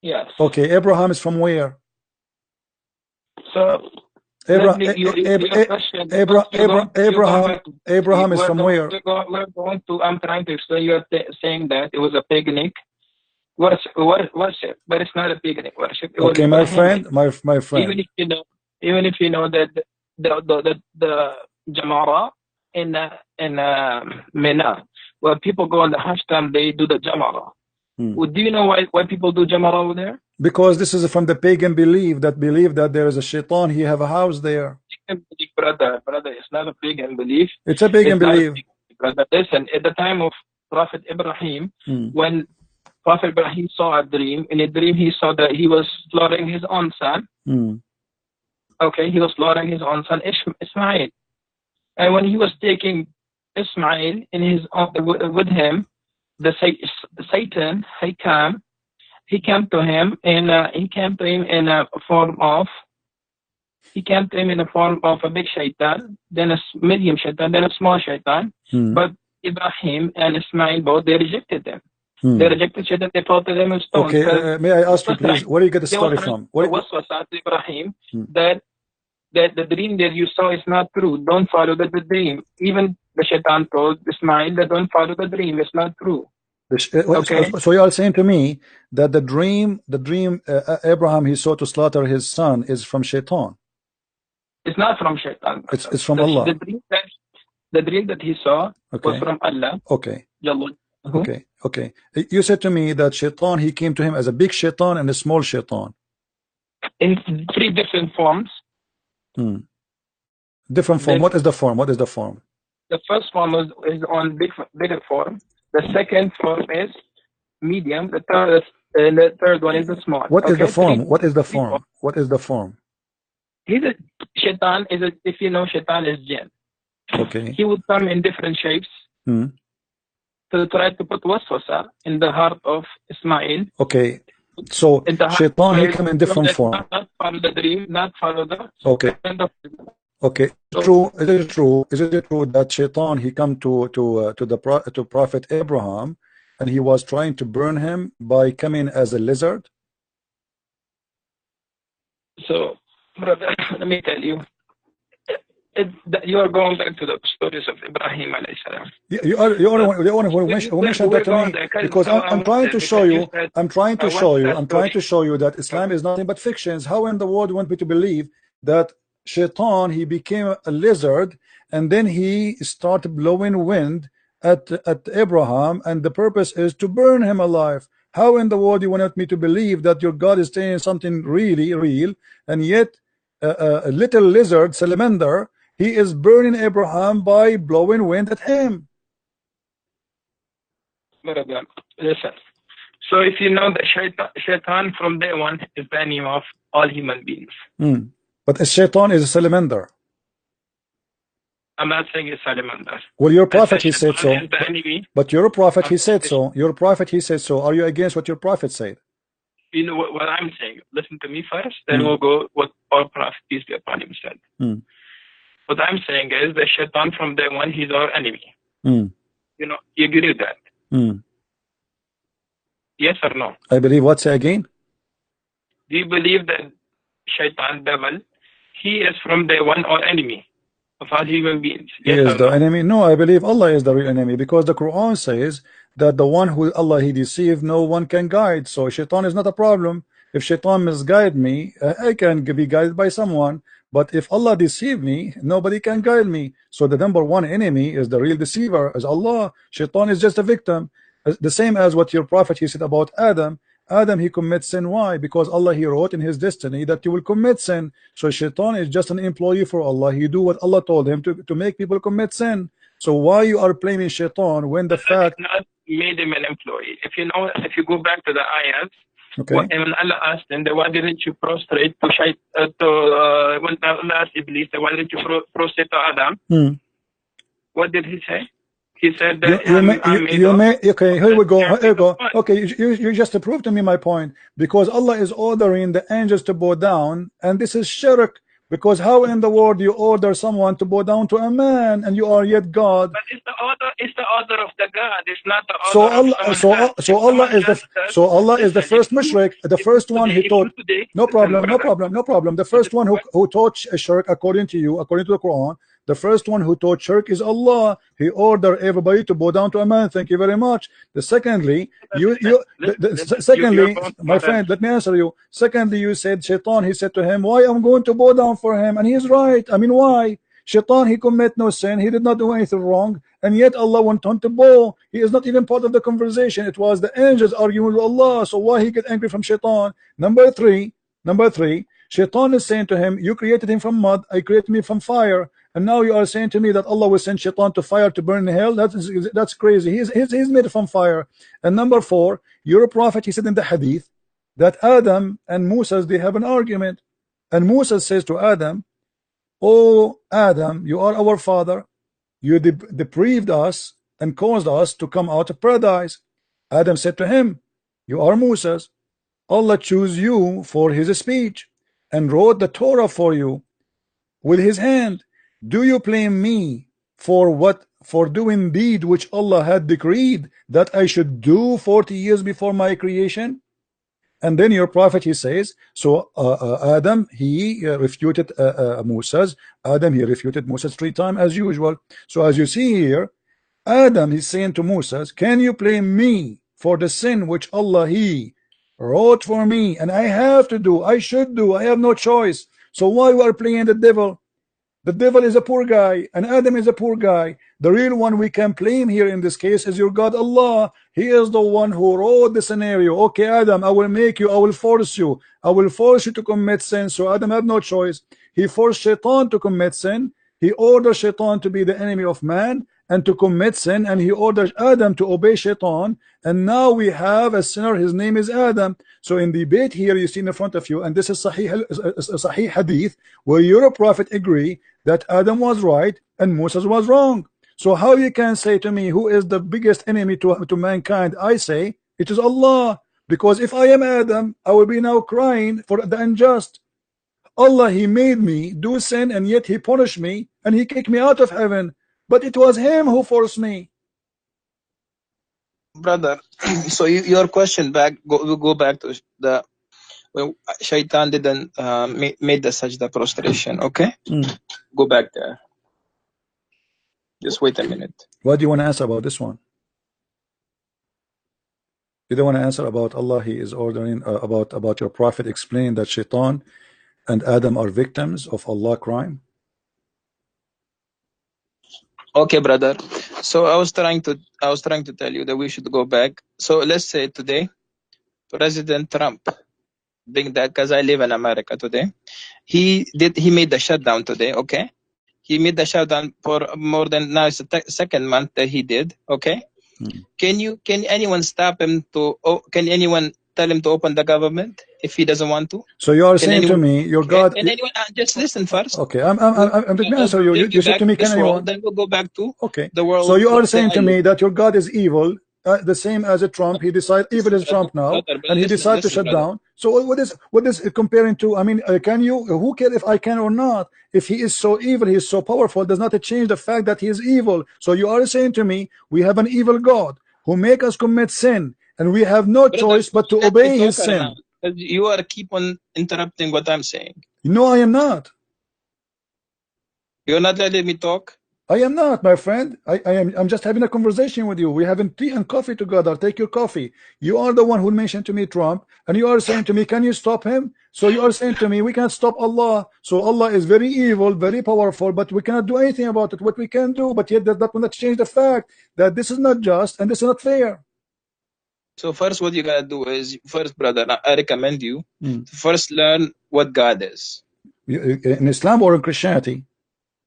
Yes. Okay, Abraham is from where? So Abraham is from where? I'm trying to explain. You're saying that it was a paganic worship, but it's not a paganic worship. Okay, my friend. Even if you know that the Jamara in Mina, where people go on the Hajj time, they do the Jamara. Do you know why people do Jamara over there? Because this is from the pagan belief that there is a shaitan, he have a house there. Brother, it's not a pagan belief. It's a pagan belief. Brother, listen, at the time of Prophet Ibrahim, when Prophet Ibrahim saw a dream, in a dream he saw that he was slaughtering his own son. Okay, he was slaughtering his own son, Ismail. And when he was taking Ismail with him, the Satan, he came to him in a form of a big shaitan, then a medium shaitan, then a small shaitan. But Ibrahim and Ismail both, they rejected them. They rejected shaitan, they pelted them with stones. Okay, may I ask you please, where do you get the story from? What was Ibrahim that the dream that you saw is not true. Don't follow the dream. Even the shaitan told Ismail that don't follow the dream. It's not true. Okay. So you are saying to me that the dream Abraham he saw to slaughter his son is from shaitan? It's not from Shaitan. It's from Allah. The dream that he saw was from Allah. Okay. Okay. You said to me that Shaitan, he came to him as a big Shaitan and a small Shaitan. In 3 different forms. Different form. What is the form? What is the form? The first form is on bigger form. The second form is medium. The third one is the small. What is the form? What is the form? What is the form? He's a Shaitan. If you know, Shaitan is jinn. Okay. He would come in different shapes to try to put waswasa in the heart of Ismail. Okay. So Shaitan, he come in different form. Not follow the dream, not follow the. Okay. Okay. True. Is it true? Is it true that Shaitan, he come to Prophet Abraham, and he was trying to burn him by coming as a lizard? So, brother, let me tell you. You are going back to the stories of Ibrahim alayhi salam. You are the one who mentioned that to me, because I'm trying to show you. I'm trying to show you that Islam is nothing but fictions. How in the world you want me to believe that Shaitan, he became a lizard and then he started blowing wind at Abraham, and the purpose is to burn him alive? How in the world you want me to believe that your God is saying something really real, and yet a little lizard, salamander, he is burning Abraham by blowing wind at him? Listen. So if you know that Shaitan from day one is the enemy of all human beings. But a Shaitan is a salamander. I'm not saying it's salamander. Well, your prophet, he said so. But your prophet, he said so. Your prophet, he said so. Are you against what your prophet said? You know what I'm saying. Listen to me first, then we'll go what our prophet, peace be upon him, said. What I'm saying is the Shaitan from day one, he's our enemy. You know, you agree with that? Yes or no? I believe what? Say again? Do you believe that Shaitan, devil, he is from day one our enemy of all human beings? Yes, he is the enemy? No, I believe Allah is the real enemy, because the Quran says that the one who Allah he deceived, no one can guide. So Shaitan is not a problem. If Shaitan misguide me, I can be guided by someone. But if Allah deceive me, nobody can guide me. So the number one enemy is the real deceiver, is Allah. Shaitan is just a victim. The same as what your prophet, he said about Adam. Adam, he commits sin. Why? Because Allah, he wrote in his destiny that you will commit sin. So Shaitan is just an employee for Allah. He do what Allah told him to make people commit sin. So why you are blaming Shaitan when the fact not made him an employee? If you know, if you go back to the ayat, when Allah asked him, why didn't you prostrate to when Allah asked Iblis, why didn't you prostrate to Adam? What did he say? He said that okay, here we go. Okay, you just proved to me my point, because Allah is ordering the angels to bow down, and this is shirk. Because how in the world you order someone to bow down to a man, and you are yet God? But it's the order of the God. It's not the order so Allah is the first mushrik, the first one he taught. No problem. The first one who taught shirk, according to you, according to the Quran, the first one who taught shirk is Allah. He ordered everybody to bow down to a man. Thank you very much. Secondly, my friend, let me answer you. Secondly, you said Shaitan, he said to him, why I'm going to bow down for him? And he's right. I mean, why? Shaitan, he commit no sin. He did not do anything wrong. And yet Allah went on to bow. He is not even part of the conversation. It was the angels arguing with Allah. So why he get angry from Shaitan? Number three, Shaitan is saying to him, you created him from mud, I created me from fire. And now you are saying to me that Allah will send Shaitan to fire to burn in hell? That's crazy. He's made from fire. And number four, your prophet, he said in the hadith that Adam and Moses, they have an argument. And Moses says to Adam, oh Adam, you are our father. You deprived us and caused us to come out of paradise. Adam said to him, you are Moses. Allah chose you for his speech and wrote the Torah for you with his hand. Do you blame me for doing deed which Allah had decreed that I should do 40 years before my creation? And then your prophet, he says, so Adam, he refuted Moses. Adam, he refuted Moses 3 times as usual. So as you see here, Adam, he's saying to Moses, can you blame me for the sin which Allah, he wrote for me, and I have to do, I should do, I have no choice? So why you are playing the devil? The devil is a poor guy and Adam is a poor guy. The real one we can blame here in this case is your God Allah. He is the one who wrote the scenario. Okay, Adam, I will make you, I will force you to commit sin. So Adam had no choice. He forced Shaitan to commit sin. He ordered Shaitan to be the enemy of man and to commit sin, and he orders Adam to obey Shaitan, and now we have a sinner, his name is Adam. So in the debate here you see in front of you, and this is Sahih Hadith, where your prophet agree that Adam was right and Moses was wrong. So how you can say to me who is the biggest enemy to mankind? I say it is Allah, because if I am Adam, I will be now crying for the unjust. Allah, he made me do sin, and yet he punished me and he kicked me out of heaven, but it was him who forced me. Brother, so your question go back to the when Shaitan didn't made the sajda prostration. Okay, go back there. Just wait a minute. What do you want to answer about this one? You don't want to answer about Allah? He is ordering about your prophet explain that Shaitan and Adam are victims of Allah crime. Okay, brother. So I was trying to tell you that we should go back. So let's say today, President Trump, being that because I live in America today, he made the shutdown today. Okay, he made the shutdown for more than now it's the second month that he did. Okay, can anyone stop him to? Can anyone tell him to open the government if he doesn't want to? So you are saying to me, your God. Can anyone just listen first? Okay, I'm let me answer you. You said to me, can anyone? Then we'll go back to the world. So you are saying to me that your God is evil, the same as a Trump. He decided evil is Trump now, and he decided to shut down. So what is it comparing to? I mean, can you? Who cares if I can or not? If he is so evil, he is so powerful, does not change the fact that he is evil. So you are saying to me, we have an evil God who make us commit sin, and we have no choice but to obey his sin. You are keep on interrupting what I'm saying. No, I am not. You're not letting me talk. I am not, my friend. I'm just having a conversation with you. We're having tea and coffee together. Take your coffee. You are the one who mentioned to me Trump, and you are saying to me, can you stop him? So you are saying to me, we can't stop Allah. So Allah is very evil, very powerful, but we cannot do anything about it. What we can do, but yet that will not change the fact that this is not just and this is not fair. So first what you gotta do is, first, brother, I recommend you to first learn what God is. In Islam or in Christianity?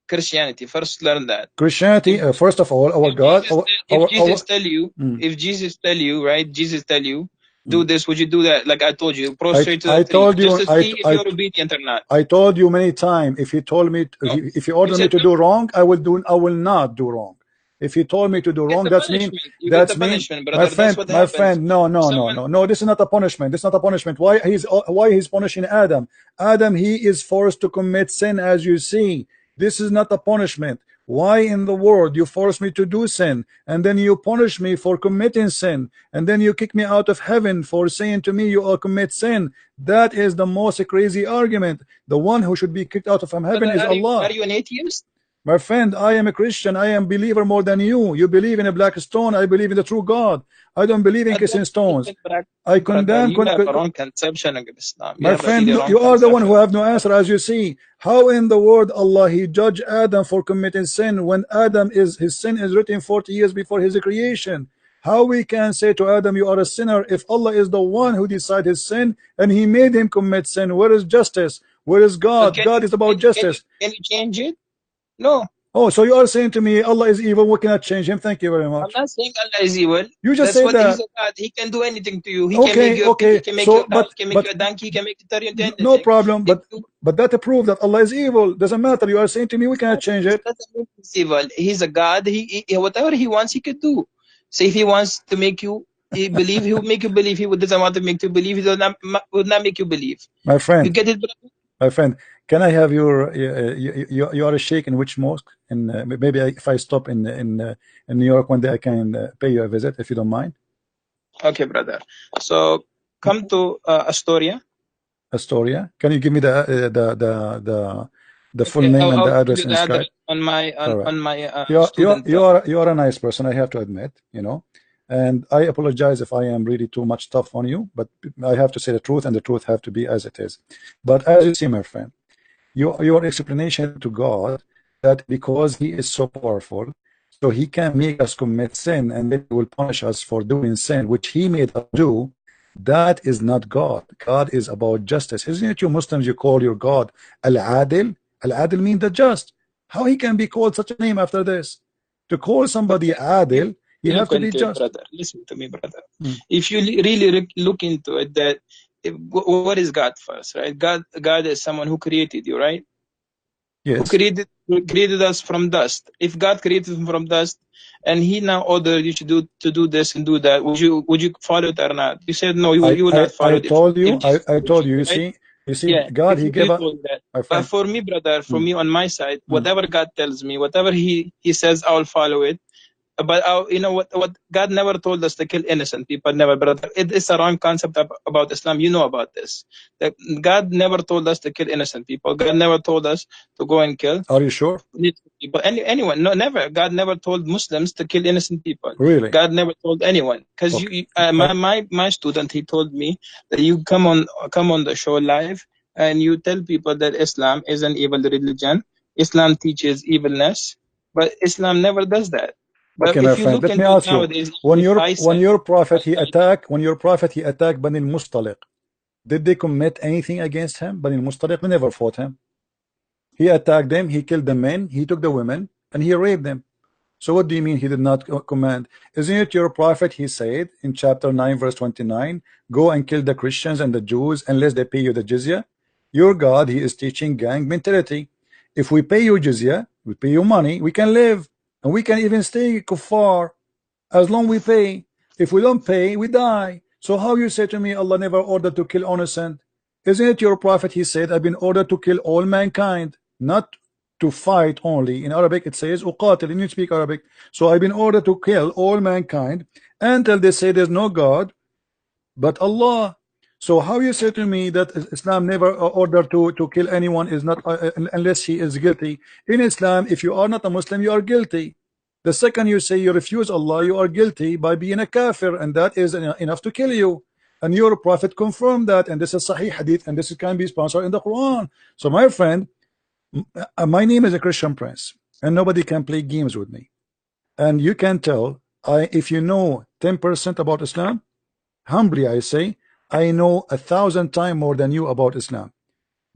Christianity, first learn that. Christianity, first of all, our God. If Jesus tell you, right? Jesus tell you, do this, would you do that? Like I told you, prostrate to the tree, just to see if you're obedient or not. I told you many times, if you told me, if you order me to do wrong, I will not do wrong. If he told me to do wrong, that's mean. That's mean. My friend. No. This is not a punishment. This is not a punishment. Why he's punishing Adam? Adam, he is forced to commit sin, as you see. This is not a punishment. Why in the world you force me to do sin, and then you punish me for committing sin, and then you kick me out of heaven for saying to me you all commit sin? That is the most crazy argument. The one who should be kicked out of heaven is Allah. Are you an atheist? My friend, I am a Christian. I am a believer more than you. You believe in a black stone. I believe in the true God. I don't believe in kissing stones. I condemn. You have a wrong conception of Islam. My friend, you are the one who have no answer, as you see. How in the world Allah he judged Adam for committing sin when his sin is written 40 years before his creation? How we can say to Adam, you are a sinner, if Allah is the one who decided his sin and he made him commit sin? Where is justice? Where is God? God is about justice. Can you change it? No. Oh, so you are saying to me Allah is evil, we cannot change him? Thank you very much. I'm not saying Allah is evil. You just say that. He's a God. He can do anything to you. He can make you he can make you a donkey, he can make you turn into anything. No problem, but that proves that Allah is evil. Doesn't matter. You are saying to me we cannot change it. He's evil. He's a God. He whatever he wants he could do. So if he wants to make you believe, he will make you believe. He doesn't want to make you believe, he will not make you believe. My friend. You get it, brother? My friend, can I have your you are a sheikh in which mosque? And maybe if I stop in New York one day, I can pay you a visit if you don't mind. Okay, brother. So come to Astoria. Astoria. Can you give me the full name and the address in Skype? On my you are a nice person, I have to admit, you know. And I apologize if I am really too much tough on you, but I have to say the truth, and the truth have to be as it is. But as you see, my friend, your explanation to God that because he is so powerful, so he can make us commit sin and then he will punish us for doing sin, which he made us do. That is not God. God is about justice. Isn't it you Muslims, you call your God Al-Adil? Al-Adil means the just. How he can be called such a name after this? To call somebody Adil, you have to be just. Brother, listen to me, brother. If you really look into it, that what is God first, right? God is someone who created you, right? Yes. Who created us from dust. If God created him from dust, and he now ordered you to do this and do that, would you follow it or not? You said no, you will not follow it. I told you. You right? see, yeah, God, he gave us. But for me, brother, for me on my side, whatever God tells me, whatever he says, I will follow it. But you know what God never told us to kill innocent people, never, brother. It is a wrong concept about Islam. You know about this. That God never told us to kill innocent people. God never told us to go and kill. Are you sure? People, anyone? No, never. God never told Muslims to kill innocent people. Really? God never told anyone. Because my student, he told me that you come on the show live and you tell people that Islam is an evil religion. Islam teaches evilness, but Islam never does that. But okay, my friend, let me ask you. When your prophet he attacked Bani al-Mustaliq, did they commit anything against him? Bani al-Mustaliq never fought him. He attacked them, he killed the men, he took the women, and he raped them. So what do you mean he did not command? Isn't it your prophet, he said in chapter 9 verse 29, go and kill the Christians and the Jews unless they pay you the jizya? Your God, he is teaching gang mentality. If we pay you jizya, we pay you money, we can live. And we can even stay kuffar as long we pay. If we don't pay, we die. So how you say to me, Allah never ordered to kill innocent? Isn't it your prophet, he said, I've been ordered to kill all mankind, not to fight only. In Arabic it says uqatil, and you speak Arabic. So I've been ordered to kill all mankind until they say there's no God but Allah. So how you say to me that Islam never ordered to kill anyone is not unless he is guilty? In Islam, if you are not a Muslim, you are guilty. The second you say you refuse Allah, you are guilty by being a kafir, and that is enough to kill you. And your prophet confirmed that, and this is Sahih Hadith, and this can be sponsored in the Quran. So my friend, my name is a Christian Prince, and nobody can play games with me. And you can tell, if you know 10% about Islam, humbly I say, I know 1,000 times more than you about Islam.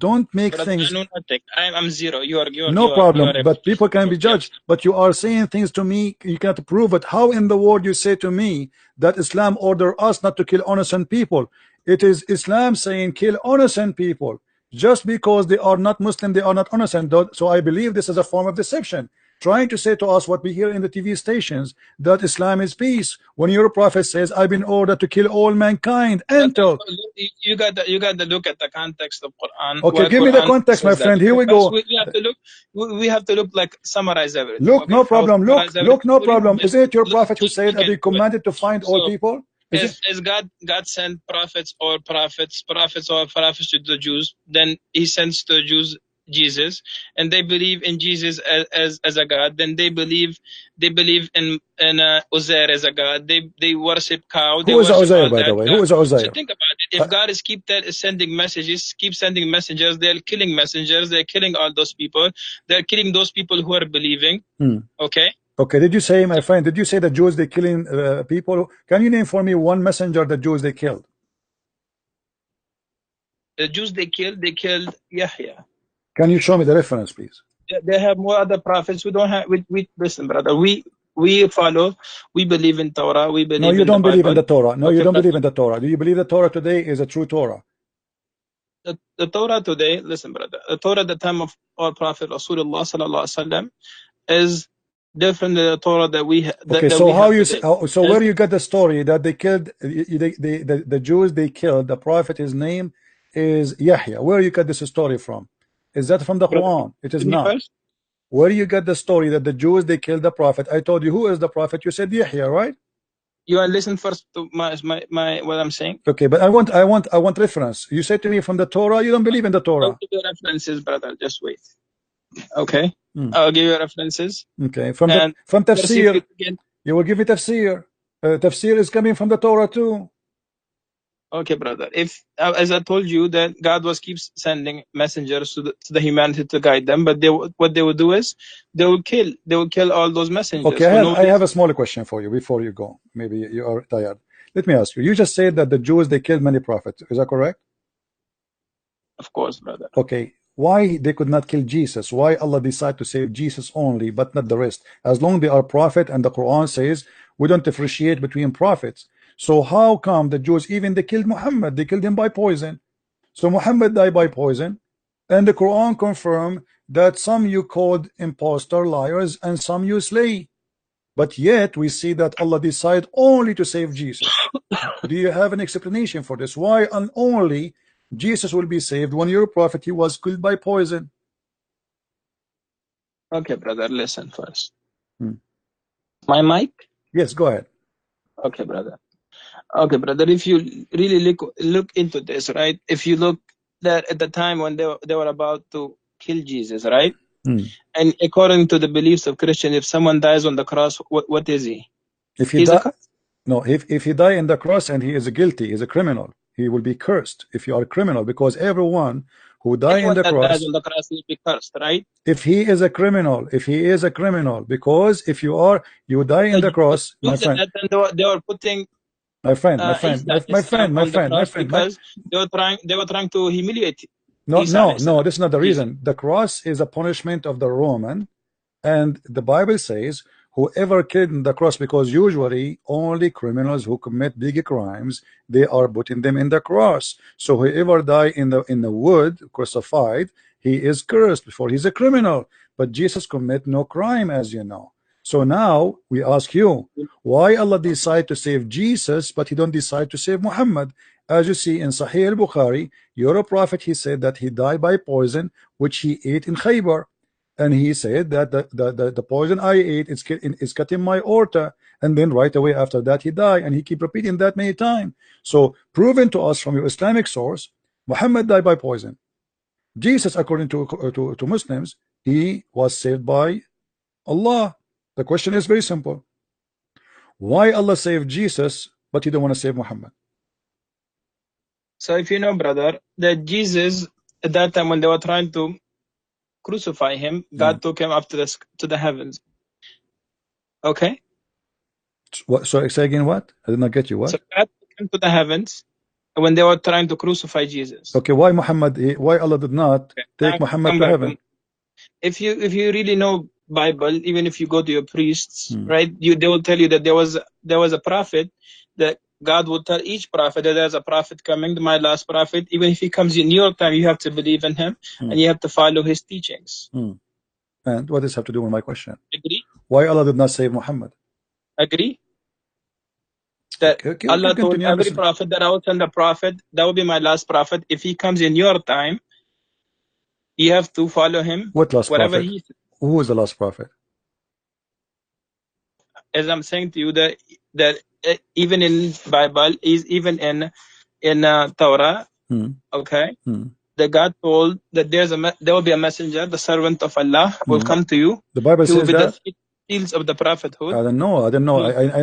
Don't make things. I know nothing. I'm zero. You're no problem. But people can be judged. But you are saying things to me. You can't prove it. How in the world you say to me that Islam order us not to kill innocent people? It is Islam saying kill innocent people. Just because they are not Muslim, they are not innocent. So I believe this is a form of deception. Trying to say to us what we hear in the TV stations, that Islam is peace, when your prophet says I've been ordered to kill all mankind. Until you got to look at the context of Quran. Okay, give me the context, my friend. Here we go. We have to look like summarize everything. Look, no problem. Look, no problem. Isn't it your prophet who said I've been commanded to find all people? Is God sent prophets or prophets to the Jews? Then he sends to the Jews Jesus, and they believe in Jesus as a God. Then they believe in Uzair as a God. They worship cow. Who is Uzair, by the way? Who is Uzair? So think about it. If God is keep sending messages, keep sending messengers, they're killing messengers. They're killing all those people. They're killing those people who are believing. Okay. Okay, did you say, my friend, did you say the Jews they killing people? Can you name for me one messenger the Jews they killed? The Jews they killed Yahya. Can you show me the reference, please? They have more other prophets. We don't have. We listen, brother. We follow. We believe in Torah. We believe. No, you don't believe in the Torah. No, okay, you don't believe in the Torah. Do you believe the Torah today is a true Torah? The Torah today, listen, brother. The Torah at the time of our Prophet Rasulullah sallallahu alaihi wasallam is different than the Torah that we have. Okay, so how you so where you got the story that they killed the Jews? They killed the prophet. His name is Yahya. Where you got this story from? Is that from the Quran? It is not. Where you get the story that the Jews they killed the prophet? I told you who is the prophet. You said Yahya, right? You are listening first to my what I'm saying. Okay, but I want reference. You said to me from the Torah. You don't believe in the Torah. I'll give you references, brother. Just wait. Okay, I'll give you references. Okay, from tafsir. You will give me tafsir. Tafsir is coming from the Torah too. Okay, brother. If as I told you that God was keeps sending messengers to the humanity to guide them, but what they would do is they will kill all those messengers. Okay, I have a smaller question for you before you go. Maybe you are tired. Let me ask you. You just said that the Jews, they killed many prophets. Is that correct? Of course, brother. Okay. Why they could not kill Jesus? Why Allah decided to save Jesus only, but not the rest? As long they are prophet, and the Quran says we don't differentiate between prophets. So how come the Jews, even they killed Muhammad, they killed him by poison? So Muhammad died by poison, and the Quran confirmed that some you called impostor, liars, and some you slay. But yet we see that Allah decided only to save Jesus. Do you have an explanation for this? Why and only Jesus will be saved when your prophet he was killed by poison? Okay, brother, listen first. My mic? Yes, go ahead. Okay, brother. Okay, brother, if you really look into this, right? If you look that at the time when they were about to kill Jesus, right? And according to the beliefs of Christians, if someone dies on the cross, what is he? If he die, no, if he die in the cross and he is guilty, is a criminal, he will be cursed. If you are a criminal, because everyone who die in the cross, dies on the cross will be cursed, right? If he is a criminal, because if you die in the cross, my friend. They were putting my friend, because they were trying to humiliate. No, this is not the reason. The cross is a punishment of the Roman, and the Bible says whoever killed in the cross, because usually only criminals who commit big crimes, they are putting them in the cross. So whoever die in the wood crucified, he is cursed before he's a criminal. But Jesus commit no crime, as you know. So now we ask you, why Allah decide to save Jesus, but he don't decide to save Muhammad? As you see in Sahih al-Bukhari, your prophet, he said that he died by poison which he ate in Khaybar, and he said that the poison I ate is cutting my aorta, and then right away after that he died, and he keep repeating that many times. So proven to us from your Islamic source, Muhammad died by poison. Jesus, according to Muslims, he was saved by Allah. The question is very simple. Why Allah saved Jesus, but he don't want to save Muhammad? So if you know, brother, that Jesus, at that time when they were trying to crucify him, God took him up to the heavens. Okay? What? So say again what? I did not get you. What? So God took him to the heavens when they were trying to crucify Jesus. Okay, why Allah did not take Muhammad to heaven? If you really know Bible, even if you go to your priests, right, they will tell you that there was a prophet that God will tell each prophet that there's a prophet coming, my last prophet. Even if he comes in your time, you have to believe in him and you have to follow his teachings. And what does this have to do with my question? Agree? Why Allah did not save Muhammad? Agree? That Allah told every prophet that I will send a prophet, that will be my last prophet. If he comes in your time, you have to follow him. What last prophet? Who is the last prophet? As I'm saying to you, that even in Bible, is even in Torah, okay, that God told that there will be a messenger, the servant of Allah will come to you. The Bible says that. The seals of the prophethood. I don't know.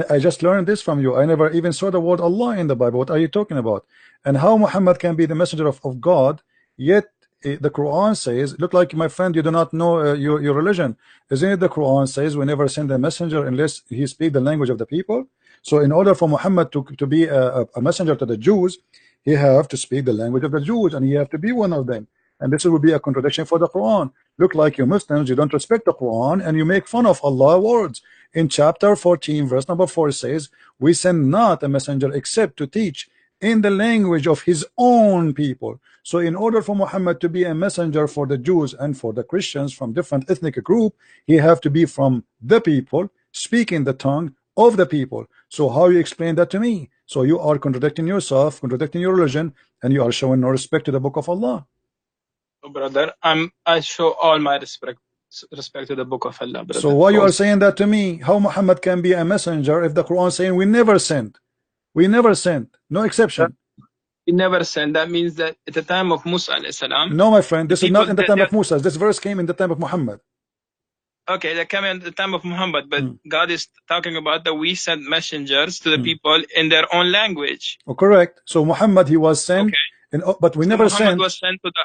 I just learned this from you. I never even saw the word Allah in the Bible. What are you talking about? And how Muhammad can be the messenger of God, yet the Quran says, look like my friend, you do not know your religion. Isn't it the Quran says we never send a messenger unless he speak the language of the people? So in order for Muhammad to be a messenger to the Jews, he have to speak the language of the Jews, and he have to be one of them. And this would be a contradiction for the Quran. Look like you Muslims, you don't respect the Quran and you make fun of Allah's words. In chapter 14, verse number 4 says, we send not a messenger except to teach in the language of his own people. So in order for Muhammad to be a messenger for the Jews and for the Christians from different ethnic group, he have to be from the people, speaking the tongue of the people. So how you explain that to me? So you are contradicting yourself, contradicting your religion, and you are showing no respect to the book of Allah. Brother, I show all my respect to the book of Allah, brother. So why you are saying that to me? How Muhammad can be a messenger if the Quran is saying we never sent? We never sent, no exception. We never sent. That means that at the time of Musa alayhi salam. No, my friend, this is not in the time of Musa. This verse came in the time of Muhammad. Okay, they're coming at the time of Muhammad, but God is talking about that we sent messengers to the people in their own language. Oh, correct. So Muhammad, he was sent, but we never Muhammad sent. was sent to the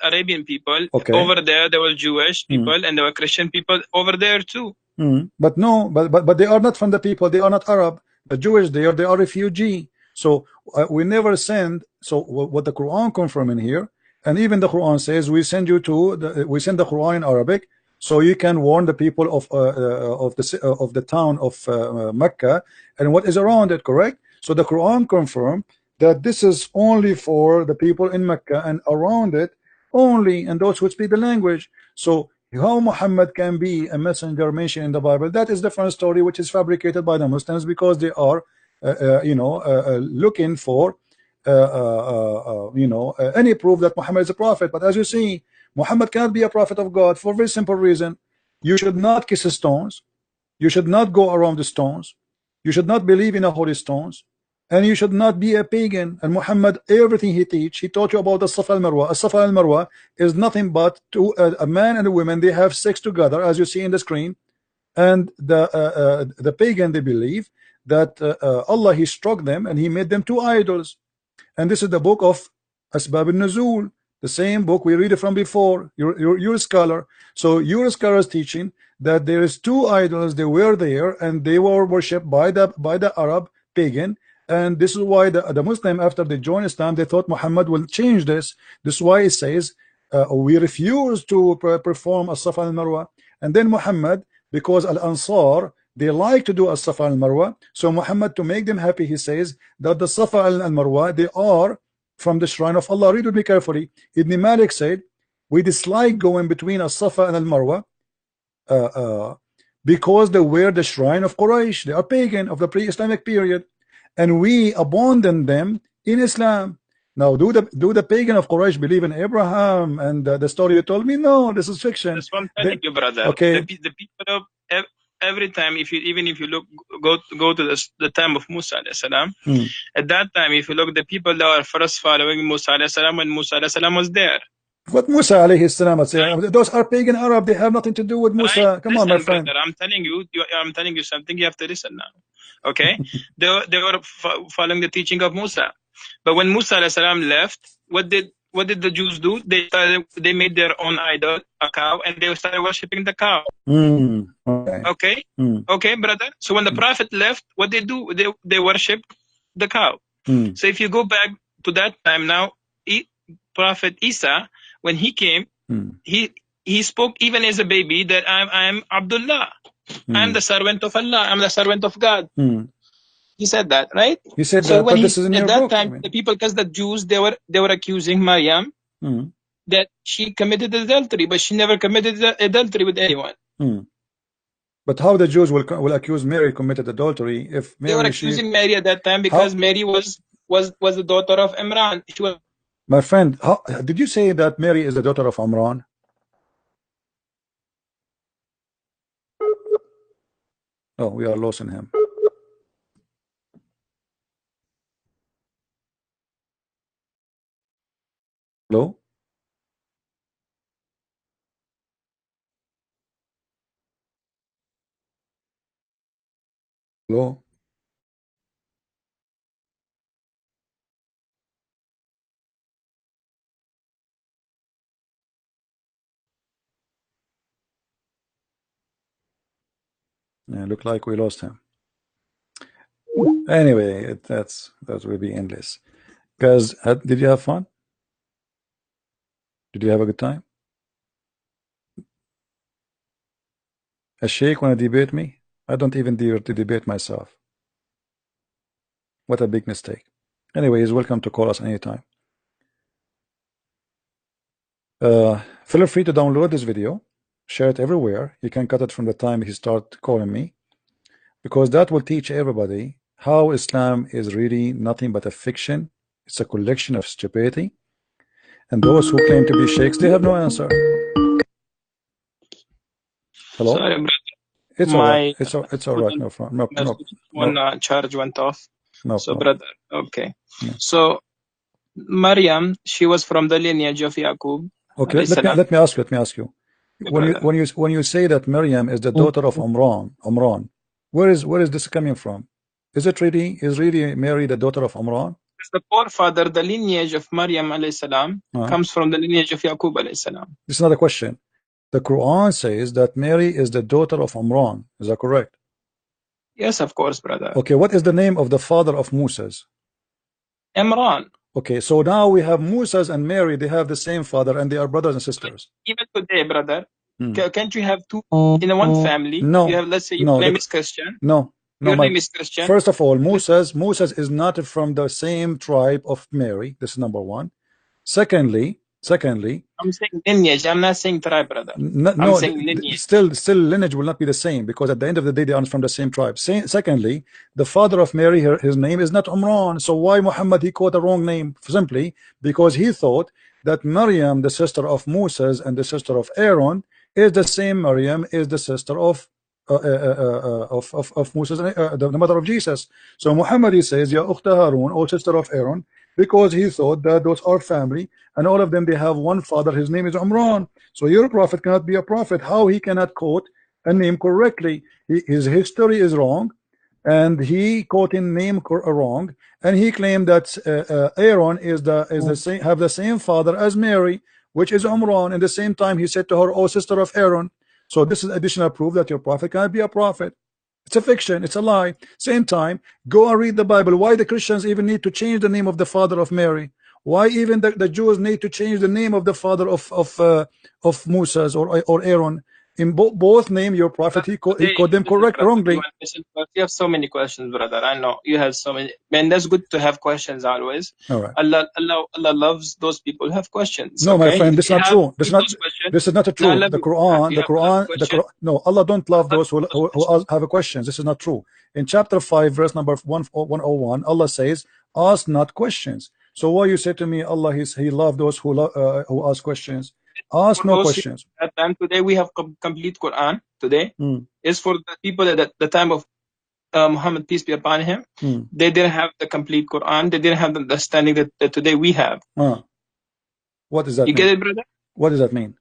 Arabian people. Okay. Over there were Jewish people and there were Christian people over there too. But no, but they are not from the people. They are not Arab. The Jewish they are refugee. So we never send. So what the Quran confirm in here, and even the Quran says we send you to we send the Quran in Arabic, so you can warn the people of the town of Mecca and what is around it. Correct. So the Quran confirm that this is only for the people in Mecca and around it only, and those who speak the language. So how Muhammad can be a messenger mentioned in the Bible, that is different story, which is fabricated by the Muslims because they are looking for any proof that Muhammad is a prophet. But as you see, Muhammad cannot be a prophet of God for a very simple reason. You should not kiss stones, you should not go around the stones, you should not believe in the holy stones, and you should not be a pagan. And Muhammad, everything he taught you about the Safa al-Marwa. A Safa al-Marwa is nothing but a man and a woman, they have sex together, as you see in the screen. And the pagan, they believe that Allah, he struck them and he made them two idols. And this is the book of Asbab al-Nuzul, the same book we read it from before. You're a scholar, so your scholar is teaching that there is two idols. They were there and they were worshipped by the Arab pagan. And this is why the Muslim, after they joined Islam, they thought Muhammad will change this. This is why it says we refuse to perform as-Safa al-Marwa. And then Muhammad, because al-Ansar, they like to do as-Safa al-Marwa, so Muhammad, to make them happy, he says that the Safa al-Marwa, they are from the shrine of Allah. Read with me carefully. Ibn Malik said, we dislike going between as-Safa and al-Marwa because they were the shrine of Quraysh. They are pagan of the pre-Islamic period, and we abandon them in Islam. Now, do the pagan of Quraysh believe in Abraham and the story you told me? No, this is fiction. That's what I'm telling you, brother. Okay. The people of every time, if you look, go to the time of Musa alayhi salam. At that time, if you look, the people that were first following Musa alayhi salam when Musa alayhi salam was there. What Musa alayhi salam? Those are pagan Arab. They have nothing to do with Musa. Right? Come on, my friend. Brother, I'm telling you something. You have to listen now. Okay? they were following the teaching of Musa. But when Musa alayhi salam left, what did the Jews do? They made their own idol, a cow, and they started worshipping the cow. Okay. Okay, brother. So when the Prophet left, what they do? They worship the cow. So if you go back to that time now, Prophet Isa, when he came, he spoke even as a baby that I'm Abdullah. I'm the servant of Allah. I'm the servant of God. He said that, right? He said so that, when but this is in your that book. time, the people, because the Jews, they were accusing Maryam that she committed adultery, but she never committed adultery with anyone. But how the Jews will accuse Mary committed adultery if Mary, they were accusing Mary at that time because Mary was the daughter of Imran. She was. My friend, did you say that Mary is the daughter of Imran? Oh, we are losing him. Hello? Hello? Yeah, look like we lost him. Anyway, that will be endless. Guys, did you have fun? Did you have a good time? A Sheikh want to debate me? I don't even dare to debate myself. What a big mistake. Anyway, he's welcome to call us anytime. Feel free to download this video, share it everywhere. You can cut it from the time he start calling me, because that will teach everybody how Islam is really nothing but a fiction. It's a collection of stupidity, and those who claim to be sheikhs, they have no answer. Hello? Sorry, brother. It's all right. It's all right. No problem. One charge went off. No so, problem. brother, okay. Yeah. So, Maryam, she was from the lineage of Yaqub. Okay. Let me ask you. when you say that Maryam is the daughter of Umran, where is this coming from? Is really Mary the daughter of Umran? It's the forefather, the lineage of Maryam alayhi salam comes from the lineage of Yaqub alayhi salam. This is not a question. The Quran says that Mary is the daughter of Umran. Is that correct? Yes, of course, brother. Okay, what is the name of the father of Moses? Imran. Okay, so now we have Moses and Mary, they have the same father and they are brothers and sisters. Even today, brother, can't you have two in one family? No. You have, let's say your name is Christian. No. Your name is Christian. First of all, Moses is not from the same tribe of Mary. This is number one. Secondly, I'm saying lineage. I'm not saying tribe, brother. I'm saying lineage. Still lineage will not be the same, because at the end of the day they are from the same tribe. Secondly, the father of Mary, his name is not Umran. So why Muhammad he quote a wrong name? Simply because he thought that Maryam, the sister of Moses and the sister of Aaron, is the same Maryam is the sister of Moses, the mother of Jesus. So Muhammad he says, Ya Ukhta Harun, or sister of Aaron, because he thought that those are family and all of them they have one father, his name is Umran. So your prophet cannot be a prophet. How he cannot quote a name correctly? His history is wrong, and he quoted name wrong, and he claimed that Aaron is the same, have the same father as Mary, which is Umran. At the same time he said to her, oh sister of Aaron. So this is additional proof that your prophet cannot be a prophet. It's a fiction, it's a lie. Same time, go and read the Bible. Why the Christians even need to change the name of the father of Mary? Why even the Jews need to change the name of the father of Moses or Aaron? In both name, your prophet he called them wrongly. You have so many questions, brother. I know you have so many. Man, that's good to have questions always. All right. Allah loves those people who have questions. No, my friend, this is not true. This is not true. The Quran, no, Allah don't love those who have questions. This is not true. In chapter 5, verse number 101, Allah says, "Ask not questions." So why you say to me, Allah he loved those who ask questions? Ask no questions. At time today we have complete Quran. Today is for the people at the time of Muhammad, peace be upon him. They didn't have the complete Quran. They didn't have the understanding that today we have. What does that mean? You get it, brother? What does that mean?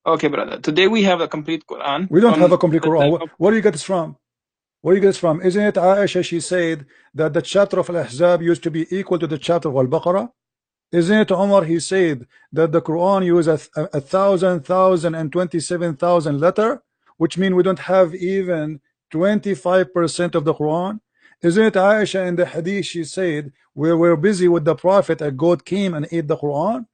Okay, brother. Today we have a complete Quran. We don't have a complete Quran. Where do you get this from? Where do you get this from? Isn't it Aisha, she said that the chapter of Al-Ahzab used to be equal to the chapter of Al-Baqarah? Isn't it Umar, he said that the Quran uses 1,000 and 27,000 letter, which means we don't have even 25% of the Quran? Isn't it Aisha in the hadith, she said we were busy with the prophet and God came and ate the Quran?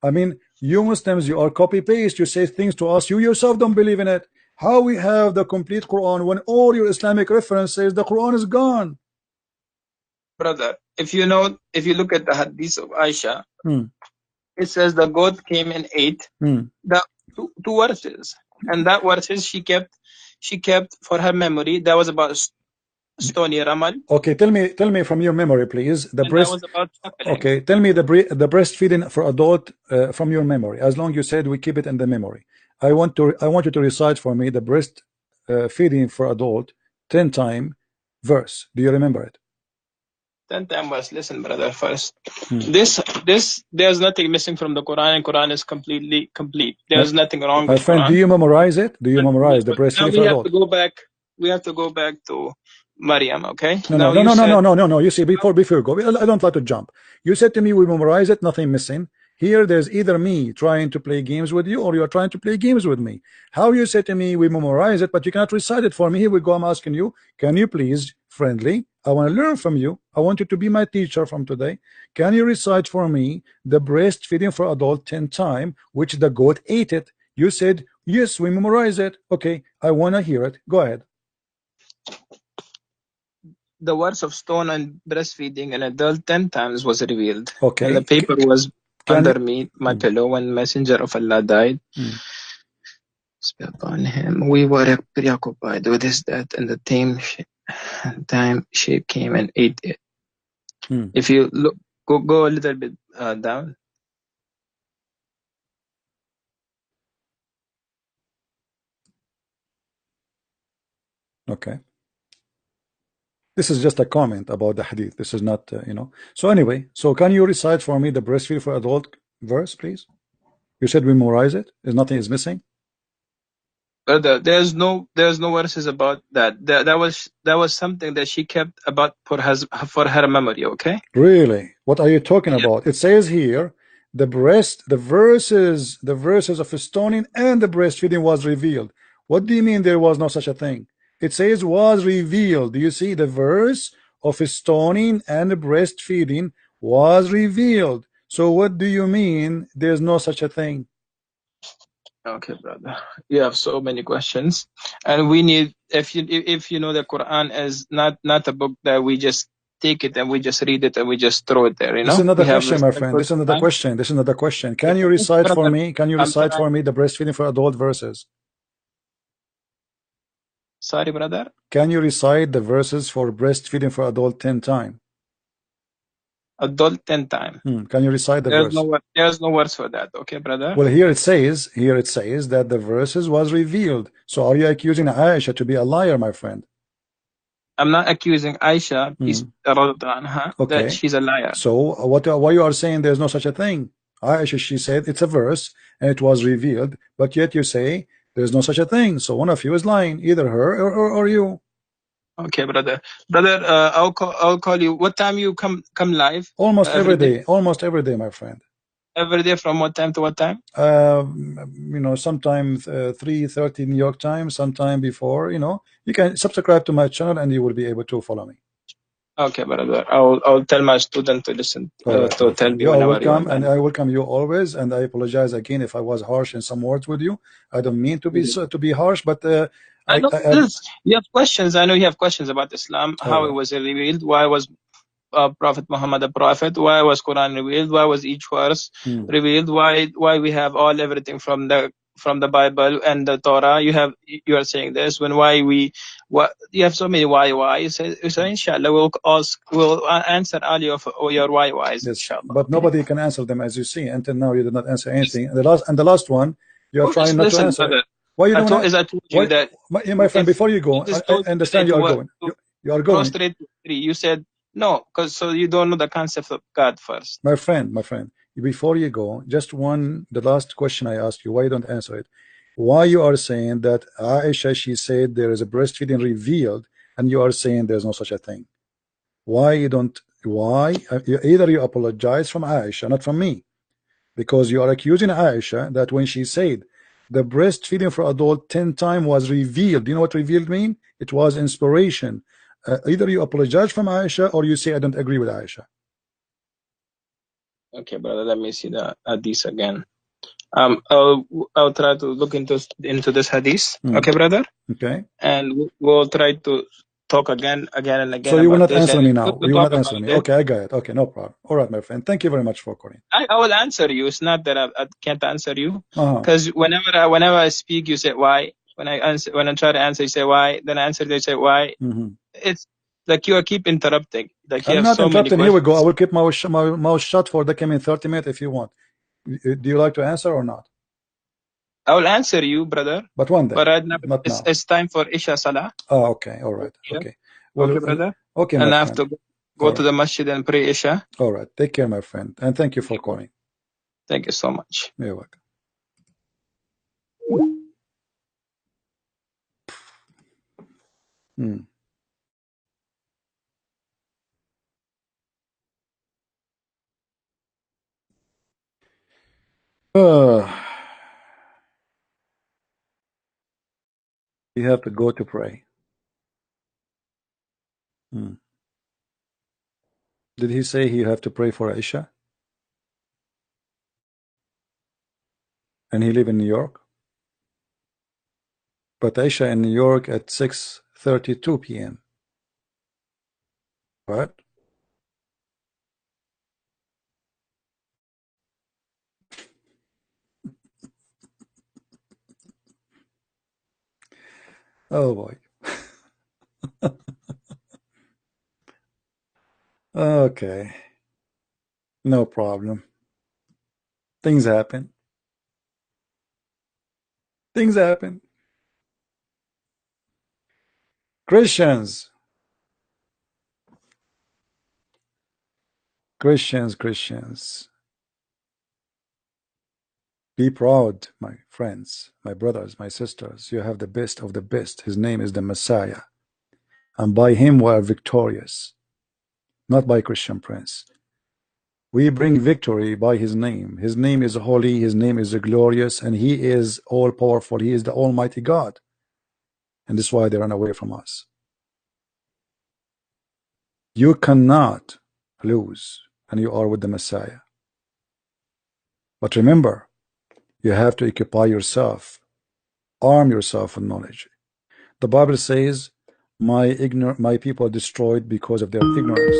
I mean, you Muslims, you are copy paste, you say things to us, you yourself don't believe in it. How we have the complete Quran when all your Islamic reference says the Quran is gone? Brother, if you look at the hadith of Aisha, it says the God came and ate the two verses, and that verses she kept for her memory. That was about stony ramal. Okay, tell me from your memory, please. The breast. That was about okay, tell me the breastfeeding for adult from your memory. As long you said we keep it in the memory. I want you to recite for me the breast feeding for adult 10 time verse. Do you remember it? 10 times verse. Listen, brother. First, this there's nothing missing from the Quran, and Quran is completely complete. There's nothing wrong with my friend. Quran. Do you memorize it? Do you memorize the breastfeeding for adult? We have to go back to Maryam, okay? No. You see, before you go, I don't like to jump. You said to me we memorize it, nothing missing. Here there's either me trying to play games with you or you are trying to play games with me. How you say to me we memorize it but you cannot recite it for me? Here we go. I'm asking you, can you please, friendly, I want to learn from you, I want you to be my teacher from today. Can you recite for me the breastfeeding for adult 10 times which the goat ate it? You said yes, we memorize it. Okay, I want to hear it. Go ahead. The words of stone and breastfeeding an adult 10 times was revealed. Okay. And the paper was under my pillow when Messenger of Allah died. Upon him, we were preoccupied with his death, and the time Sheikh came and ate it. If you look, go a little bit down. Okay. This is just a comment about the hadith. This is not, So anyway, so can you recite for me the breastfeed for adult verse, please? You said we memorize it. Nothing is missing. There's no verses about that. That was something that she kept about for her memory. Okay. Really? What are you talking Yeah. about? It says here the verses of stoning and the breastfeeding was revealed. What do you mean there was no such a thing? It says was revealed. Do you see the verse of stoning and breastfeeding was revealed? So what do you mean there's no such a thing? Okay, brother. You have so many questions, and we need, if you know, the Quran is not a book that we just take it and we just read it and we just throw it there. You This is know, another we have question, my respect friend. for This is another Quran. question. This is another question. Can you recite for Brother, me? Can you I'm recite trying. for me the breastfeeding for adult verses? Sorry, brother. Can you recite the verses for breastfeeding for adult 10 times? Adult 10 times. Can you recite the verse? There's no words for that. Okay, brother. Well, here it says that the verses was revealed. So are you accusing Aisha to be a liar, my friend? I'm not accusing Aisha, Okay. that she's a liar. So why you are saying there's no such a thing? Aisha, she said it's a verse and it was revealed, but yet you say there's no such a thing. So one of you is lying, either her or you. Okay, brother. I'll call you. What time you come live? Almost every day. Almost every day, my friend. Every day from what time to what time? You know, sometimes 3:30 New York time, sometime before. You know, you can subscribe to my channel and you will be able to follow me. Okay, brother. I'll tell my student to listen to tell me you are whenever welcome, you and I welcome you always. And I apologize again if I was harsh in some words with you. I don't mean to be harsh, but I know you have questions. I know you have questions about Islam, how it was revealed, why was Prophet Muhammad a prophet, why was Quran revealed, why was each verse revealed, why we have everything from the Bible and the Torah. You are saying this when you have so many why. So inshallah we'll answer all your whys. Inshallah. But nobody can answer them, as you see. Until now, you did not answer anything. The last one, you are trying not to answer. Brother. Why you don't? I told you that, my friend, before you go, I understand you are going. You are going. Prostrate to three. You said no, because so you don't know the concept of God first. My friend, before you go, the last question I asked you, why you don't answer it? Why you are saying that Aisha, she said there is a breastfeeding revealed, and you are saying there's no such a thing? Why you don't? Why? Either you apologize from Aisha, not from me, because you are accusing Aisha that when she said the breastfeeding for adult 10 times was revealed. Do you know what revealed mean? It was inspiration. Either you apologize from Aisha or you say I don't agree with Aisha. Okay, brother, let me see the hadith again. I'll try to look into this hadith. Okay, brother. Okay. And we'll try to talk again and again. So you will not this, answer me now. You will not answer me. it. Okay, I got it. Okay, no problem. All right, my friend. Thank you very much for calling. I will answer you. It's not that I can't answer you, because whenever I speak, you say why. When I try to answer, you say why. Then I answer, they say why. It's like you keep interrupting. Like you I'm have not so interrupting. many Here we go. I will keep my mouth shut for the coming 30 minutes if you want. Do you like to answer or not? I will answer you, brother. But one day. But right now, not now. It's time for Isha Salah. Oh, okay. All right. Okay. Well, okay, brother. Okay, and my I have friend. to go to the masjid and pray Isha. All right. Take care, my friend. And thank you for calling. Thank you so much. You're welcome. You have to go to pray. Did he say you have to pray for Isha? And he live in New York? But Isha in New York at 6:32 p.m. Right? Oh boy. Okay. No problem. Things happen. Things happen. Christians. Be proud, my friends, my brothers, my sisters. You have the best of the best. His name is the Messiah. And by him we are victorious, not by Christian Prince. We bring victory by his name. His name is holy, his name is glorious, and he is all powerful. He is the Almighty God. And this is why they run away from us. You cannot lose, and you are with the Messiah. But remember, you have to occupy yourself, arm yourself with knowledge. The Bible says, my people are destroyed because of their ignorance.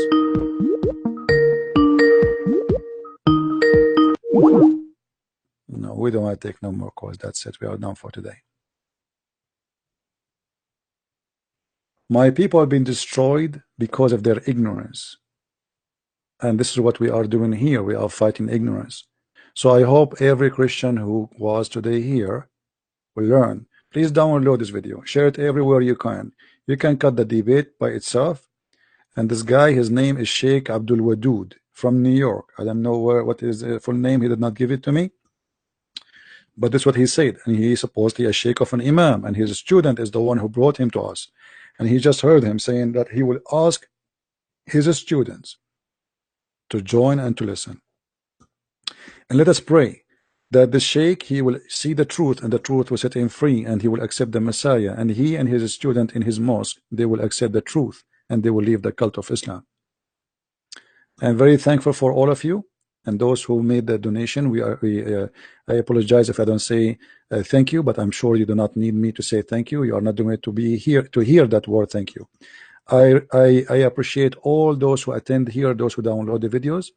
No, we don't want to take no more calls. That's it. We are done for today. My people have been destroyed because of their ignorance. And this is what we are doing here. We are fighting ignorance. So I hope every Christian who was today here will learn. Please download this video. Share it everywhere you can. You can cut the debate by itself. And this guy, his name is Sheikh Abdul Wadood from New York. I don't know what is his full name. He did not give it to me. But that's what he said. And he is supposedly a sheikh of an imam. And his student is the one who brought him to us. And he just heard him saying that he will ask his students to join and to listen. And let us pray that the sheikh, he will see the truth, and the truth will set him free, and he will accept the Messiah. And he and his student in his mosque, they will accept the truth, and they will leave the cult of Islam. I'm very thankful for all of you and those who made the donation. I apologize if I don't say thank you, but I'm sure you do not need me to say thank you. You are not doing it to be here to hear that word thank you. I appreciate all those who attend here, those who download the videos,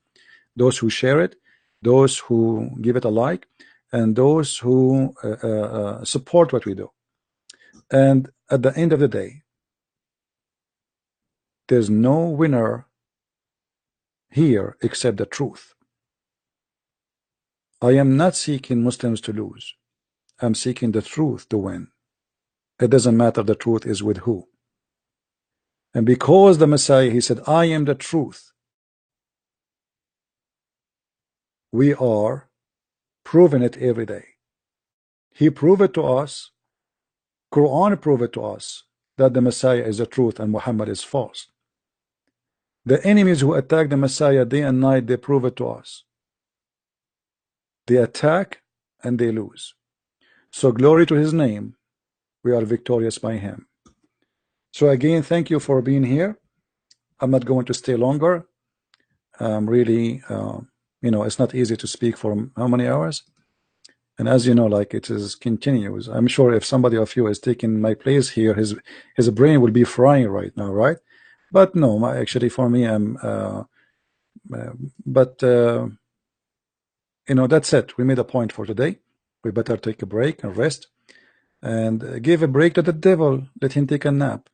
those who share it, those who give it a like, and those who support what we do. And at the end of the day, there's no winner here except the truth. I am not seeking Muslims to lose. I'm seeking the truth to win. It doesn't matter the truth is with who. And because the Messiah, he said, I am the truth, we are proving it every day. He proved it to us. Qur'an proved it to us that the Messiah is the truth and Muhammad is false. The enemies who attack the Messiah day and night, they prove it to us. They attack and they lose. So glory to his name. We are victorious by him. So again, thank you for being here. I'm not going to stay longer. Really, you know, it's not easy to speak for how many hours? And as you know, like it is continuous. I'm sure if somebody of you is taking my place here, his brain will be frying right now, right? But no, actually for me, you know, that's it. We made a point for today. We better take a break and rest and give a break to the devil. Let him take a nap.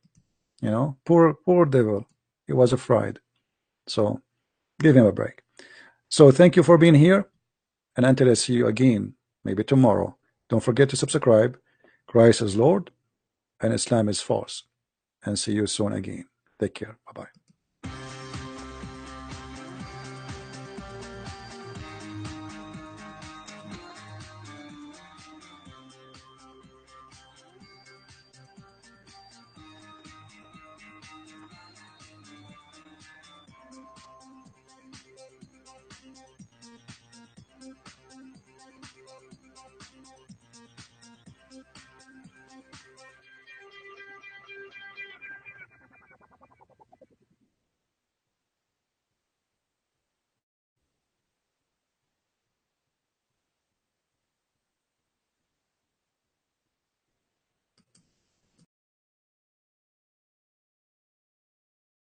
You know, poor devil. He was afraid. So give him a break. So thank you for being here. And until I see you again, maybe tomorrow, don't forget to subscribe. Christ is Lord and Islam is false. And see you soon again. Take care. Bye-bye.